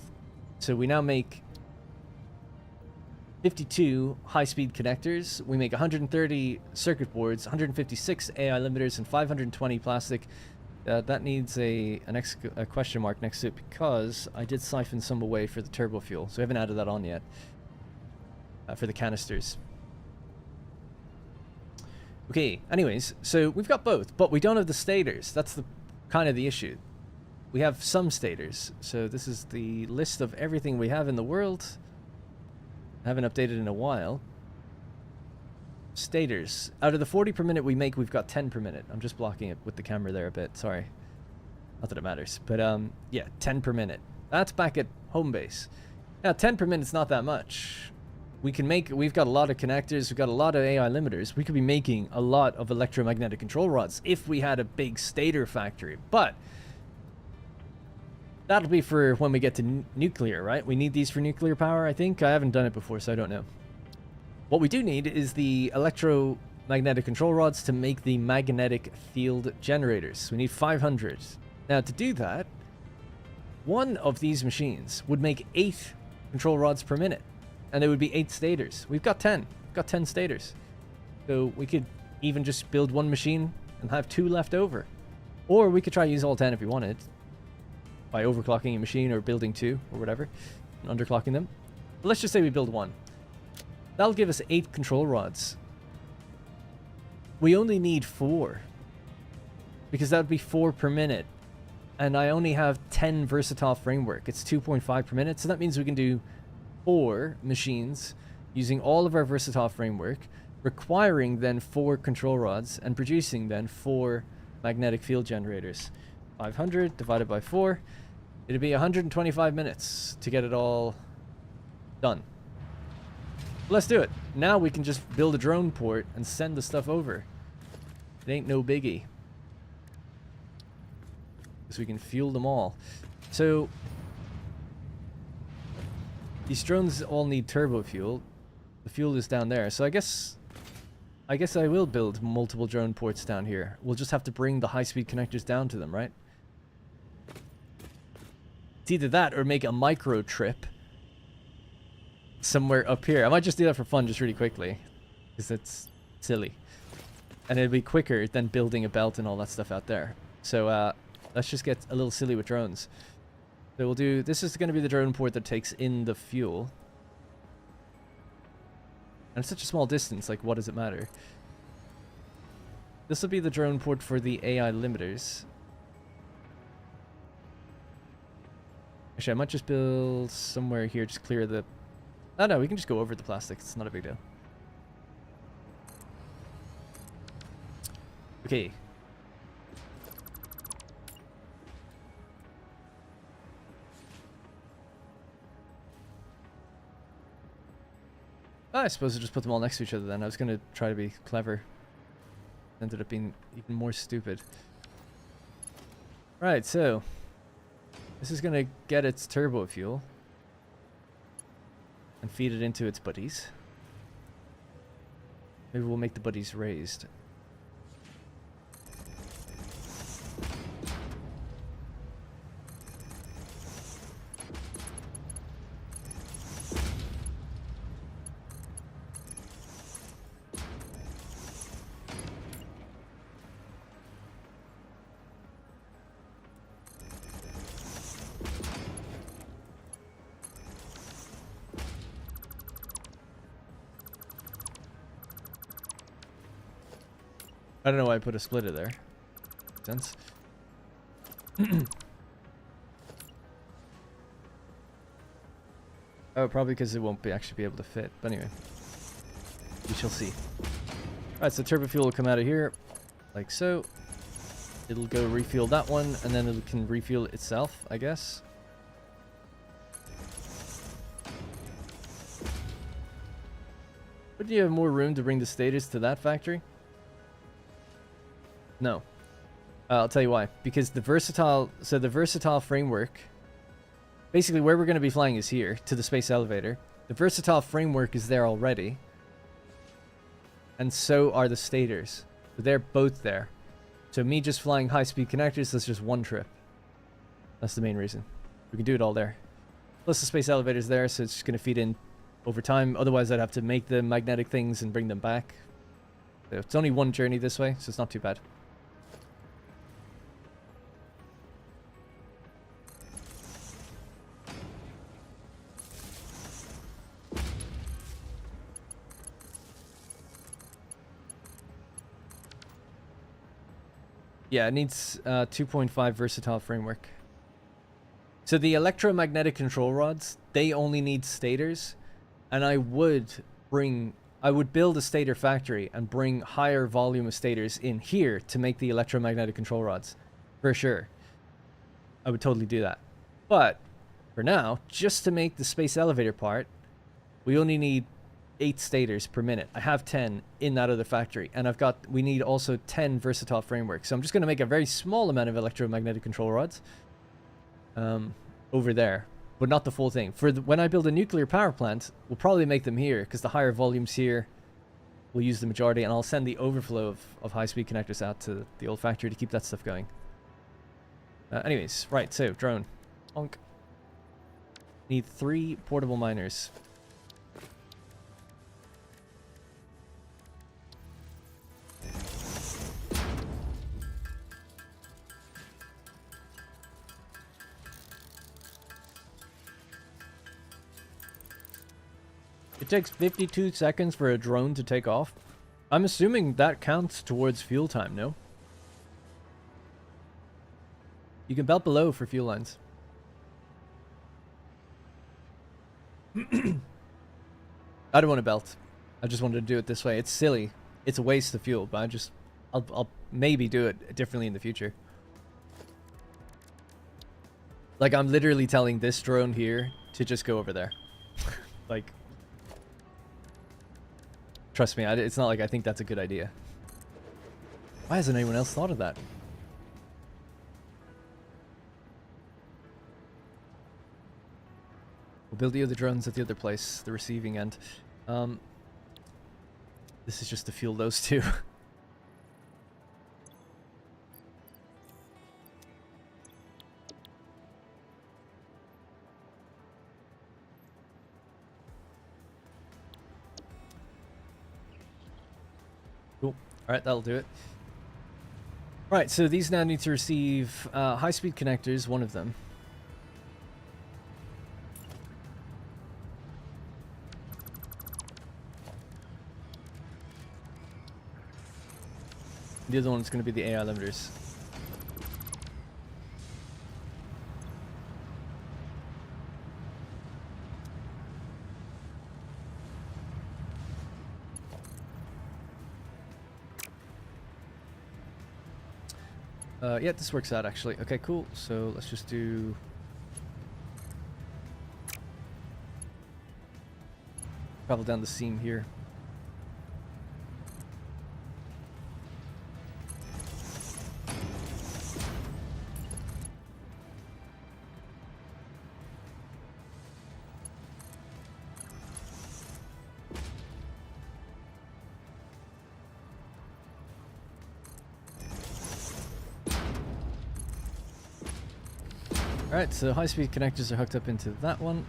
B: So we now make 52 high-speed connectors. We make 130 circuit boards, 156 AI limiters, and 520 plastic. That needs a question mark next to it because I did siphon some away for the turbo fuel. So we haven't added that on yet for the canisters. Okay, anyways, so we've got both, but we don't have the stators. That's the kind of the issue. We have some stators. So this is the list of everything we have in the world. I haven't updated in a while. Stators. Out of the 40 per minute we make, we've got 10 per minute. I'm just blocking it with the camera there a bit. Sorry. Not that it matters. But yeah, 10 per minute. That's back at home base. Now, 10 per minute's not that much. We've got a lot of connectors, we've got a lot of AI limiters. We could be making a lot of electromagnetic control rods if we had a big stator factory. But that'll be for when we get to nuclear, right? We need these for nuclear power, I think. I haven't done it before, so I don't know. What we do need is the electromagnetic control rods to make the magnetic field generators. We need 500. Now, to do that, one of these machines would make 8 control rods per minute. And there would be 8 stators. We've got 10. We've got 10 stators. So we could even just build one machine and have 2 left over. Or we could try to use all 10 if we wanted. By overclocking a machine or building 2 or whatever. And underclocking them. But let's just say we build 1. That'll give us 8 control rods. We only need 4. Because that would be 4 per minute. And I only have 10 versatile framework. It's 2.5 per minute. So that means we can do 4 machines using all of our versatile framework, requiring then 4 control rods and producing then 4 magnetic field generators. 500 divided by 4, it'd be 125 minutes to get it all done. Let's do it. Now we can just build a drone port and send the stuff over. It ain't no biggie. So we can fuel them all. So these drones all need turbo fuel. The fuel is down there. So I guess I will build multiple drone ports down here. We'll just have to bring the high-speed connectors down to them, right? It's either that or make a micro trip somewhere up here. I might just do that for fun just really quickly. Because it's silly. And it'll be quicker than building a belt and all that stuff out there. So let's just get a little silly with drones. So we'll do, this is going to be the drone port that takes in the fuel. And it's such a small distance, like what does it matter? This will be the drone port for the AI limiters. Actually, I might just build somewhere here, just clear the... Oh no, we can just go over the plastic, it's not a big deal. Okay. I suppose I'll just put them all next to each other then. I was going to try to be clever. Ended up being even more stupid. Right, so this is going to get its turbo fuel and feed it into its buddies. Maybe we'll make the buddies raised. I don't know why I put a splitter there. Makes sense. Oh, probably because it won't actually be able to fit. But anyway, we shall see. Alright, so turbo fuel will come out of here, like so. It'll go refuel that one, and then it can refuel itself, I guess. Wouldn't you have more room to bring the stators to that factory? No. I'll tell you why. Because the versatile framework, basically where we're going to be flying is here, to the space elevator. The versatile framework is there already. And so are the stators. They're both there. So me just flying high-speed connectors, that's just one trip. That's the main reason. We can do it all there. Plus the space elevator's there, so it's just going to feed in over time. Otherwise I'd have to make the magnetic things and bring them back. So it's only one journey this way, so it's not too bad. Yeah, it needs 2.5 versatile framework. So the electromagnetic control rods, they only need stators, and I would build a stator factory and bring higher volume of stators in here to make the electromagnetic control rods, for sure. I would totally do that. But for now, just to make the space elevator part, we only need 8 stators per minute. I have 10 in that other factory, and we need also 10 versatile frameworks. So I'm just going to make a very small amount of electromagnetic control rods over there, but not the full thing. When I build a nuclear power plant, we'll probably make them here, because the higher volumes here will use the majority, and I'll send the overflow of high-speed connectors out to the old factory to keep that stuff going. Anyways, right, so drone. Honk. Need 3 portable miners. It takes 52 seconds for a drone to take off. I'm assuming that counts towards fuel time, no? You can belt below for fuel lines. I don't want to belt. I just wanted to do it this way. It's silly. It's a waste of fuel, but I'll maybe do it differently in the future. Like, I'm literally telling this drone here to just go over there. Like, trust me, it's not like I think that's a good idea. Why hasn't anyone else thought of that? We'll build the other drones at the other place, the receiving end. This is just to fuel those two. Cool. Alright, that'll do it. Right, so these now need to receive high-speed connectors, one of them. The other one's going to be the AI limiters. Yeah, this works out actually. Okay, cool. So let's just do... travel down the seam here. Alright, so high-speed connectors are hooked up into that one.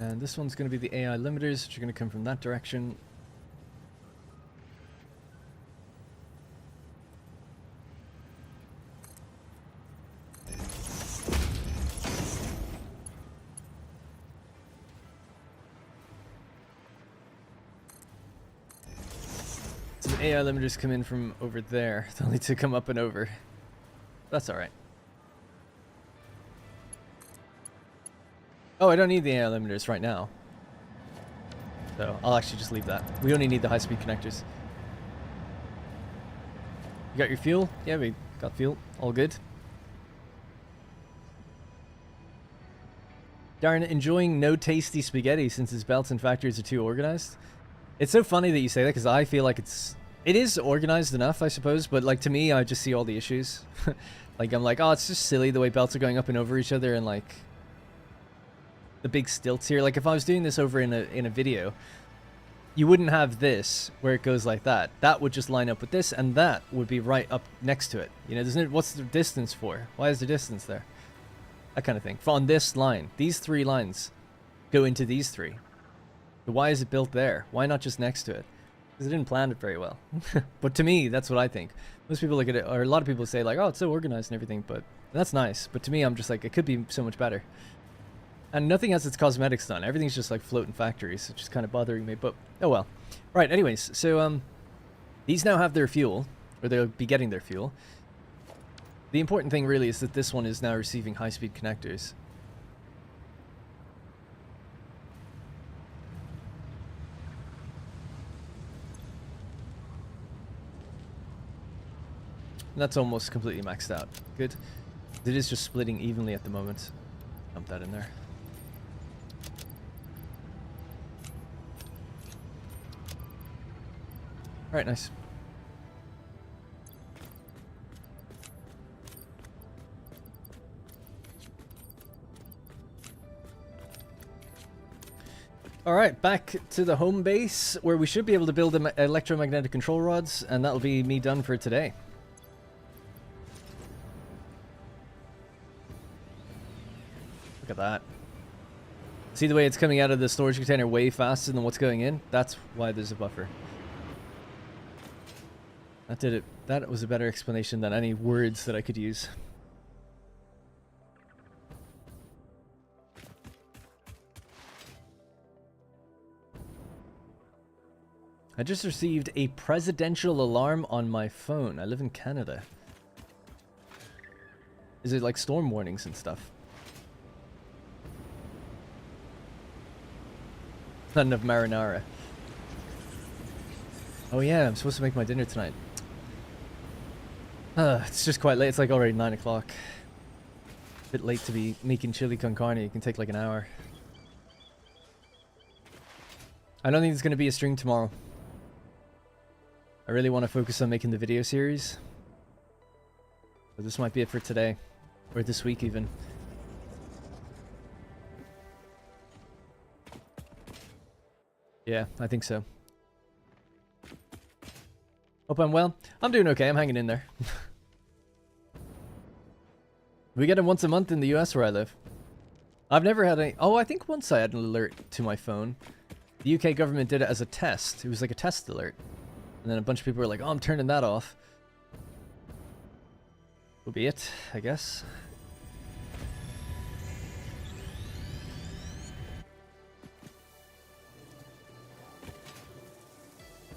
B: And this one's going to be the AI limiters, which are going to come from that direction. So the AI limiters come in from over there. They'll need to come up and over. That's alright. Oh, I don't need the AI limiters right now. So I'll actually just leave that. We only need the high-speed connectors. You got your fuel? Yeah, we got fuel. All good. Darren, enjoying no tasty spaghetti since his belts and factories are too organized. It's so funny that you say that because I feel like it is organized enough, I suppose, but like to me, I just see all the issues. Like I'm like, oh, it's just silly the way belts are going up and over each other and like the big stilts here. Like if I was doing this over in a video, you wouldn't have this where it goes like that. That would just line up with this, and that would be right up next to it. You know, what's the distance for? Why is the distance there? That kind of thing. On this line, these 3 lines go into these 3. So why is it built there? Why not just next to it? Because I didn't plan it very well. But to me, that's what I think. Most people look at it, or a lot of people say like, oh, it's so organized and everything, but that's nice. But to me, I'm just like, it could be so much better. And nothing has its cosmetics done. Everything's just like floating factories, which is kind of bothering me, but oh well. Right, anyways, so these now have their fuel, or they'll be getting their fuel. The important thing really is that this one is now receiving high-speed connectors. And that's almost completely maxed out. Good. It is just splitting evenly at the moment. Dump that in there. Alright, nice. Alright, back to the home base, where we should be able to build electromagnetic control rods, and that'll be me done for today. Look at that. See the way it's coming out of the storage container way faster than what's going in? That's why there's a buffer. That did it. That was a better explanation than any words that I could use. I just received a presidential alarm on my phone. I live in Canada. Is it like storm warnings and stuff? Not enough marinara. Oh yeah, I'm supposed to make my dinner tonight. It's just quite late. It's like already 9 o'clock. Bit late to be making chili con carne. It can take like an hour. I don't think there's going to be a stream tomorrow. I really want to focus on making the video series. But this might be it for today. Or this week even. Yeah, I think so. Hope I'm well. I'm doing okay. I'm hanging in there. We get them once a month in the US where I live. I've never had any... Oh, I think once I had an alert to my phone. The UK government did it as a test. It was like a test alert. And then a bunch of people were like, oh, I'm turning that off. Will be it, I guess.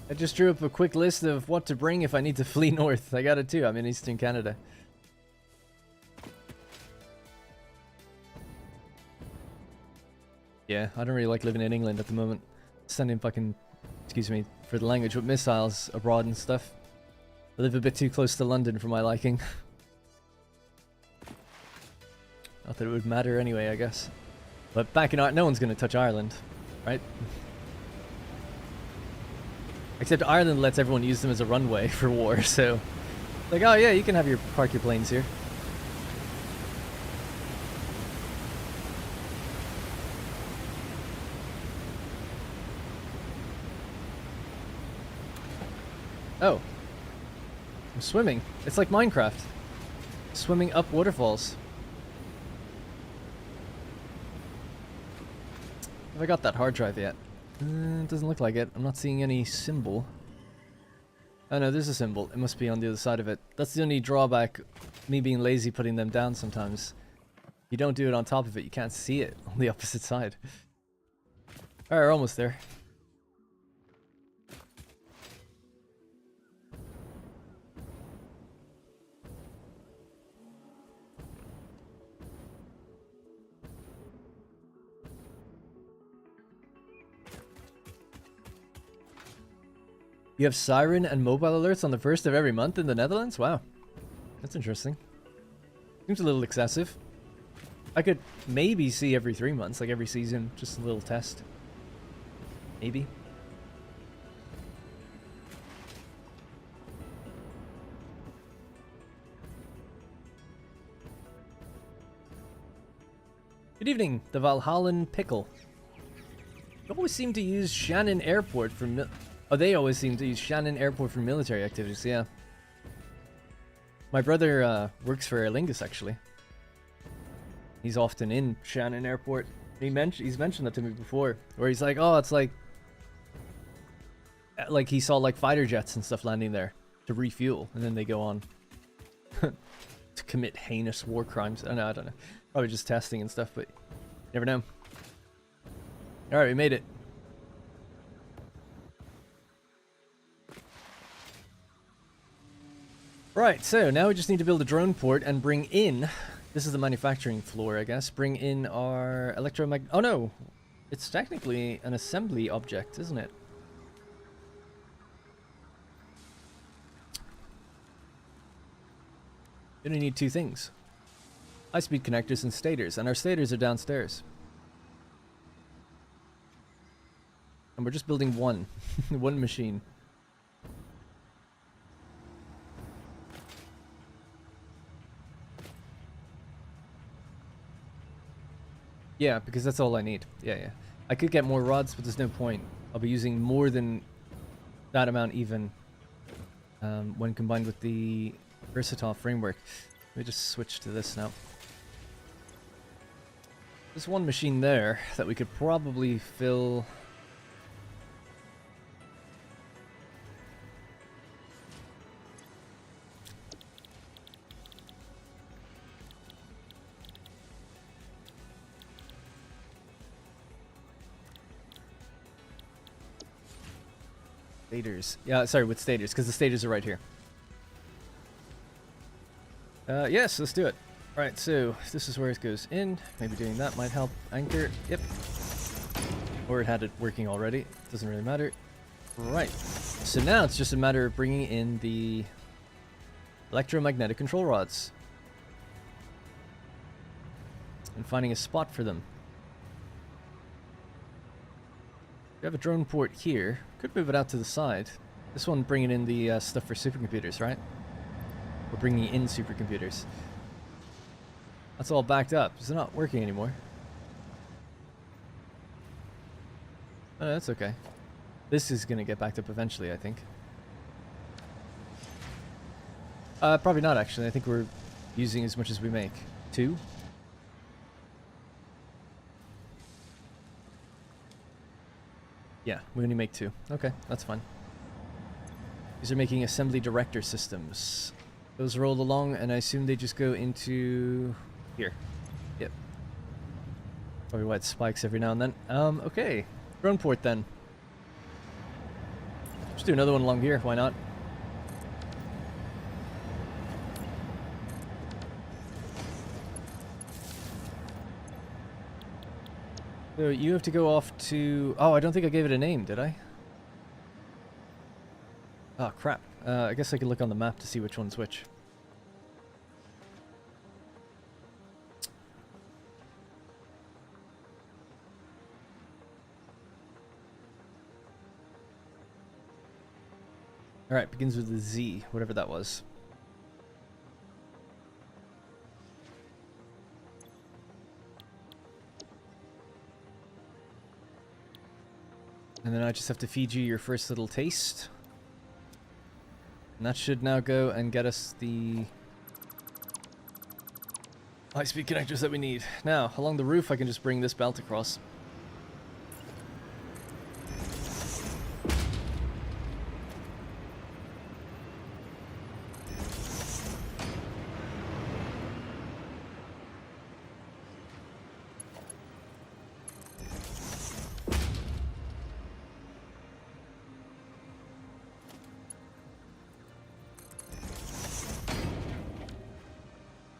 B: I just drew up a quick list of what to bring if I need to flee north. I got it too. I'm in Eastern Canada. Yeah, I don't really like living in England at the moment. Sending fucking, excuse me for the language, but missiles abroad and stuff. I live a bit too close to London for my liking. Not that it would matter anyway, I guess. But back in Ireland, no one's going to touch Ireland, right? Except Ireland lets everyone use them as a runway for war, so... Like, oh yeah, you can have park your planes here. Oh. I'm swimming. It's like Minecraft. Swimming up waterfalls. Have I got that hard drive yet? It doesn't look like it. I'm not seeing any symbol. Oh no, there's a symbol. It must be on the other side of it. That's the only drawback, me being lazy putting them down sometimes. You don't do it on top of it, you can't see it on the opposite side. Alright, we're almost there. You have siren and mobile alerts on the 1st of every month in the Netherlands? Wow. That's interesting. Seems a little excessive. I could maybe see every 3 months, like every season, just a little test. Maybe. Good evening, the Valhallan Pickle. You always seem to use Shannon Airport for oh, they always seem to use Shannon Airport for military activities, yeah. My brother works for Aer Lingus, actually. He's often in Shannon Airport. He's mentioned that to me before, where he's like, oh, it's like he saw like fighter jets and stuff landing there to refuel, and then they go on to commit heinous war crimes. I don't know. Probably just testing and stuff, but you never know. Alright, we made it. Right, so now we just need to build a drone port and bring in... This is the manufacturing floor, I guess. Bring in our electromagnet... Oh no! It's technically an assembly object, isn't it? We only need two things. High-speed connectors and stators, and our stators are downstairs. And we're just building one. One machine. Yeah, because that's all I need. Yeah. I could get more rods, but there's no point. I'll be using more than that amount even when combined with the versatile framework. Let me just switch to this now. There's one machine there that we could probably fill... Stators. Yeah, sorry, with stators, because the stators are right here. Yes, let's do it. Alright, so this is where it goes in. Maybe doing that might help anchor. Yep. Or it had it working already. Doesn't really matter. Right. So now it's just a matter of bringing in the electromagnetic control rods. And finding a spot for them. We have a drone port here. Could move it out to the side. This one bringing in the stuff for supercomputers, right? We're bringing in supercomputers. That's all backed up. It's not working anymore. Oh, that's okay. This is going to get backed up eventually, I think. Probably not, actually. I think we're using as much as we make. 2? Yeah, we only make 2. Okay, that's fine. These are making assembly director systems. Those roll along, and I assume they just go into here. Yep. Probably why it spikes every now and then. Okay. Drone port then. Just do another one along here, why not? So you have to go off to... Oh, I don't think I gave it a name, did I? Oh, crap. I guess I could look on the map to see which one's which. Alright, begins with a Z, whatever that was. And then I just have to feed you your first little taste. And that should now go and get us the high-speed connectors that we need. Now, along the roof I can just bring this belt across.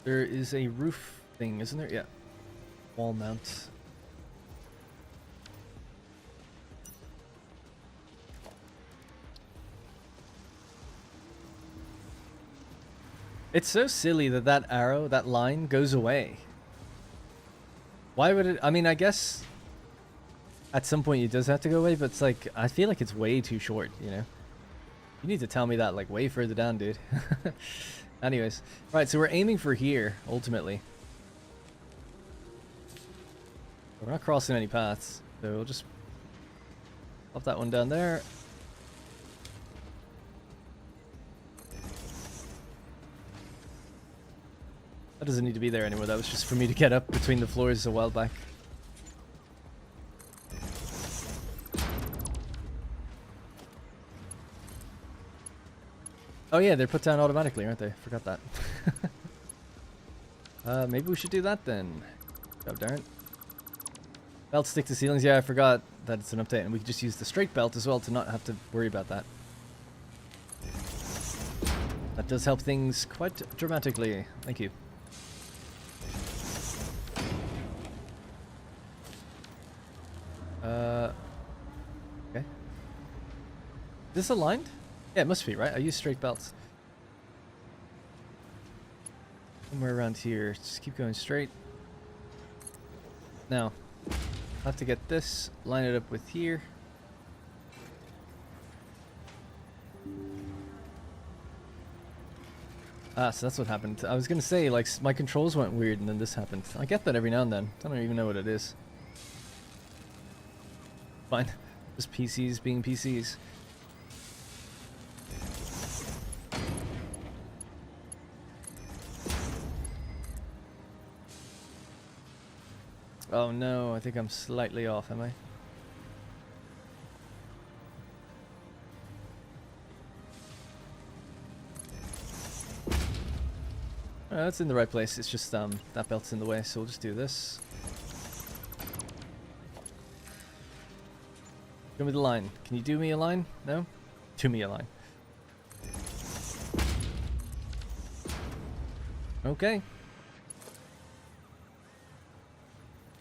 B: There is a roof thing, isn't there? Yeah. Wall mount. It's so silly that that arrow, that line, goes away. Why would it? I mean, I guess at some point it does have to go away, but it's like, I feel like it's way too short, you know? You need to tell me that, like, way further down, dude. Anyways. Right, so we're aiming for here, ultimately. We're not crossing any paths, so we'll just pop that one down there. That doesn't need to be there anymore. That was just for me to get up between the floors a while back. Oh yeah, they're put down automatically, aren't they? Forgot that. Maybe we should do that then. Oh, darn. Belts stick to ceilings. Yeah, I forgot that it's an update, and we could just use the straight belt as well to not have to worry about that. That does help things quite dramatically. Thank you. Okay. Is this aligned? Yeah, it must be, right? I use straight belts. Somewhere around here. Just keep going straight. Now, I'll have to get this, line it up with here. Ah, so that's what happened. I was gonna say, like, my controls went weird and then this happened. I get that every now and then. I don't even know what it is. Fine. Just PCs being PCs. Oh no, I think I'm slightly off, am I? That's in the right place. It's just that belt's in the way, so we'll just do this. Show me the line. Can you do me a line? No? Do me a line. Okay.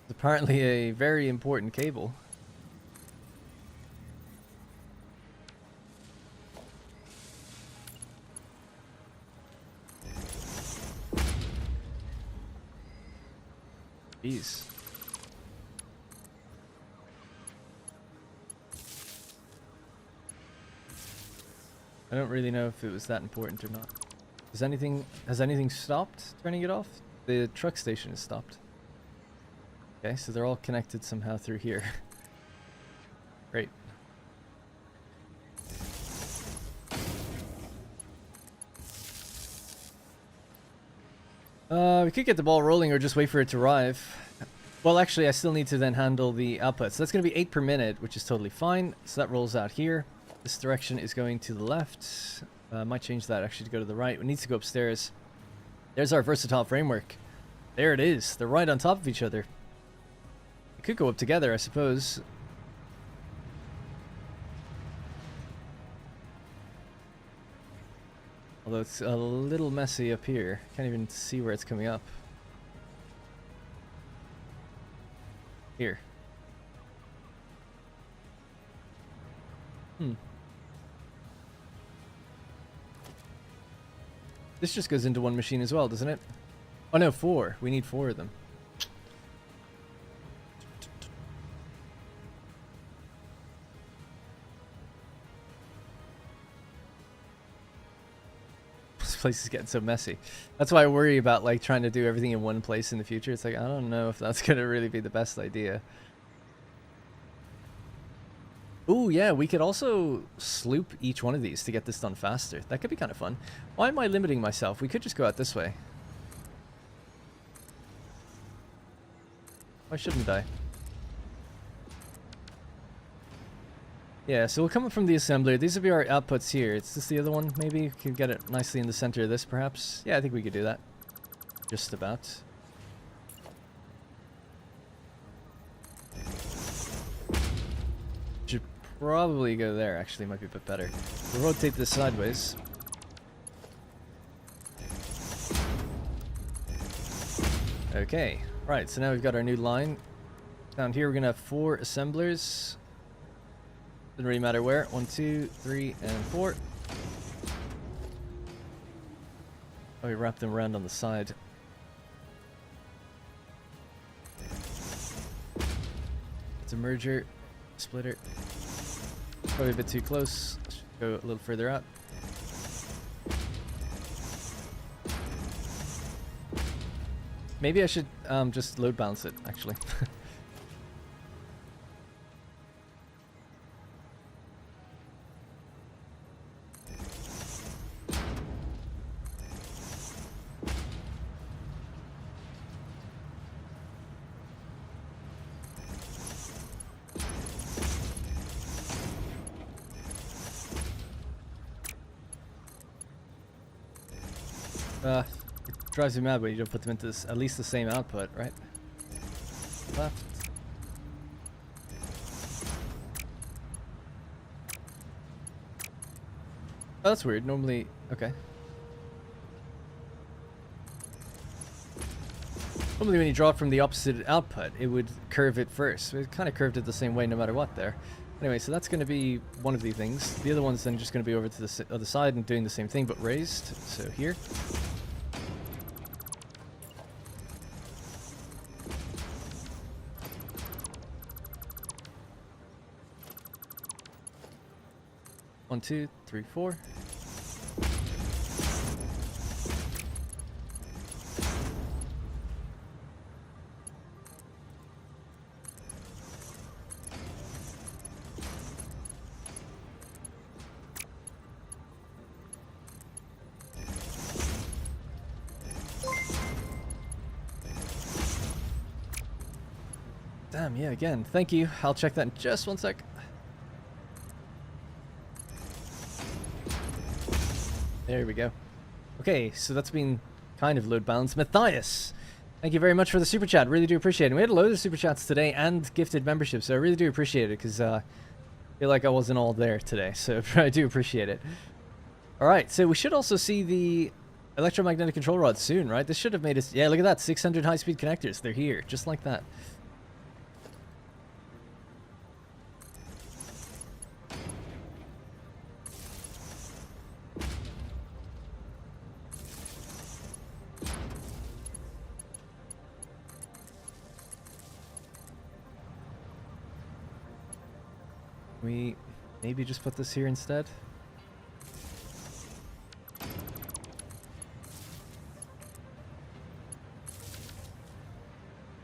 B: It's apparently a very important cable. Jeez. I don't really know if it was that important or not. Has anything stopped turning it off? The truck station is stopped. Okay, so they're all connected somehow through here. Great. We could get the ball rolling or just wait for it to arrive. Well, actually, I still need to then handle the output. So that's going to be 8 per minute, which is totally fine. So that rolls out here. This direction is going to the left. Might change that actually to go to the right. It needs to go upstairs. There's our versatile framework. There it is. They're right on top of each other. It could go up together, I suppose. Although it's a little messy up here. Can't even see where it's coming up. Here. This just goes into one machine as well, doesn't it? Oh no, 4. We need 4 of them. This place is getting so messy. That's why I worry about like trying to do everything in one place in the future. It's like, I don't know if that's gonna really be the best idea. Ooh, yeah, we could also sloop each one of these to get this done faster. That could be kind of fun. Why am I limiting myself? We could just go out this way. Why shouldn't I? Yeah, so we'll come from the assembler. These will be our outputs here. Is this the other one, maybe? We could get it nicely in the center of this, perhaps? Yeah, I think we could do that. Just about. Should probably go there, actually. Might be a bit better. We'll rotate this sideways. Okay. Right, so now we've got our new line. Down here we're going to have 4 assemblers. Doesn't really matter where. 1, 2, 3, and 4. Oh, we wrap them around on the side. It's a merger, splitter. Probably a bit too close. Let's go a little further out. Maybe I should just load balance it, actually. It drives me mad when you don't put them into this, at least the same output, right? Left. Oh, that's weird. Normally, okay. Normally when you draw it from the opposite output, it would curve it first. It kind of curved it the same way no matter what there. Anyway, so that's going to be one of the things. The other one's then just going to be over to the other side and doing the same thing, but raised. So here. One, two, three, four. Damn, yeah, again. Thank you. I'll check that in just one sec. There we go. Okay, so that's been kind of load balanced. Matthias, thank you very much for the super chat. Really do appreciate it. And we had a load of super chats today and gifted memberships, so I really do appreciate it because I feel like I wasn't all there today, so I do appreciate it. All right, so we should also see the electromagnetic control rod soon, right? This should have made us... Yeah, look at that. 600 high-speed connectors. They're here, just like that. We maybe just put this here instead.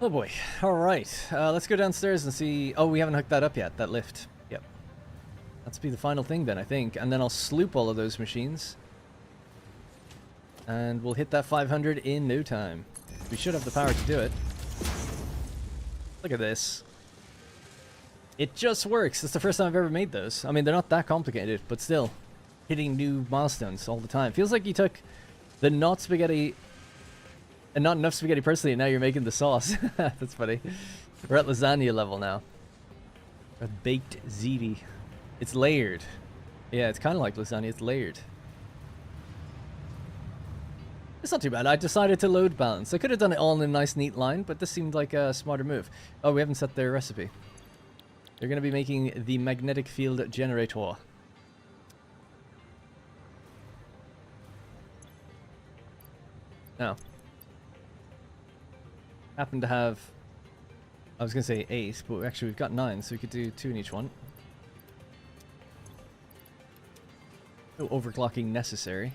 B: Oh boy. All right. Let's go downstairs and see. Oh, we haven't hooked that up yet. That lift. Yep. That's be the final thing then, I think. And then I'll sloop all of those machines. And we'll hit that 500 in no time. We should have the power to do it. Look at this. It just works. It's the first time I've ever made those. I mean, they're not that complicated, but still. Hitting new milestones all the time. Feels like you took the not spaghetti... And not enough spaghetti personally, and now you're making the sauce. That's funny. We're at lasagna level now. A baked ziti. It's layered. Yeah, it's kind of like lasagna. It's layered. It's not too bad. I decided to load balance. I could have done it all in a nice, neat line, but this seemed like a smarter move. Oh, we haven't set their recipe. They're going to be making the magnetic field generator. Now, happen to have, I was going to say 8, but actually we've got 9, so we could do 2 in each one. No overclocking necessary.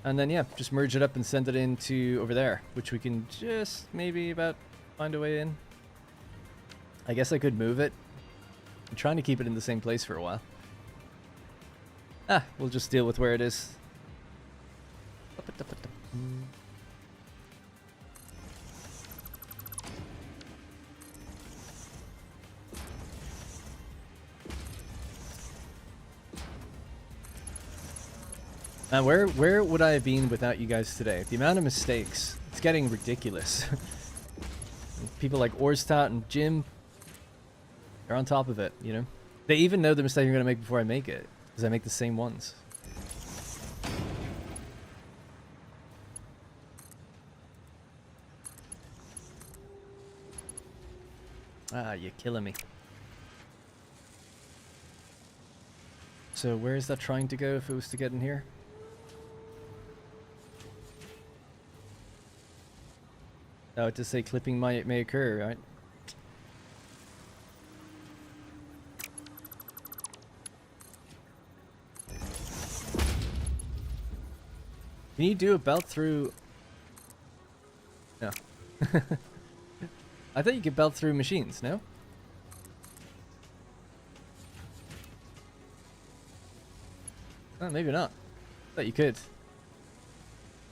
B: And then, yeah, just merge it up and send it into over there, which we can just maybe about find a way in. I guess I could move it. I'm trying to keep it in the same place for a while. Ah, we'll just deal with where it is. And where would I have been without you guys today? The amount of mistakes, it's getting ridiculous. People like Orstat and Jim, they're on top of it, you know? They even know the mistake I'm going to make before I make it, because I make the same ones. Ah, you're killing me. So where is that trying to go if it was to get in here? Oh, it does say clipping may occur, right? Can you do a belt through... No. I thought you could belt through machines, no? Oh, maybe not. Thought you could.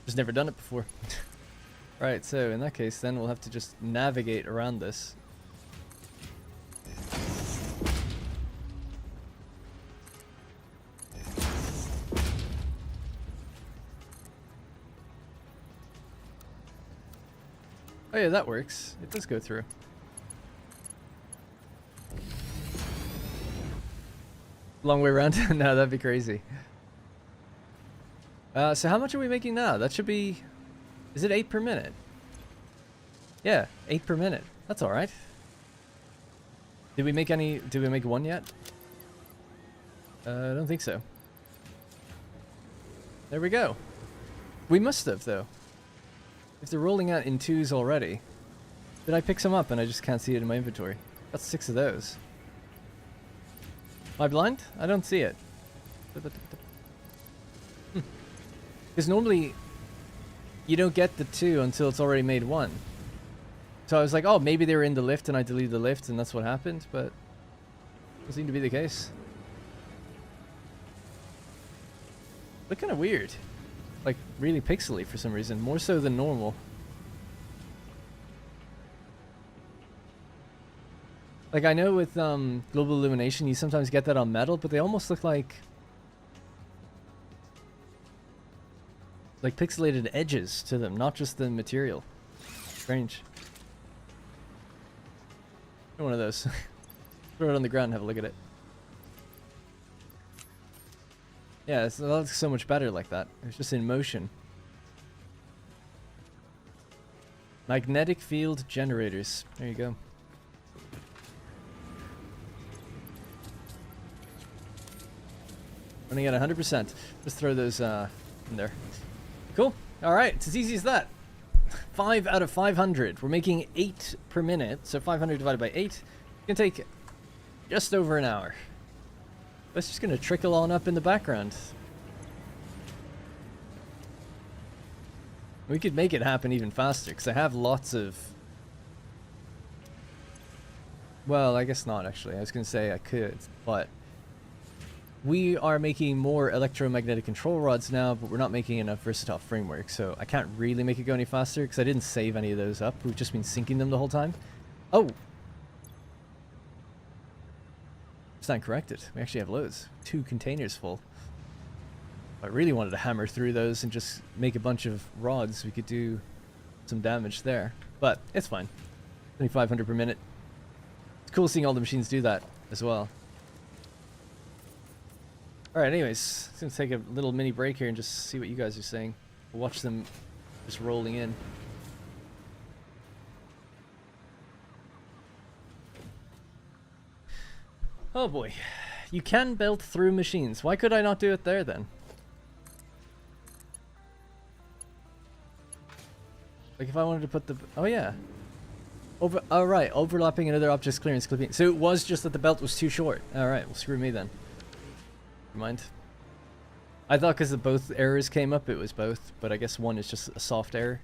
B: Just never done it before. Right, so in that case then we'll have to just navigate around this. Oh yeah, that works. It does go through. Long way around? No, that'd be crazy. So how much are we making now? That should be... Is it 8 per minute? Yeah, 8 per minute. That's alright. Did we make any... Did we make one yet? I don't think so. There we go. We must have, though. If they're rolling out in 2s already. Did I pick some up and I just can't see it in my inventory? Got 6 of those. Am I blind? I don't see it. Because normally you don't get the 2 until it's already made 1. So I was like, oh, maybe they were in the lift and I deleted the lift and that's what happened, but doesn't seem to be the case. Look kind of weird. Like, really pixely for some reason. More so than normal. Like, I know with global illumination, you sometimes get that on metal, but they almost look like pixelated edges to them, not just the material. Strange. One of those. Throw it on the ground and have a look at it. Yeah, that looks so much better like that. It's just in motion. Magnetic field generators. There you go. Running at 100%. Just throw those in there. Cool. Alright, it's as easy as that. 5 out of 500. We're making 8 per minute. So 500 divided by 8. It's going to take just over an hour. That's just going to trickle on up in the background. We could make it happen even faster, because I have lots of... Well, I guess not, actually. I was going to say I could, but... We are making more electromagnetic control rods now, but we're not making enough versatile framework, so I can't really make it go any faster, because I didn't save any of those up. We've just been syncing them the whole time. Oh! Stand corrected. We actually have loads. 2 containers full. If I really wanted to hammer through those and just make a bunch of rods, we could do some damage there. But it's fine. 2,500 per minute. It's cool seeing all the machines do that as well. Alright, anyways, I'm going to take a little mini break here and just see what you guys are saying. We'll watch them just rolling in. Oh boy. You can belt through machines. Why could I not do it there then? Like if I wanted to put the... Oh yeah. Oh right, overlapping another object's clearance clipping. So it was just that the belt was too short. Alright, well screw me then. Never mind. I thought because both errors came up it was both, but I guess one is just a soft error.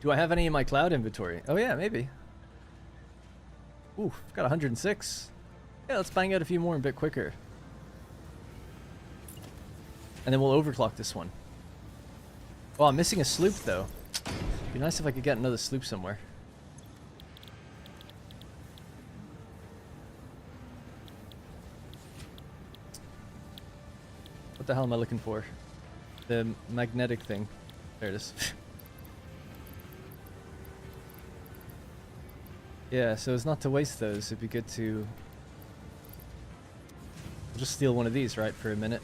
B: Do I have any in my cloud inventory? Oh yeah, maybe. Ooh, I've got 106. Yeah, let's bang out a few more a bit quicker. And then we'll overclock this one. Oh, I'm missing a sloop though. It'd be nice if I could get another sloop somewhere. What the hell am I looking for? The magnetic thing. There it is. Yeah, so as not to waste those, it'd be good to just steal one of these, right, for a minute.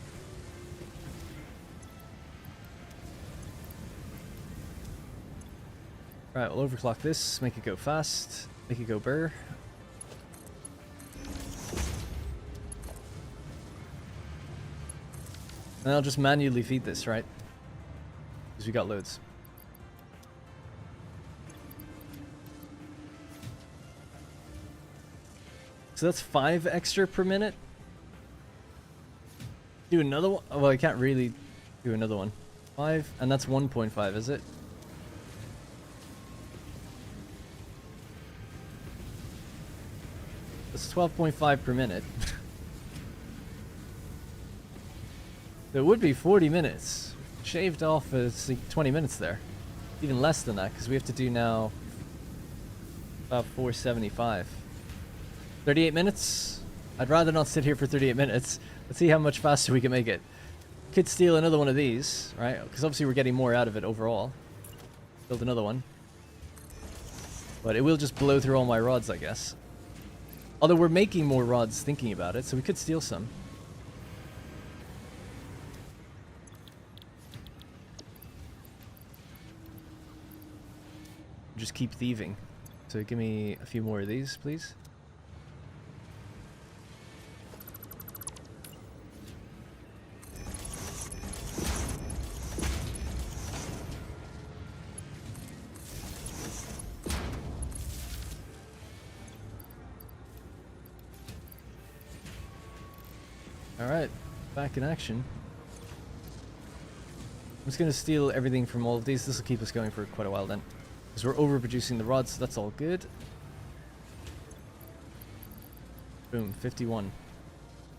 B: Right, we'll overclock this, make it go fast, make it go burr. And I'll just manually feed this, right? Because we got loads. So that's 5 extra per minute. Do another one? Well, I can't really do another one. 5, and that's 1.5, is it? That's 12.5 per minute. So it would be 40 minutes. Shaved off 20 minutes there. Even less than that, because we have to do now about 475. 38 minutes? I'd rather not sit here for 38 minutes. Let's see how much faster we can make it. Could steal another one of these, right? Because obviously we're getting more out of it overall. Build another one. But it will just blow through all my rods, I guess. Although we're making more rods thinking about it, so we could steal some. Just keep thieving. So give me a few more of these, please. Alright, back in action. I'm just going to steal everything from all of these. This will keep us going for quite a while then. Because we're overproducing the rods, so that's all good. Boom, 51.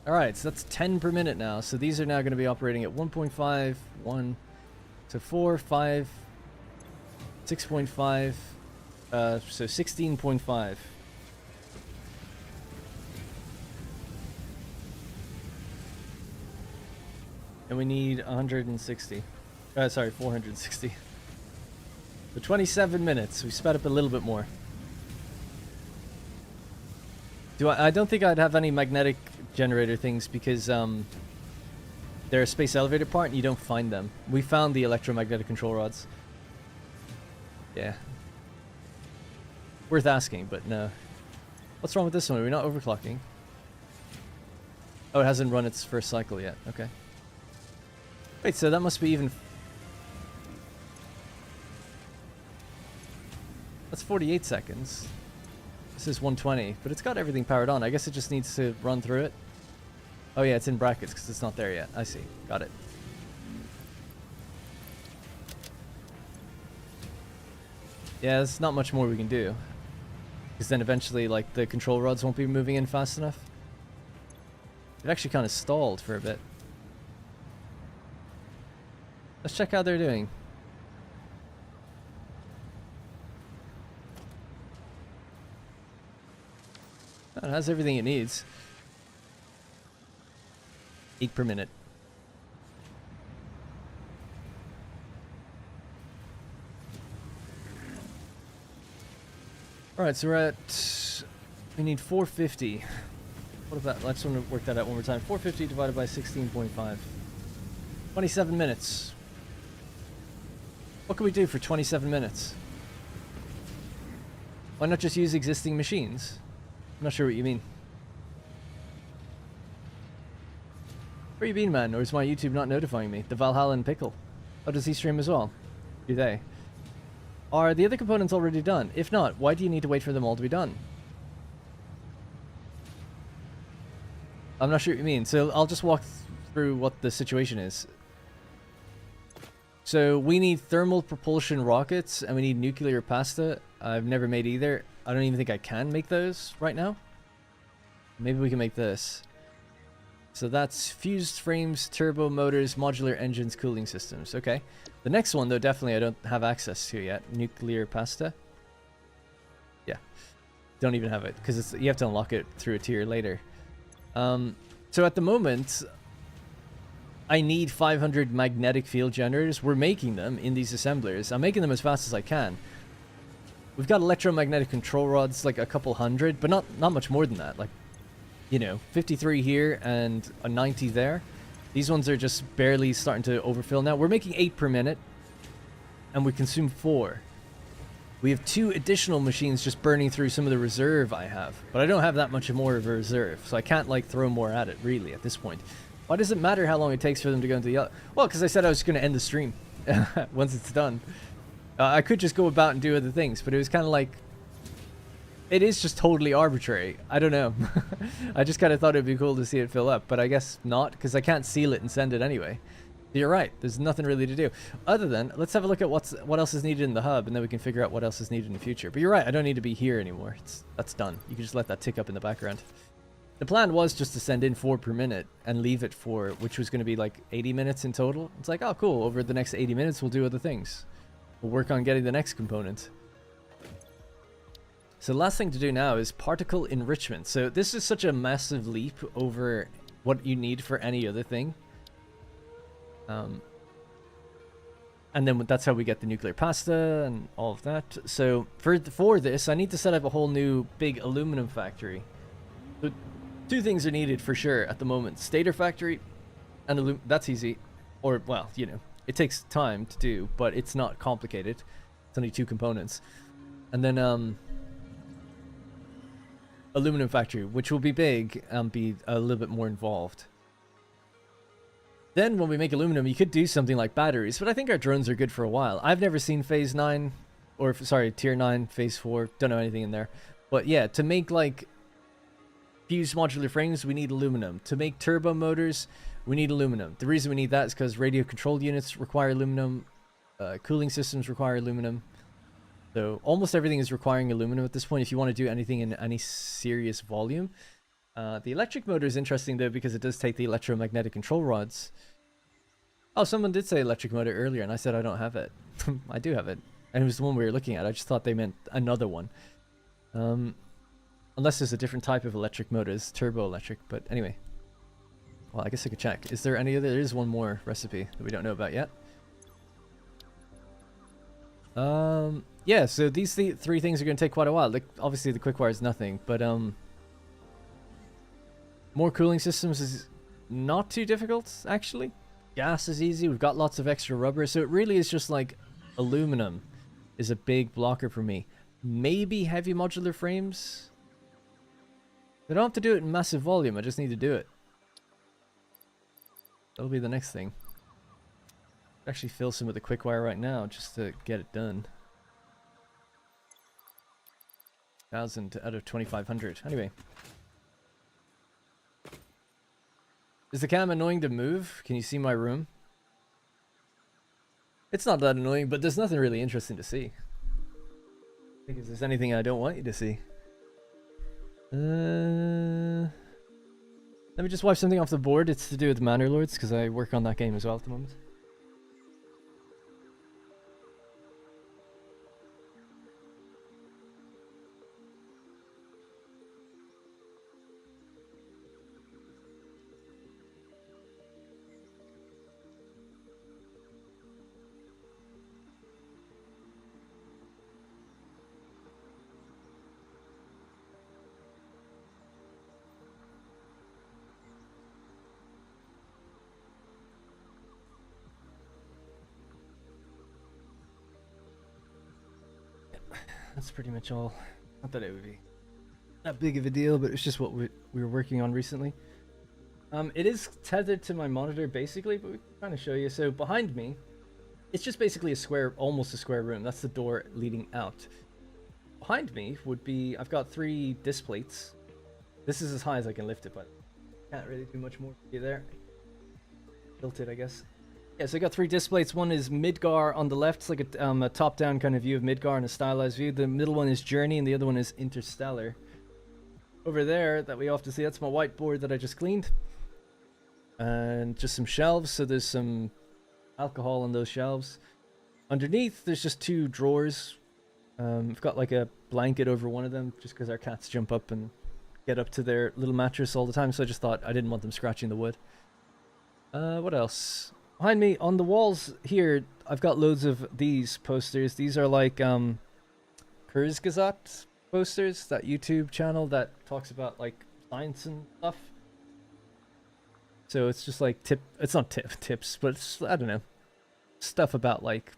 B: Alright, so that's 10 per minute now. So these are now going to be operating at 1.5, 1 to 4, 5, 6.5, so 16.5. And we need 160. Sorry, 460. So 27 minutes. We sped up a little bit more. I don't think I'd have any magnetic generator things because they're a space elevator part and you don't find them. We found the electromagnetic control rods. Yeah. Worth asking, but no. What's wrong with this one? Are we not overclocking? Oh, it hasn't run its first cycle yet. Okay. Wait, so that must be even... That's 48 seconds. This is 120, but it's got everything powered on. I guess it just needs to run through it. Oh yeah, it's in brackets because it's not there yet. I see. Got it. Yeah, there's not much more we can do. Because then eventually, like, the control rods won't be moving in fast enough. It actually kind of stalled for a bit. Let's check how they're doing. Oh, it has everything it needs. 8 per minute. Alright, so we're at... We need 450. What if that... I just want to work that out one more time. 450 divided by 16.5. 27 minutes. What can we do for 27 minutes? Why not just use existing machines? I'm not sure what you mean. Where you been, man? Or is my YouTube not notifying me? The Valhalla Pickle. Oh, does he stream as well? Do they? Are the other components already done? If not, why do you need to wait for them all to be done? I'm not sure what you mean. So I'll just walk through what the situation is. So we need thermal propulsion rockets and we need nuclear pasta. I've never made either. I don't even think I can make those right now. Maybe we can make this. So that's fused frames, turbo motors, modular engines, cooling systems. Okay. The next one, though, definitely I don't have access to yet. Nuclear pasta. Yeah. Don't even have it because you have to unlock it through a tier later. So at the moment, I need 500 magnetic field generators. We're making them in these assemblers. I'm making them as fast as I can. We've got electromagnetic control rods, like a couple hundred, but not much more than that. Like, you know, 53 here and a 90 there. These ones are just barely starting to overfill now. We're making 8 per minute, and we consume 4. We have 2 additional machines just burning through some of the reserve I have, but I don't have that much more of a reserve, so I can't, like, throw more at it, really, at this point. Why does it matter how long it takes for them to go into the... Well, because I said I was going to end the stream once it's done. I could just go about and do other things, but it was kind of like... It is just totally arbitrary. I don't know. I just kind of thought it'd be cool to see it fill up, but I guess not, because I can't seal it and send it anyway. You're right. There's nothing really to do. Other than, let's have a look at what else is needed in the hub, and then we can figure out what else is needed in the future. But you're right. I don't need to be here anymore. That's done. You can just let that tick up in the background. The plan was just to send in 4 per minute and leave it for, which was going to be like 80 minutes in total. It's like, oh, cool. Over the next 80 minutes, we'll do other things. We'll work on getting the next component. So the last thing to do now is particle enrichment. So this is such a massive leap over what you need for any other thing. And then that's how we get the nuclear pasta and all of that. So for this, I need to set up a whole new big aluminum factory. So 2 things are needed for sure at the moment. Stator factory and that's easy. Or, well, you know, it takes time to do, but it's not complicated. It's only 2 components. And then, aluminum factory, which will be big and be a little bit more involved. Then when we make aluminum, you could do something like batteries, but I think our drones are good for a while. I've never seen phase 9, or sorry, tier 9, phase 4, don't know anything in there. But yeah, to make like fused modular frames, we need aluminum. To make turbo motors, we need aluminum. The reason we need that is because radio control units require aluminum, cooling systems require aluminum. So almost everything is requiring aluminum at this point if you want to do anything in any serious volume. The electric motor is interesting though because it does take the electromagnetic control rods. Oh, someone did say electric motor earlier and I said I don't have it. I do have it. And it was the one we were looking at. I just thought they meant another one. Unless there's a different type of electric motor, it's turbo electric. But anyway. Well, I guess I could check. Is there any other? There is one more recipe that we don't know about yet. Yeah, so these 3 things are going to take quite a while. Like, obviously the quick wire is nothing, but more cooling systems is not too difficult, actually. Gas is easy. We've got lots of extra rubber, so it really is just like aluminum is a big blocker for me. Maybe heavy modular frames. I don't have to do it in massive volume. I just need to do it. That'll be the next thing. Actually fill some of the quick wire right now just to get it done. 1,000 out of 2,500. Anyway. Is the cam annoying to move? Can you see my room? It's not that annoying, but there's nothing really interesting to see. I think if there's anything I don't want you to see. Let me just wipe something off the board. It's to do with Manor Lords, because I work on that game as well at the moment. That's pretty much all. Not that it would be that big of a deal, but it's just what we were working on recently. It is tethered to my monitor basically, but we can kind of show you. So behind me, it's just basically a square, almost a square room. That's the door leading out. Behind me would be, I've got 3 disc plates. This is as high as I can lift it, but can't really do much more for you there. Tilted, I guess. Yeah, so I got 3 disc plates. One is Midgar on the left. It's like a top-down kind of view of Midgar and a stylized view. The middle one is Journey, and the other one is Interstellar. Over there, that we often see, that's my whiteboard that I just cleaned. And just some shelves, so there's some alcohol on those shelves. Underneath, there's just 2 drawers. I've got like a blanket over one of them, just because our cats jump up and get up to their little mattress all the time, so I just thought I didn't want them scratching the wood. What else? Behind me, on the walls here, I've got loads of these posters. These are like Kurzgesagt posters, that YouTube channel that talks about like science and stuff. So it's just like it's not tips, but it's, I don't know, stuff about like,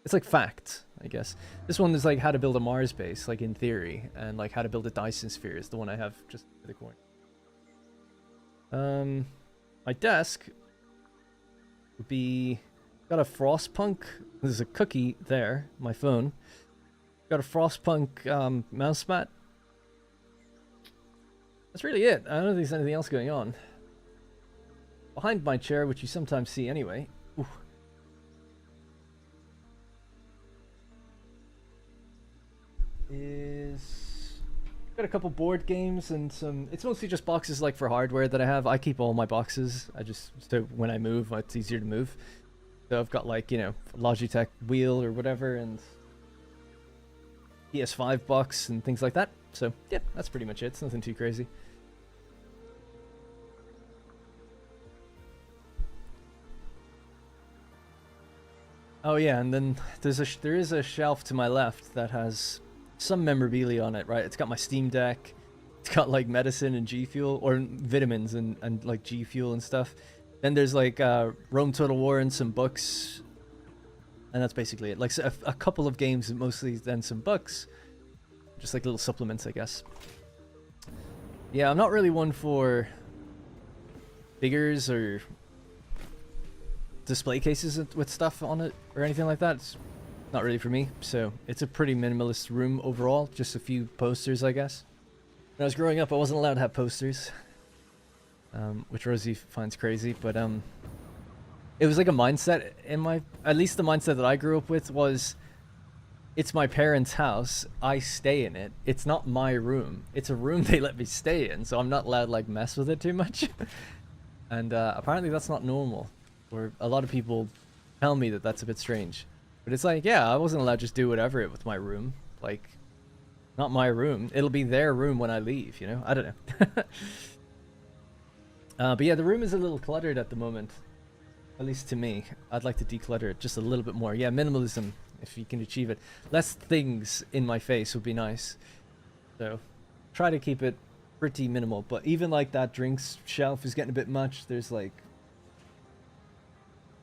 B: it's like facts, I guess. This one is like how to build a Mars base, like in theory, and like how to build a Dyson sphere is the one I have just in the corner. My desk would be, got a Frostpunk, there's a cookie there, my phone. Got a Frostpunk mouse mat That's really it. I don't think there's anything else going on. Behind my chair, which you sometimes see anyway. Ooh. Is got a couple board games and some. It's mostly just boxes like for hardware that I have. I keep all my boxes. I just so when I move, it's easier to move. So I've got like, you know, Logitech wheel or whatever, and PS5 box and things like that. So yeah, that's pretty much it. It's nothing too crazy. Oh yeah, and then there is a shelf to my left that has some memorabilia on it, right? It's got my Steam Deck. It's got like medicine and G Fuel, or vitamins and like G Fuel and stuff. Then there's like Rome Total War and some books. And that's basically it. Like a couple of games, mostly, then some books. Just like little supplements, I guess. Yeah, I'm not really one for figures or display cases with stuff on it or anything like that. It's not really for me. So it's a pretty minimalist room overall. Just a few posters, I guess. When I was growing up, I wasn't allowed to have posters, which Rosie finds crazy. But it was like a mindset in my, at least the mindset that I grew up with was, it's my parents' house. I stay in it. It's not my room. It's a room they let me stay in, so I'm not allowed to like mess with it too much. And apparently that's not normal. Or a lot of people tell me that that's a bit strange. But it's like, yeah, I wasn't allowed to just do whatever with my room. Like, not my room. It'll be their room when I leave, you know? I don't know. But yeah, the room is a little cluttered at the moment. At least to me. I'd like to declutter it just a little bit more. Yeah, minimalism, if you can achieve it. Less things in my face would be nice. So, try to keep it pretty minimal. But even like that drinks shelf is getting a bit much. There's like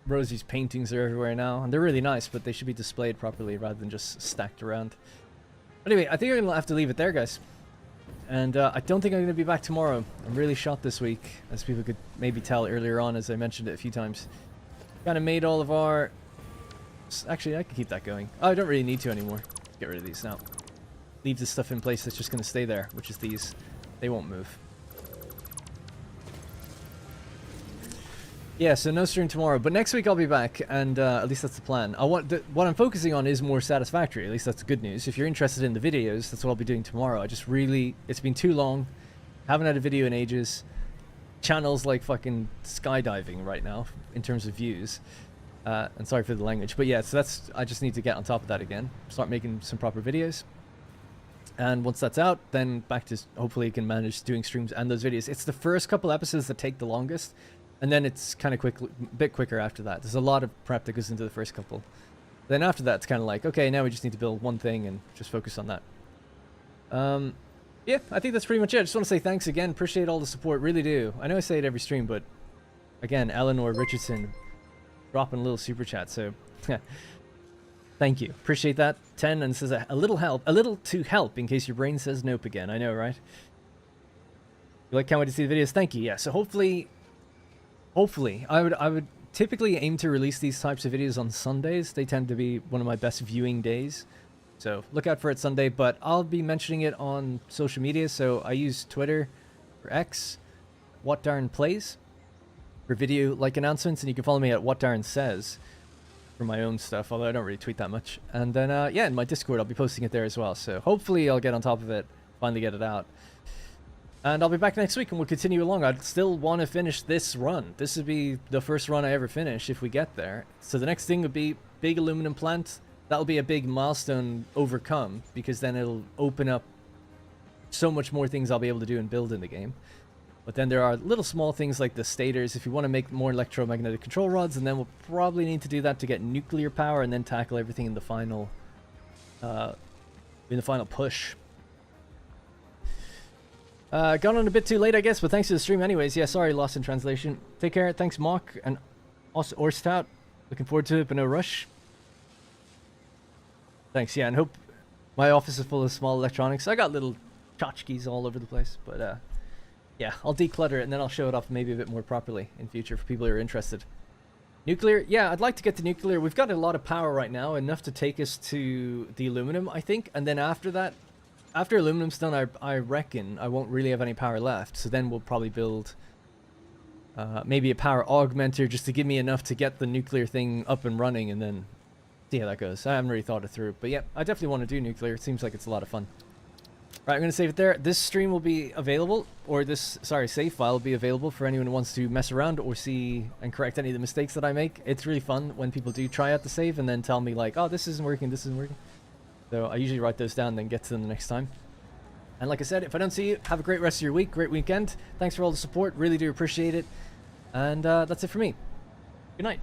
B: Rosie's paintings are everywhere now, and they're really nice, but they should be displayed properly rather than just stacked around. Anyway, I think I'm gonna have to leave it there, guys. And I don't think I'm gonna be back tomorrow. I'm really shot this week, as people could maybe tell earlier on, as I mentioned it a few times. Kind of made all of our... Actually, I can keep that going. Oh, I don't really need to anymore. Get rid of these now. Leave this stuff in place that's just gonna stay there, which is these. They won't move. Yeah, so no stream tomorrow, but next week I'll be back, and at least that's the plan. What I'm focusing on is more Satisfactory. At least that's good news. If you're interested in the videos, that's what I'll be doing tomorrow. I just really, it's been too long. Haven't had a video in ages. Channel's like fucking skydiving right now in terms of views. And sorry for the language, but yeah, so that's, I just need to get on top of that again. Start making some proper videos. And once that's out, then back to hopefully you can manage doing streams and those videos. It's the first couple episodes that take the longest. And then it's kind of bit quicker after that. There's a lot of prep that goes into the first couple. Then after that, it's kind of like, okay, now we just need to build one thing and just focus on that. Yeah, I think that's pretty much it. I just want to say thanks again. Appreciate all the support. Really do. I know I say it every stream, but again, Eleanor Richardson dropping a little super chat. So thank you. Appreciate that. 10 and says a little to help in case your brain says nope again. I know, right? You like, can't wait to see the videos. Thank you. Yeah, so hopefully, I would typically aim to release these types of videos on Sundays. They tend to be one of my best viewing days. So look out for it Sunday, but I'll be mentioning it on social media. So I use Twitter or X, What Darren Plays, for video like announcements, and you can follow me at What Darren Says for my own stuff, although I don't really tweet that much. And then yeah, in my Discord I'll be posting it there as well. So hopefully I'll get on top of it, finally get it out. And I'll be back next week and we'll continue along. I'd still want to finish this run. This would be the first run I ever finish if we get there. So the next thing would be big aluminum plant. That'll be a big milestone overcome, because then it'll open up so much more things I'll be able to do and build in the game. But then there are little small things like the stators if you want to make more electromagnetic control rods, and then we'll probably need to do that to get nuclear power and then tackle everything in the final push. Gone on a bit too late, I guess, but thanks for the stream anyways. Yeah, sorry, lost in translation. Take care. Thanks, Mock and Orstout. Looking forward to it, but no rush. Thanks, yeah, and hope my office is full of small electronics. I got little tchotchkes all over the place, but yeah, I'll declutter it and then I'll show it off maybe a bit more properly in future for people who are interested. Nuclear, yeah, I'd like to get to nuclear. We've got a lot of power right now, enough to take us to the aluminum, I think, and then after that, After aluminum's done, I reckon I won't really have any power left. So then we'll probably build maybe a power augmenter just to give me enough to get the nuclear thing up and running, and then see how that goes. I haven't really thought it through, but yeah, I definitely want to do nuclear. It seems like it's a lot of fun. Right, I'm going to save it there. This stream will be available, or this, sorry, save file will be available for anyone who wants to mess around or see and correct any of the mistakes that I make. It's really fun when people do try out the save and then tell me like, oh, this isn't working, this isn't working. So I usually write those down and then get to them the next time. And like I said, if I don't see you, have a great rest of your week, great weekend. Thanks for all the support, really do appreciate it. And that's it for me. Good night.